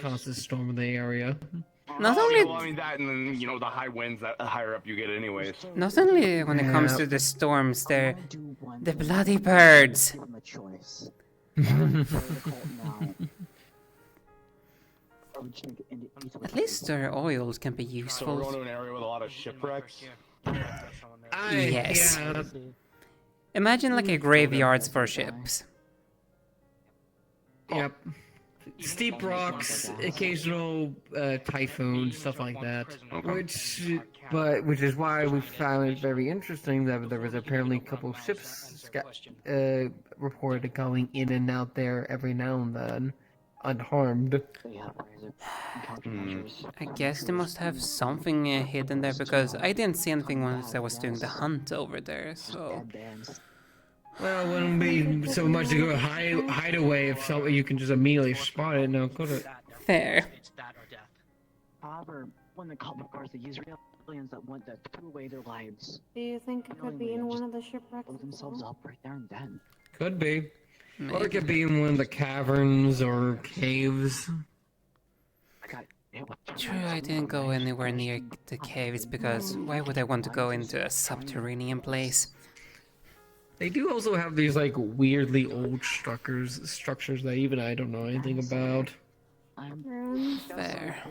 constant storm in the area. Not only, well, I mean that, and then the high winds, that higher up you get, anyways. Not only when it comes to the storms, they're the bloody birds. At least their oils can be useful. So we're going to an area with a lot of shipwrecks. Yes. Imagine like a graveyards for ships. Yep. Steep rocks, occasional typhoons, stuff like that. Which is why we found it very interesting that there was apparently a couple ships reported going in and out there every now and then, unharmed. I guess they must have something hidden there because I didn't see anything once I was doing the hunt over there. So. Well, it wouldn't be so much to go hide away if you can just immediately spot it. No, could it? Fair. However, when the cars they use aliens that threw away their lives. Do you think it could be in one of the shipwrecks? Blow themselves up right there and then. Could be. Maybe. Or it could be in one of the caverns or caves. True, I didn't go anywhere near the caves because why would I want to go into a subterranean place? They do also have these like weirdly old structures that even I don't know anything about. Fair.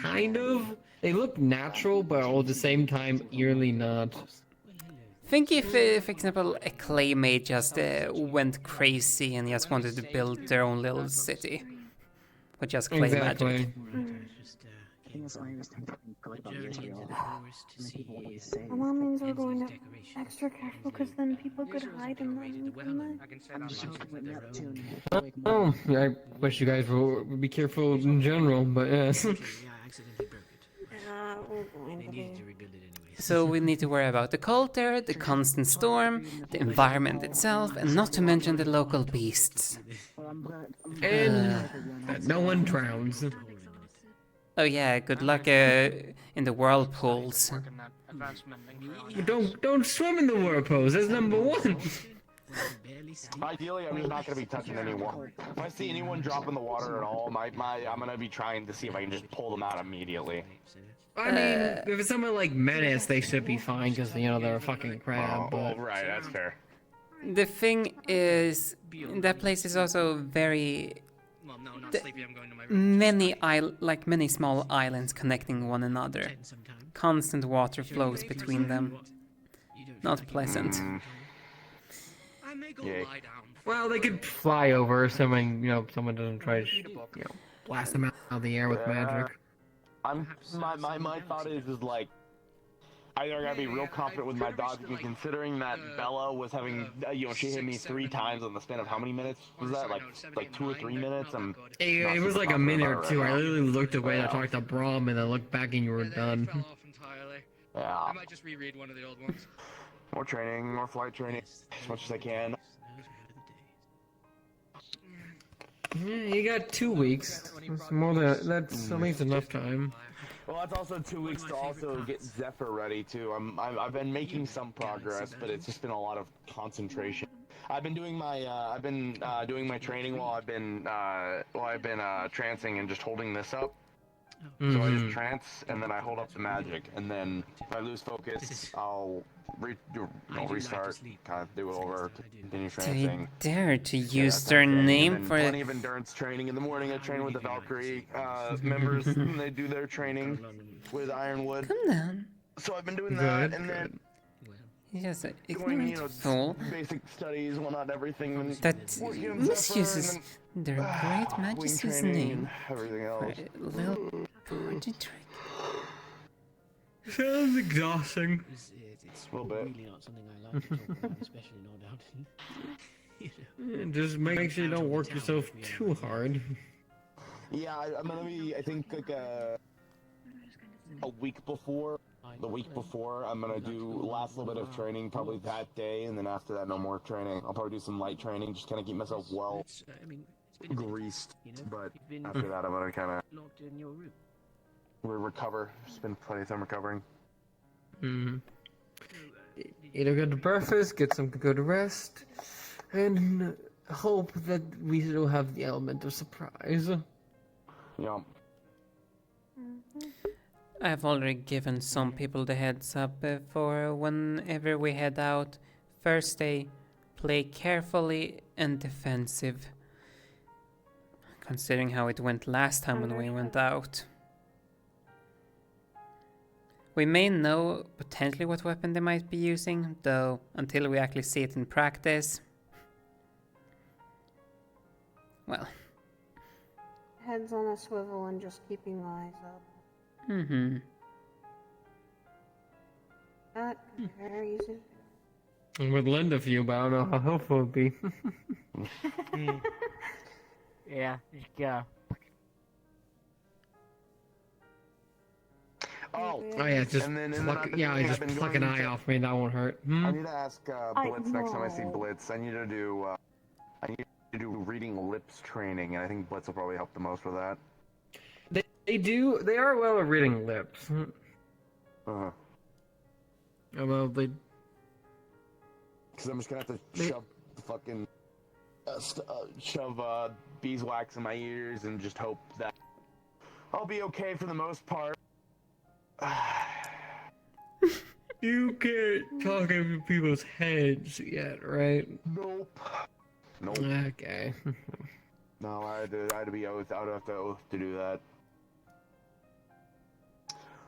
Kind of. They look natural, but all at the same time, eerily not. Think if, for example, a claymate just went crazy and just wanted to build their own little city with just clay magic. Well, that means we're going to be extra careful because then people could hide in them. Oh, I wish you guys would be careful in general, but yes. So we need to worry about the coulter, the constant storm, the environment itself, and not to mention the local beasts. And that no one drowns. Oh yeah, good luck in the whirlpools. Don't swim in the whirlpools, that's number one. Ideally, I'm not going to be touching anyone. If I see anyone drop in the water at all, I'm going to be trying to see if I can just pull them out immediately. I mean, if it's someone like Menace, they should be fine because, they're a fucking crab. But... right, that's fair. The thing is, that place is also very... Well, no, not sleepy, I'm going to my room. Many small islands connecting one another. Constant water flows between them. Not pleasant. Well, they could fly over, someone doesn't try to, blast them out of the air with magic. My thought is like, either I gotta be real confident with my dog, considering that Bella was having, she hit me 3 times in the span of how many minutes? Was that like 2 or 3 minutes? It was like a minute or two. I literally looked away to talk to Brom, and then looked back, and you were done. Yeah. I might just reread one of the old ones. More training, more flight training, as much as I can. Yeah, you got 2 weeks. That's at least enough time. Well, that's also 2 weeks to also get Zephyr ready too. I've been making some progress, but it's just been a lot of concentration. I've been doing my doing my training while I've been trancing and just holding this up. So I just trance and then I hold up the magic, and then if I lose focus, I'll restart, kind of do it over, continue Do you training. dare to Yeah, use that their type of thing. name And then for plenty of endurance training in the morning. I train with the Valkyrie members, and they do their training with Ironwood. Come down. So I've been doing that, and then Yes, doing, ignorant fool basic studies, whatnot, everything. And that working on misuses Zephyr, their great wing majesty's training name and everything for else. a little party trick. Sounds exhausting. It's A little bit. really not something I like to talk about, especially not out in. Just make sure you don't work yourself too hard. Yeah, I'm gonna be, I think, like a week before. The week before, I'm gonna do last little bit of training, probably that day, and then after that, no more training. I'll probably do some light training, just kind of keep myself well greased. But after that, I'm gonna kind of Locked in your room. recover. Spend plenty of time recovering. Either get to breakfast, get some good rest, and hope that we still have the element of surprise. Yeah. I've already given some people the heads up for whenever we head out. First day, play carefully and defensive. Considering how it went last time when we went out. We may know potentially what weapon they might be using, though until we actually see it in practice. Well. Heads on a swivel and just keeping eyes up. That could be very easy. I would lend a few, but I don't know how helpful it would be. Yeah, just go. Oh yeah, just and then pluck, just pluck an eye off me. That won't hurt. I need to ask Blitz next time I see Blitz. I need to do reading lips training, and I think Blitz will probably help the most with that. They are well at reading lips. Uh-huh. Well, they... Because I'm just gonna have to shove the fucking... shove beeswax in my ears and just hope that I'll be okay for the most part. You can't talk over people's heads yet, right? Nope. Okay. No, I had to be oath. I would have to oath to do that.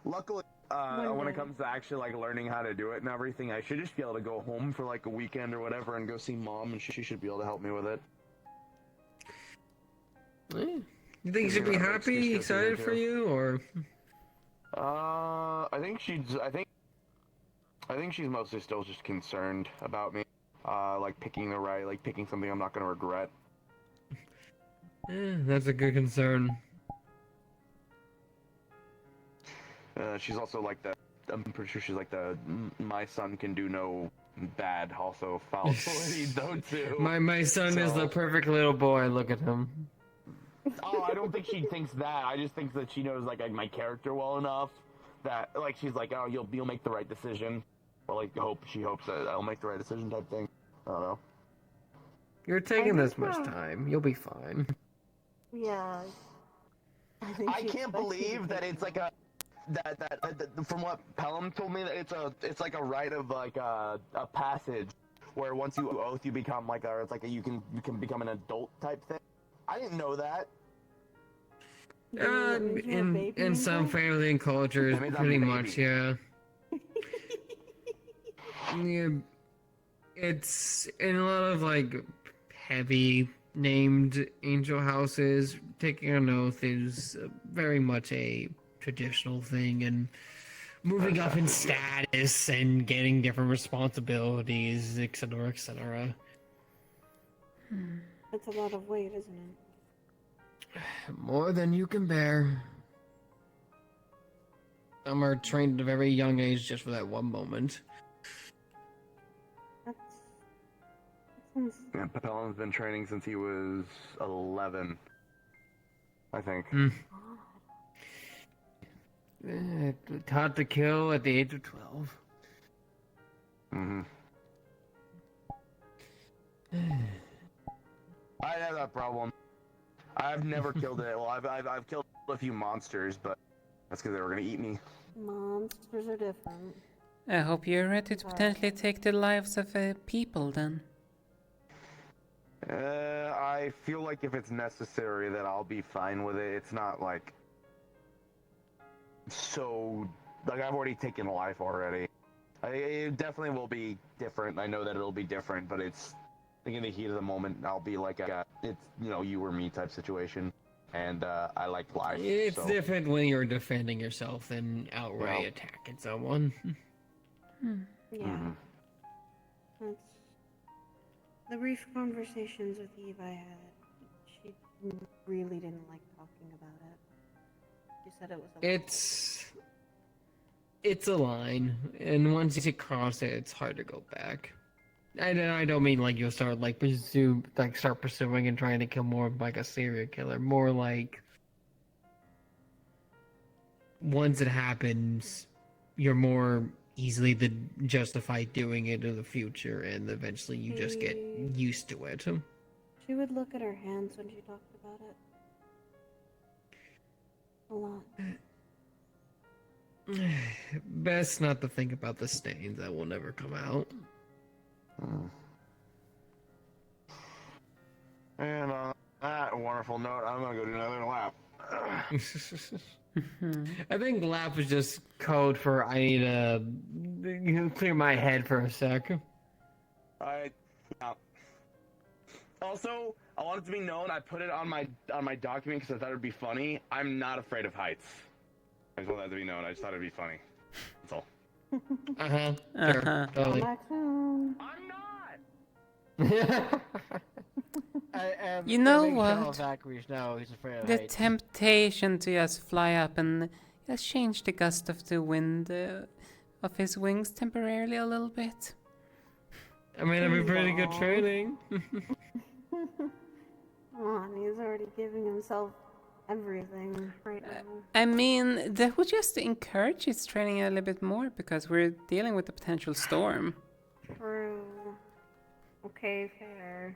Luckily, when it comes to actually like learning how to do it and everything, I should just be able to go home for like a weekend or whatever and go see Mom, and she should be able to help me with it. You think she'd be happy, excited for you, or? I think she's mostly still just concerned about me, like picking something I'm not gonna regret. That's a good concern. She's also like I'm pretty sure she's like my son can do no bad, also fallibility though too. My son is the perfect little boy. Look at him. Oh, I don't think she thinks that. I just think that she knows like my character well enough that like she's like, oh, you'll make the right decision, or like she hopes that I'll make the right decision type thing. I don't know. You're taking this much time. You'll be fine. Yeah. I can't believe that it's like a that from what Pelham told me, that it's like a rite of like a passage where once you oath you become like you can become an adult type thing. I didn't know that. In some family and cultures, pretty much, yeah. Yeah. It's in a lot of like heavy named angel houses. Taking an oath is very much a traditional thing, and moving up in status and getting different responsibilities, etc., etc. That's a lot of weight, isn't it? More than you can bear. Some are trained at a very young age just for that one moment. Yeah, Pelham's been training since he was 11, I think. Taught to kill at the age of 12. I have that problem. I've never killed it. Well, I've killed a few monsters, but that's because they were gonna eat me. Monsters are different. I hope you're ready to potentially take the lives of people then. I feel like if it's necessary that I'll be fine with it. It's not like so like I've already taken a life already. It definitely will be different. I know that it'll be different, but it's I think in the heat of the moment I'll be like it's you or me type situation, and I like life. It's so. different when you're defending yourself than outright attacking someone. Yeah. That's the brief conversations with Eve I had. She really didn't like talking about it. She said it was It's a line, and once you cross it, it's hard to go back. I don't mean like you'll start start pursuing and trying to kill more of like a serial killer. More like once it happens, you're more easily to justify doing it in the future, and eventually you just get used to it. She would look at her hands when she talked about it. A lot. Best not to think about the stains that will never come out. And on that wonderful note, I'm gonna go do another lap. I think lap is just code for I need to clear my head for a sec. Also, I want it to be known. I put it on my document because I thought it'd be funny. I'm not afraid of heights. I just want that to be known. I just thought it'd be funny. That's all. Sure, totally. You know Make sure what? Valkyries know he's afraid of The heights. temptation to just fly up and just change the gust of the wind of his wings temporarily a little bit. I mean, it'd be pretty good training. Come on, he's already giving himself everything right now. I mean, that would just encourage his training a little bit more because we're dealing with a potential storm. True. Okay, fair.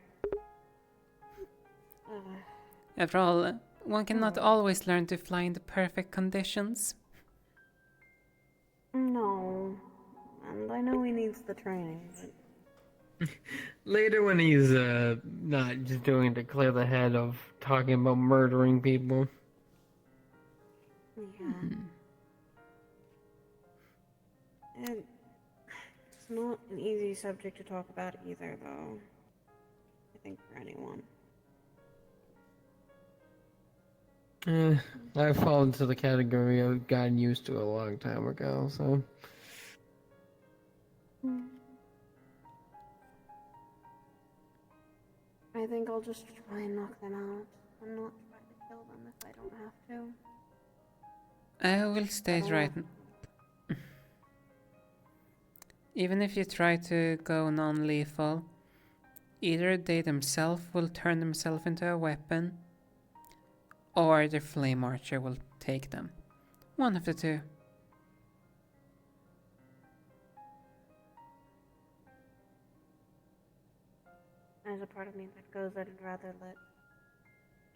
After all, one cannot always learn to fly in the perfect conditions. No. And I know he needs the training, but... Later when he's not just doing it to clear the head of talking about murdering people. Yeah. It's not an easy subject to talk about either, though. I think for anyone. I've fallen into the category I've gotten used to a long time ago, so... I think I'll just try and knock them out, and not try to kill them if I don't have to. I will state right. Even if you try to go non-lethal, either they themselves will turn themselves into a weapon, or the flame archer will take them. One of the two. There's a part of me that goes, I'd rather let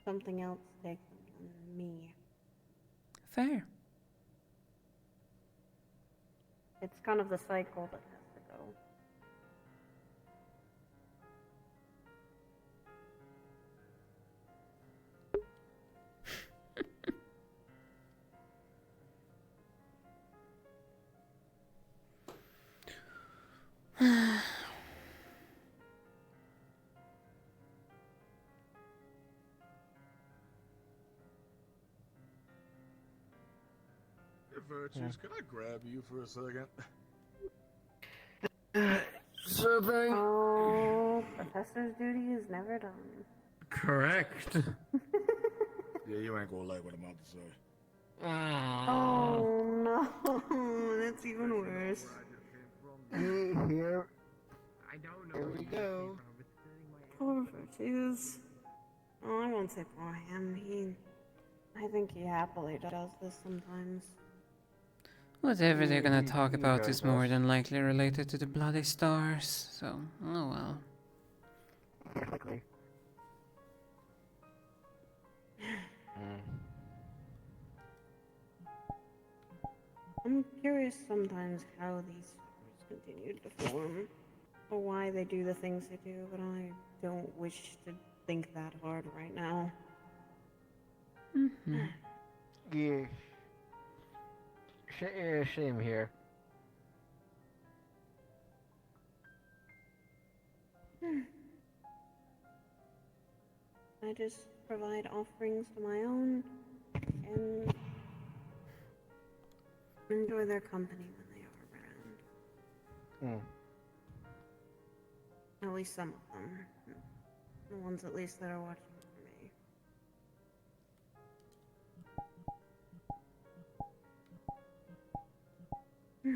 something else take them than me. Fair. It's kind of the cycle that has to go. Virtues, can I grab you for a second? Sure thing. Oh, professor's duty is never done. Correct. Yeah, you ain't gonna like what I'm about to say. Oh no, that's even worse. Here. I don't know. Here we go. Poor Virtues. Oh, I won't say poor him. I think he happily does this sometimes. Whatever they're gonna talk about is more than likely related to the Bloody Stars, so, oh well. Technically. I'm curious sometimes how these continued to form, or why they do the things they do, but I don't wish to think that hard right now. Yeah. Same here. I just provide offerings to my own and enjoy their company when they are around. At least some of them. The ones at least that are watching for me.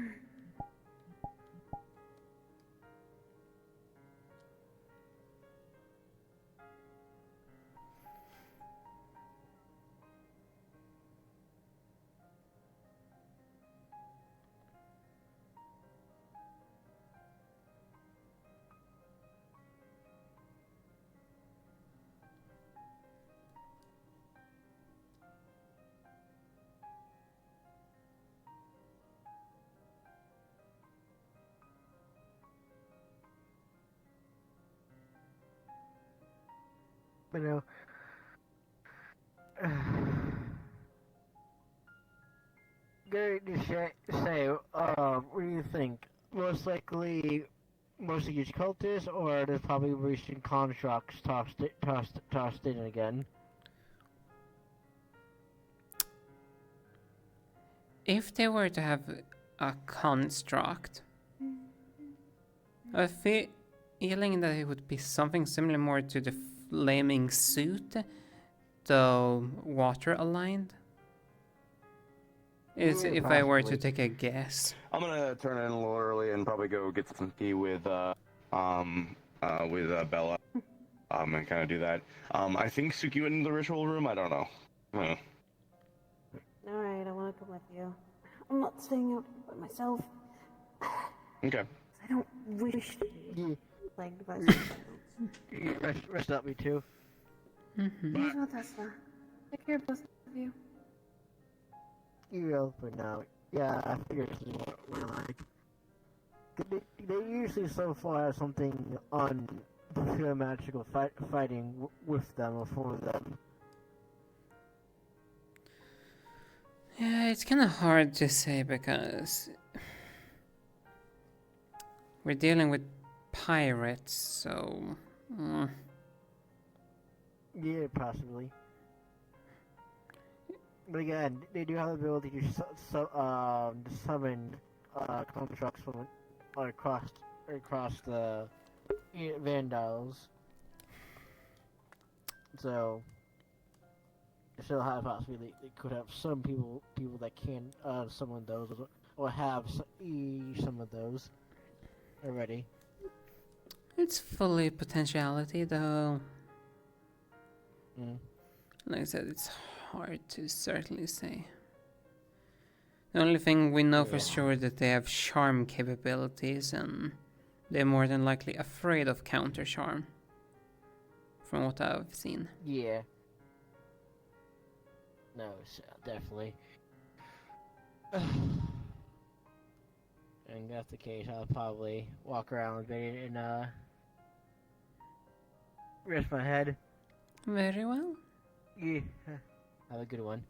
You know, going to say, what do you think? Most likely, mostly use cultists, or there's probably recent constructs tossed in again? If they were to have a construct, I feel feeling that it would be something similar more to the flaming suit, though water aligned. Is if I were to take a guess. I'm gonna turn in a little early and probably go get some tea with Bella, and kind of do that. I think Suki went in the ritual room. I don't know. Alright, I want to come with you. I'm not staying out by myself. Okay. I don't wish to be plagued by Rest up, me too. Here's no Tesla. Take care, both of you. You will for now. Yeah, I figured this is what we're like. They usually so far have something on the pure magical fighting with them or for them. Yeah, it's kind of hard to say because we're dealing with pirates, so. Yeah, possibly. But again, they do have the ability to summon constructs from across the Vandals. So, still have possibly they could have some people that can summon those or have some of those already. It's fully potentiality, though. Mm. Like I said, it's hard to certainly say. The only thing we know for sure is that they have charm capabilities, and they're more than likely afraid of counter charm. From what I've seen. Yeah. No, definitely. And if that's the case, I'll probably walk around a bit and rest my head. Very well. Yeah. Have a good one.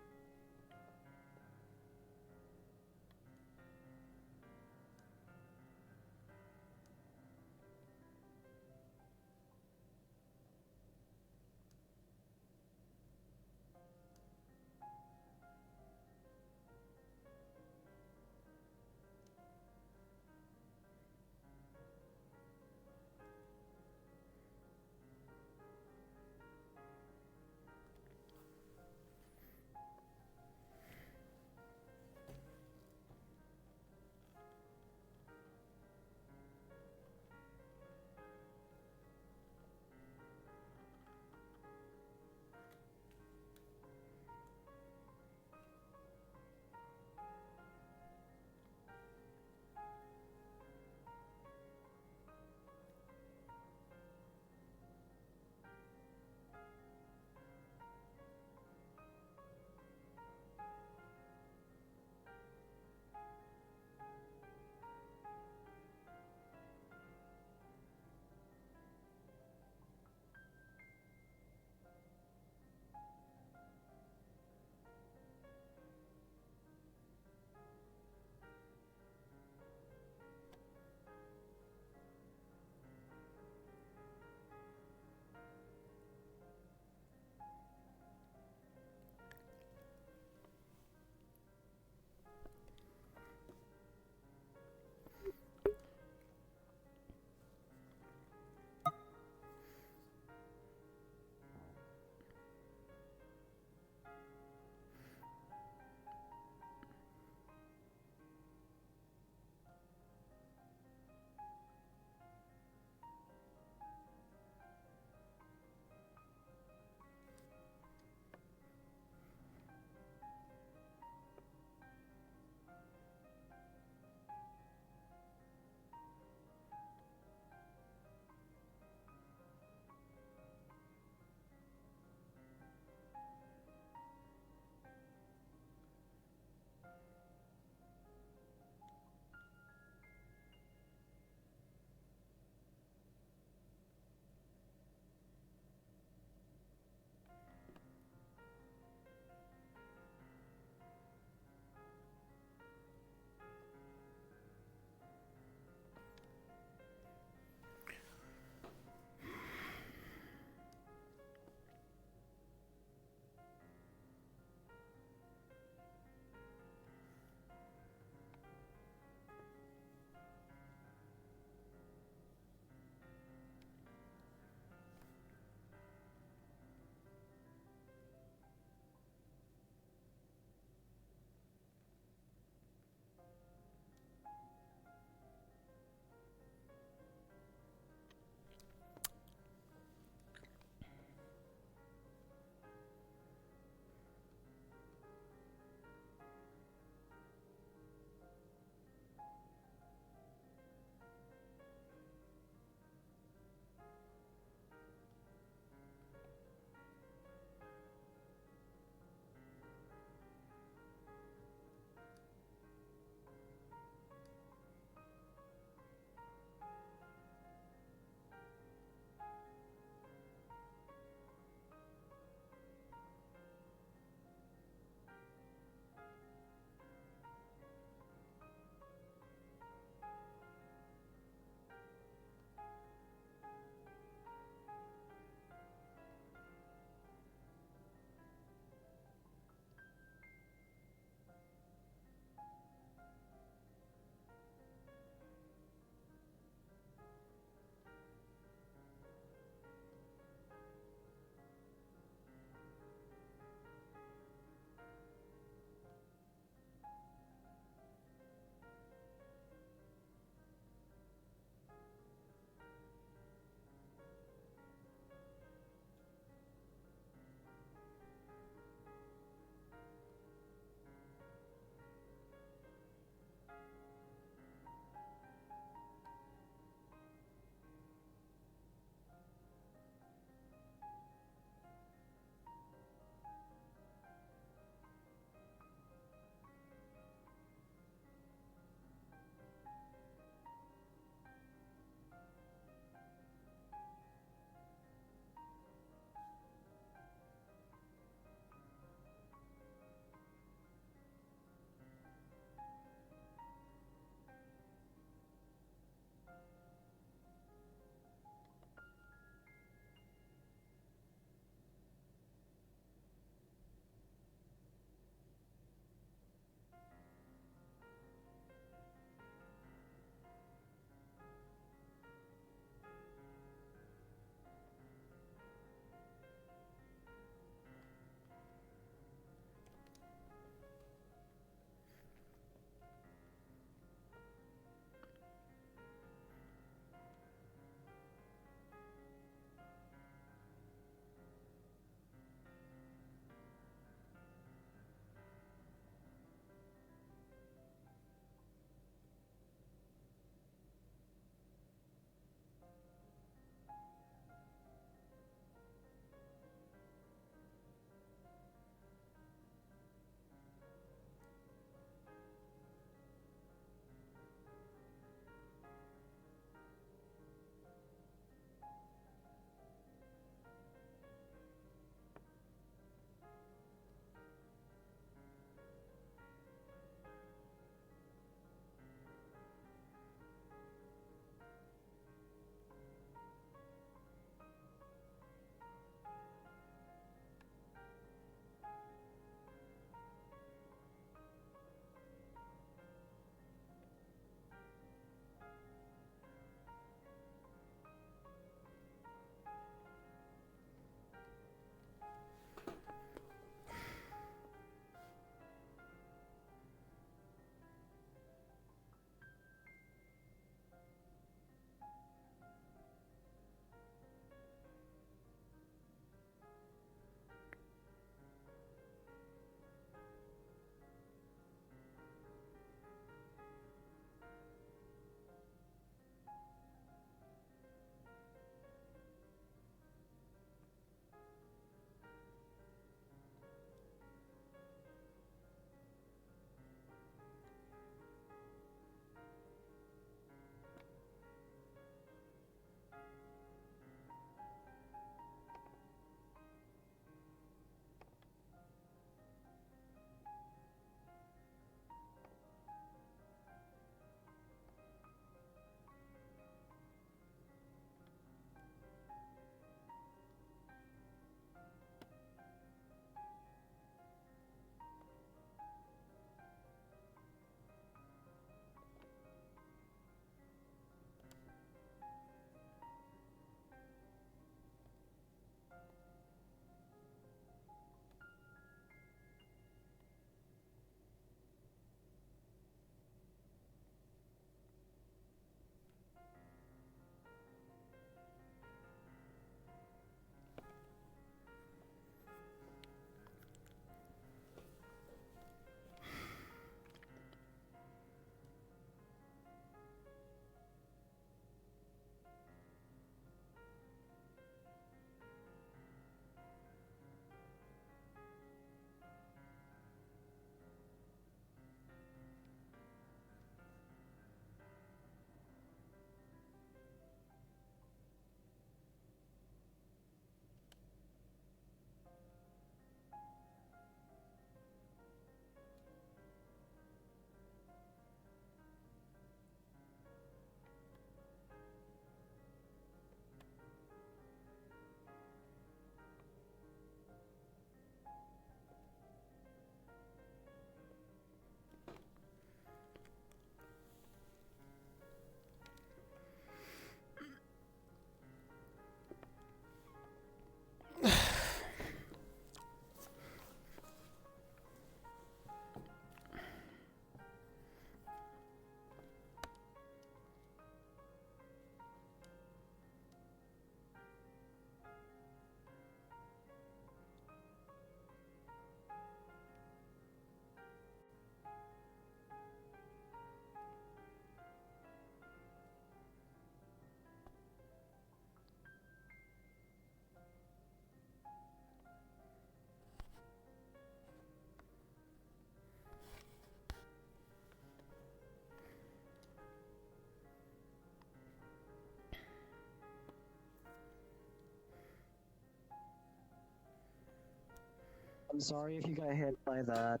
I'm sorry if you got hit by that.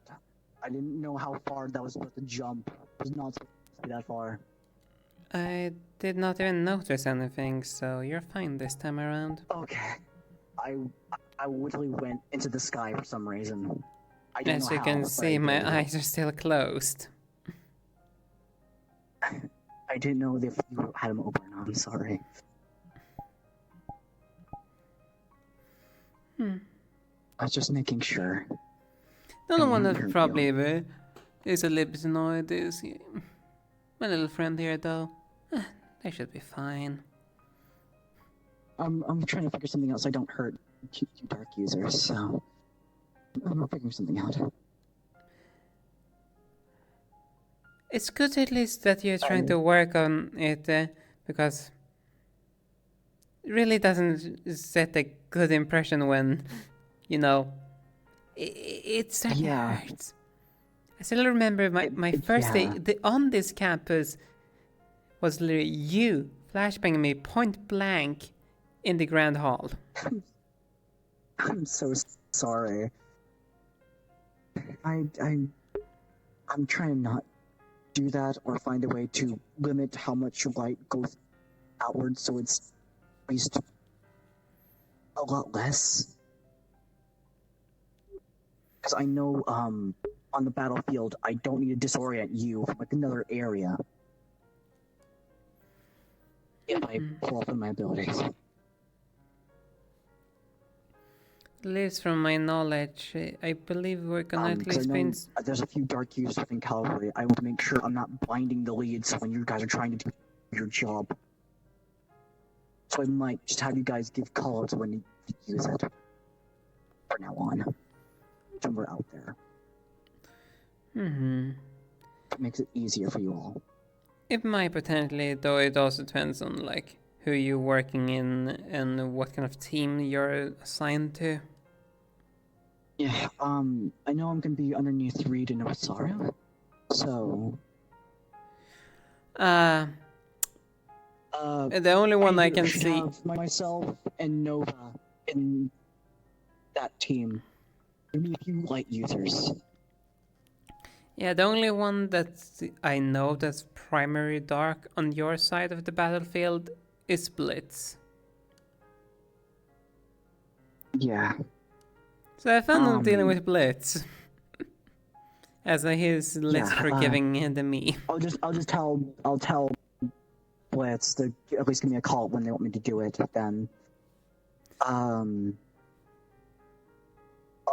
I didn't know how far that was supposed to jump. It was not supposed to be that far. I did not even notice anything, so you're fine this time around. Okay. I literally went into the sky for some reason. I don't As know you how, can but see, I my did. eyes are still closed. I didn't know if you had them open or not. I'm sorry. I was just making sure. The only one Don't that hurt probably you. is a little bit annoyed is my little friend here, though. They should be fine. I'm trying to figure something out so I don't hurt you dark users, so I'm figuring something out. It's good at least that you're trying to work on it, because it really doesn't set a good impression when, you know, it certainly hurts. I still remember my first day on this campus was literally you flashbanging me point blank in the Grand Hall. I'm so sorry. I'm trying to not do that or find a way to limit how much light goes outwards so it's at least a lot less. Because I know on the battlefield I don't need to disorient you from like another area if I pull up on my abilities. At least from my knowledge, I believe we're gonna at least be. There's a few dark users within cavalry. I want to make sure I'm not blinding the leads when you guys are trying to do your job. So I might just have you guys give calls when you use it. From now on. When we're out there. It makes it easier for you all. It might potentially, though it also depends on like who you're working in and what kind of team you're assigned to. Yeah, I know I'm gonna be underneath Reed and Osaria, so... the only one I can should see... have myself and Nova in that team. Maybe a few light users. Yeah, the only one that I know that's primary dark on your side of the battlefield is Blitz. Yeah. So I found him dealing with Blitz. As he's less forgiving than me. I'll tell Blitz to at least give me a call when they want me to do it, then.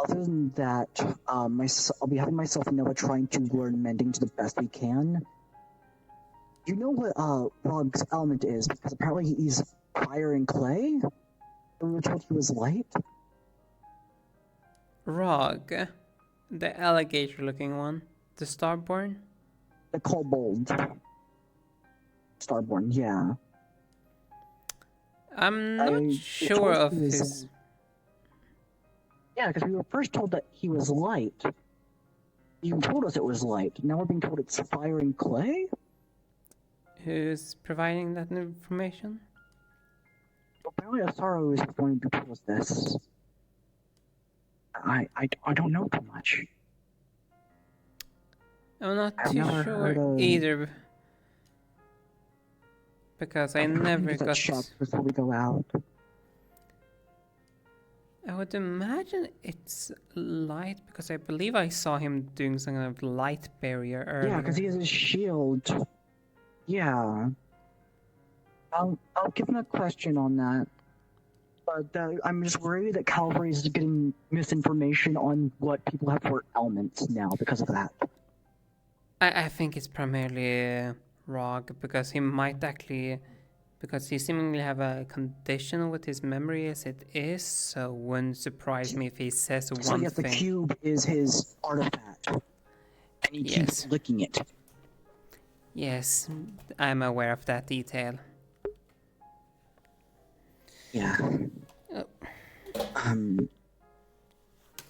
Other than that, I'll be having myself and Noah trying to learn mending to the best we can. You know what Rog's element is, because apparently he's fire and clay? We were told he was light? Rog, the alligator-looking one, the Starborn? The kobold. Starborn, yeah. I'm not sure of his... Yeah, because we were first told that he was light. You told us it was light. Now we're being told it's fire and clay? Who's providing that information? Apparently Asaro is going to tell us this. I don't know too much. I'm not too sure either. Because I never got... checked before we go out. I would imagine it's light, because I believe I saw him doing some kind of light barrier earlier. Yeah, because he has a shield. Yeah. I'll give him a question on that. But I'm just worried that Calvary is getting misinformation on what people have for elements now because of that. I think it's primarily Rog, because he might actually... Because he seemingly have a condition with his memory as it is, so wouldn't surprise me if he says one thing. So yes, the cube is his artifact, and he keeps licking it. Yes, I'm aware of that detail. Yeah.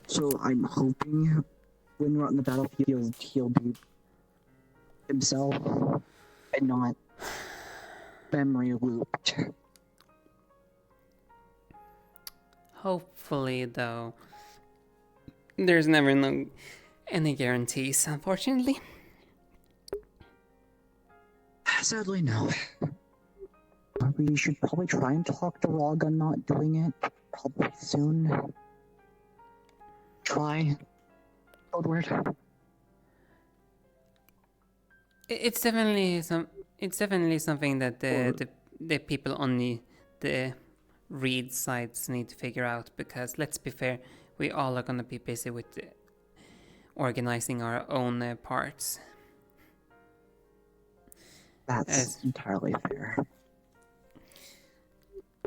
So I'm hoping when we're on the battlefield, he'll be himself and not memory looped. Hopefully, though. there's never any guarantees, unfortunately. Sadly, no. We should probably try and talk to Log on not doing it. Probably soon. Try. Code word. It's definitely something that the people on the read sites need to figure out, because let's be fair, we all are gonna be busy with organizing our own parts. That's entirely fair.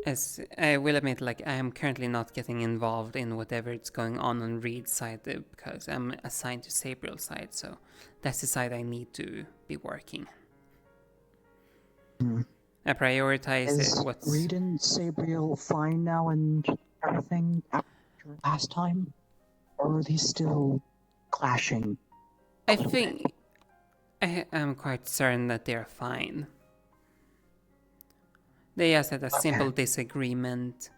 As I will admit, like, I am currently not getting involved in whatever is going on Reed's side because I'm assigned to Sabriel's side, so that's the side I need to be working. I prioritize what's... Is Reed and Sabriel fine now and everything after last time? Or are they still clashing? I think... I am quite certain that they're fine. They just had a simple disagreement,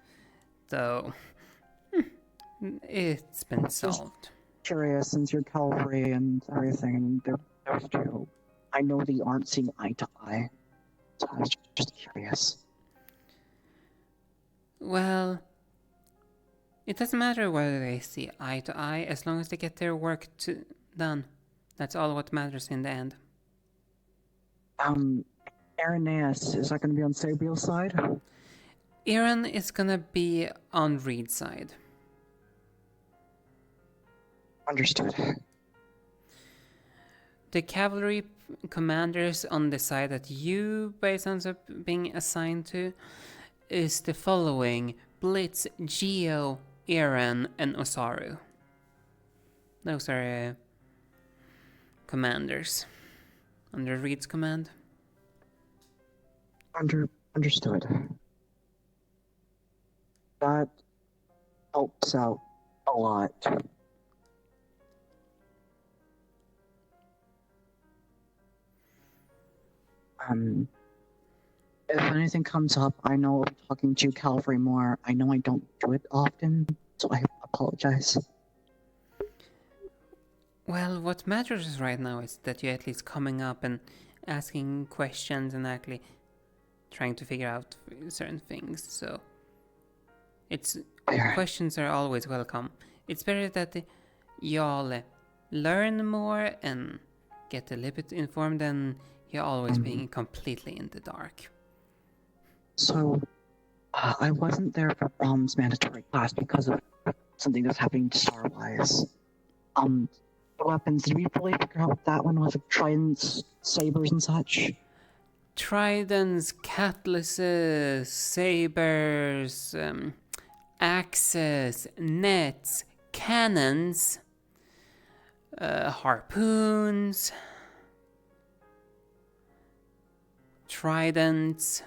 though it's been solved. Curious, since you're cavalry and everything, those two, I know they aren't seeing eye to eye, so I was just curious. Well, it doesn't matter whether they see eye to eye, as long as they get their work done. That's all what matters in the end. Irenaeus, is that going to be on Sabriel's side? Aaron is going to be on Reed's side. Understood. The cavalry commanders on the side that you, by sounds of being assigned to, is the following: Blitz, Geo, Aaron, and Osaru. Those are commanders under Reed's command. Understood. That helps out a lot. If anything comes up, I know I'll be talking to Calvary more. I know I don't do it often, so I apologize. Well, what matters right now is that you're at least coming up and asking questions and actually trying to figure out certain things, so questions are always welcome. It's better that y'all learn more and get a little bit informed than you're always being completely in the dark. So, I wasn't there for Brahm's mandatory class because of something that's happening to Starwise. The weapons, did we fully figure out what that one was? Like tridents, sabers, and such? Tridents, cutlasses, sabers, axes, nets, cannons, harpoons, tridents.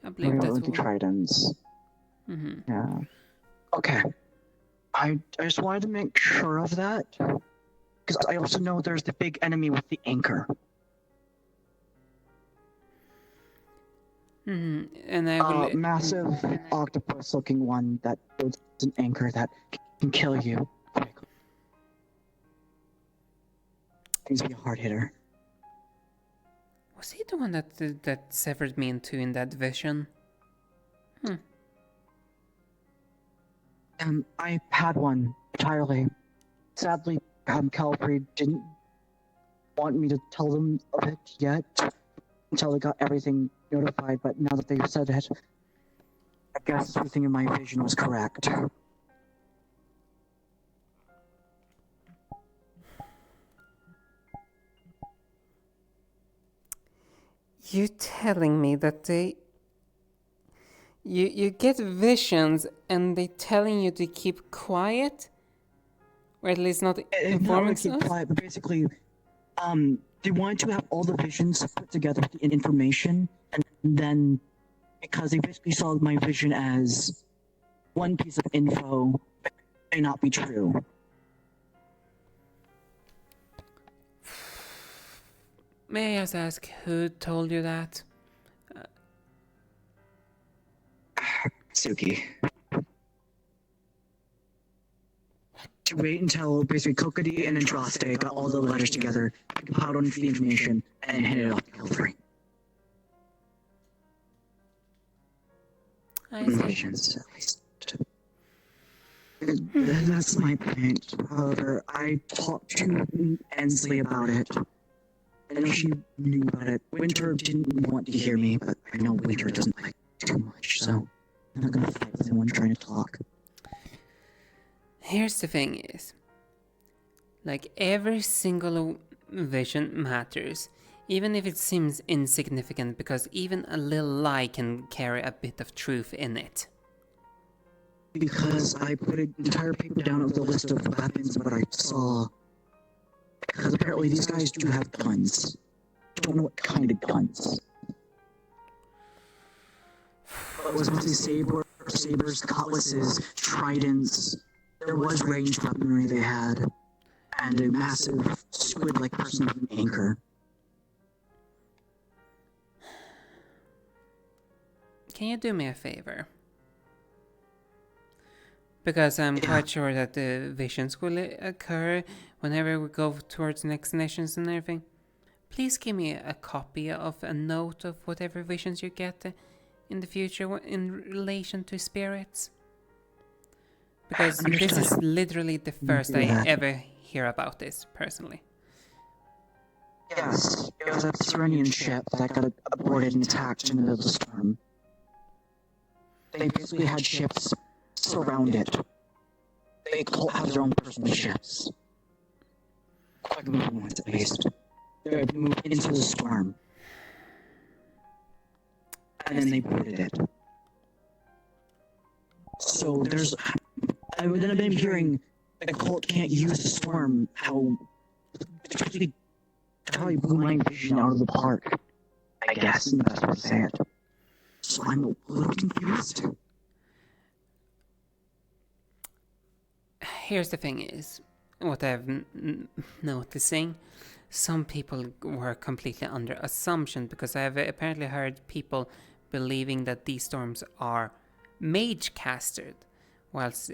I believe that's the tridents. Yeah. Okay. I just wanted to make sure of that, because I also know there's the big enemy with the anchor. And I will... massive octopus-looking one that builds an anchor that can kill you. Seems to be a hard hitter. Was he the one that severed me in two in that vision? I had one entirely. Sadly, Calvary didn't want me to tell them of it yet until they got everything notified, but now that they've said it, I guess everything in my vision was correct. You telling me that they... You get visions and they telling you to keep quiet? Or at least not informing us? Not keep quiet, but basically, they wanted to have all the visions put together with the information, and then, because they basically saw my vision as one piece of info, it may not be true. May I just ask who told you that? Suki. to wait until basically Kokadi and Andraste got all the letters together, compiled on the information, and handed it off to Calvary. I see. Visions, at least. That's my point. However, I talked to Ensley about it. I know she knew about it. Winter didn't want to hear me, but I know Winter doesn't like too much, so I'm not gonna fight with anyone trying to talk. Here's the thing is, like every single vision matters, even if it seems insignificant, because even a little lie can carry a bit of truth in it. Because I put an entire paper down of the list of weapons what I saw. Because apparently these guys do have guns. Don't know what kind of guns. But it was mostly sabers, cutlasses, tridents. There was ranged weaponry they had. And a massive squid-like person with an anchor. Can you do me a favor? Because I'm quite sure that the visions will occur whenever we go towards next nations and everything. Please give me a copy of a note of whatever visions you get in the future in relation to spirits. Because this is literally the first I ever hear about this, personally. Yes, it was a Serenian ship that got aborted and attacked in the middle of the storm. They basically had ships surround it. They have their own personal ships. Quite moving ones, at least. They moved into the storm. And then they boarded it. So there's... I've been hearing the cult can't use the storm, how... It's really probably blew my vision out of the park. I guess, is the best way to say it. So I'm a little confused. Here's the thing is, what I've noticing, some people were completely under assumption, because I have apparently heard people believing that these storms are mage casted, whilst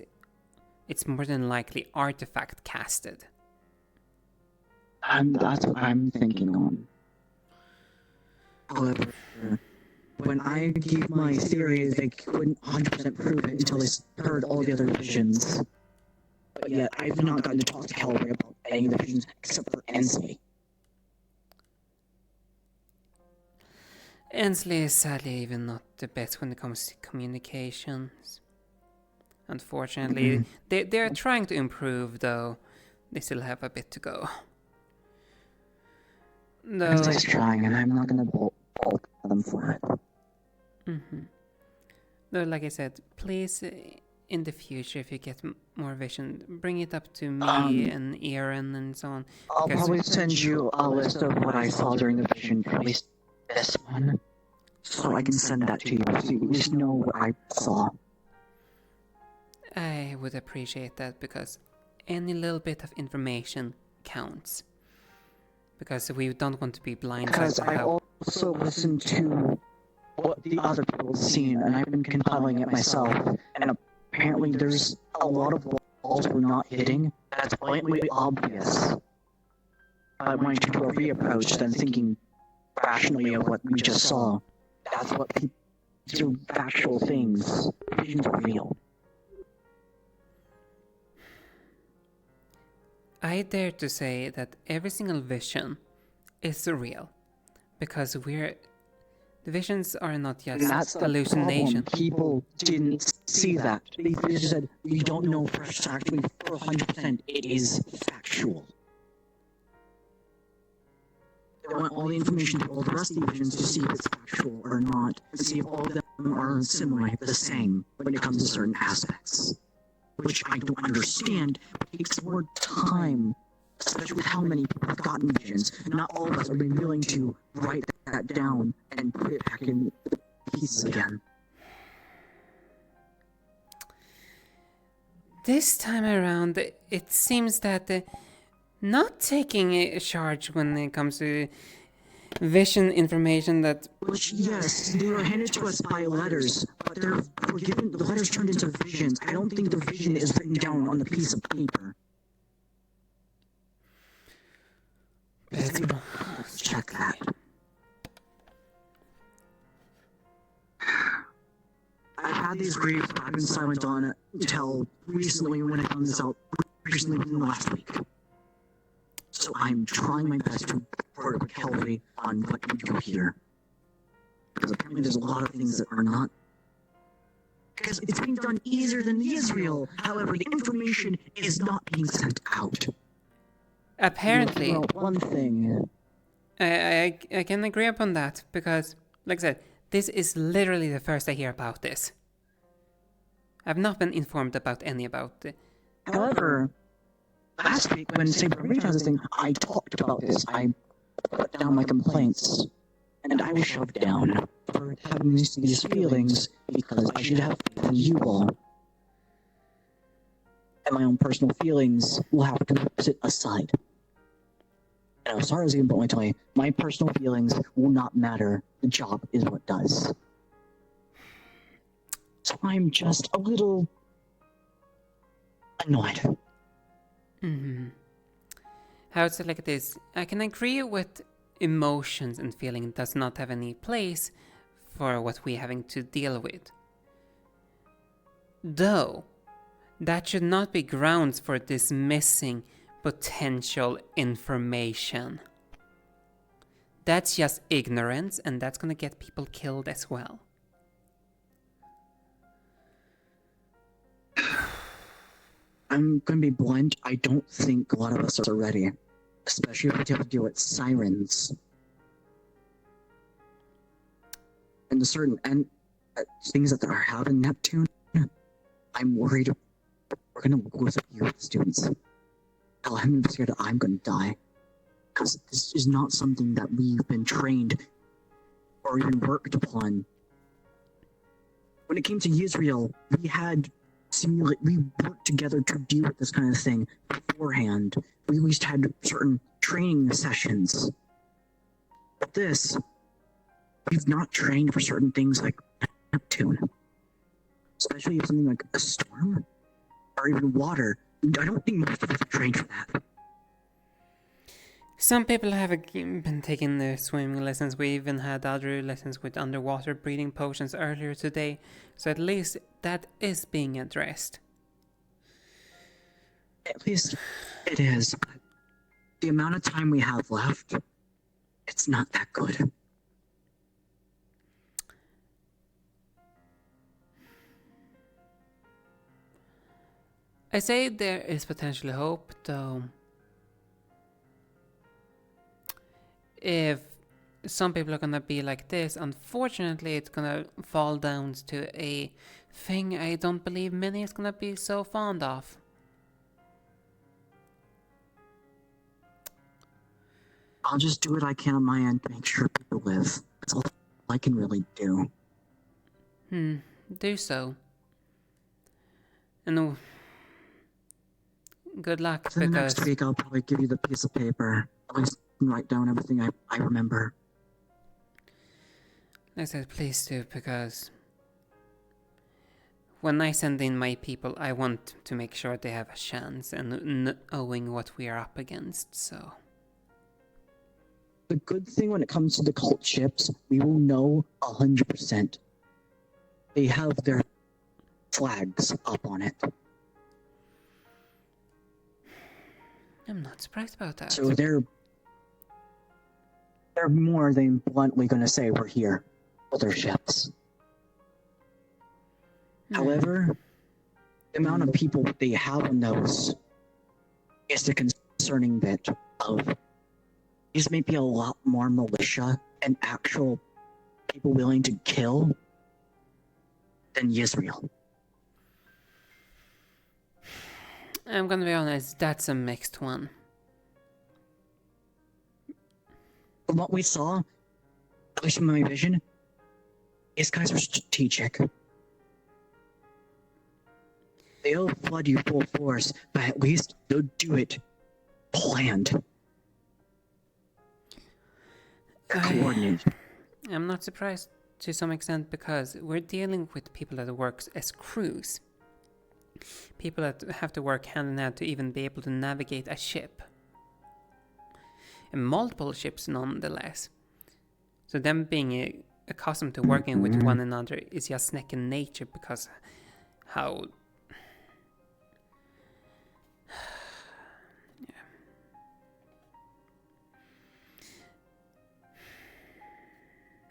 it's more than likely artifact casted. And that's what I'm thinking on. However, when I gave my theory, they couldn't 100% prove it until they heard all the other visions. But yet, I've not gotten to talk to Calvary about any of the visions except for Ensley. Ensley is sadly even not the best when it comes to communications. Unfortunately, they are trying to improve, though they still have a bit to go. Ensley's trying, and I'm not gonna fault them for it. Though, like I said, please, in the future, if you get more vision, bring it up to me and Aaron and so on. I'll probably send you a list of what I saw during the vision, at least this one, so I can send that to you, so you just know what I saw. I would appreciate that, because any little bit of information counts. Because we don't want to be blindsided. Because I also listened to what the other people have seen, and I've been compiling it myself, and apparently there's a lot of walls we're not hitting that's blatantly obvious. I wanted to do a reapproach, then thinking rationally of what we just saw. That's what people do, factual things. Visions are real. I dare to say that every single vision is real, because the visions are not just That's the hallucination. problem. People didn't see that. They just said, we don't know for actually for 100% it is factual. They want all the information to all the rest of the visions to see if it's factual or not, and see if all of them are similar, the same, when it comes to certain aspects. Which I don't understand. It takes more time, especially with how many people have gotten visions. Not all of us are being willing to write that down and put it back in pieces again. This time around, it seems that not taking a charge when it comes to vision information that... Which, yes, they were handed to us by letters, but the letters turned into visions. I don't think the vision is written down on the piece of paper. check that. I've had these briefs, but I've been silent on it until recently when I found this out, recently within the last week. So I'm trying my best to work with Kelly on what we do here. Because apparently there's a lot of things that are not... Because it's being done easier than Israel, however, the information is not being sent out. Apparently. Well, one thing... I can agree upon that, because, like I said, this is literally the first I hear about this. I've not been informed about any about it. However, last week when Saber reached out this thing, I talked about this. I put down my complaints, and I was shoved down for having these feelings because I should have faith in you all. And my own personal feelings will have to sit aside. And as far as you can point to me, my personal feelings will not matter. The job is what does. So I'm just a little annoyed. How is it like this? I can agree with emotions and feeling does not have any place for what we're having to deal with. Though, that should not be grounds for dismissing potential information. That's just ignorance, and that's gonna get people killed as well. I'm gonna be blunt, I don't think a lot of us are ready. Especially if we have to deal with sirens. And the certain things that are having Neptune, I'm worried we're gonna lose a few students. Hell, I'm scared that I'm gonna die. Because this is not something that we've been trained or even worked upon. When it came to Israel, we worked together to deal with this kind of thing beforehand. We at least had certain training sessions. But this, we've not trained for certain things like Neptune. Especially if something like a storm or even water. I don't think most of us are trained for that. Some people have been taking their swimming lessons. We even had other lessons with underwater breathing potions earlier today. So at least that is being addressed. At least it is. But the amount of time we have left, it's not that good. I say there is potentially hope, though. If some people are gonna be like this, unfortunately it's gonna fall down to a thing I don't believe many is gonna be so fond of. I'll just do what I can on my end to make sure people live. That's all I can really do. Do so. And good luck, Within the next week, I'll probably give you the piece of paper. At least write down everything I remember. I said please do, because when I send in my people, I want to make sure they have a chance, and knowing what we are up against, so... The good thing when it comes to the cult ships, we will know 100%. They have their flags up on it. I'm not surprised about that. So they're more than bluntly going to say we're here with their ships. However, the amount of people they have on those is the concerning bit of these may be a lot more militia and actual people willing to kill than Israel. I'm gonna be honest, that's a mixed one. From what we saw, at least from my vision, these guys are strategic. They'll flood you full force, but at least they'll do it planned. Coordinated. I'm not surprised to some extent, because we're dealing with people that work as crews. People that have to work hand in hand to even be able to navigate a ship. and multiple ships nonetheless. So them being accustomed to working with one another is just second nature because how...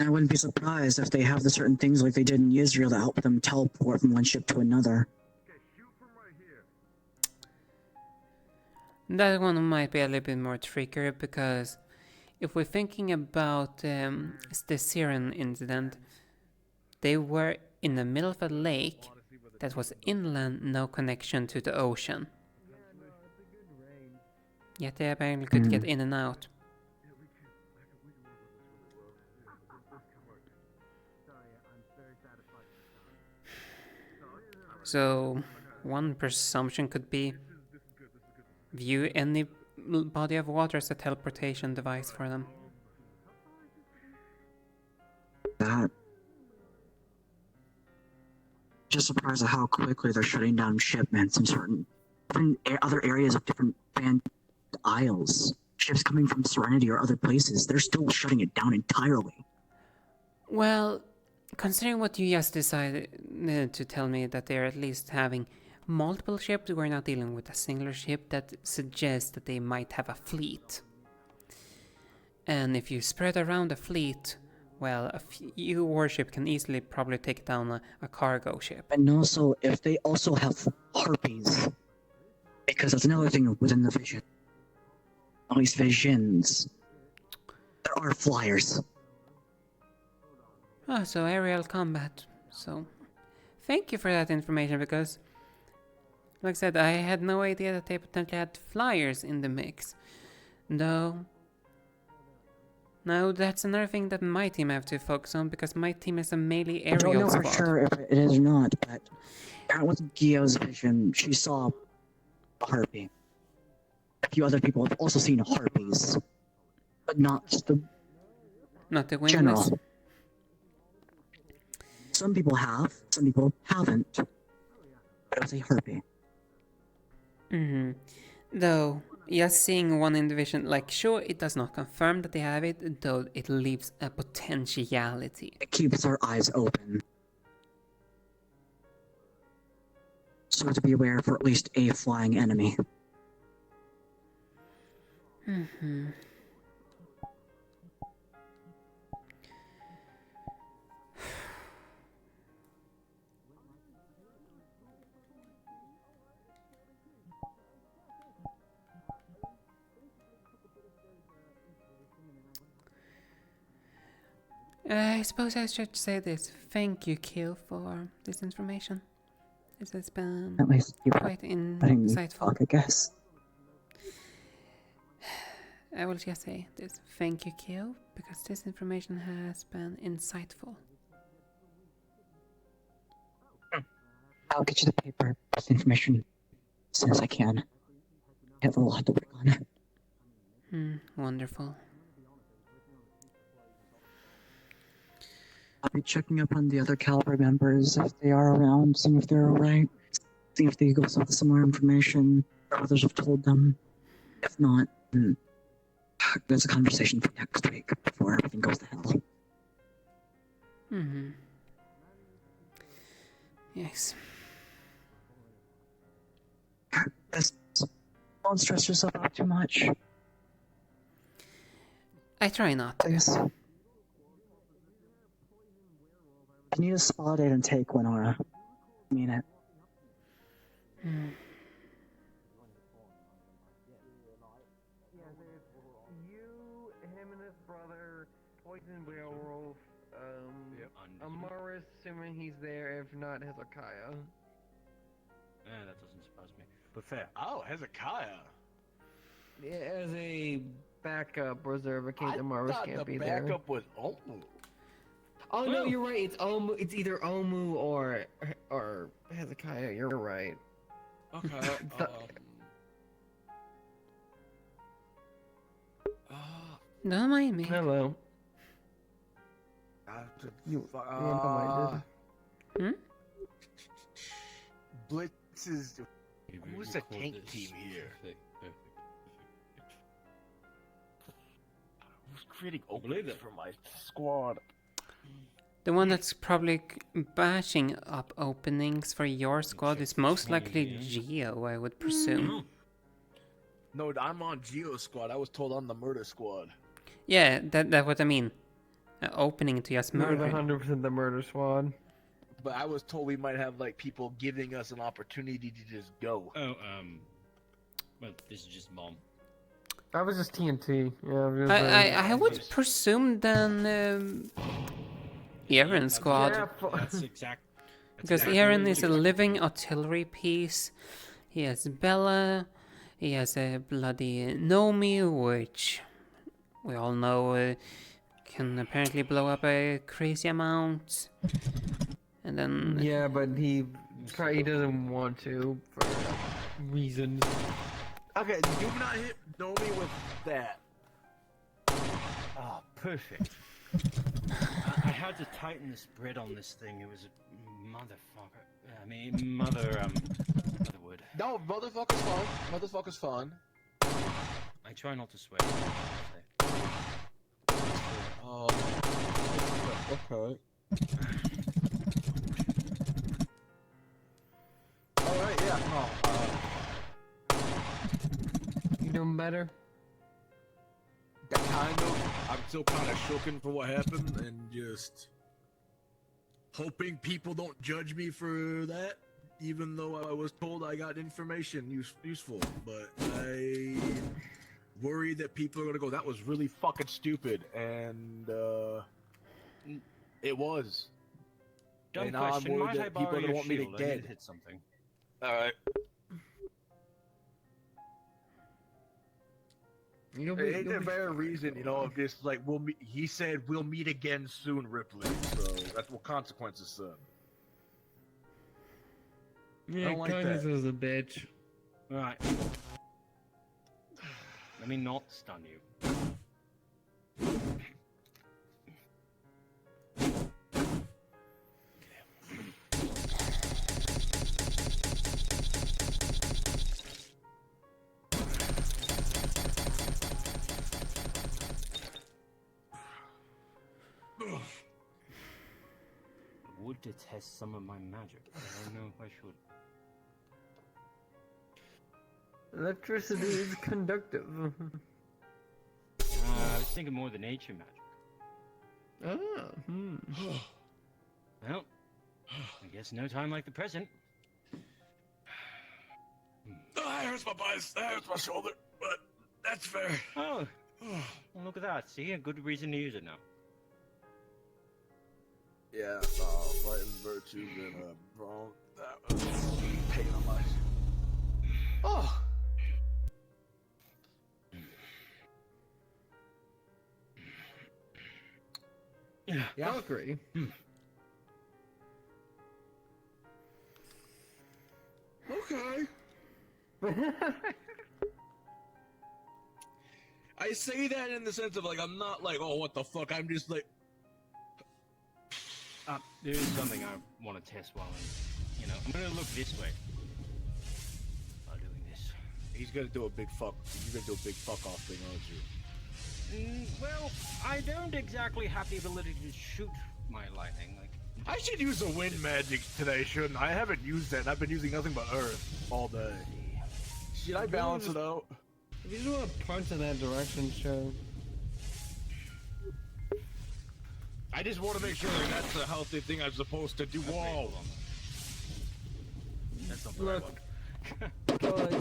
I wouldn't be surprised if they have the certain things like they did in Israel that help them teleport from one ship to another. That one might be a little bit more trickier because if we're thinking about the Syrian incident, they were in the middle of a lake that was inland, no connection to the ocean. Yet they apparently could get in and out. So one presumption could be view any body of water as a teleportation device for them. That. Just surprised at how quickly they're shutting down shipments in certain other areas of different isles. Ships coming from Serenity or other places, they're still shutting it down entirely. Well, considering what you just decided to tell me that they're at least having multiple ships, we're not dealing with a singular ship, that suggests that they might have a fleet. And if you spread around a fleet, well, a few warship can easily probably take down a cargo ship. And also, if they also have harpies, because that's another thing within the vision. At least visions. There are flyers. Oh, so aerial combat. So, thank you for that information, because, like I said, I had no idea that they potentially had flyers in the mix. Though, now that's another thing that my team have to focus on, because my team is a melee aerial squad. I don't know for sure if it is or not, but with Gio's vision, she saw a harpy. A few other people have also seen harpies, but not the wingless. General. Some people have, some people haven't. But it was a harpy. Though, just seeing one individual, like, sure, it does not confirm that they have it, though it leaves a potentiality. It keeps our eyes open. So to be aware for at least a flying enemy. I suppose I should say this. Thank you, Kill, for this information. This has been At least you quite letting me insightful. talk, I guess. I will just say this. Thank you, Kill, because this information has been insightful. I'll get you the paper, this information, as soon as I can. I have a lot to work on. Wonderful. I'll be checking up on the other Caliber members if they are around, seeing if they're alright, seeing if they go with similar information, or others have told them. If not, there's a conversation for next week before everything goes to hell. Yes. Don't stress yourself out too much. I try not to. Please. You need a spa day and take one, Aura. I mean it. You, him and his brother, Poison Werewolf, Amaris, assuming he's there, if not Hezekiah. That doesn't surprise me. But fair. Oh, Hezekiah. Yeah, as a backup reserve in case Amaris can't be there. The backup was Omu. Oh no, you're right. It's Omu. It's either Omu or Hezekiah. You're right. Okay. Don't mind me. Hello. Blitz is. Who's the tank team here? creating openings for my squad. The one that's probably bashing up openings for your squad is most likely Geo, I would presume. No, I'm on Geo's squad. I was told I'm the murder squad. Yeah, that's what I mean. Opening to just You're murder. 100% the murder squad. But I was told we might have like people giving us an opportunity to just go. Oh, well, this is just bomb. That was just TNT. Yeah. I would presume then Aaron squad. That's exact. Because Aaron is a living artillery piece. He has Bella. He has a bloody Nomi, which we all know can apparently blow up a crazy amount. And then yeah, but he doesn't want to for reasons. Okay, do not hit Nomi with that. Oh, perfect. I had to tighten the spread on this thing. It was a motherfucker. I mean, motherwood. No, motherfucker's fun. Motherfucker's fun. I try not to swear. Okay. Alright, yeah, no. You doing better? Kind of. I'm still kind of shooken for what happened and just hoping people don't judge me for that, even though I was told I got information useful. But I worry that people are gonna go, that was really fucking stupid, and it was. Dumb and now question. I'm worried Might I that people borrow are gonna your want me to shield? I need dead. to hit something. Alright. It's a very reason, you know, of this, like, he said we'll meet again soon, Ripley, so that's what Consequences said. Yeah, like Kindness that. is a bitch. Right. Let me not stun you. Would detest some of my magic. I don't know if I should. Electricity is conductive. I was thinking more the nature magic. Well, I guess no time like the present. That hurts my bias, that hurts my shoulder, but that's fair. Oh, well, look at that. See, a good reason to use it now. Yeah, fighting virtue and wrong. That was pain on my. Oh. Yeah, I'll agree. Okay. I say that in the sense of like I'm not like, oh, what the fuck. I'm just like. There is something I want to test while I'm gonna look this way. While doing this. He's gonna do a big fuck. You're gonna do a big fuck off thing, aren't you? Well, I don't exactly have the ability to shoot my lightning. Like, I should use the wind magic today, shouldn't I? I haven't used that. I've been using nothing but earth all day. Should I balance it out? If you just want to punch in that direction, sure. I just want to make sure that that's a healthy thing I'm supposed to do. Whoa! That's not Look,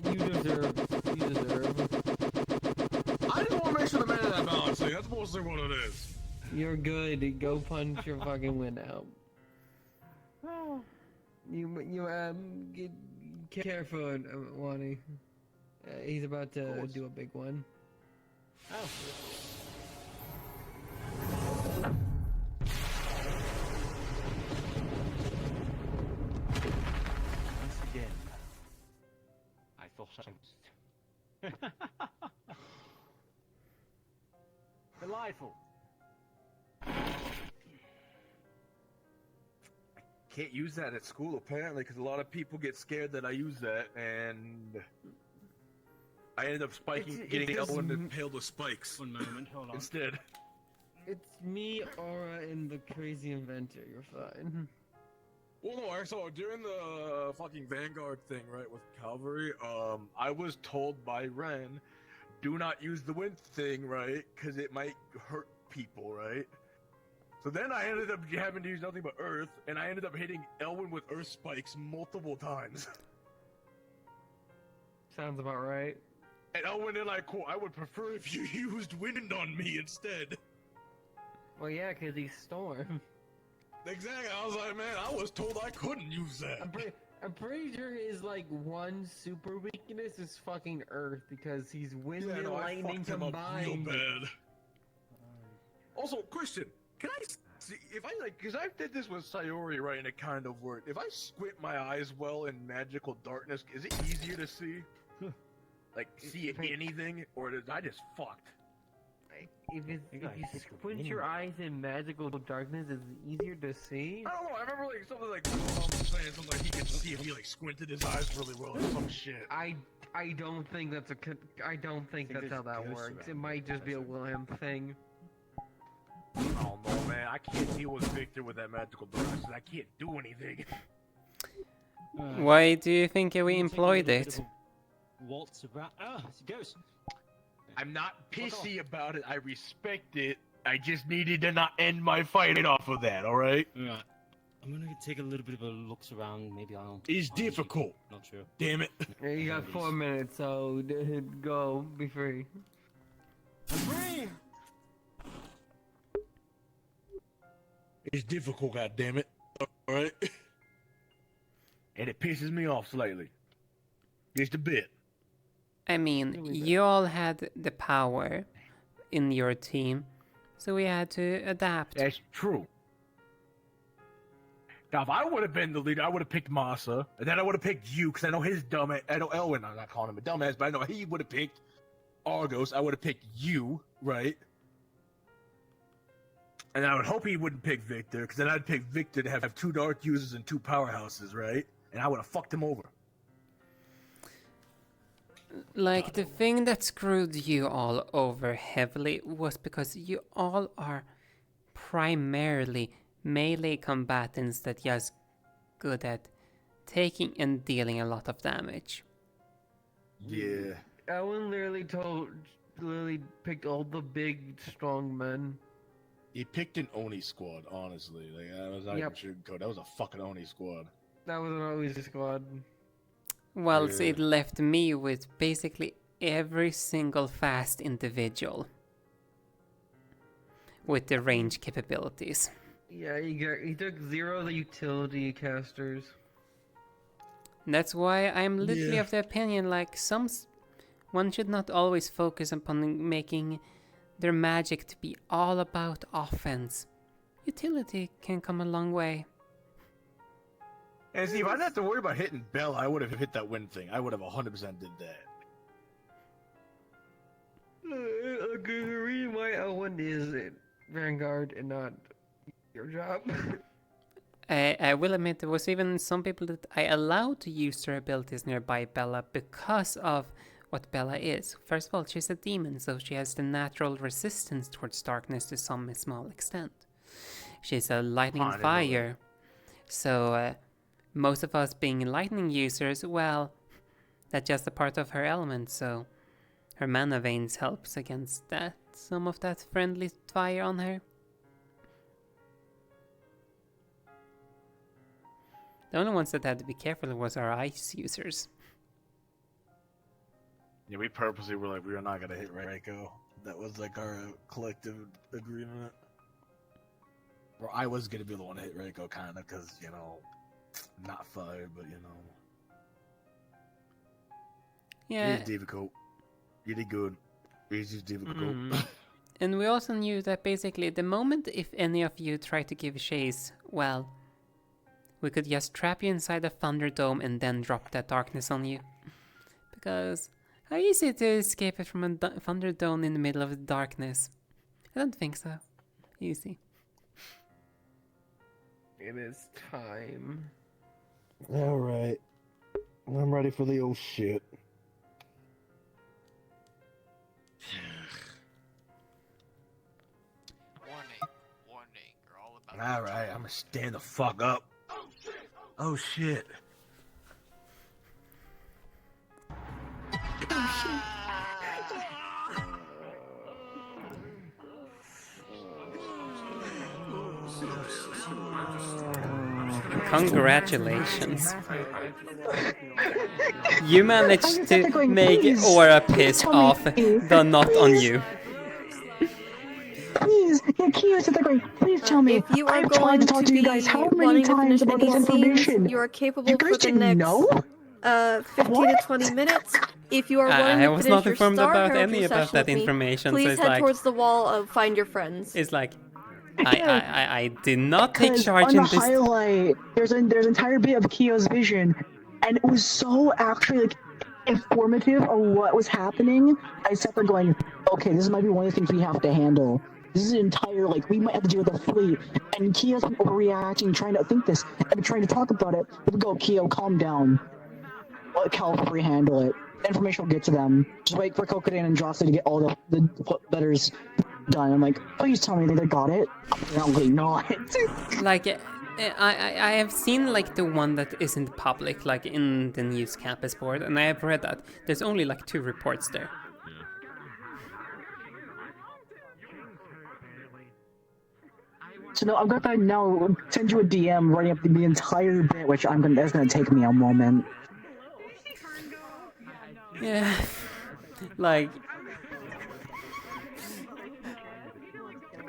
you deserve. I just want to make sure the man of that balance thing. That's mostly what it is. You're good. Go punch your fucking wind out. You get careful, Wani. He's about to do a big one. Oh. Once again, I thought I was delightful. Can't use that at school apparently because a lot of people get scared that I use that, and I ended up getting Ellen impaled with spikes. One moment, hold on. Instead. It's me, Aura, and the crazy inventor. You're fine. Well, no, so during the fucking Vanguard thing, right, with Cavalry, I was told by Ren, do not use the wind thing, right, because it might hurt people, right? So then I ended up having to use nothing but Earth, and I ended up hitting Elwyn with Earth spikes multiple times. Sounds about right. And Elwyn and I, quote, I would prefer if you used wind on me instead. Well, yeah, because he's Storm. Exactly, I was like, man, I was told I couldn't use that. I'm pretty sure his, like, one super weakness is fucking Earth, because he's wind and lightning I fucked him up real combined. bad. Also, question, can I see, if I, like, because I did this with Sayori, right, and it kind of worked. If I squint my eyes well in magical darkness, is it easier to see? Like, see anything, or is I just fucked? If you squint your eyes in magical darkness, it's easier to see. I don't know. I remember like something like saying something like he could see if he like squinted his eyes really well or some shit. I don't think that's I don't think that's how that works. It might just be a Wilhelm thing. I don't know, man. I can't deal with Victor with that magical darkness, and I can't do anything. Why do you think we employed it? Waltz around. Ah, it goes. I'm not pissy about it. I respect it. I just needed to not end my fight off of that. All right. Alright. I'm gonna take a little bit of a looks around. Maybe I'll. It's difficult. Not sure. Damn it. Yeah, you got 4 minutes, so go. Be free. I'm free. It's difficult, goddammit. Alright? And it pisses me off slightly. Just a bit. I mean, you all had the power in your team, so we had to adapt. That's true. Now, if I would have been the leader, I would have picked Masa, and then I would have picked you, because I know his dumbass. I know Elwyn, I'm not calling him a dumbass, but I know he would have picked Argos. I would have picked you, right? And I would hope he wouldn't pick Victor, because then I'd pick Victor to have 2 dark users and 2 powerhouses, right? And I would have fucked him over. Like, the thing that screwed you all over heavily was because you all are primarily melee combatants that just good at taking and dealing a lot of damage. Yeah. Owen literally picked all the big, strong men. He picked an Oni squad, honestly. Like, I was not even sugarcoat. That was a fucking Oni squad. That wasn't always a squad. Well, so it left me with basically every single fast individual with the range capabilities. Yeah, he took 0 of the utility casters. That's why I'm literally of the opinion, like, one should not always focus upon making their magic to be all about offense. Utility can come a long way. And see, if I didn't have to worry about hitting Bell, I would have hit that wind thing. I would have 100% did that. The reason why Owen is in Vanguard and not your job. I will admit, there was even some people that I allowed to use their abilities nearby Bella because of what Bella is. First of all, she's a demon, so she has the natural resistance towards darkness to some small extent. She's a lightning fire, so most of us being lightning users, well, that's just a part of her element, so her mana veins helps against that, some of that friendly fire on her. The only ones that had to be careful was our ice users. Yeah, we purposely were like, we were not gonna hit Reiko. That was like our collective agreement. Or I was gonna be the one to hit Reiko, kinda, cause, you know, not fire, but you know. Yeah. It is difficult. You did good. It's just difficult. And we also knew that basically the moment if any of you try to give chase, well, we could just trap you inside a Thunderdome and then drop that darkness on you. Because how easy to escape it from a Thunderdome in the middle of the darkness? I don't think so. Easy. It is time. Alright. I'm ready for the old shit. Alright, I'm gonna stand the fuck up. Oh shit. Congratulations. You managed to going, make please, Aura please pissed tell me, off, though not on please. you. Please, yeah, Kyo said they're going, please tell me. If you are I've tried to going talk to to you guys be how many wanting to times finish about any this scenes, information? you are capable You guys for the didn't next know? 15 to 20 minutes. If you are wanting I to was finish not your informed Star about Heraldry any about session that with me, information, so please it's head like... towards the wall of Find Your Friends. It's like... I did not take Because charge on the in this... highlight, there's an entire bit of Kyo's vision, and it was so actually like informative of what was happening. I sat there going, okay, this might be one of the things we have to handle. This is an entire, like, we might have to deal with a fleet, and Kyo's been overreacting, trying to think this, and trying to talk about it. But we go, Kyo, calm down. Let Calvary handle it. Information will get to them. Just wait for Kokodan and Drosy to get all the letters done. I'm like, please tell me they got it. Apparently not. Like, I have seen, like, the one that isn't public, like, in the news campus board, and I have read that. There's only, like, 2 reports there. So no, I'm gonna now send you a DM writing up the entire bit, which that's gonna take me a moment. Yeah. Like...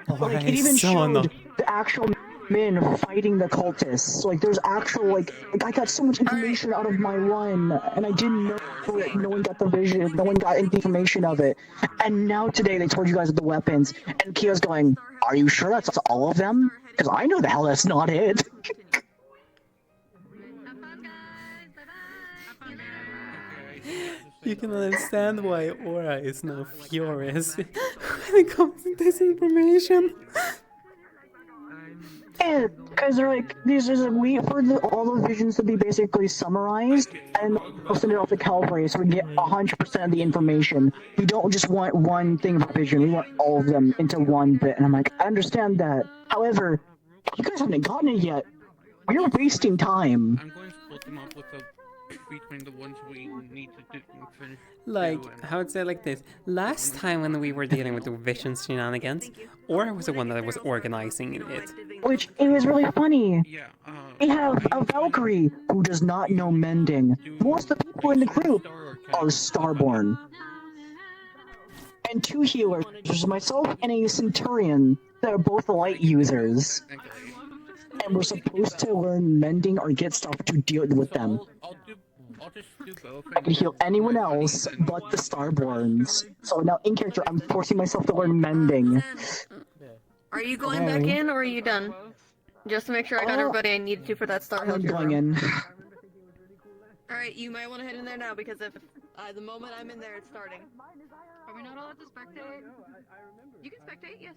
Like, it even showed the actual men fighting the cultists. Like, there's actual, like I got so much information out of my run, and I didn't know it. No one got the vision, no one got any information of it. And now today they told you guys of the weapons, and Kia's going, are you sure that's all of them? Because I know the hell that's not it. You can understand why Aura is now furious when it comes to this information. Yeah, because they're like, these is we for all the visions to be basically summarized, and we'll send it off to Calvary so we can get 100% of the information. We don't just want one thing for vision, we want all of them into one bit. And I'm like, I understand that. However, you guys haven't gotten it yet. We're wasting time. I'm going to put them up with a between the ones we need to do finish. Like, how would say like this? Last time when we were dealing with the vision shenanigans, Aura was the one that was organizing it. Which, it was really funny. We have a Valkyrie who does not know mending. Most of the people in the group are Starborn. And 2 healers, there's myself and a Centurion, that are both light users. And we're supposed to learn mending or get stuff to deal with them. I can heal anyone else but the Starborns. So now in character, I'm forcing myself to learn mending. Are you going back in, or are you done? Just to make sure I got everybody I needed to for that Star I'm Heraldry going room. in. Alright, you might want to head in there now, because if the moment I'm in there, it's starting. Are we not allowed to spectate? You can spectate, yes.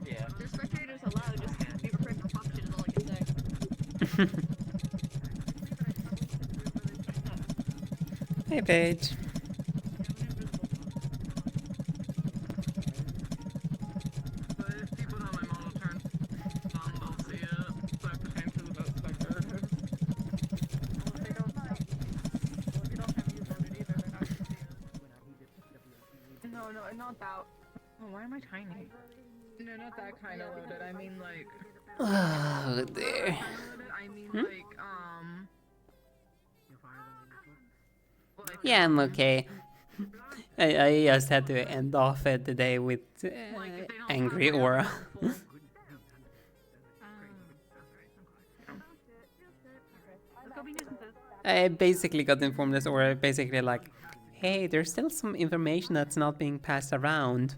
Yeah. There's spectators allowed, just be prepared for pop shit is all I can say. Hey, Paige. No, not that. Oh, why am I tiny? No, not that kind of loaded. I mean, like. Oh, dear. I mean, like, Yeah, I'm okay. I just had to end off it today with angry Aura. I basically got informed this Aura basically like, hey, there's still some information that's not being passed around.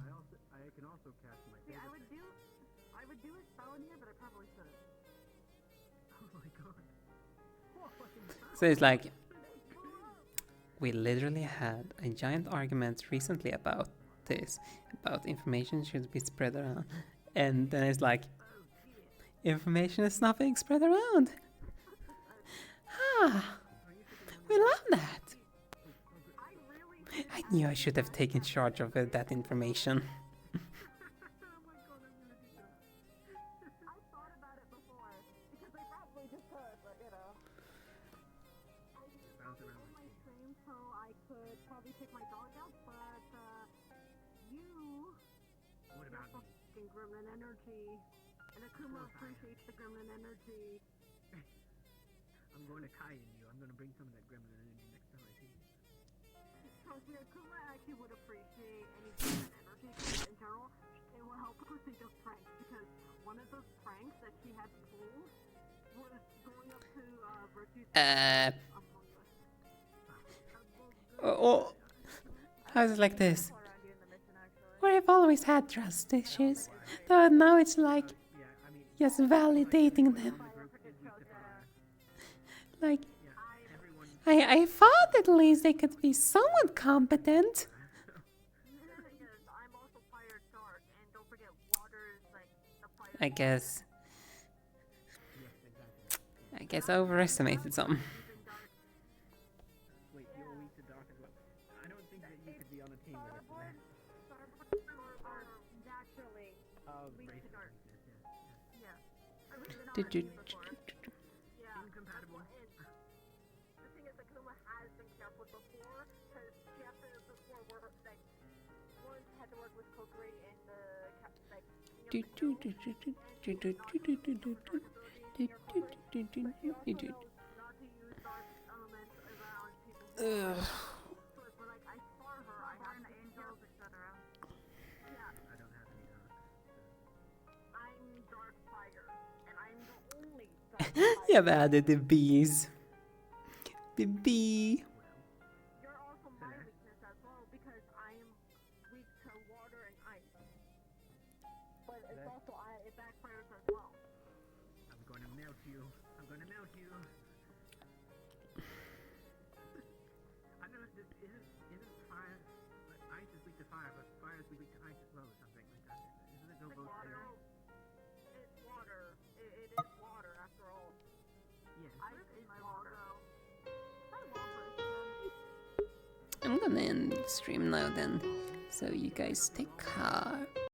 So it's like, we literally had a giant argument recently about this, about information should be spread around. And then it's like, information is not being spread around. Ah, we love that. I knew I should have taken charge of that information. my stream, so I could probably take my dog out, but you. What about me? Fucking gremlin energy, and Akuma appreciates the gremlin energy. I'm going to Kai-in you. I'm going to bring some of that gremlin energy next time I see you. Trust me, Akuma actually would appreciate any gremlin energy because in general, it will help her think of pranks because one of those pranks that she had pulled was going up to Virtue's Oh, how's it like this? Where I've always had trust issues, though now it's like just validating them. Like, I thought at least they could be somewhat competent. I guess I overestimated some. Wait, you're weak to dark as well. I don't think that you could be on a team with us. Naturally. Weak to dark. Did you? Incompatible. The thing is, Akuma has been careful before, because she has to before work, like, once had to work with Kokiri in the, like, You've added the bees. The bee. You're also my weakness as well because I am weak to water and ice. But it's also it backfires as well. I'm going to melt you. I'm going to melt you. I don't know. Isn't fire? But ice is weak to fire, but fire is weak to ice as well, or something like that. Isn't it go both ways? It's water. It is water after all. Yes. Ice is water. I'm gonna end the stream now then, so you guys take care.